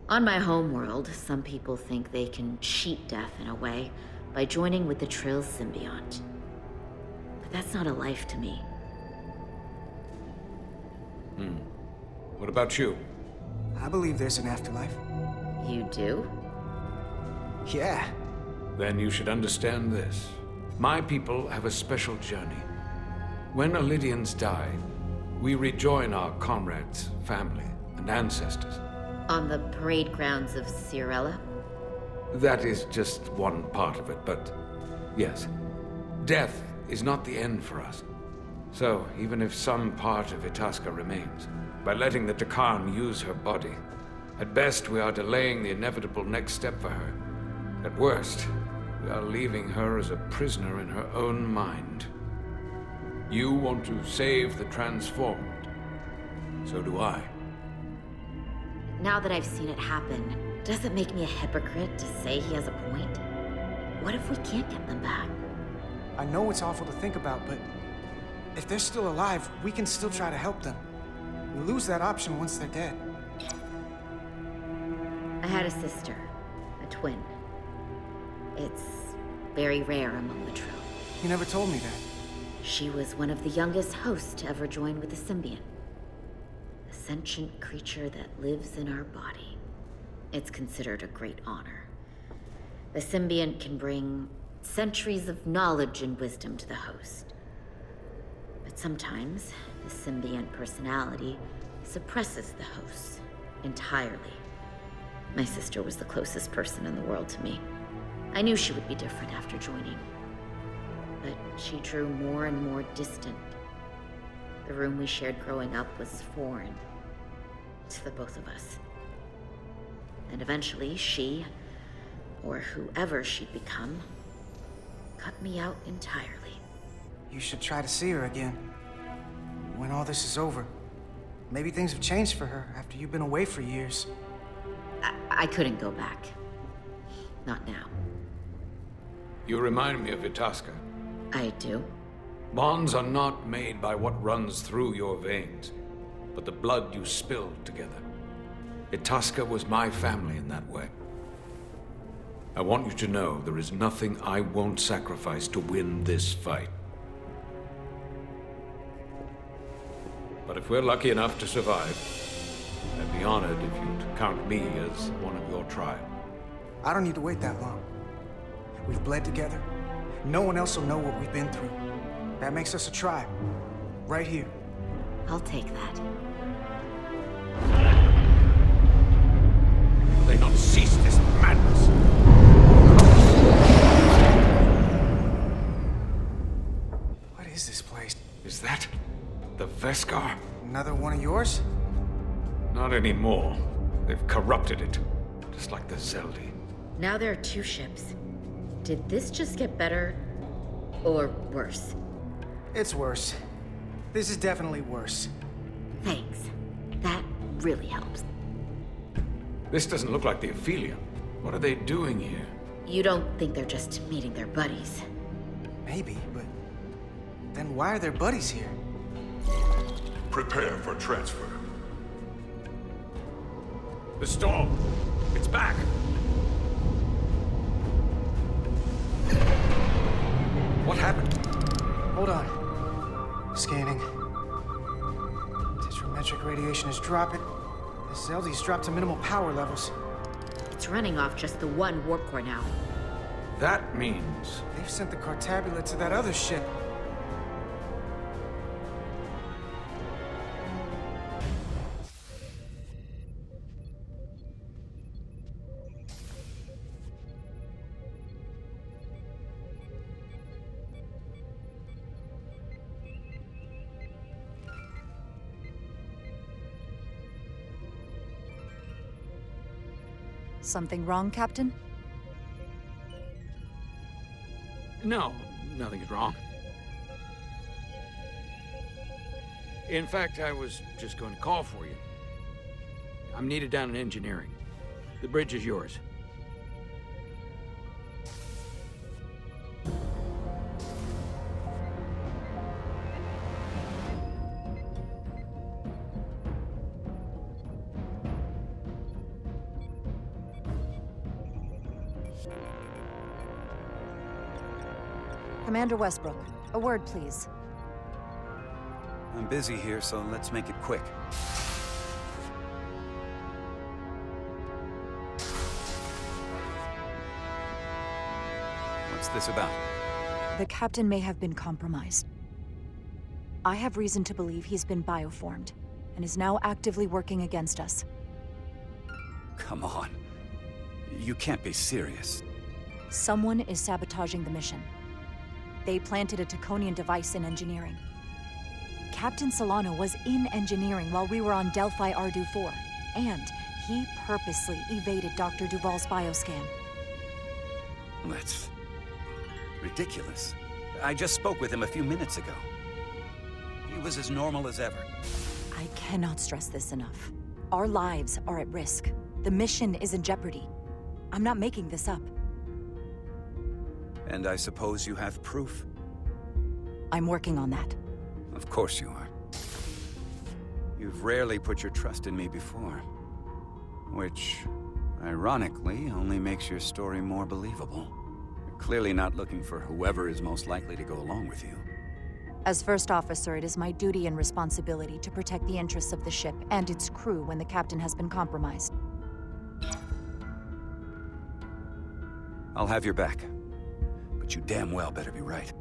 On my homeworld, some people think they can cheat death in a way by joining with the Trill symbiont. But that's not a life to me. What about you? I believe there's an afterlife. You do? Yeah. Then you should understand this. My people have a special journey. When Lydians die, we rejoin our comrades, family, and ancestors. On the parade grounds of Cirella? That is just one part of it, but yes. Death is not the end for us. So, even if some part of Itasca remains, by letting the Takan use her body. At best, we are delaying the inevitable next step for her. At worst, we are leaving her as a prisoner in her own mind. You want to save the transformed. So do I. Now that I've seen it happen, does it make me a hypocrite to say he has a point? What if we can't get them back? I know it's awful to think about, but if they're still alive, we can still try to help them. We lose that option once they're dead. I had a sister, a twin. It's very rare among the Trott. You never told me that. She was one of the youngest hosts to ever join with a symbiont. A sentient creature that lives in our body. It's considered a great honor. The symbiont can bring centuries of knowledge and wisdom to the host. But sometimes, the symbiont personality suppresses the host entirely. My sister was the closest person in the world to me. I knew she would be different after joining. But she drew more and more distant. The room we shared growing up was foreign to the both of us. And eventually she, or whoever she'd become, cut me out entirely. You should try to see her again. When all this is over. Maybe things have changed for her after you've been away for years. I couldn't go back. Not now. You remind me of Itasca. I do? Bonds are not made by what runs through your veins, but the blood you spilled together. Itasca was my family in that way. I want you to know there is nothing I won't sacrifice to win this fight. But if we're lucky enough to survive, I'd be honored if you'd count me as one of your tribe. I don't need to wait that long. We've bled together. No one else will know what we've been through. That makes us a tribe. Right here. I'll take that. They not cease this madness. What is this place? Is that the Veskar? Another one of yours? Not anymore. They've corrupted it. Just like the Zeldi. Now there are two ships. Did this just get better? Or worse? It's worse. This is definitely worse. Thanks. That really helps. This doesn't look like the Ophelia. What are they doing here? You don't think they're just meeting their buddies? Maybe, but then why are their buddies here? Prepare for transfer. The storm. It's back. What happened? Hold on. Scanning. Tetrametric radiation is dropping. The Zeldi's dropped to minimal power levels. It's running off just the one warp core now. That means... They've sent the Cartabula to that other ship. Something wrong, Captain? No, nothing's wrong. In fact, I was just going to call for you. I'm needed down in engineering. The bridge is yours. Commander Westbrook, a word, please. I'm busy here, so let's make it quick. What's this about? The captain may have been compromised. I have reason to believe he's been bioformed, and is now actively working against us. Come on. You can't be serious. Someone is sabotaging the mission. They planted a Taconian device in engineering. Captain Solano was in engineering while we were on Delphi Ardu 4, and he purposely evaded Dr. Duval's bioscan. That's ridiculous. I just spoke with him a few minutes ago. He was as normal as ever. I cannot stress this enough. Our lives are at risk. The mission is in jeopardy. I'm not making this up. And I suppose you have proof? I'm working on that. Of course you are. You've rarely put your trust in me before. Which, ironically, only makes your story more believable. You're clearly not looking for whoever is most likely to go along with you. As First Officer, it is my duty and responsibility to protect the interests of the ship and its crew when the captain has been compromised. I'll have your back. But you damn well better be right.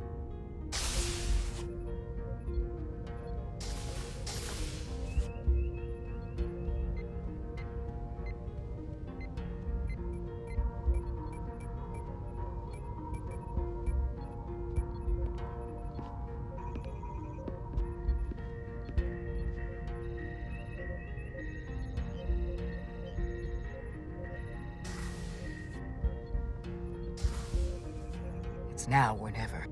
Now or never.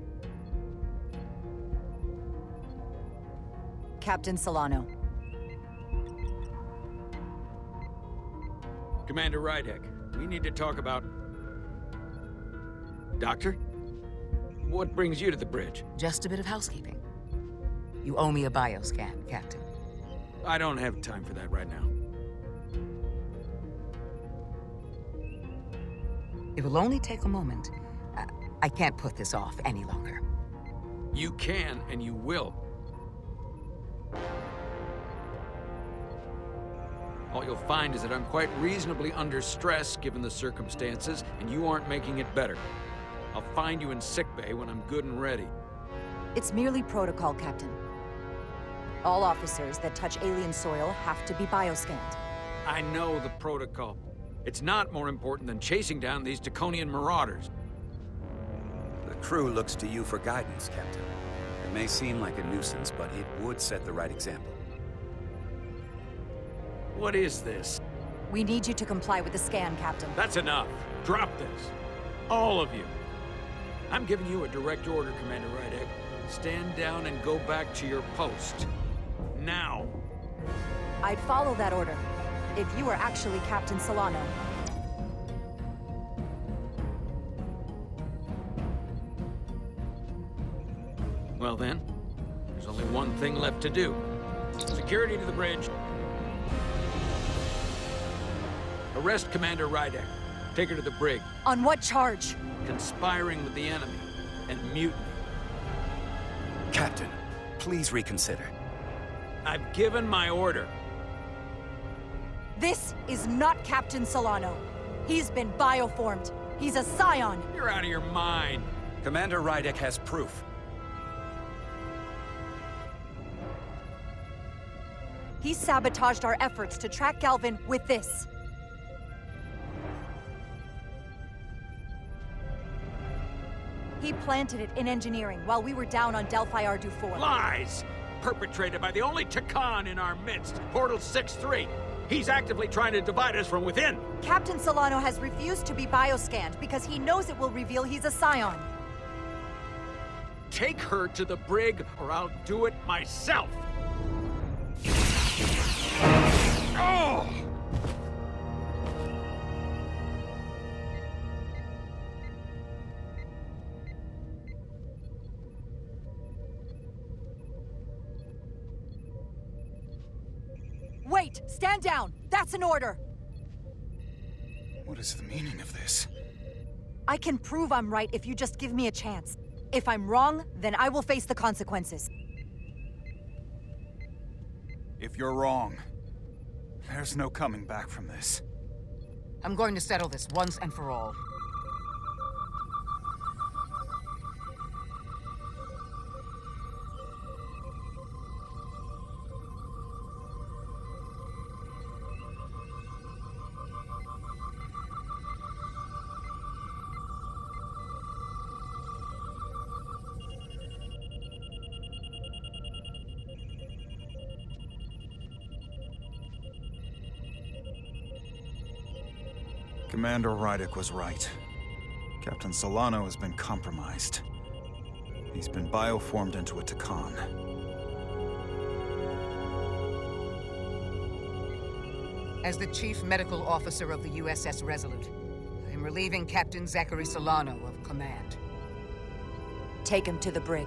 Captain Solano. Commander Rydek, we need to talk about... Doctor? What brings you to the bridge? Just a bit of housekeeping. You owe me a bioscan, Captain. I don't have time for that right now. It will only take a moment. I can't put this off any longer. You can, and you will. All you'll find is that I'm quite reasonably under stress given the circumstances, and you aren't making it better. I'll find you in sickbay when I'm good and ready. It's merely protocol, Captain. All officers that touch alien soil have to be bioscanned. I know the protocol. It's not more important than chasing down these Draconian marauders. The crew looks to you for guidance, Captain. It may seem like a nuisance, but it would set the right example. What is this? We need you to comply with the scan, Captain. That's enough. Drop this. All of you. I'm giving you a direct order, Commander Rydek. Stand down and go back to your post. Now. I'd follow that order, if you were actually Captain Solano. Well then, there's only one thing left to do. Security to the bridge. Arrest Commander Rydek. Take her to the brig. On what charge? Conspiring with the enemy and mutiny. Captain, please reconsider. I've given my order. This is not Captain Solano. He's been bioformed. He's a scion. You're out of your mind. Commander Rydek has proof. He sabotaged our efforts to track Galvin with this. He planted it in engineering while we were down on Delphi Ardu 4. Lies! Perpetrated by the only Takan in our midst, Portal 6-3. He's actively trying to divide us from within. Captain Solano has refused to be bioscanned because he knows it will reveal he's a scion. Take her to the brig, or I'll do it myself. Oh! Wait! Stand down! That's an order! What is the meaning of this? I can prove I'm right if you just give me a chance. If I'm wrong, then I will face the consequences. If you're wrong, there's no coming back from this. I'm going to settle this once and for all. Commander Rydek was right. Captain Solano has been compromised. He's been bioformed into a Takan. As the Chief Medical Officer of the USS Resolute, I am relieving Captain Zachary Solano of command. Take him to the brig.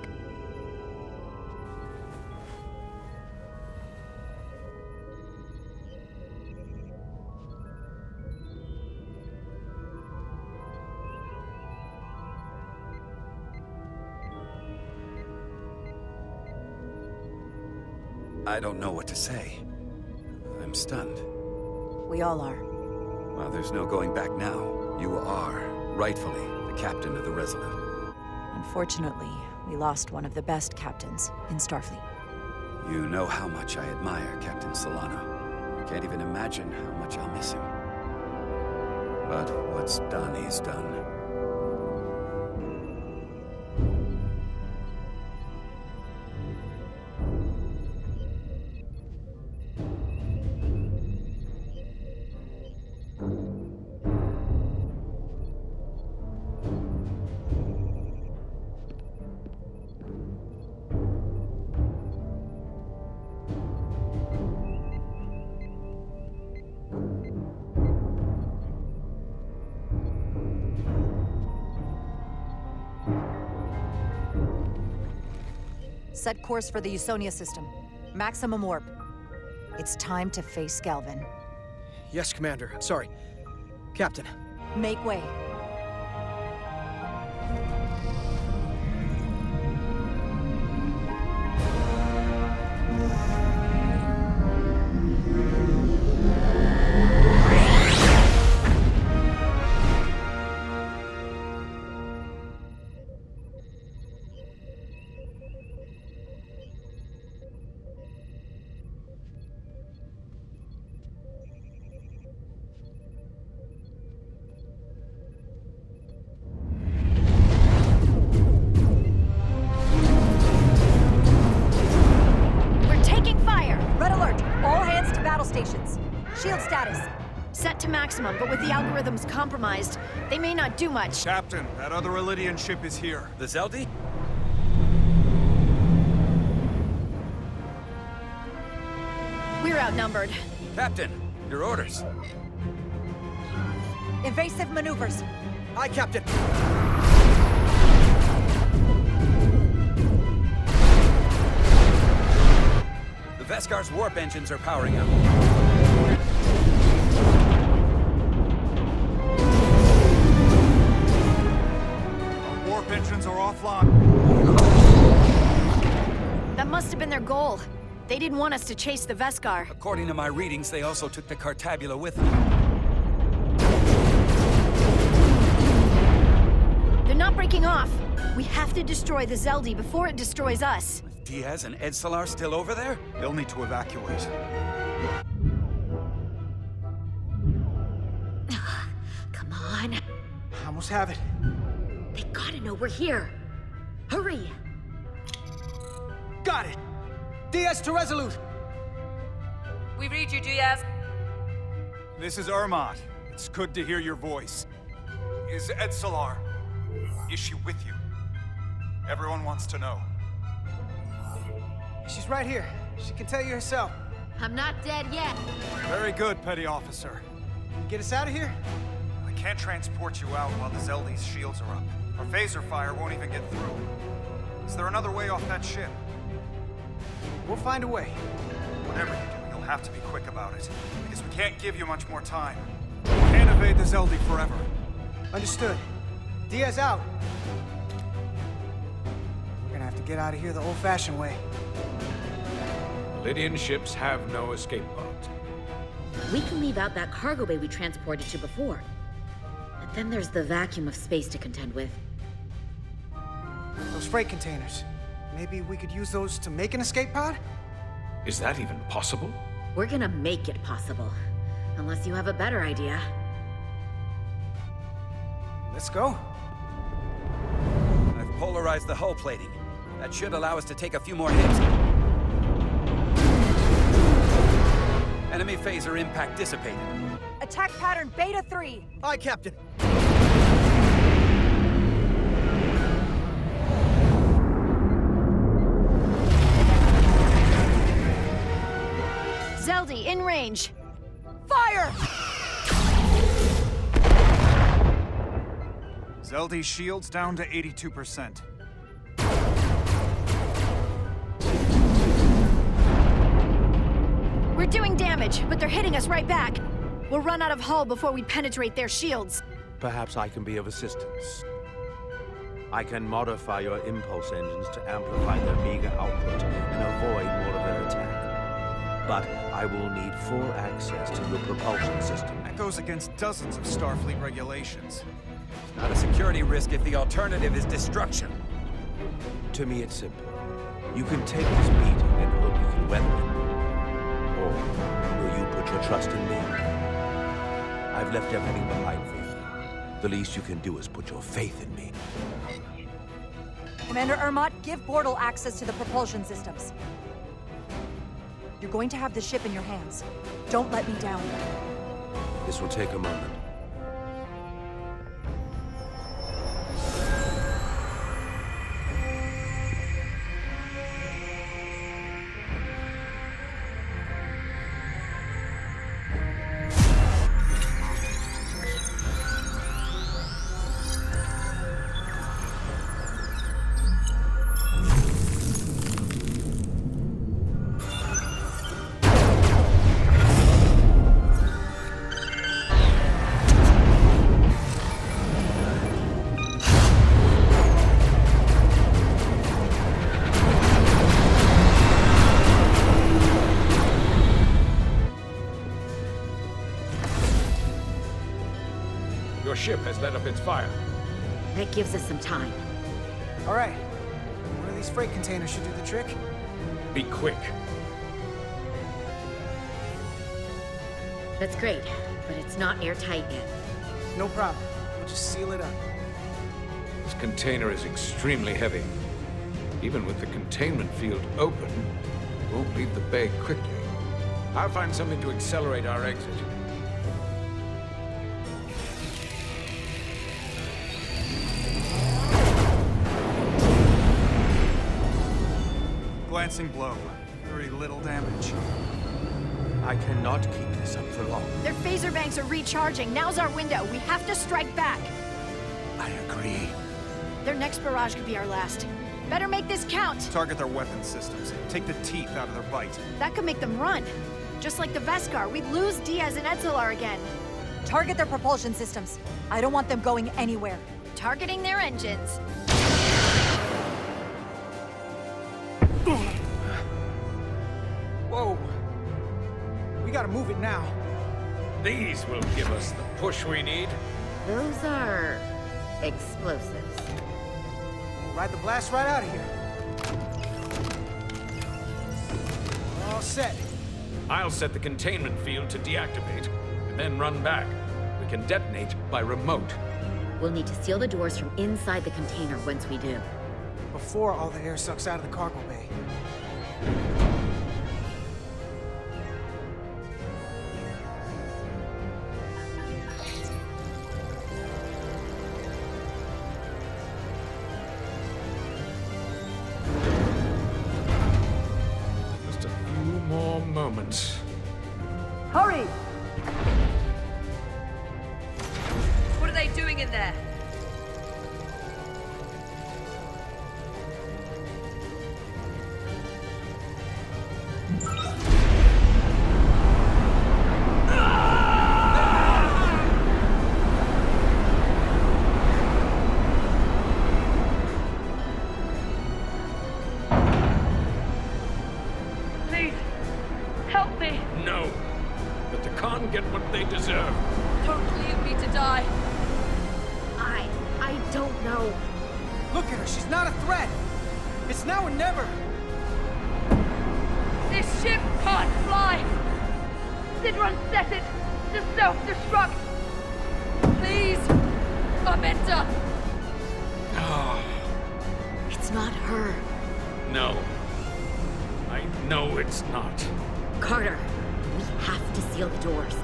I don't know what to say. I'm stunned. We all are. Well, there's no going back now. You are, rightfully, the captain of the Resolute. Unfortunately, we lost one of the best captains in Starfleet. You know how much I admire Captain Solano. I can't even imagine how much I'll miss him. But what's done is done. Set course for the Usonia system. Maximum warp. It's time to face Galvin. Yes, Commander. Sorry. Captain. Make way. Shield status. Set to maximum, but with the algorithms compromised, they may not do much. Captain, that other Ilidian ship is here. The Zeldi? We're outnumbered. Captain, your orders. Invasive maneuvers. Aye, Captain. The Veskar's warp engines are powering up. Our warp engines are offline. That must have been their goal. They didn't want us to chase the Veskar. According to my readings, they also took the Cartabula with them. They're not breaking off. We have to destroy the Zeldi before it destroys us. With Diaz and Edsilar still over there? They'll need to evacuate. Come on. I almost have it. They gotta know we're here. Hurry! Got it! Diaz to Resolute! We read you, Diaz. This is Ermot. It's good to hear your voice. Is Edsilar... is she with you? Everyone wants to know. She's right here. She can tell you herself. I'm not dead yet. Very good, Petty Officer. Can you get us out of here? I can't transport you out while the Zeldi's shields are up. Our phaser fire won't even get through. Is there another way off that ship? We'll find a way. Whatever you do, you'll have to be quick about it, because we can't give you much more time. We can't evade the Zeldi forever. Understood. Diaz out. We're gonna have to get out of here the old-fashioned way. Lydian ships have no escape pods. We can leave out that cargo bay we transported to before. But then there's the vacuum of space to contend with. Those freight containers. Maybe we could use those to make an escape pod? Is that even possible? We're gonna make it possible. Unless you have a better idea. Let's go. I've polarized the hull plating. That should allow us to take a few more hits. Enemy phaser impact dissipated. Attack pattern Beta 3. Aye, Captain. Zeldy, in range. Fire! Zeldy's shields down to 82%. We're doing damage, but they're hitting us right back. We'll run out of hull before we penetrate their shields. Perhaps I can be of assistance. I can modify your impulse engines to amplify their meager output and avoid more of their attack. But I will need full access to your propulsion system. That goes against dozens of Starfleet regulations. It's not a security risk if the alternative is destruction. To me, it's simple. You can take this beating and hope you can weather it. Or will you put your trust in me? I've left everything behind for you. The least you can do is put your faith in me. Commander Ermont, give portal access to the propulsion systems. You're going to have the ship in your hands. Don't let me down. This will take a moment. Ship has let up its fire. That gives us some time. All right. One of these freight containers should do the trick. Be quick. That's great, but it's not airtight yet. No problem. We'll just seal it up. This container is extremely heavy. Even with the containment field open, it won't leave the bay quickly. I'll find something to accelerate our exit. Glancing blow. Very little damage. I cannot keep this up for long. Their phaser banks are recharging. Now's our window. We have to strike back. I agree. Their next barrage could be our last. Better make this count. Target their weapon systems. Take the teeth out of their bite. That could make them run. Just like the Veskar, we'd lose Diaz and Edsilar again. Target their propulsion systems. I don't want them going anywhere. Targeting their engines. Whoa. We gotta move it now. These will give us the push we need. Those are explosives. We'll ride the blast right out of here. We're all set. I'll set the containment field to deactivate, and then run back. We can detonate by remote. We'll need to seal the doors from inside the container once we do. Before all the air sucks out of the cargo bay. Just a few more moments. Hurry! What are they doing in there? Please, help me! No. But the Khan get what they deserve. Don't leave me to die. I don't know. Look at her, she's not a threat! It's now or never! This ship can't fly! Sidron set it to self-destruct! Please, Arminta! It's not her. No. I know it's not. Carter, we have to seal the doors.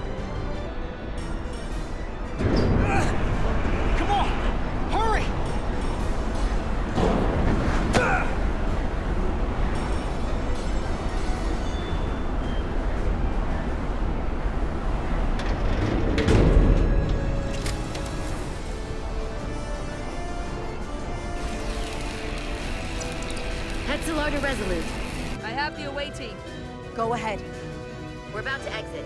Edsilar to Resolute. I have the away team. Go ahead. We're about to exit.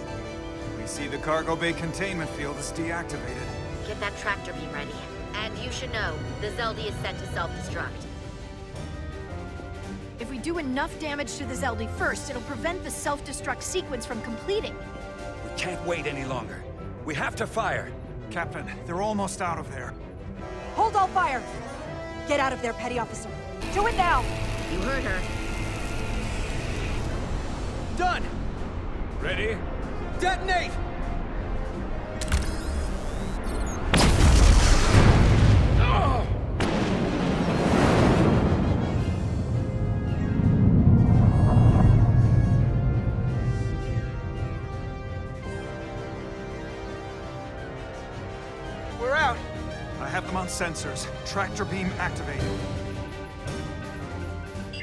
We see the cargo bay containment field is deactivated. Get that tractor beam ready. And you should know, the Zeldy is set to self-destruct. If we do enough damage to the Zeldy first, it'll prevent the self-destruct sequence from completing. We can't wait any longer. We have to fire. Captain, they're almost out of there. Hold all fire! Get out of there, Petty Officer. Do it now! You heard her. Done! Ready? Detonate! We're out! I have them on sensors. Tractor beam activated.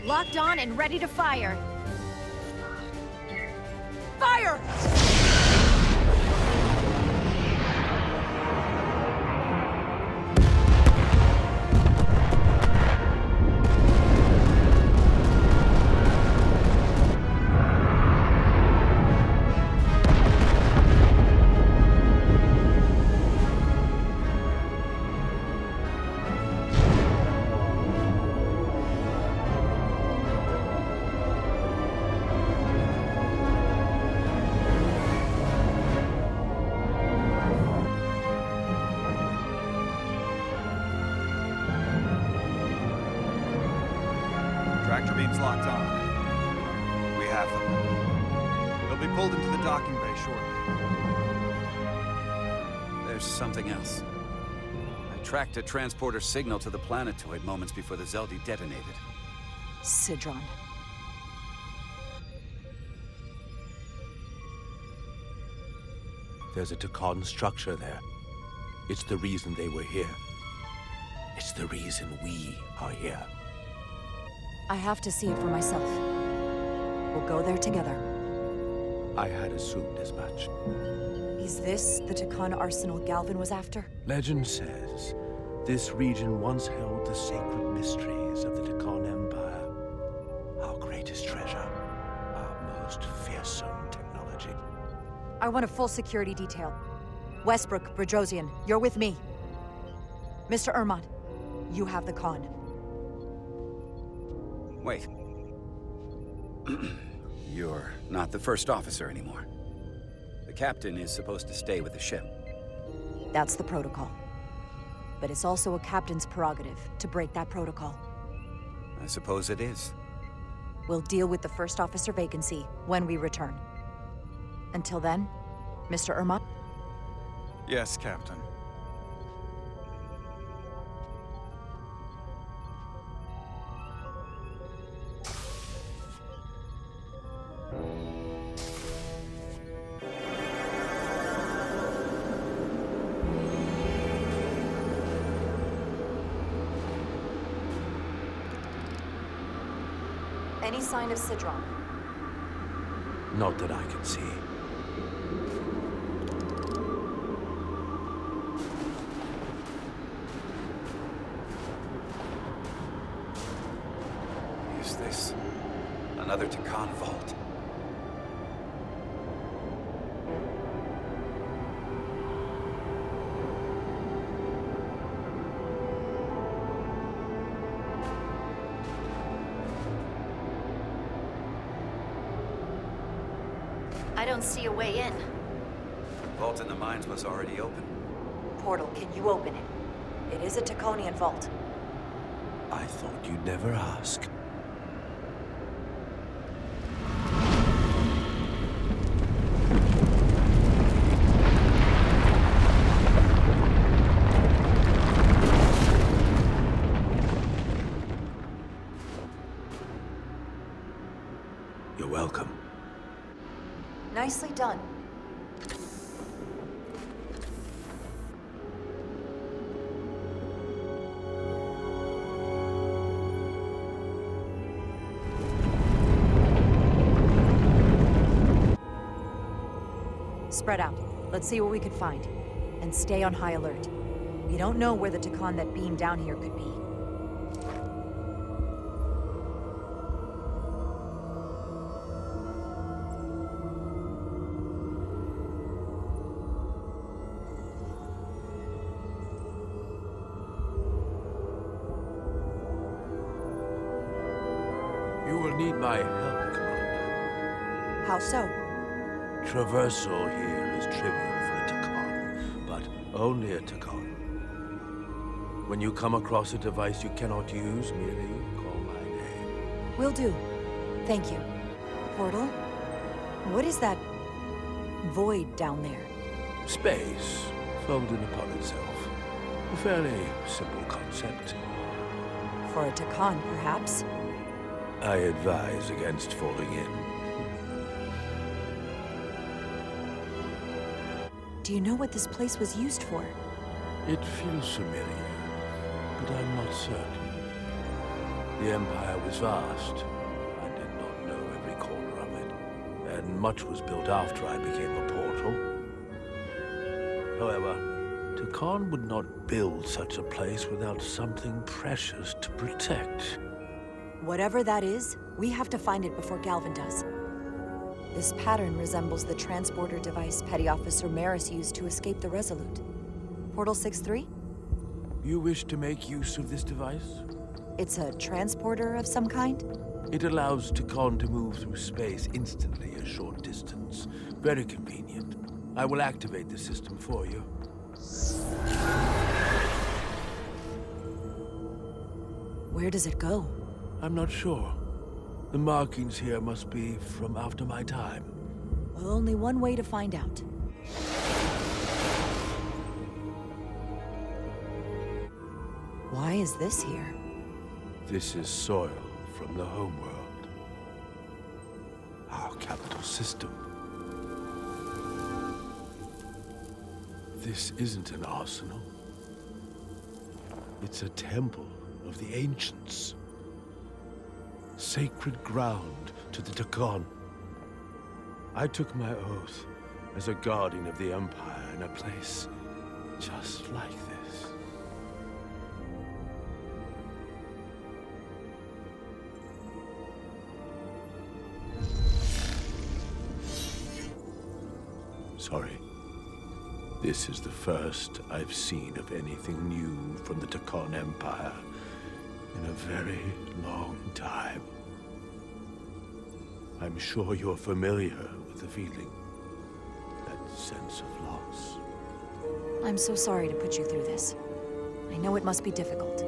Locked on and ready to fire. Fire! Tractor beam's locked on. We have them. They'll be pulled into the docking bay shortly. There's something else. I tracked a transporter signal to the planetoid moments before the Zeldy detonated. Sidron. There's a Takan structure there. It's the reason they were here. It's the reason we are here. I have to see it for myself. We'll go there together. I had assumed as much. Is this the Takan arsenal Galvin was after? Legend says this region once held the sacred mysteries of the Takan Empire. Our greatest treasure. Our most fearsome technology. I want a full security detail. Westbrook, Bajosian, you're with me. Mr. Ermont, you have the con. Wait. You're not the first officer anymore. The captain is supposed to stay with the ship. That's the protocol. But it's also a captain's prerogative to break that protocol. I suppose it is. We'll deal with the first officer vacancy when we return. Until then, Mr. Ermont? Yes, Captain. Any sign of Sidron? Not that I can see. Is this another Takan vault? I don't see a way in. Vault in the mines was already open. Portal, can you open it? It is a Taconian vault. I thought you'd never ask. You're welcome. Nicely done. Spread out. Let's see what we could find. And stay on high alert. We don't know where the Takan that beamed down here could be. You'll need my help, Commander. How so? Traversal here is trivial for a Takon, but only a Takon. When you come across a device you cannot use, merely call my name. Will do. Thank you. Portal? What is that void down there? Space, folded upon itself. A fairly simple concept. For a Takon, perhaps? I advise against falling in. Do you know what this place was used for? It feels familiar, but I'm not certain. The Empire was vast. I did not know every corner of it, and much was built after I became a portal. However, Takon would not build such a place without something precious to protect. Whatever that is, we have to find it before Galvin does. This pattern resembles the transporter device Petty Officer Maris used to escape the Resolute. Portal 6-3? You wish to make use of this device? It's a transporter of some kind? It allows Takon to move through space instantly a short distance. Very convenient. I will activate the system for you. Where does it go? I'm not sure. The markings here must be from after my time. Well, only one way to find out. Why is this here? This is soil from the homeworld. Our capital system. This isn't an arsenal. It's a temple of the ancients. Sacred ground to the Takon. I took my oath as a guardian of the Empire in a place just like this. Sorry. This is the first I've seen of anything new from the Takon Empire in a very long time. I'm sure you're familiar with the feeling. That sense of loss. I'm so sorry to put you through this. I know it must be difficult.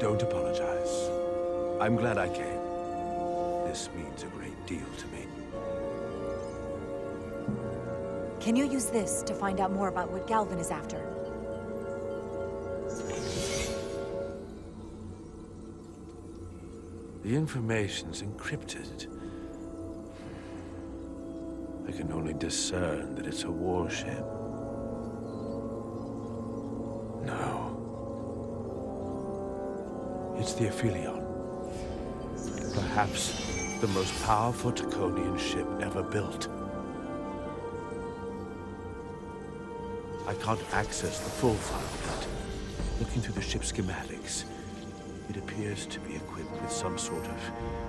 Don't apologize. I'm glad I came. This means a great deal to me. Can you use this to find out more about what Galvin is after? The information's encrypted. I can only discern that it's a warship. No. It's the Aphelion. Perhaps the most powerful Takonian ship ever built. I can't access the full file yet. Looking through the ship's schematics, it appears to be equipped with some sort of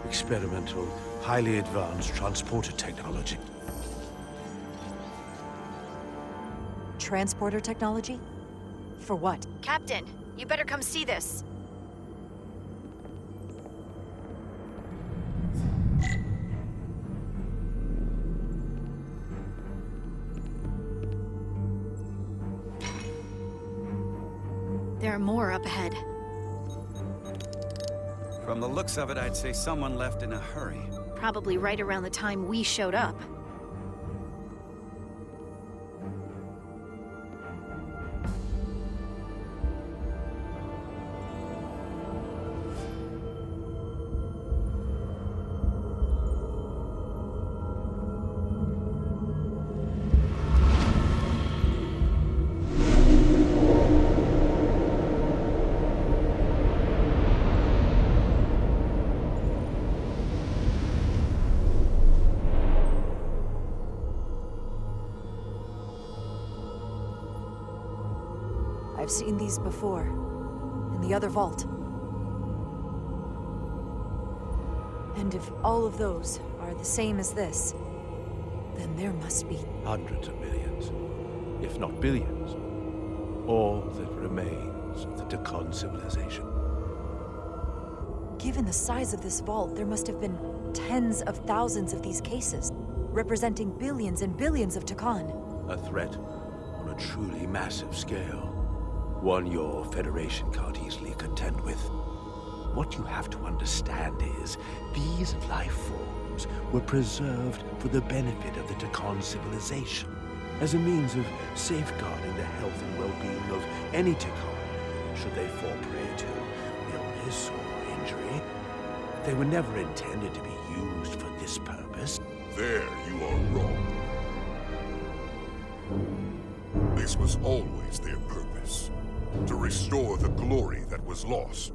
experimental, highly advanced transporter technology. Transporter technology? For what? Captain, you better come see this. There are more up ahead. From the looks of it, I'd say someone left in a hurry. Probably right around the time we showed up. I've seen these before, in the other vault. And if all of those are the same as this, then there must be... Hundreds of millions, if not billions. All that remains of the Takon civilization. Given the size of this vault, there must have been tens of thousands of these cases, representing billions and billions of Takan. A threat on a truly massive scale. One your Federation can't easily contend with. What you have to understand is, these life forms were preserved for the benefit of the Takan civilization, as a means of safeguarding the health and well-being of any Takan, should they fall prey to illness or injury. They were never intended to be used for this purpose. There you are wrong. This was always their purpose, to restore the glory that was lost.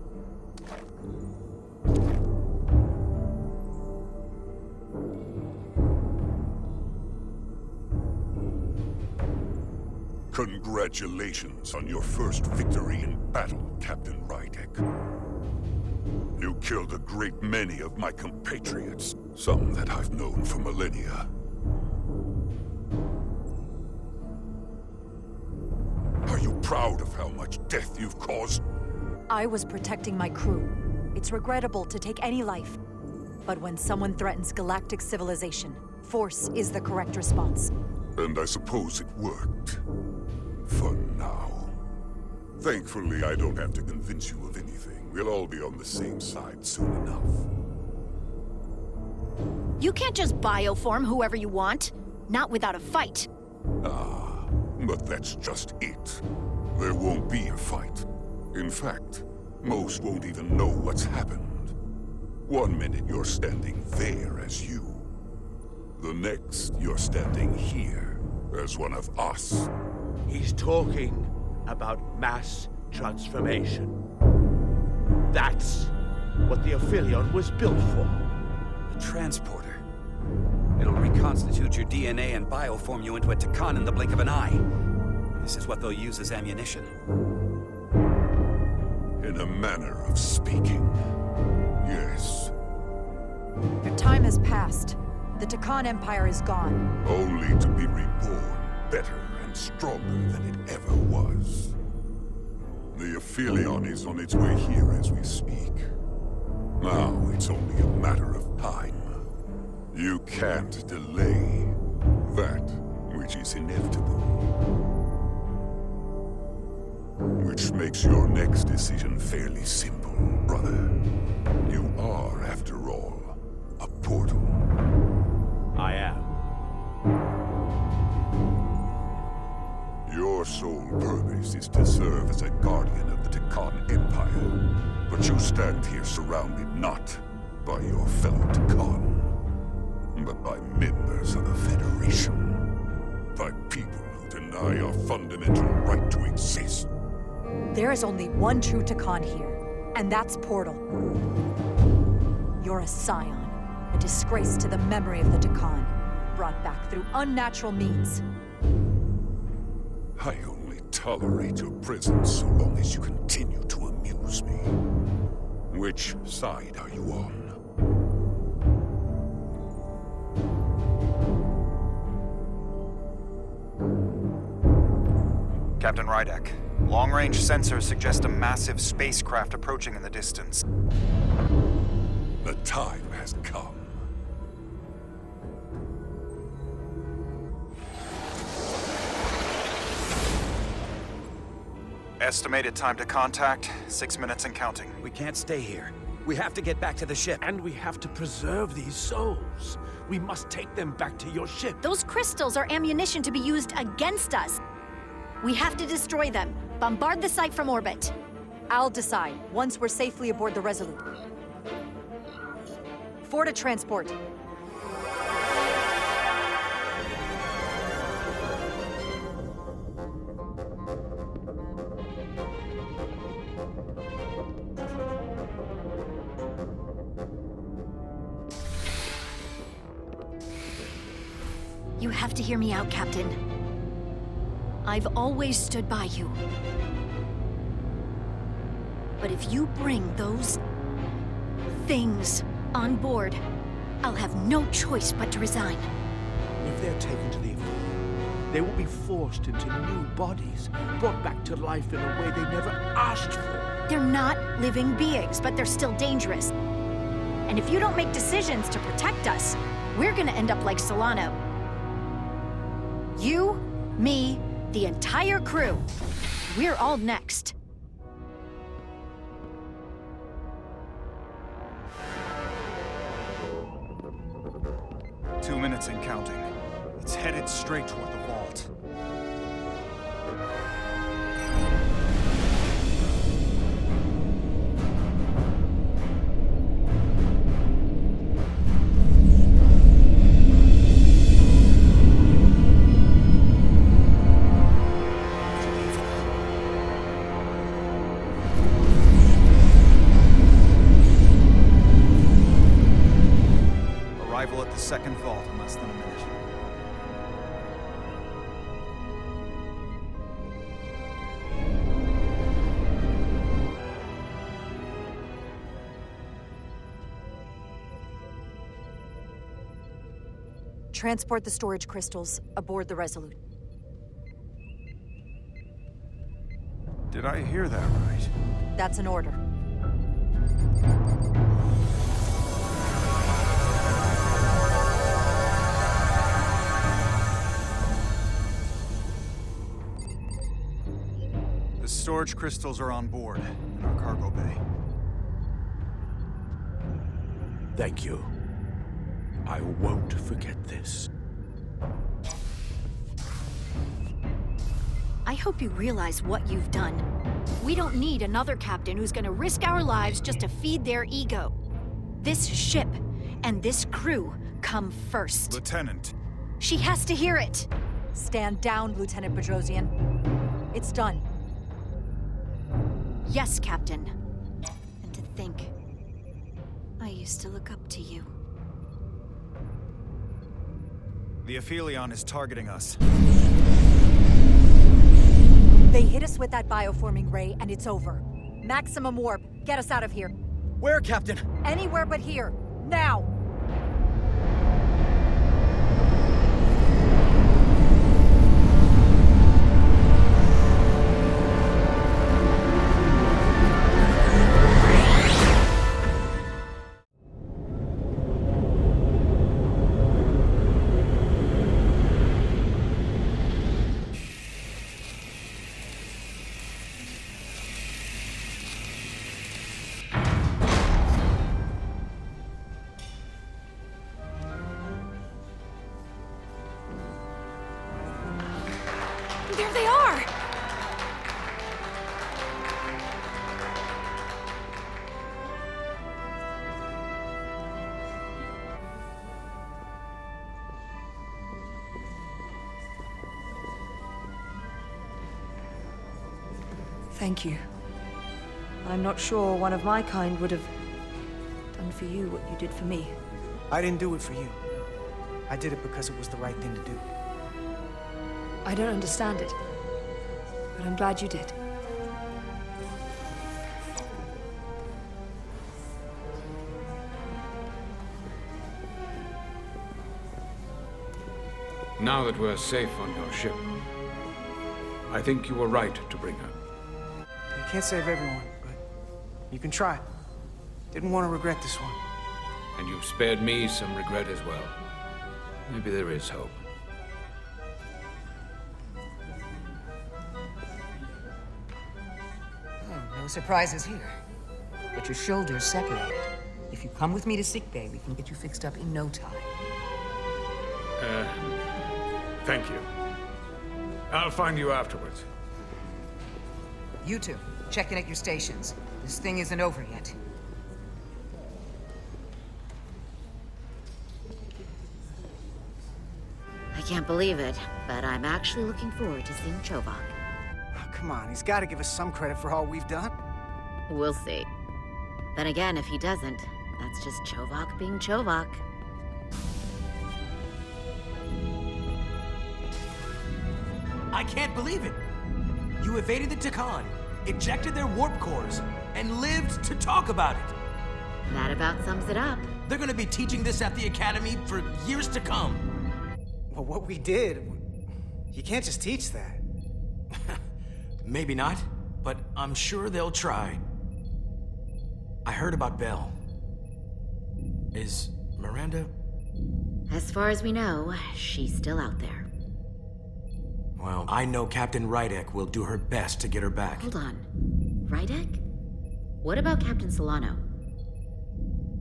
Congratulations on your first victory in battle, Captain Rydek. You killed a great many of my compatriots, some that I've known for millennia. Are you proud of how much death you've caused? I was protecting my crew. It's regrettable to take any life. But when someone threatens galactic civilization, force is the correct response. And I suppose it worked. For now. Thankfully, I don't have to convince you of anything. We'll all be on the same side soon enough. You can't just bioform whoever you want. Not without a fight. Ah, but that's just it. There won't be a fight. In fact, most won't even know what's happened. One minute you're standing there as you. The next, you're standing here as one of us. He's talking about mass transformation. That's what the Aphelion was built for. The transporter. It'll reconstitute your DNA and bioform you into a Takan in the blink of an eye. This is what they'll use as ammunition. In a manner of speaking, yes. Your time has passed. The Takan Empire is gone. Only to be reborn better and stronger than it ever was. The Aphelion is on its way here as we speak. Now it's only a matter of time. You can't delay that which is inevitable. Which makes your next decision fairly simple, brother. You are, after all, a portal. I am. Your sole purpose is to serve as a guardian of the Takan Empire. But you stand here surrounded not by your fellow Takan, but by members of the Federation. By people who deny our fundamental right to exist. There is only one true Takan here, and that's Portal. You're a scion, a disgrace to the memory of the Takan, brought back through unnatural means. I only tolerate your presence so long as you continue to amuse me. Which side are you on? Captain Rydek, long-range sensors suggest a massive spacecraft approaching in the distance. The time has come. Estimated time to contact, 6 minutes and counting. We can't stay here. We have to get back to the ship. And we have to preserve these souls. We must take them back to your ship. Those crystals are ammunition to be used against us. We have to destroy them. Bombard the site from orbit. I'll decide, once we're safely aboard the Resolute. For to transport. You have to hear me out, Captain. I've always stood by you. But if you bring those things on board, I'll have no choice but to resign. If they're taken to the Aphelion, they will be forced into new bodies, brought back to life in a way they never asked for. They're not living beings, but they're still dangerous. And if you don't make decisions to protect us, we're gonna end up like Solano. You, me, the entire crew. We're all next. Two minutes and counting. It's headed straight toward the vault. Arrival at the second vault in less than a minute. Transport the storage crystals aboard the Resolute. Did I hear that right? That's an order. The storage crystals are on board in our cargo bay. Thank you. I won't forget this. I hope you realize what you've done. We don't need another captain who's gonna risk our lives just to feed their ego. This ship and this crew come first. Lieutenant. She has to hear it. Stand down, Lieutenant Bajosian. It's done. Yes, Captain. And to think, I used to look up to you. The Aphelion is targeting us. They hit us with that bioforming ray, and it's over. Maximum warp. Get us out of here. Where, Captain? Anywhere but here. Now! There they are! Thank you. I'm not sure one of my kind would have done for you what you did for me. I didn't do it for you. I did it because it was the right thing to do. I don't understand it, but I'm glad you did. Now that we're safe on your ship, I think you were right to bring her. You can't save everyone, but you can try. Didn't want to regret this one. And you've spared me some regret as well. Maybe there is hope. No surprises here. But your shoulders separated. If you come with me to sickbay, we can get you fixed up in no time. Thank you. I'll find you afterwards. You two, check in at your stations. This thing isn't over yet. I can't believe it, but I'm actually looking forward to seeing Chovak. Oh, come on, he's got to give us some credit for all we've done. We'll see. Then again, if he doesn't, that's just Chovak being Chovak. I can't believe it! You evaded the Takan, ejected their warp cores, and lived to talk about it! That about sums it up. They're gonna be teaching this at the Academy for years to come. Well, what we did, you can't just teach that. Maybe not, but I'm sure they'll try. I heard about Belle. Is Miranda? As far as we know, she's still out there. Well, I know Captain Rydek will do her best to get her back. Hold on. Rydek? What about Captain Solano?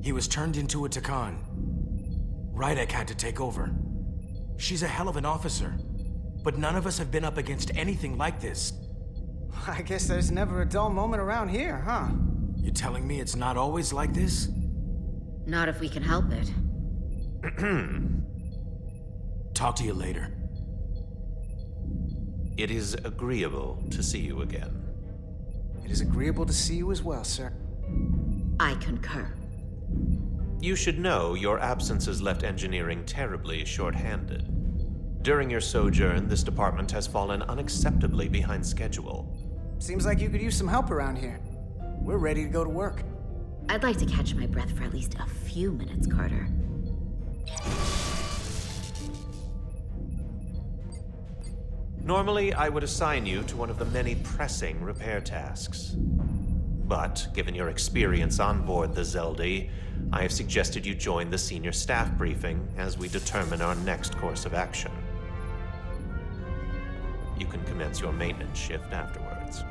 He was turned into a Takan. Rydek had to take over. She's a hell of an officer, but none of us have been up against anything like this. I guess there's never a dull moment around here, huh? You telling me it's not always like this? Not if we can help it. Talk to you later. It is agreeable to see you again. It is agreeable to see you as well, sir. I concur. You should know your absence has left engineering terribly short-handed. During your sojourn, this department has fallen unacceptably behind schedule. Seems like you could use some help around here. We're ready to go to work. I'd like to catch my breath for at least a few minutes, Carter. Normally, I would assign you to one of the many pressing repair tasks. But, given your experience on board the Zeldi, I have suggested you join the senior staff briefing as we determine our next course of action. You can commence your maintenance shift afterwards.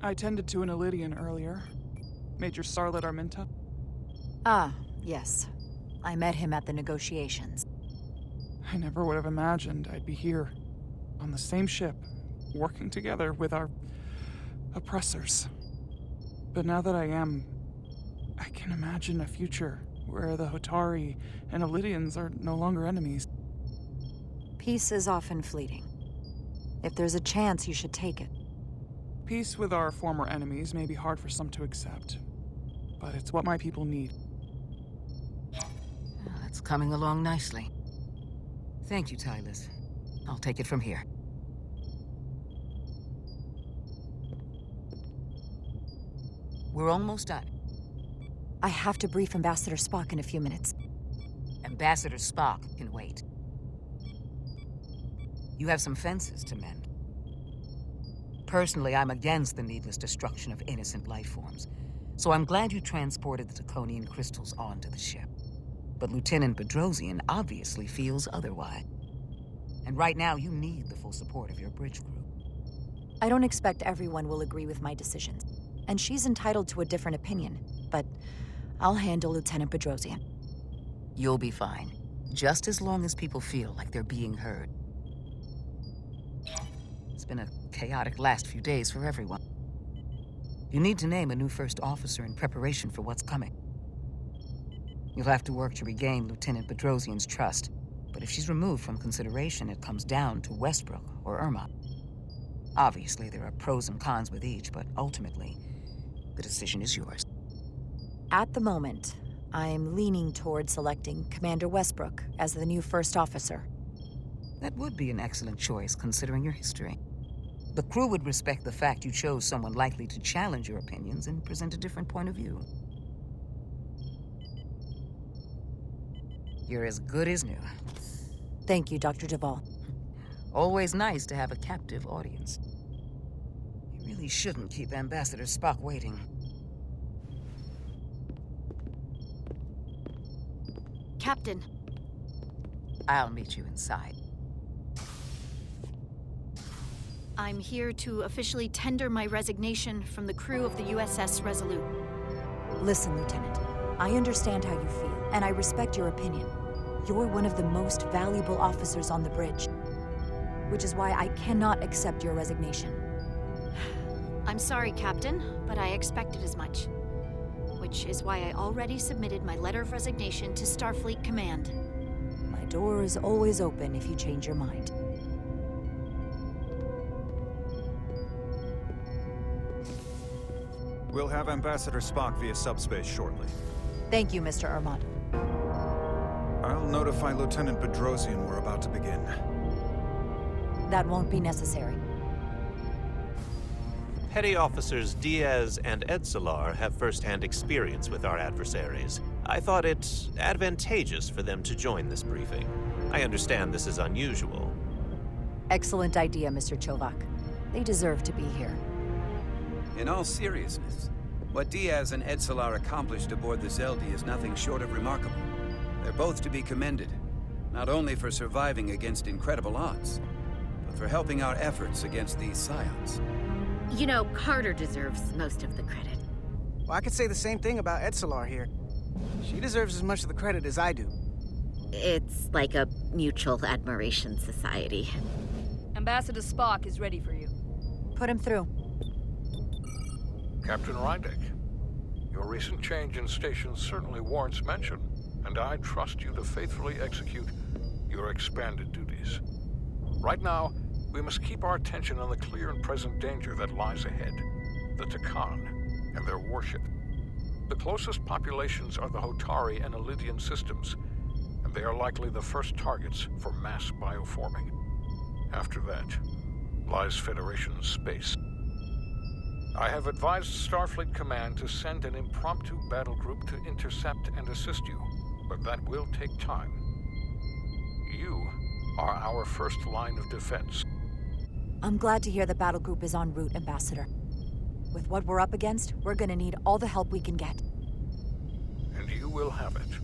I tended to an Ilidian earlier. Major Sarlet Arminta. Ah, yes. I met him at the negotiations. I never would have imagined I'd be here, on the same ship, working together with our oppressors. But now that I am, I can imagine a future where the Hotari and Ilidians are no longer enemies. Peace is often fleeting. If there's a chance, you should take it. Peace with our former enemies may be hard for some to accept, but it's what my people need. That's coming along nicely. Thank you, Tylus. I'll take it from here. We're almost done. I have to brief Ambassador Spock in a few minutes. Ambassador Spock can wait. You have some fences to mend. Personally, I'm against the needless destruction of innocent life forms, so I'm glad you transported the Taconian crystals onto the ship. But Lieutenant Bedrosian obviously feels otherwise. And right now, you need the full support of your bridge crew. I don't expect everyone will agree with my decisions, and she's entitled to a different opinion, but I'll handle Lieutenant Bedrosian. You'll be fine, just as long as people feel like they're being heard. It's been a chaotic last few days for everyone. You need to name a new first officer in preparation for what's coming. You'll have to work to regain Lieutenant Bedrosian's trust, but if she's removed from consideration, it comes down to Westbrook or Irma. Obviously, there are pros and cons with each, but ultimately, the decision is yours. At the moment, I'm leaning toward selecting Commander Westbrook as the new first officer. That would be an excellent choice, considering your history. The crew would respect the fact you chose someone likely to challenge your opinions and present a different point of view. You're as good as new. Thank you, Dr. Duvall. Always nice to have a captive audience. You really shouldn't keep Ambassador Spock waiting. Captain. I'll meet you inside. I'm here to officially tender my resignation from the crew of the USS Resolute. Listen, Lieutenant. I understand how you feel, and I respect your opinion. You're one of the most valuable officers on the bridge, which is why I cannot accept your resignation. I'm sorry, Captain, but I expected as much. Which is why I already submitted my letter of resignation to Starfleet Command. My door is always open if you change your mind. We'll have Ambassador Spock via subspace shortly. Thank you, Mr. Armand. I'll notify Lieutenant Bedrosian we're about to begin. That won't be necessary. Petty Officers Diaz and Edsilar have first-hand experience with our adversaries. I thought it advantageous for them to join this briefing. I understand this is unusual. Excellent idea, Mr. Chovak. They deserve to be here. In all seriousness, what Diaz and Edsilar accomplished aboard the Zeldi is nothing short of remarkable. They're both to be commended, not only for surviving against incredible odds, but for helping our efforts against these scions. You know, Carter deserves most of the credit. Well, I could say the same thing about Edsilar here. She deserves as much of the credit as I do. It's like a mutual admiration society. Ambassador Spock is ready for you. Put him through. Captain Rydek, your recent change in station certainly warrants mention, and I trust you to faithfully execute your expanded duties. Right now, we must keep our attention on the clear and present danger that lies ahead, the Takan and their warship. The closest populations are the Hotari and Elydian systems, and they are likely the first targets for mass bioforming. After that, lies Federation space. I have advised Starfleet Command to send an impromptu battle group to intercept and assist you, but that will take time. You are our first line of defense. I'm glad to hear the battle group is en route, Ambassador. With what we're up against, we're gonna need all the help we can get. And you will have it.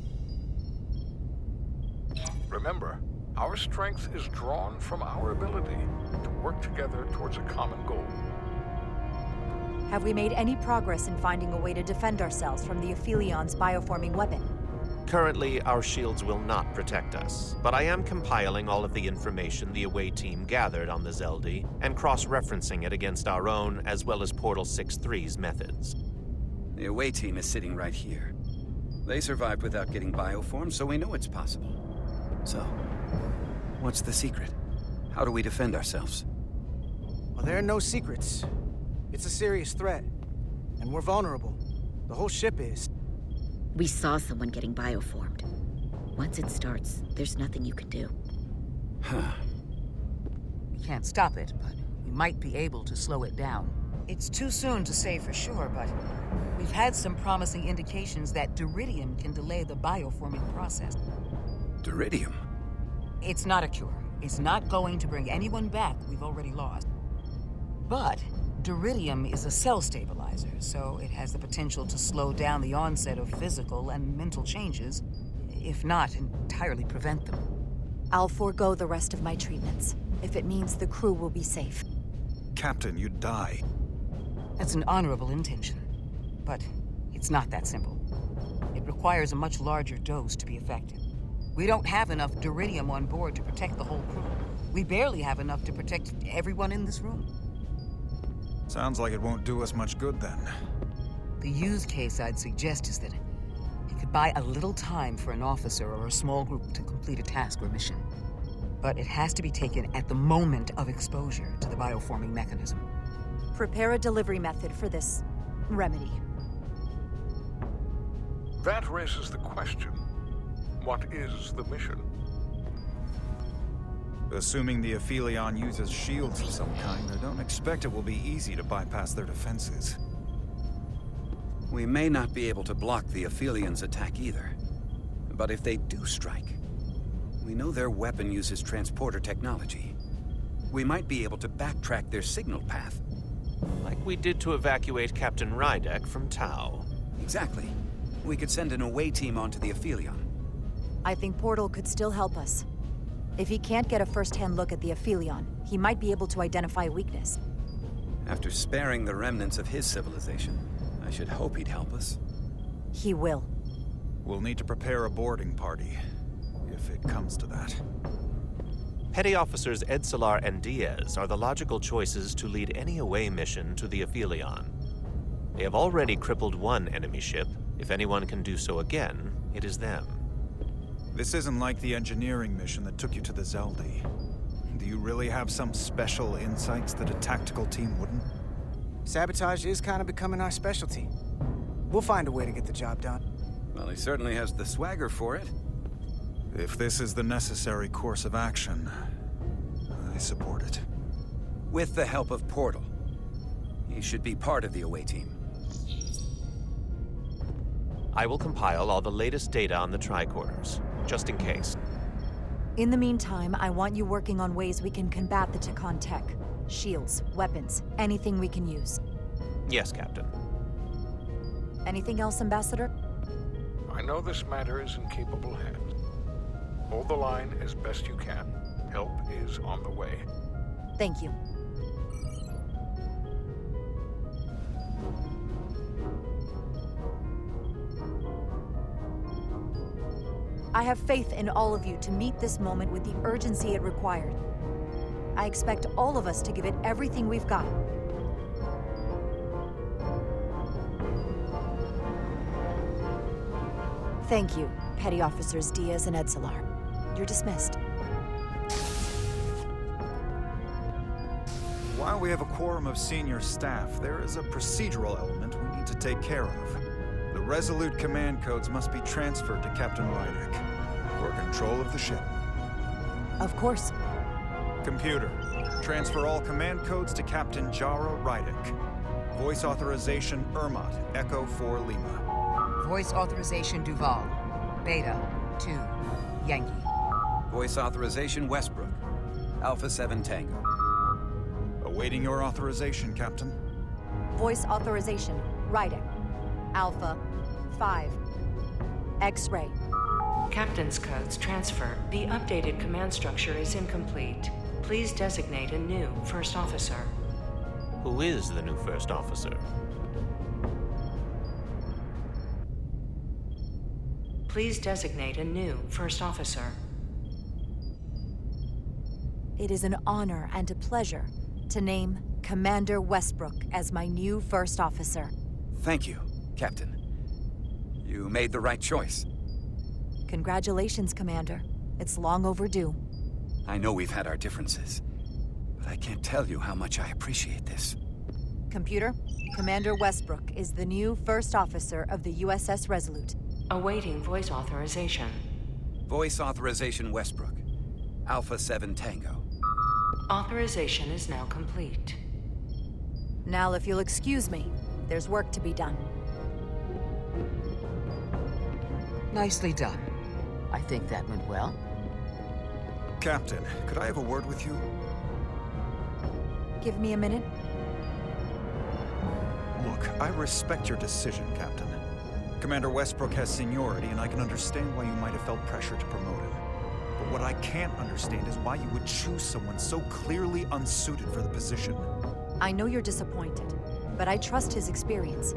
Remember, our strength is drawn from our ability to work together towards a common goal. Have we made any progress in finding a way to defend ourselves from the Aphilion's bioforming weapon? Currently, our shields will not protect us, but I am compiling all of the information the away team gathered on the Zeldi and cross-referencing it against our own as well as Portal 6-3's methods. The away team is sitting right here. They survived without getting bioformed, so we know it's possible. So, what's the secret? How do we defend ourselves? Well, there are no secrets. It's a serious threat, and we're vulnerable. The whole ship is. We saw someone getting bioformed. Once it starts, there's nothing you can do. We can't stop it, but we might be able to slow it down. It's too soon to say for sure, but we've had some promising indications that Duridium can delay the bioforming process. Duridium? It's not a cure. It's not going to bring anyone back we've already lost. But Duridium is a cell stabilizer, so it has the potential to slow down the onset of physical and mental changes, if not entirely prevent them. I'll forego the rest of my treatments, if it means the crew will be safe. Captain, you'd die. That's an honorable intention, but it's not that simple. It requires a much larger dose to be effective. We don't have enough Duridium on board to protect the whole crew. We barely have enough to protect everyone in this room. Sounds like it won't do us much good then. The use case I'd suggest is that it could buy a little time for an officer or a small group to complete a task or mission. But it has to be taken at the moment of exposure to the bioforming mechanism. Prepare a delivery method for this remedy. That raises the question, what is the mission? Assuming the Aphelion uses shields of some kind, I don't expect it will be easy to bypass their defenses. We may not be able to block the Aphelions' attack either. But if they do strike, we know their weapon uses transporter technology. We might be able to backtrack their signal path. Like we did to evacuate Captain Rydek from Tau. Exactly. We could send an away team onto the Aphelion. I think Portal could still help us. If he can't get a first-hand look at the Aphelion, he might be able to identify a weakness. After sparing the remnants of his civilization, I should hope he'd help us. He will. We'll need to prepare a boarding party, if it comes to that. Petty Officers Edsilar and Diaz are the logical choices to lead any away mission to the Aphelion. They have already crippled one enemy ship. If anyone can do so again, it is them. This isn't like the engineering mission that took you to the Zeldi. Do you really have some special insights that a tactical team wouldn't? Sabotage is kind of becoming our specialty. We'll find a way to get the job done. Well, he certainly has the swagger for it. If this is the necessary course of action, I support it. With the help of Portal. He should be part of the away team. I will compile all the latest data on the tricorders, just in case. In the meantime, I want you working on ways we can combat the Takan tech. Shields, weapons, anything we can use. Yes, Captain. Anything else, Ambassador? I know this matter is in capable hands. Hold the line as best you can. Help is on the way. Thank you. I have faith in all of you to meet this moment with the urgency it required. I expect all of us to give it everything we've got. Thank you, Petty Officers Diaz and Edsilar. You're dismissed. While we have a quorum of senior staff, there is a procedural element we need to take care of. The Resolute command codes must be transferred to Captain Rydek for control of the ship. Of course. Computer, transfer all command codes to Captain Jara Rydek. Voice authorization Ermot, Echo 4 Lima. Voice authorization Duval, Beta 2, Yankee. Voice authorization Westbrook, Alpha 7 Tango. Awaiting your authorization, Captain. Voice authorization Rydek, Alpha 5, X-ray. Captain's codes transfer. The updated command structure is incomplete. Please designate a new first officer. Who is the new first officer? Please designate a new first officer. It is an honor and a pleasure to name Commander Westbrook as my new first officer. Thank you, Captain. You made the right choice. Congratulations, Commander. It's long overdue. I know we've had our differences, but I can't tell you how much I appreciate this. Computer, Commander Westbrook is the new first officer of the USS Resolute. Awaiting voice authorization. Voice authorization Westbrook, Alpha 7 Tango. Authorization is now complete. Now, if you'll excuse me, there's work to be done. Nicely done. I think that went well. Captain, could I have a word with you? Give me a minute. Look, I respect your decision, Captain. Commander Westbrook has seniority, and I can understand why you might have felt pressure to promote him. But what I can't understand is why you would choose someone so clearly unsuited for the position. I know you're disappointed, but I trust his experience,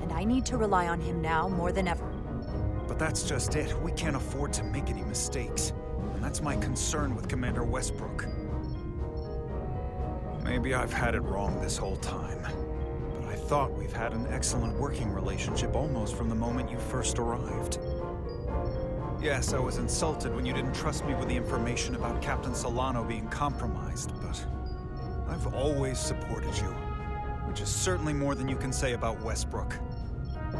and I need to rely on him now more than ever. But that's just it. We can't afford to make any mistakes. And that's my concern with Commander Westbrook. Maybe I've had it wrong this whole time. But I thought we've had an excellent working relationship almost from the moment you first arrived. Yes, I was insulted when you didn't trust me with the information about Captain Solano being compromised, but I've always supported you, which is certainly more than you can say about Westbrook.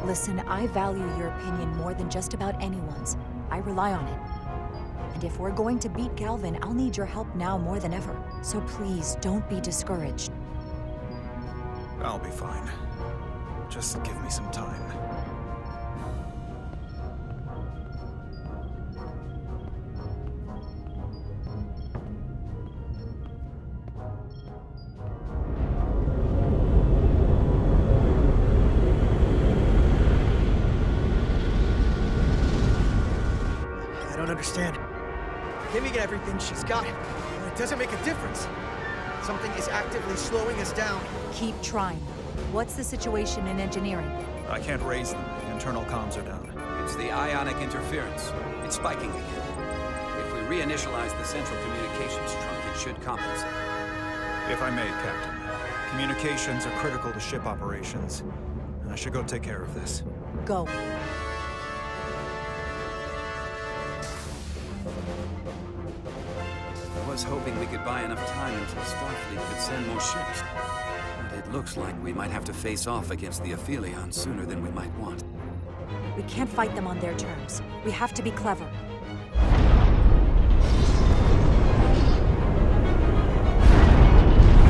Listen, I value your opinion more than just about anyone's. I rely on it. And if we're going to beat Galvin, I'll need your help now more than ever. So please, don't be discouraged. I'll be fine. Just give me some time. I don't understand. Giving everything she's got, but it doesn't make a difference. Something is actively slowing us down. Keep trying. What's the situation in engineering? I can't raise them. Internal comms are down. It's the ionic interference. It's spiking again. If we reinitialize the central communications trunk, it should compensate. If I may, Captain. Communications are critical to ship operations, and I should go take care of this. Go. I was hoping we could buy enough time until Starfleet could send more ships. But it looks like we might have to face off against the Aphelion sooner than we might want. We can't fight them on their terms. We have to be clever.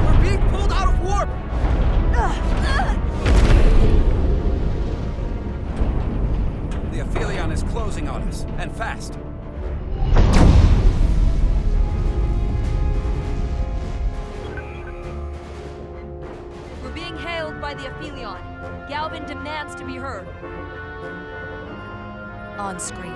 We're being pulled out of warp! Ugh. Aphelion is closing on us, and fast. We're being hailed by the Aphelion. Galvin demands to be heard. On screen.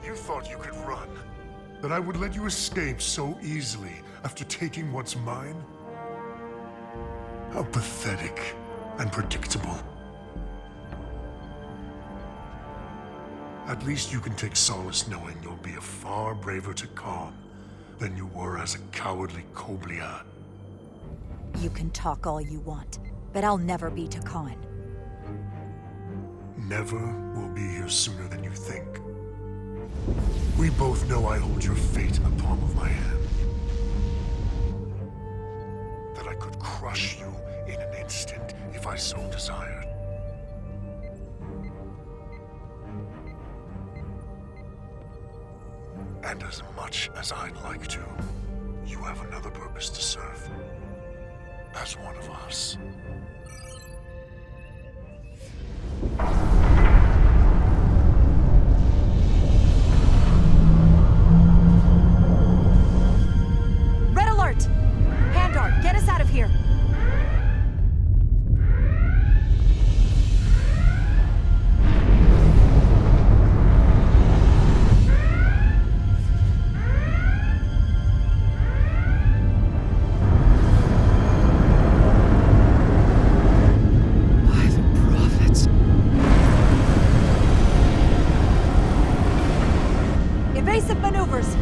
You thought you could run? That I would let you escape so easily after taking what's mine? How pathetic and predictable. At least you can take solace knowing you'll be a far braver Takan than you were as a cowardly Koblia. You can talk all you want, but I'll never be Takan. Never will be here sooner than you think. We both know I hold your fate in the palm of my hand. That I could crush you in an instant if I so desired. And as much as I'd like to, you have another purpose to serve. As one of us. Red alert! Handar, get us out of here! Evasive maneuvers!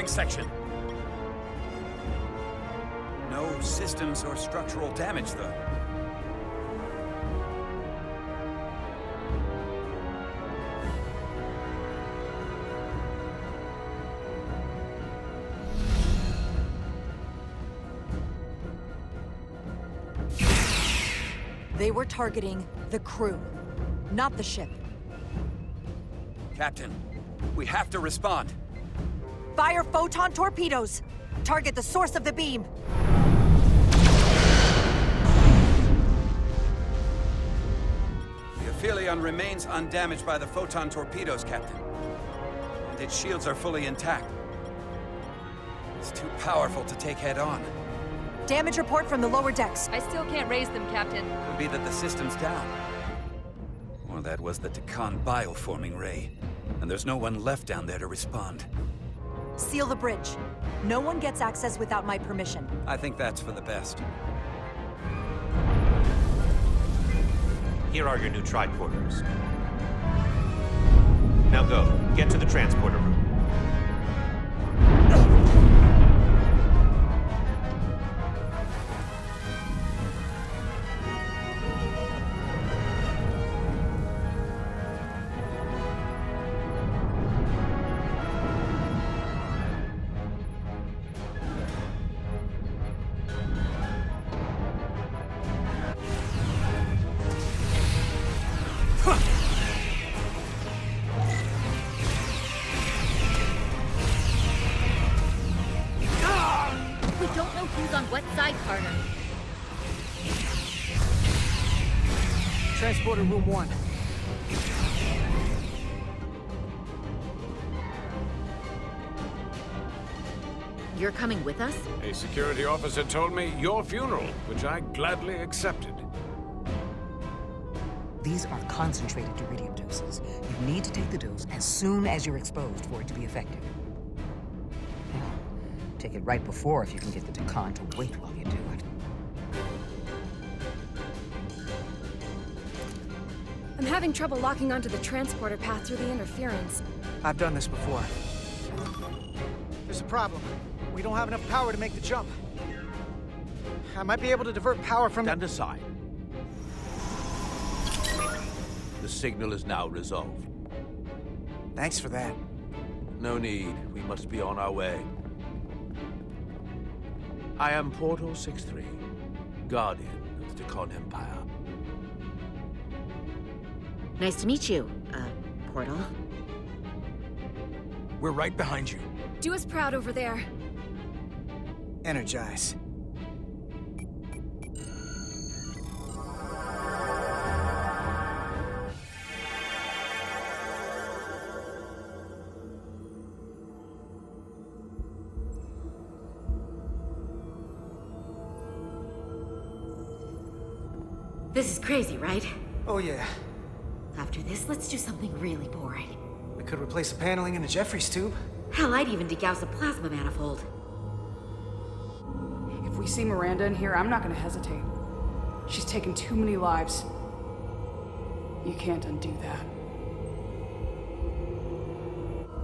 Section. No systems or structural damage, though. They were targeting the crew, not the ship. Captain, we have to respond. Fire photon torpedoes! Target the source of the beam! The Aphelion remains undamaged by the photon torpedoes, Captain. And its shields are fully intact. It's too powerful to take head-on. Damage report from the lower decks. I still can't raise them, Captain. Could be that the system's down. Or that was the Takan bioforming ray. And there's no one left down there to respond. Seal the bridge. No one gets access without my permission. I think that's for the best. Here are your new tricorders. Now go. Get to the transporter room. Carter. Transporter room 1. You're coming with us? A security officer told me your funeral, which I gladly accepted. These are concentrated iridium doses. You need to take the dose as soon as you're exposed for it to be effective. Now, take it right before if you can get the Takan to wait while you do it. I'm having trouble locking onto the transporter path through the interference. I've done this before. There's a problem. We don't have enough power to make the jump. I might be able to divert power from... Stand aside. The signal is now resolved. Thanks for that. No need. We must be on our way. I am Portal 6-3, Guardian of the Decon Empire. Nice to meet you, Portal. We're right behind you. Do us proud over there. Energize. This is crazy, right? Oh yeah. After this, let's do something really boring. We could replace the paneling in the Jeffries tube. Hell, I'd even degauss a plasma manifold. If we see Miranda in here, I'm not gonna hesitate. She's taken too many lives. You can't undo that.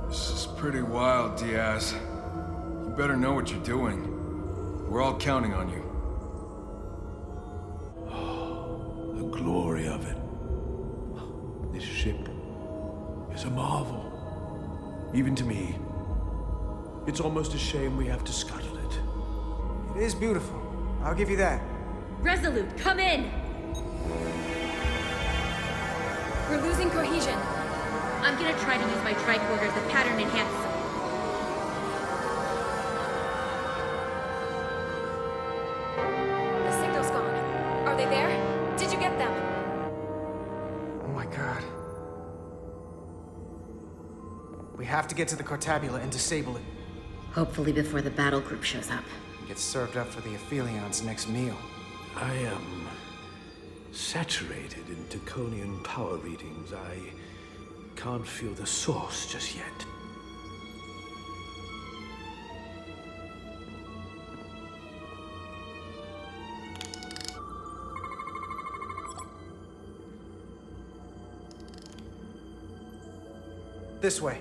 This is pretty wild, Diaz. You better know what you're doing. We're all counting on you. The glory of it. This ship is a marvel. Even to me. It's almost a shame we have to scuttle it. It is beautiful. I'll give you that. Resolute, come in! We're losing cohesion. I'm gonna try to use my tricorders to pattern enhance. The signal's gone. Are they there? Did you get them? Oh my god. We have to get to the Cartabula and disable it. Hopefully before the battle group shows up. Get served up for the Aphelions' next meal. I am saturated in Taconian power readings. I can't feel the source just yet. This way.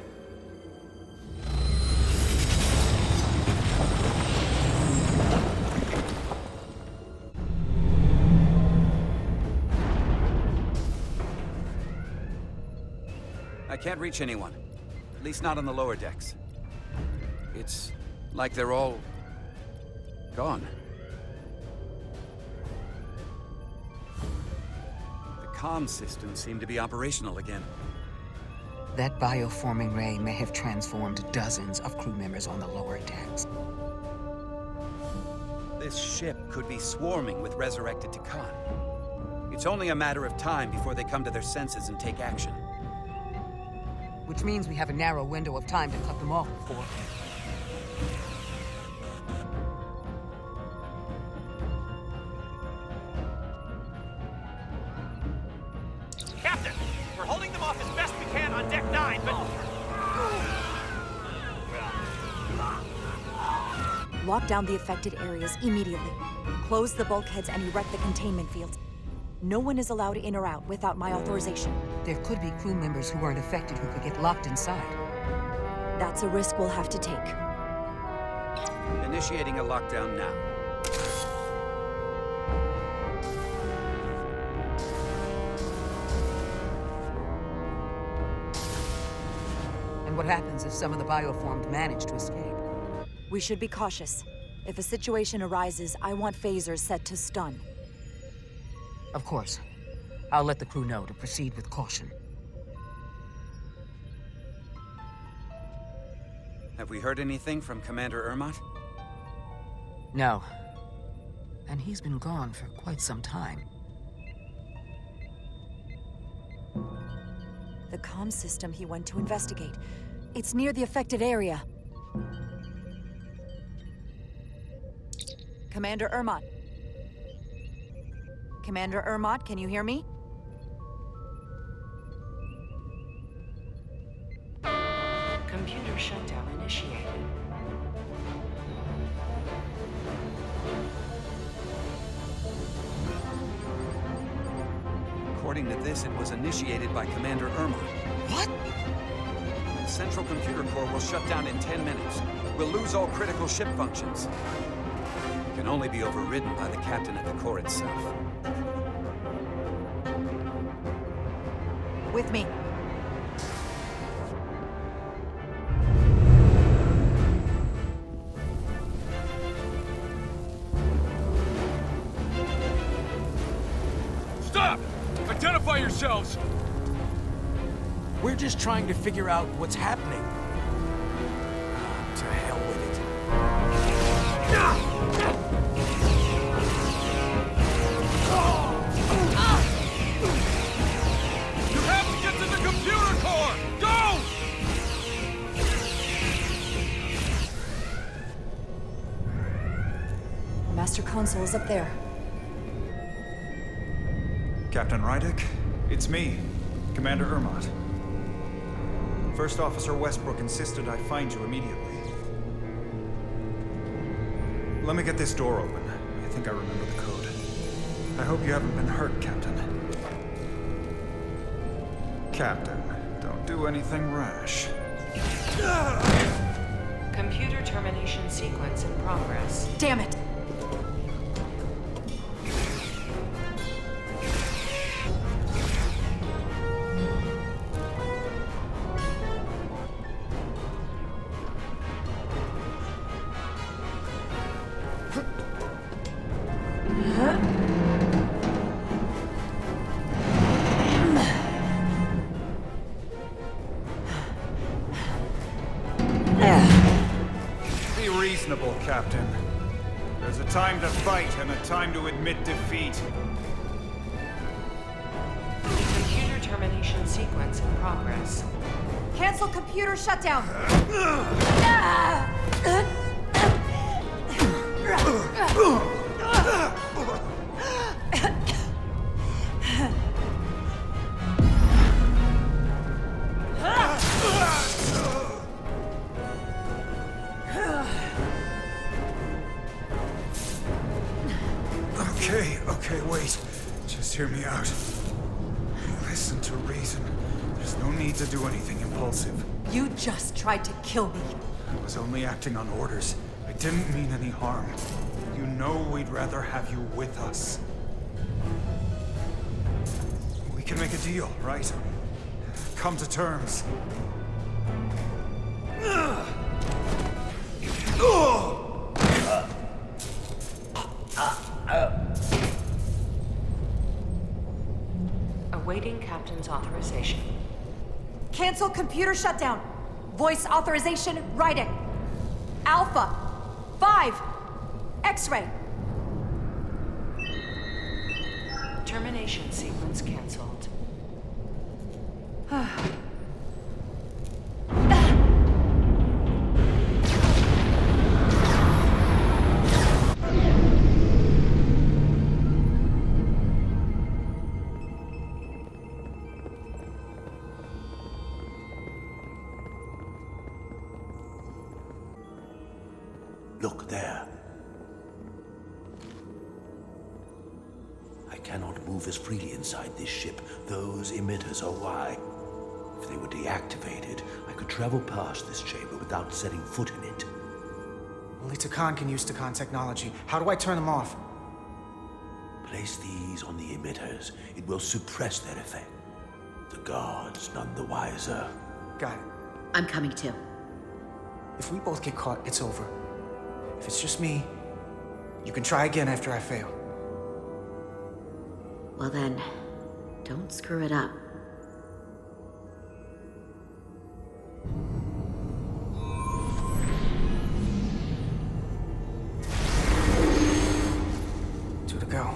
I can't reach anyone. At least not on the lower decks. It's like they're all gone. The comm systems seem to be operational again. That bioforming ray may have transformed dozens of crew members on the lower decks. This ship could be swarming with resurrected Takan. It's only a matter of time before they come to their senses and take action. Which means we have a narrow window of time to cut them off before... Captain! We're holding them off as best we can on Deck 9, but... Lock down the affected areas immediately. Close the bulkheads and erect the containment fields. No one is allowed in or out without my authorization. There could be crew members who aren't affected who could get locked inside. That's a risk we'll have to take. Initiating a lockdown now. And what happens if some of the bioformed manage to escape? We should be cautious. If a situation arises, I want phasers set to stun. Of course. I'll let the crew know to proceed with caution. Have we heard anything from Commander Ermot? No. And he's been gone for quite some time. The comm system he went to investigate. It's near the affected area. Commander Ermot. Commander Ermot, can you hear me? Computer shutdown initiated. According to this, it was initiated by Commander Ermot. What? central computer core will shut down in 10 minutes. We'll lose all critical ship functions. It can only be overridden by the captain at the core itself. With me. Stop! Identify yourselves! We're just trying to figure out what's happening. To hell with it. You have to get to the computer core! Go! The master console is up there. Captain Rydek, it's me, Commander Ermont. First Officer Westbrook insisted I find you immediately. Let me get this door open. I think I remember the code. I hope you haven't been hurt, Captain. Captain, don't do anything rash. Computer termination sequence in progress. Damn it! Be reasonable, Captain. There's a time to fight and a time to admit defeat. Computer termination sequence in progress. Cancel computer shutdown! Okay, wait. Just hear me out. Listen to reason. There's no need to do anything impulsive. You just tried to kill me. I was only acting on orders. I didn't mean any harm. You know we'd rather have you with us. We can make a deal, right? Come to terms. Awaiting Captain's authorization. Cancel computer shutdown. Voice authorization, Rydek. Alpha 5. X-ray. Termination sequence cancelled. Look there. I cannot move as freely inside this ship. Those emitters are why. If they were deactivated, I could travel past this chamber without setting foot in it. Only Takan can use Takan technology. How do I turn them off? Place these on the emitters. It will suppress their effect. The guards none the wiser. Got it. I'm coming too. If we both get caught, it's over. If it's just me, you can try again after I fail. Well then, don't screw it up. Two to go.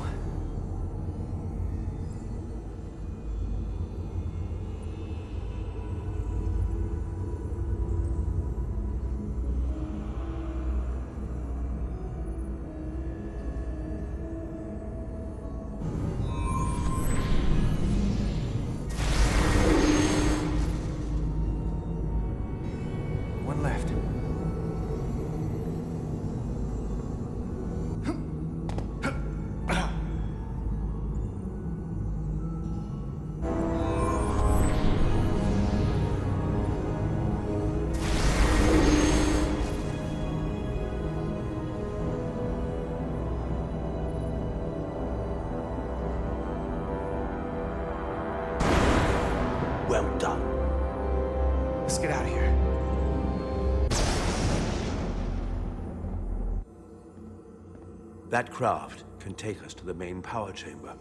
That craft can take us to the main power chamber.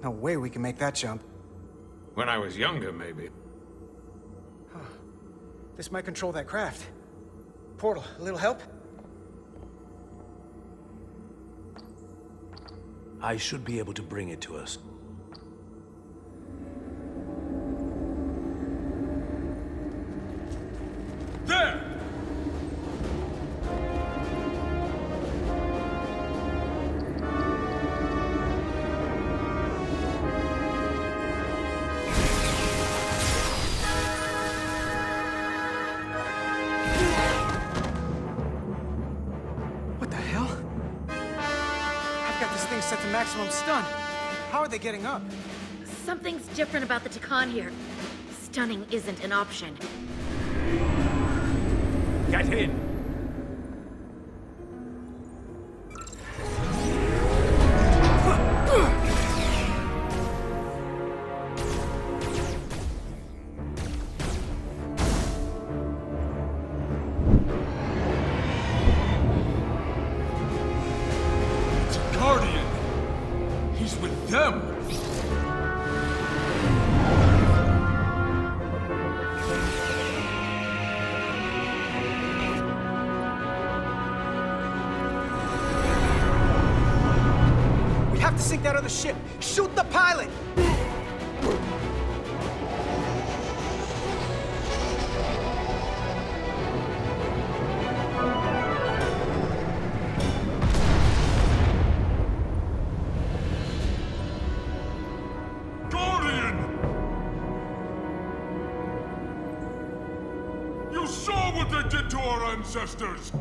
No way we can make that jump. When I was younger, maybe. This might control that craft. Portal, a little help? I should be able to bring it to us. There! What the hell? I've got this thing set to maximum stun. How are they getting up? Something's different about the Takan here. Stunning isn't an option. Get in! It's a Guardian! He's with them! We have to sink that other ship! Shoot the pilot! Guardian! You saw what they did to our ancestors!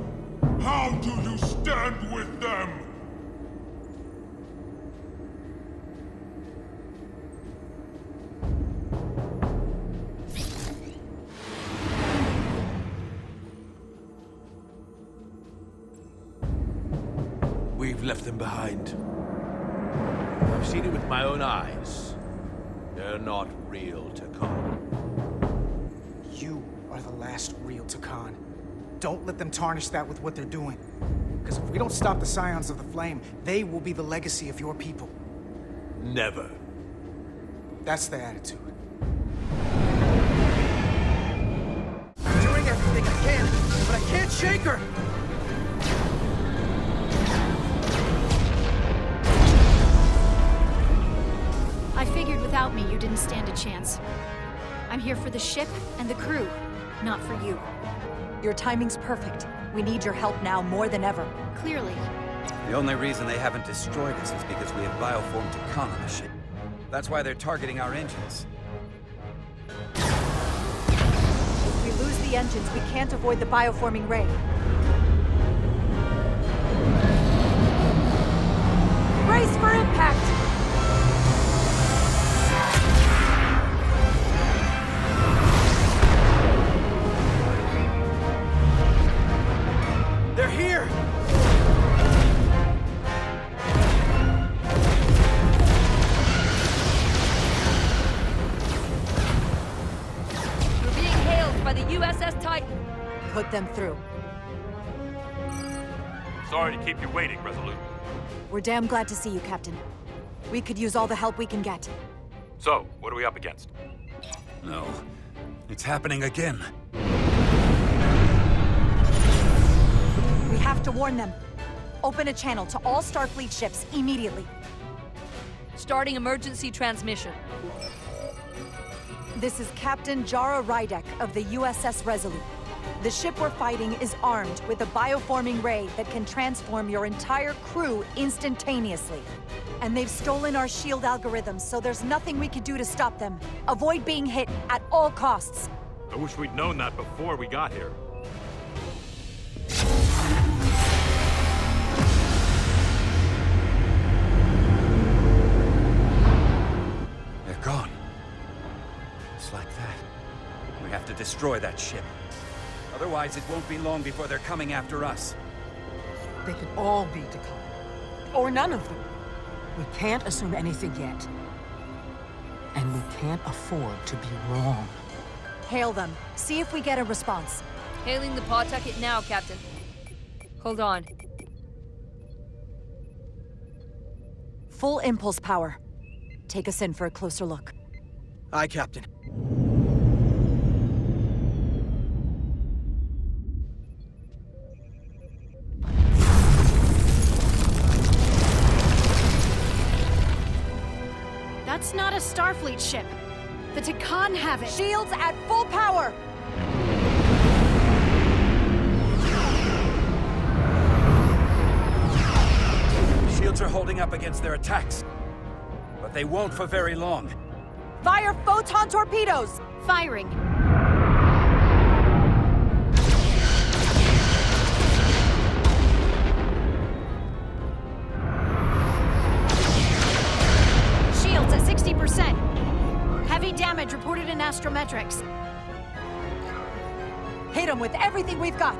How do you stand with them? We've left them behind. I've seen it with my own eyes. They're not real Takan. You are the last real Takan. Don't let them tarnish that with what they're doing. Because if we don't stop the Scions of the Flame, they will be the legacy of your people. Never. That's the attitude. I'm doing everything I can, but I can't shake her! I figured without me, you didn't stand a chance. I'm here for the ship and the crew, not for you. Your timing's perfect. We need your help now more than ever. Clearly. The only reason they haven't destroyed us is because we have bioformed Takan on the ship. That's why they're targeting our engines. If we lose the engines, we can't avoid the bioforming ray. Brace for impact! They're here! We're being hailed by the USS Titan. Put them through. Sorry to keep you waiting, Resolute. We're damn glad to see you, Captain. We could use all the help we can get. So, what are we up against? No. It's happening again. We have to warn them. Open a channel to all Starfleet ships immediately. Starting emergency transmission. This is Captain Jara Rydek of the USS Resolute. The ship we're fighting is armed with a bioforming ray that can transform your entire crew instantaneously. And they've stolen our shield algorithms, so there's nothing we can do to stop them. Avoid being hit at all costs. I wish we'd known that before we got here. They're gone. Just like that. We have to destroy that ship. Otherwise, it won't be long before they're coming after us. They could all be Takan. Or none of them. We can't assume anything yet. And we can't afford to be wrong. Hail them. See if we get a response. Hailing the Pawtucket now, Captain. Hold on. Full impulse power. Take us in for a closer look. Aye, Captain. That's not a Starfleet ship. The Takan have it. Shields at full power! Shields are holding up against their attacks. But they won't for very long. Fire photon torpedoes! Firing. Shields at 60%. Heavy damage reported in astrometrics. Hit them with everything we've got.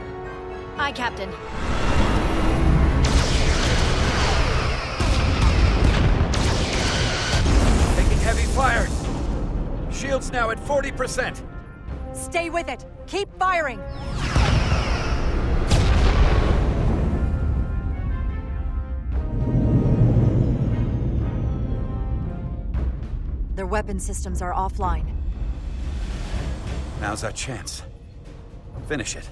Aye, Captain. Taking heavy fire. Shields now at 40%. Stay with it. Keep firing. Their weapon systems are offline. Now's our chance. Finish it.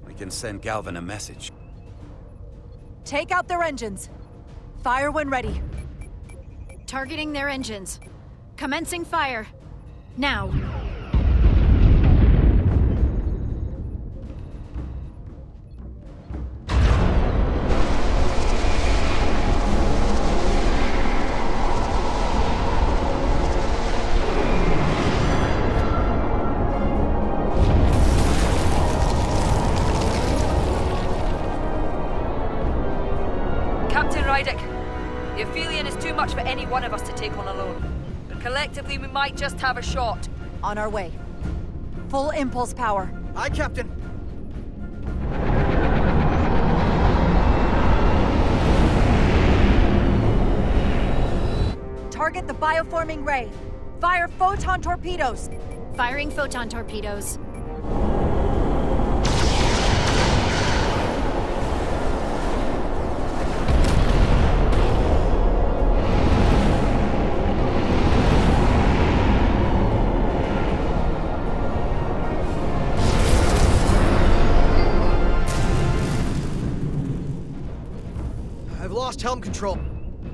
We can send Galvin a message. Take out their engines. Fire when ready. Targeting their engines. Commencing fire. Now. Captain Rydek, the Aphelion is too much for any one of us to take on alone. But collectively, we might just have a shot. On our way. Full impulse power. Aye, Captain. Target the bioforming ray. Fire photon torpedoes. Firing photon torpedoes. I've lost helm control.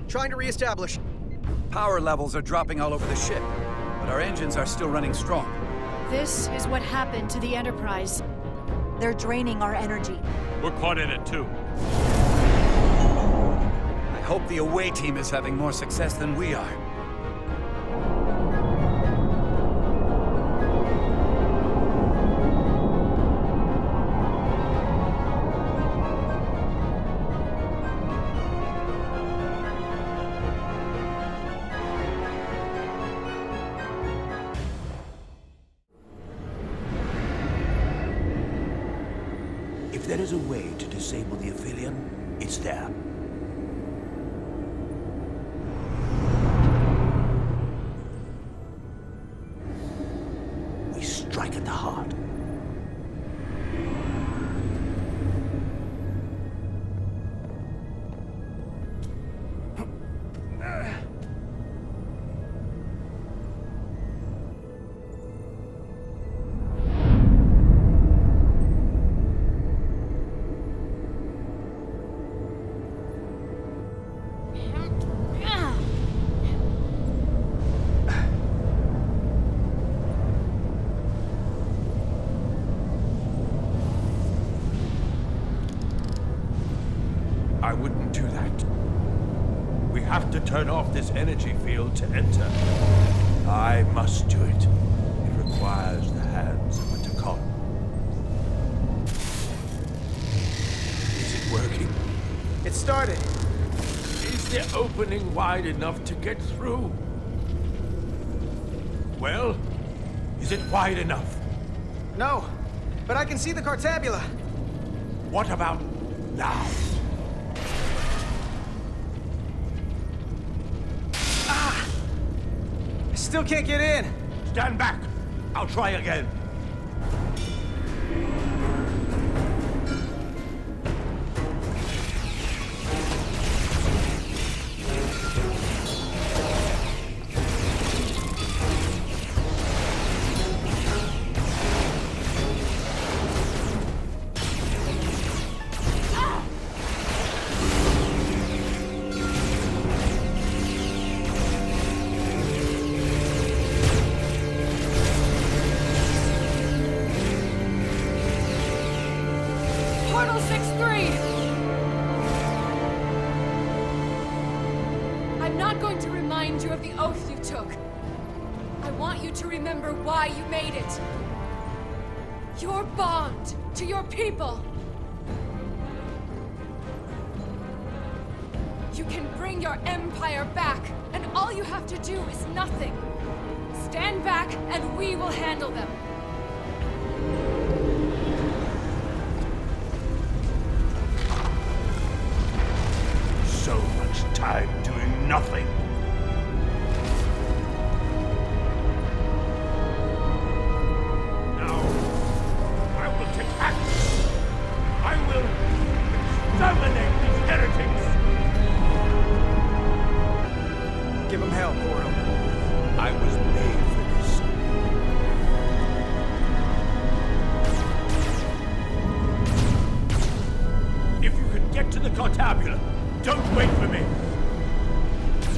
Trying to re-establish. Power levels are dropping all over the ship, but our engines are still running strong. This is what happened to the Enterprise. They're draining our energy. We're caught in it too. I hope the away team is having more success than we are. If there is a way to disable the Aphelion, it's there. We strike at the heart. I wouldn't do that. We have to turn off this energy field to enter. I must do it. It requires the hands of a Takan. Is it working? It started. Is the opening wide enough to get through? Well, is it wide enough? No, but I can see the Cartabula. What about now? I still can't get in. Stand back. I'll try again. going to remind you of the oath you took. I want you to remember why you made it. Your bond to your people. You can bring your empire back, and all you have to do is nothing. Stand back, and we will handle them. So much time doing nothing. Now, I will take action. I will exterminate these heretics. Give him hell, Goro. I was made for this. If you could get to the Containment, don't wait for me.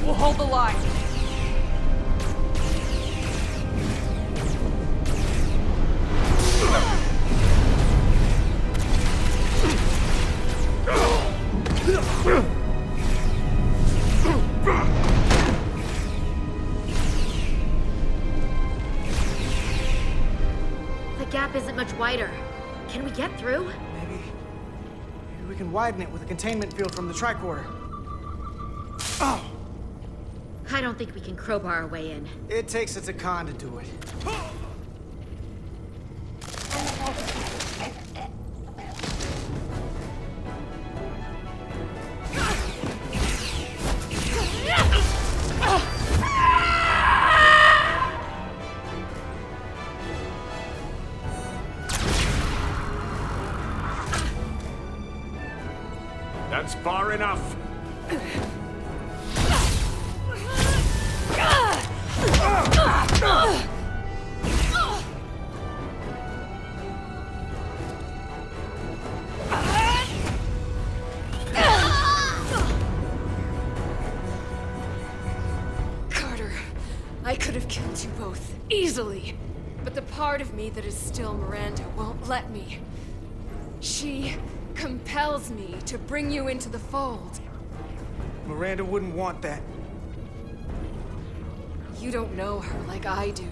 We'll hold the line. The gap isn't much wider. Can we get through? Maybe we can widen it with a containment field from the tricorder. Oh! I don't think we can crowbar our way in. It takes a Takan to do it. That's far enough. Carter, I could have killed you both, easily. But the part of me that is still Miranda won't let me. She compels me to bring you into the fold. Miranda wouldn't want that. You don't know her like I do.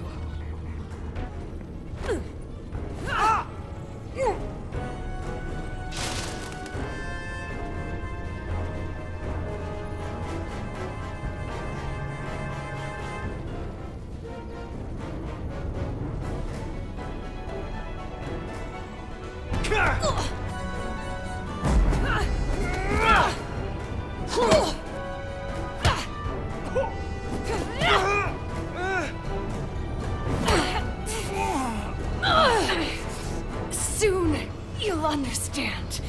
Soon, you'll understand.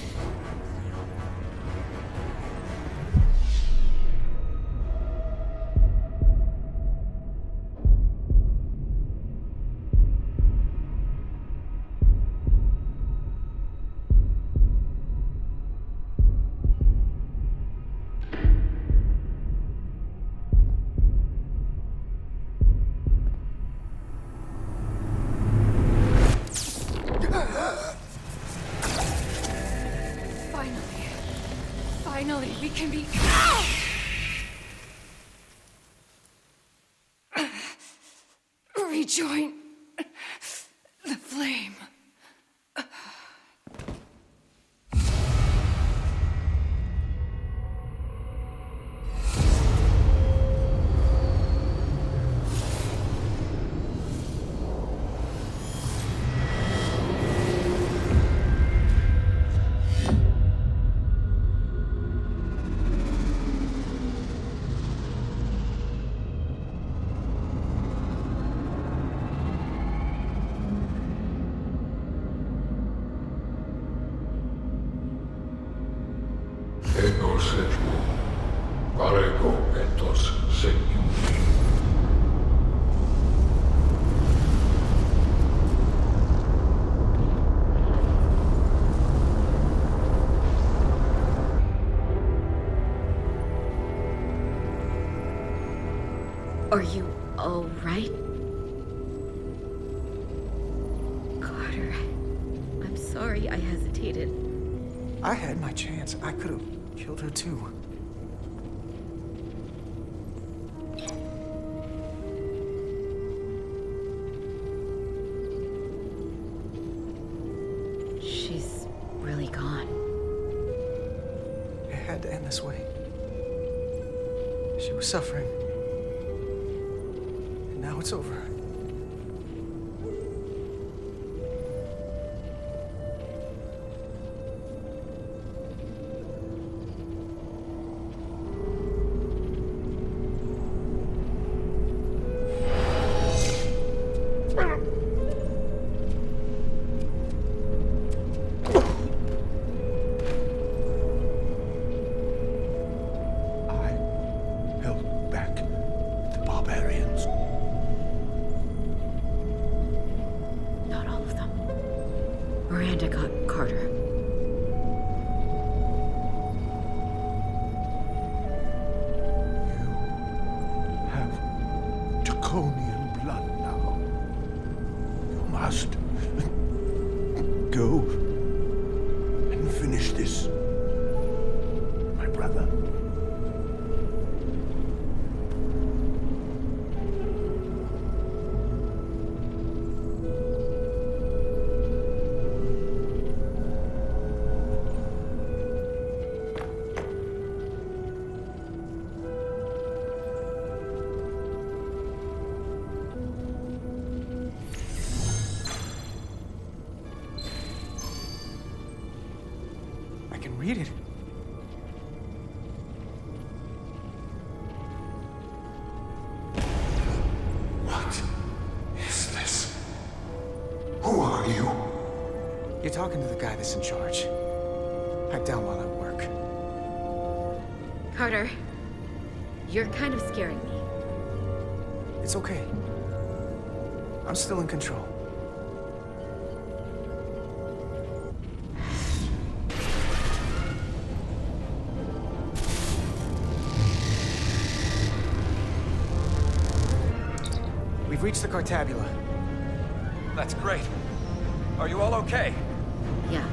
Finally, we can be... rejoin the flame. Are you all right? Carter, I'm sorry I hesitated. I had my chance. I could have killed her too. had to end this way. She was suffering. And now it's over. Miranda got Carter. You have Draconian blood now. You must go and finish this, my brother. Read it. What is this? Who are you? You're talking to the guy that's in charge. Pipe down while I work. Carter, you're kind of scaring me. It's okay. I'm still in control. We've reached the Cartabula. That's great. Are you all okay? Yeah,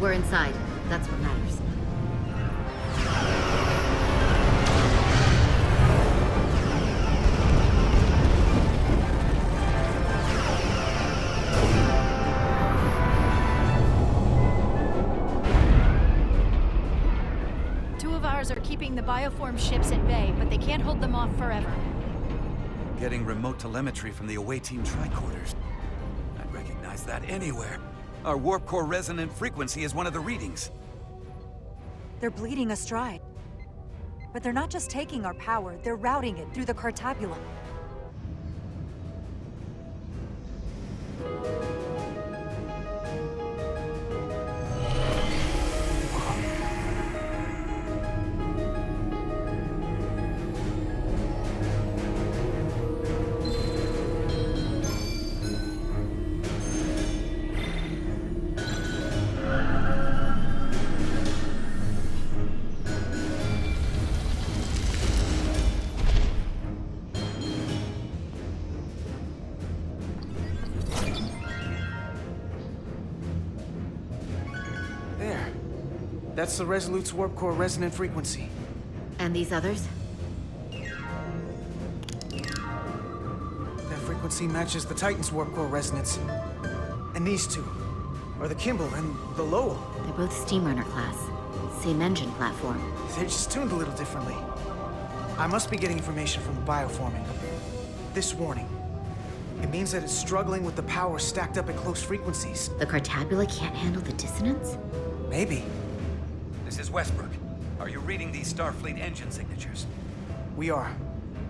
we're inside. That's what matters. 2 of ours are keeping the bioform ships at bay, but they can't hold them off forever. Getting remote telemetry from the away team tricorders. I'd recognize that anywhere. Our warp core resonant frequency is one of the readings. They're bleeding astride. But they're not just taking our power, they're routing it through the Cartabula. That's the Resolute's warp core resonant frequency. And these others? That frequency matches the Titan's warp core resonance. And these two are the Kimball and the Lowell. They're both Steamrunner class. Same engine platform. They're just tuned a little differently. I must be getting information from the bioforming. This warning. It means that it's struggling with the power stacked up at close frequencies. The Cartabula can't handle the dissonance? Maybe. This is Westbrook. Are you reading these Starfleet engine signatures? We are.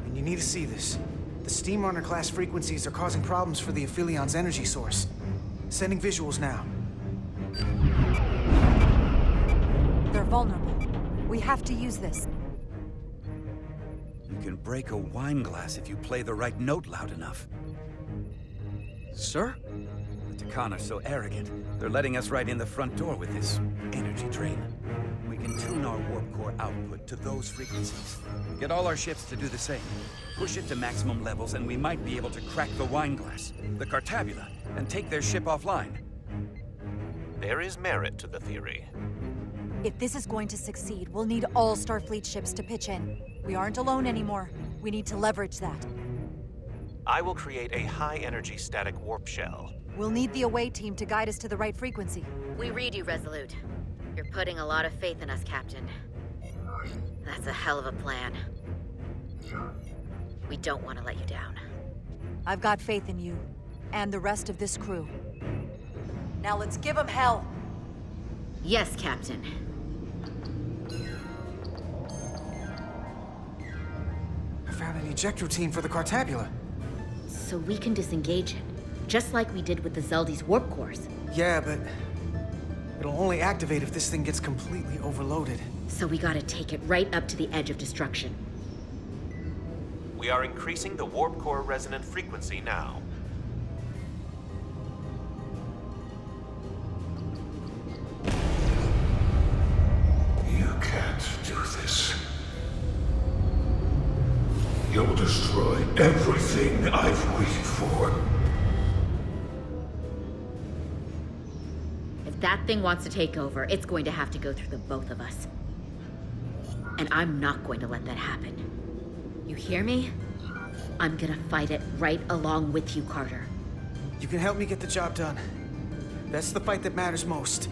And you need to see this. The Steamrunner class frequencies are causing problems for the Aphilion's energy source. Sending visuals now. They're vulnerable. We have to use this. You can break a wine glass if you play the right note loud enough. Sir? The Takan are so arrogant. They're letting us right in the front door with this energy drain. We can tune our warp core output to those frequencies. Get all our ships to do the same. Push it to maximum levels and we might be able to crack the wine glass, the Cartabula, and take their ship offline. There is merit to the theory. If this is going to succeed, we'll need all Starfleet ships to pitch in. We aren't alone anymore. We need to leverage that. I will create a high-energy static warp shell. We'll need the away team to guide us to the right frequency. We read you, Resolute. You're putting a lot of faith in us, Captain. That's a hell of a plan. We don't want to let you down. I've got faith in you, and the rest of this crew. Now let's give them hell! Yes, Captain. I found an eject routine for the Cartabula. So we can disengage it, just like we did with the Zeldy's warp cores. Yeah, but it'll only activate if this thing gets completely overloaded. So we gotta take it right up to the edge of destruction. We are increasing the warp core resonant frequency now. You can't do this. You'll destroy everything I've waited for. If that thing wants to take over, it's going to have to go through the both of us. And I'm not going to let that happen. You hear me? I'm gonna fight it right along with you, Carter. You can help me get the job done. That's the fight that matters most.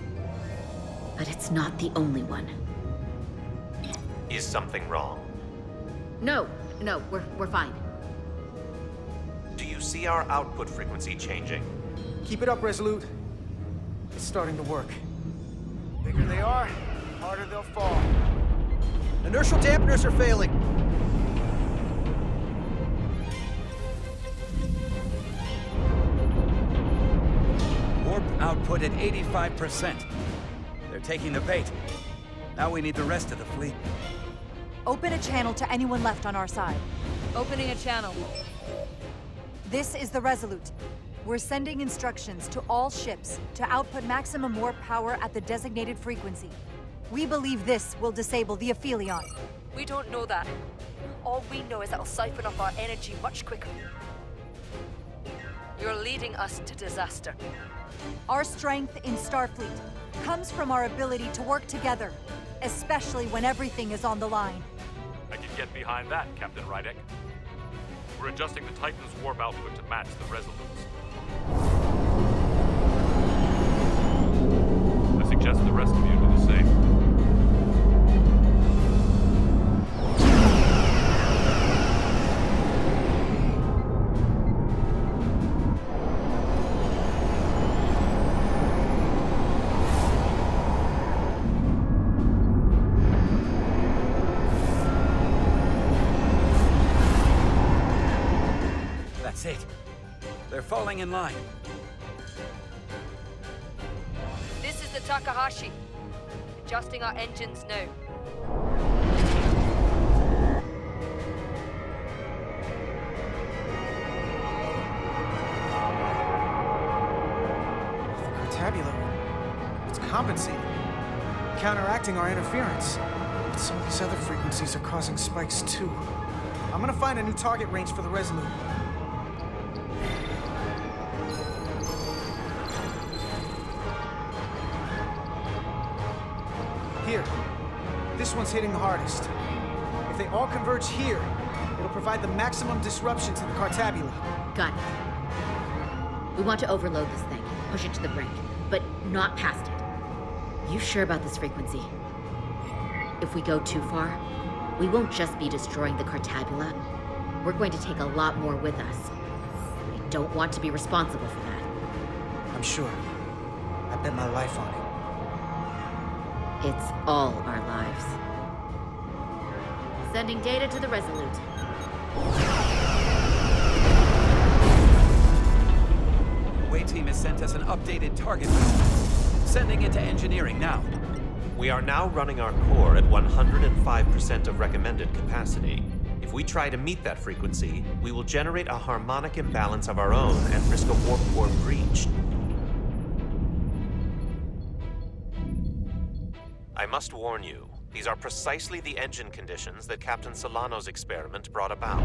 But it's not the only one. Is something wrong? No, we're fine. Do you see our output frequency changing? Keep it up, Resolute. It's starting to work. The bigger they are, the harder they'll fall. Inertial dampeners are failing. Warp output at 85%. They're taking the bait. Now we need the rest of the fleet. Open a channel to anyone left on our side. Opening a channel. This is the Resolute. We're sending instructions to all ships to output maximum warp power at the designated frequency. We believe this will disable the Aphelion. We don't know that. All we know is it'll siphon off our energy much quicker. You're leading us to disaster. Our strength in Starfleet comes from our ability to work together, especially when everything is on the line. I can get behind that, Captain Rydek. We're adjusting the Titan's warp output to match the Resolute's. I suggest the rest of you do the same. That's it. They're falling in line. This is the Takahashi. Adjusting our engines now. The Cartabula, it's compensating, counteracting our interference. But some of these other frequencies are causing spikes too. I'm gonna find a new target range for the Resolute. Here. This one's hitting the hardest. If they all converge here, it'll provide the maximum disruption to the Cartabula. Got it. We want to overload this thing, push it to the brink, but not past it. You sure about this frequency? If we go too far, we won't just be destroying the Cartabula. We're going to take a lot more with us. We don't want to be responsible for that. I'm sure. I bet my life on it. It's all our lives. Sending data to the Resolute. Way team has sent us an updated target list. Sending it to engineering now. We are now running our core at 105% of recommended capacity. If we try to meet that frequency, we will generate a harmonic imbalance of our own and risk a warp core breach. I must warn you, these are precisely the engine conditions that Captain Solano's experiment brought about.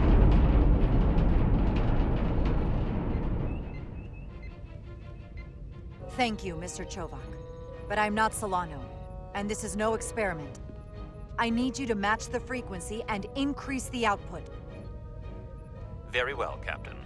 Thank you, Mr. Chovak. But I'm not Solano, and this is no experiment. I need you to match the frequency and increase the output. Very well, Captain.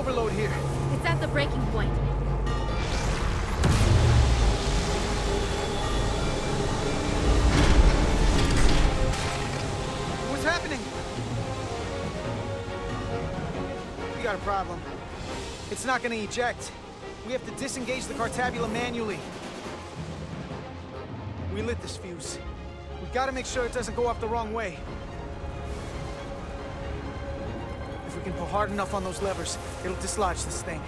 overload here. It's at the breaking point. What's happening? We got a problem. It's not gonna eject. We have to disengage the Cartabula manually. We lit this fuse. We gotta make sure it doesn't go off the wrong way. If we can pull hard enough on those levers, it'll dislodge this thing.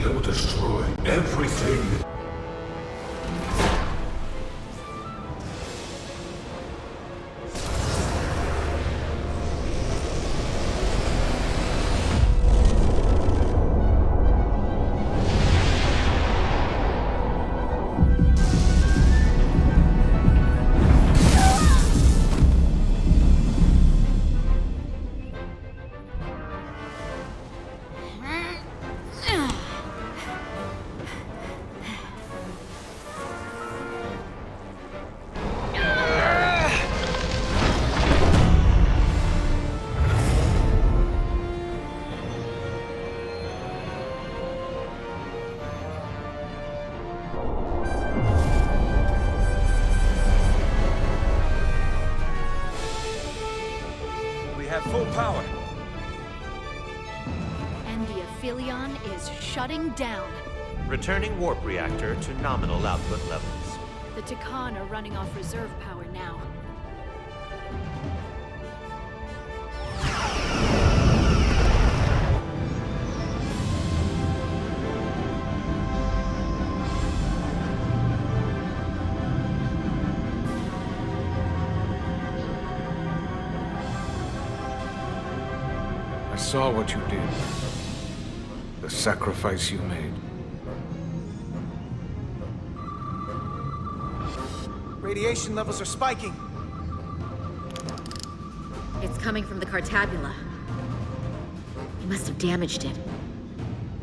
It will destroy everything. Power. And the Aphelion is shutting down. Returning warp reactor to nominal output levels. The Takan are running off reserve power now. I saw what you did. The sacrifice you made. Radiation levels are spiking. It's coming from the Cartabula. He must have damaged it.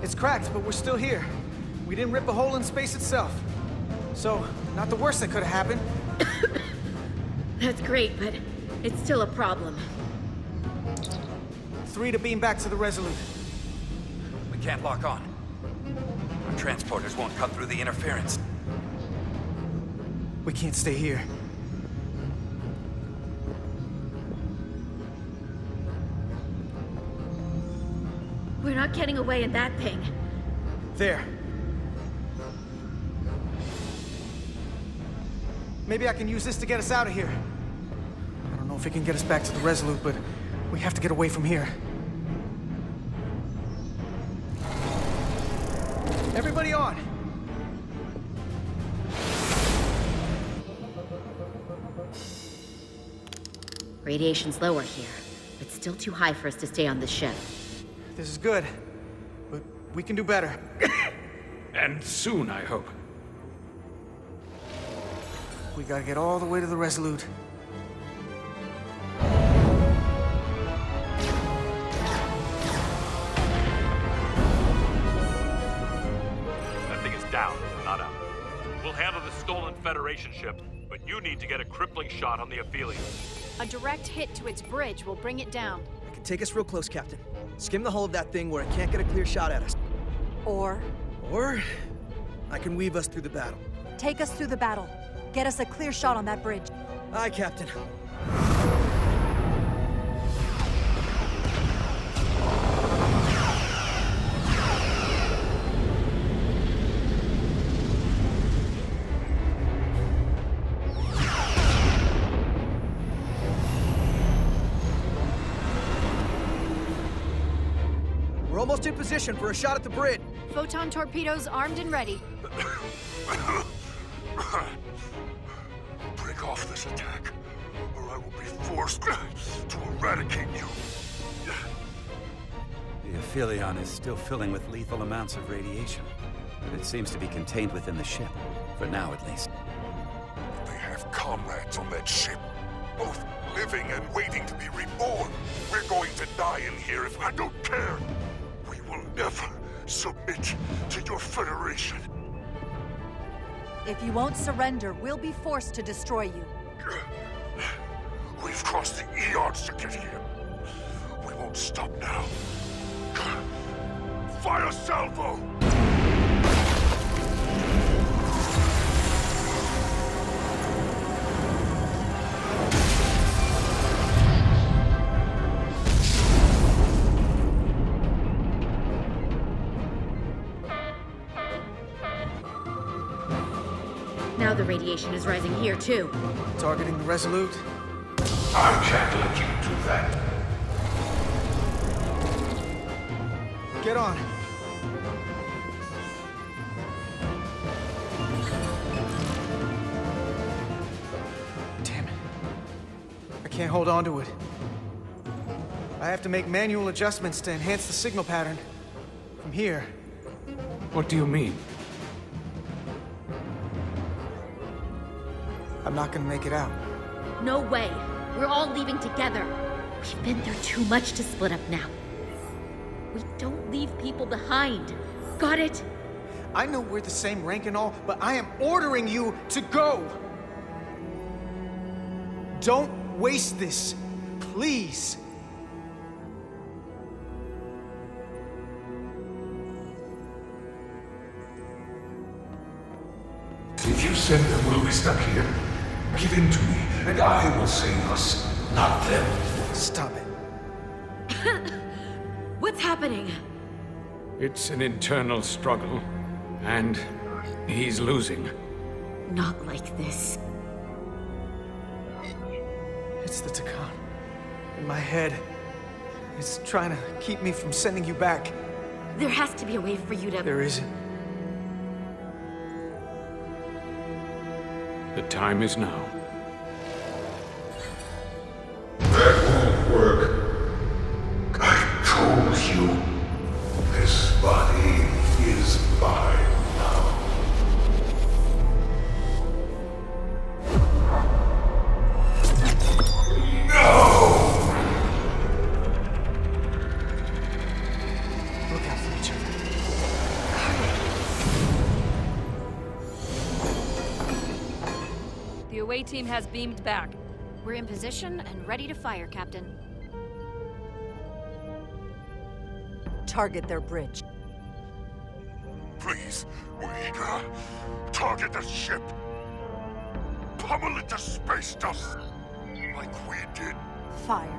It's cracked, but we're still here. We didn't rip a hole in space itself. So, not the worst that could have happened. That's great, but it's still a problem. 3 to beam back to the Resolute. We can't lock on. Our transporters won't cut through the interference. We can't stay here. We're not getting away in that thing. There. Maybe I can use this to get us out of here. I don't know if it can get us back to the Resolute, but we have to get away from here. Everybody on! Radiation's lower here, but still too high for us to stay on the ship. This is good, but we can do better. And soon, I hope. We gotta get all the way to the Resolute. That thing is down, not up. We'll handle the stolen Federation ship, but you need to get a crippling shot on the Aphelion. A direct hit to its bridge will bring it down. I can take us real close, Captain. Skim the hull of that thing where it can't get a clear shot at us. Or I can weave us through the battle. take us through the battle. Get us a clear shot on that bridge. Aye, Captain. We're almost in position for a shot at the bridge. Photon torpedoes armed and ready. Break off this attack. or I will be forced to eradicate you. The Aphelion is still filling with lethal amounts of radiation, but it seems to be contained within the ship, for now at least. They have comrades on that ship, both living and waiting to be reborn. We're going to die in here if I don't care. We will never submit to your Federation. If you won't surrender, we'll be forced to destroy you. We've crossed the eons to get here. We won't stop now. Fire salvo! Now the radiation is rising here, too. Targeting the Resolute? I can't let you do that. Get on. Damn it. I can't hold on to it. I have to make manual adjustments to enhance the signal pattern. From here. What do you mean? I'm not gonna make it out. No way. We're all leaving together. We've been through too much to split up now. We don't leave people behind. Got it? I know we're the same rank and all, but I am ordering you to go! Don't waste this, please. If you send them, we'll be stuck here. Give in to me, and I will save us, not them. Stop it. What's happening? It's an internal struggle, and he's losing. Not like this. It's the Takan. In my head. It's trying to keep me from sending you back. There has to be a way for you to... There isn't. The time is now. That won't work. I told you. This body is mine now. No! Look out for each other. The away team has beamed back. We're in position and ready to fire, Captain. Target their bridge. Please, we target the ship. Pummel it to space dust, like we did. Fire.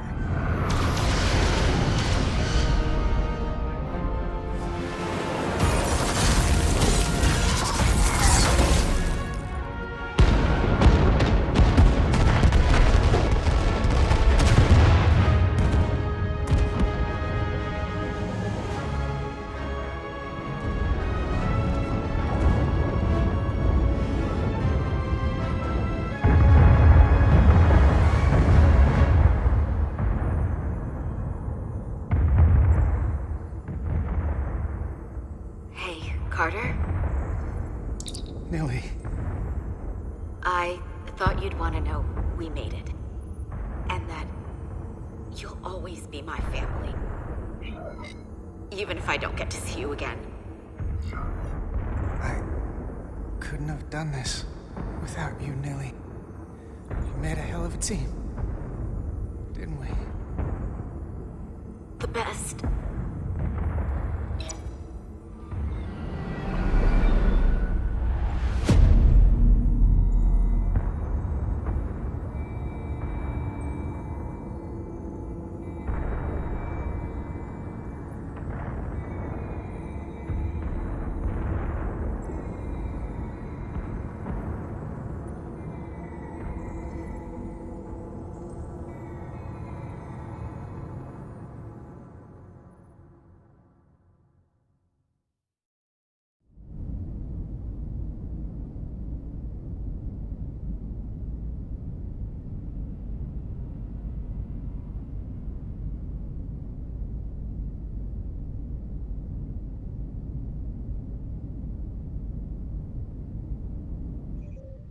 Carter? Nili. I thought you'd want to know we made it. And that you'll always be my family. Even if I don't get to see you again. I couldn't have done this without you, Nili. We made a hell of a team. Didn't we? The best.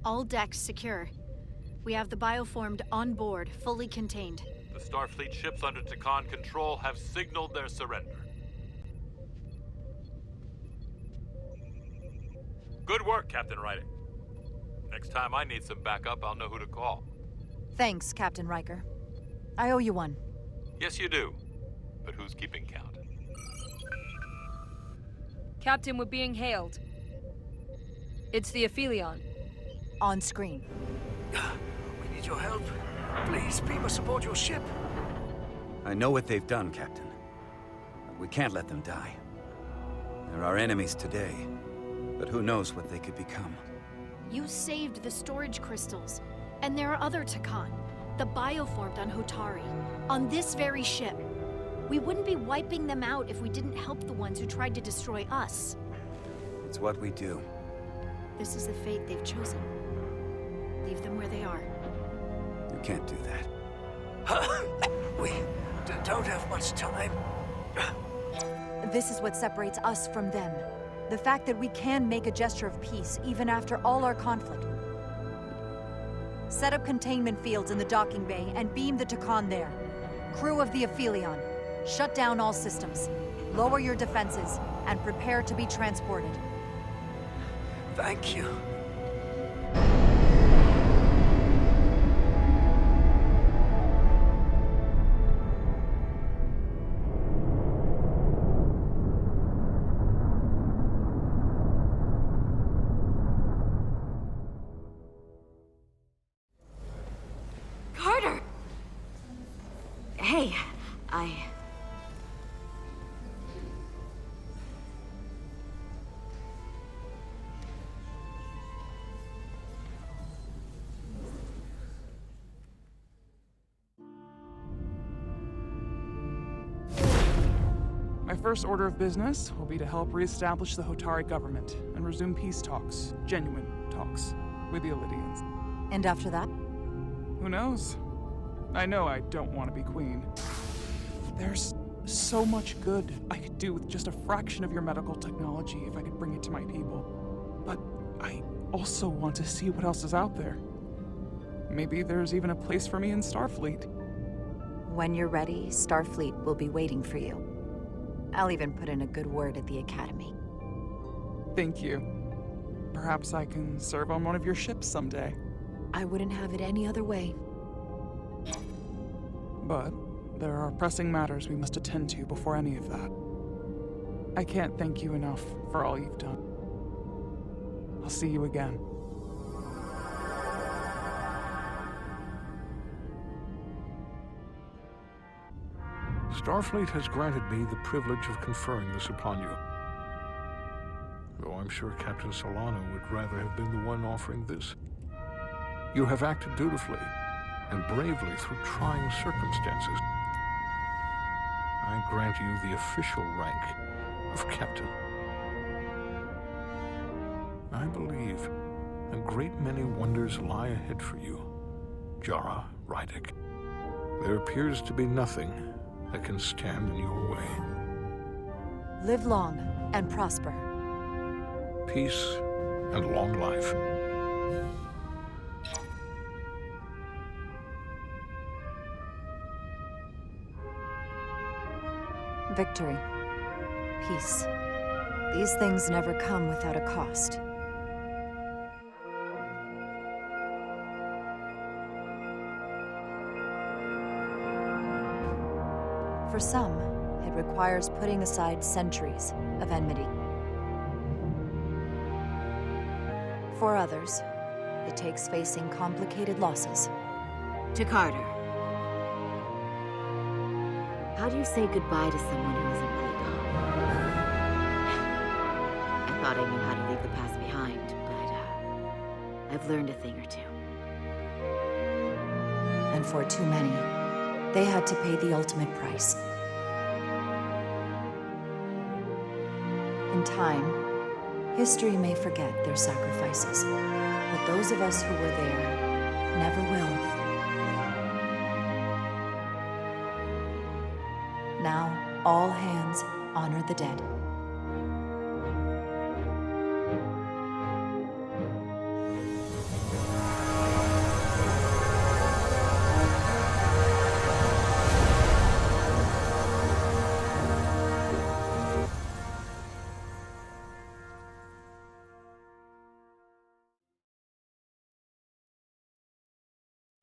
All decks secure. We have the bioformed on board, fully contained. The Starfleet ships under Takan control have signaled their surrender. Good work, Captain Rydek. Next time I need some backup, I'll know who to call. Thanks, Captain Riker. I owe you one. Yes, you do. But who's keeping count? Captain, we're being hailed. It's the Aphelion. On screen. We need your help. Please beam us aboard your ship. I know what they've done, Captain. But we can't let them die. They're our enemies today, but who knows what they could become. You saved the storage crystals, and there are other Takan, the bioformed on Hotari, on this very ship. We wouldn't be wiping them out if we didn't help the ones who tried to destroy us. It's what we do. This is the fate they've chosen. Leave them where they are. You can't do that. We don't have much time. This is what separates us from them. The fact that we can make a gesture of peace, even after all our conflict. Set up containment fields in the docking bay and beam the Takan there. Crew of the Aphelion, shut down all systems. Lower your defenses, and prepare to be transported. Thank you. Carter! Hey, My first order of business will be to help reestablish the Hotari government and resume peace talks, genuine talks, with the Elydians. And after that? Who knows? I know I don't want to be queen. There's so much good I could do with just a fraction of your medical technology if I could bring it to my people. But I also want to see what else is out there. Maybe there's even a place for me in Starfleet. When you're ready, Starfleet will be waiting for you. I'll even put in a good word at the Academy. Thank you. Perhaps I can serve on one of your ships someday. I wouldn't have it any other way. But there are pressing matters we must attend to before any of that. I can't thank you enough for all you've done. I'll see you again. Starfleet has granted me the privilege of conferring this upon you. Though I'm sure Captain Solano would rather have been the one offering this. You have acted dutifully and bravely through trying circumstances. I grant you the official rank of Captain. I believe a great many wonders lie ahead for you, Jara Rydek. There appears to be nothing that can stand in your way. Live long and prosper. Peace and long life. Victory. Peace. These things never come without a cost. For some, it requires putting aside centuries of enmity. For others, it takes facing complicated losses. To Carter. How do you say goodbye to someone who isn't really gone? I thought I knew how to leave the past behind, but I've learned a thing or two. And for too many, they had to pay the ultimate price. In time, history may forget their sacrifices, but those of us who were there never will. Now, all hands honor the dead.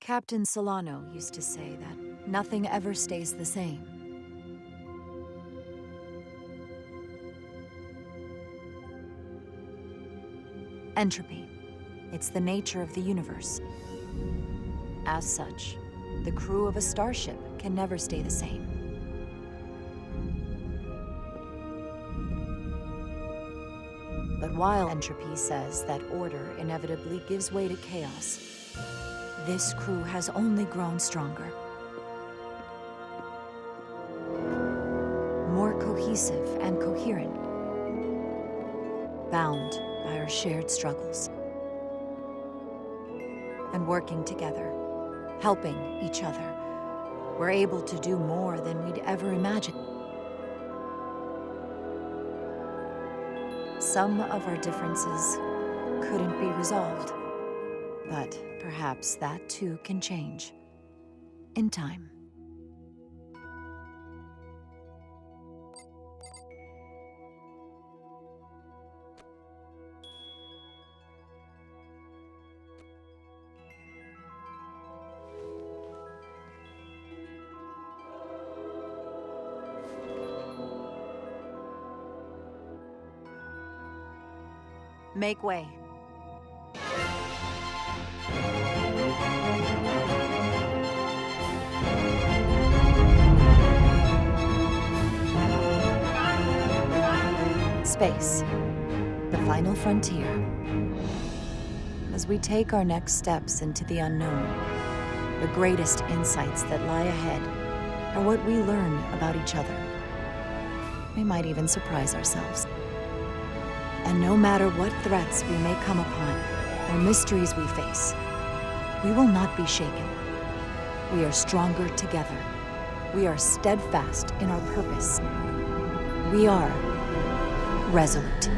Captain Solano used to say that nothing ever stays the same. Entropy. It's the nature of the universe. As such, the crew of a starship can never stay the same. But while entropy says that order inevitably gives way to chaos, this crew has only grown stronger. More cohesive and coherent, bound by our shared struggles. And working together, helping each other, we're able to do more than we'd ever imagined. Some of our differences couldn't be resolved, but perhaps that too can change in time. Make way. Space, the final frontier. As we take our next steps into the unknown, the greatest insights that lie ahead are what we learn about each other. We might even surprise ourselves. And no matter what threats we may come upon, or mysteries we face, we will not be shaken. We are stronger together. We are steadfast in our purpose. We are Resolute.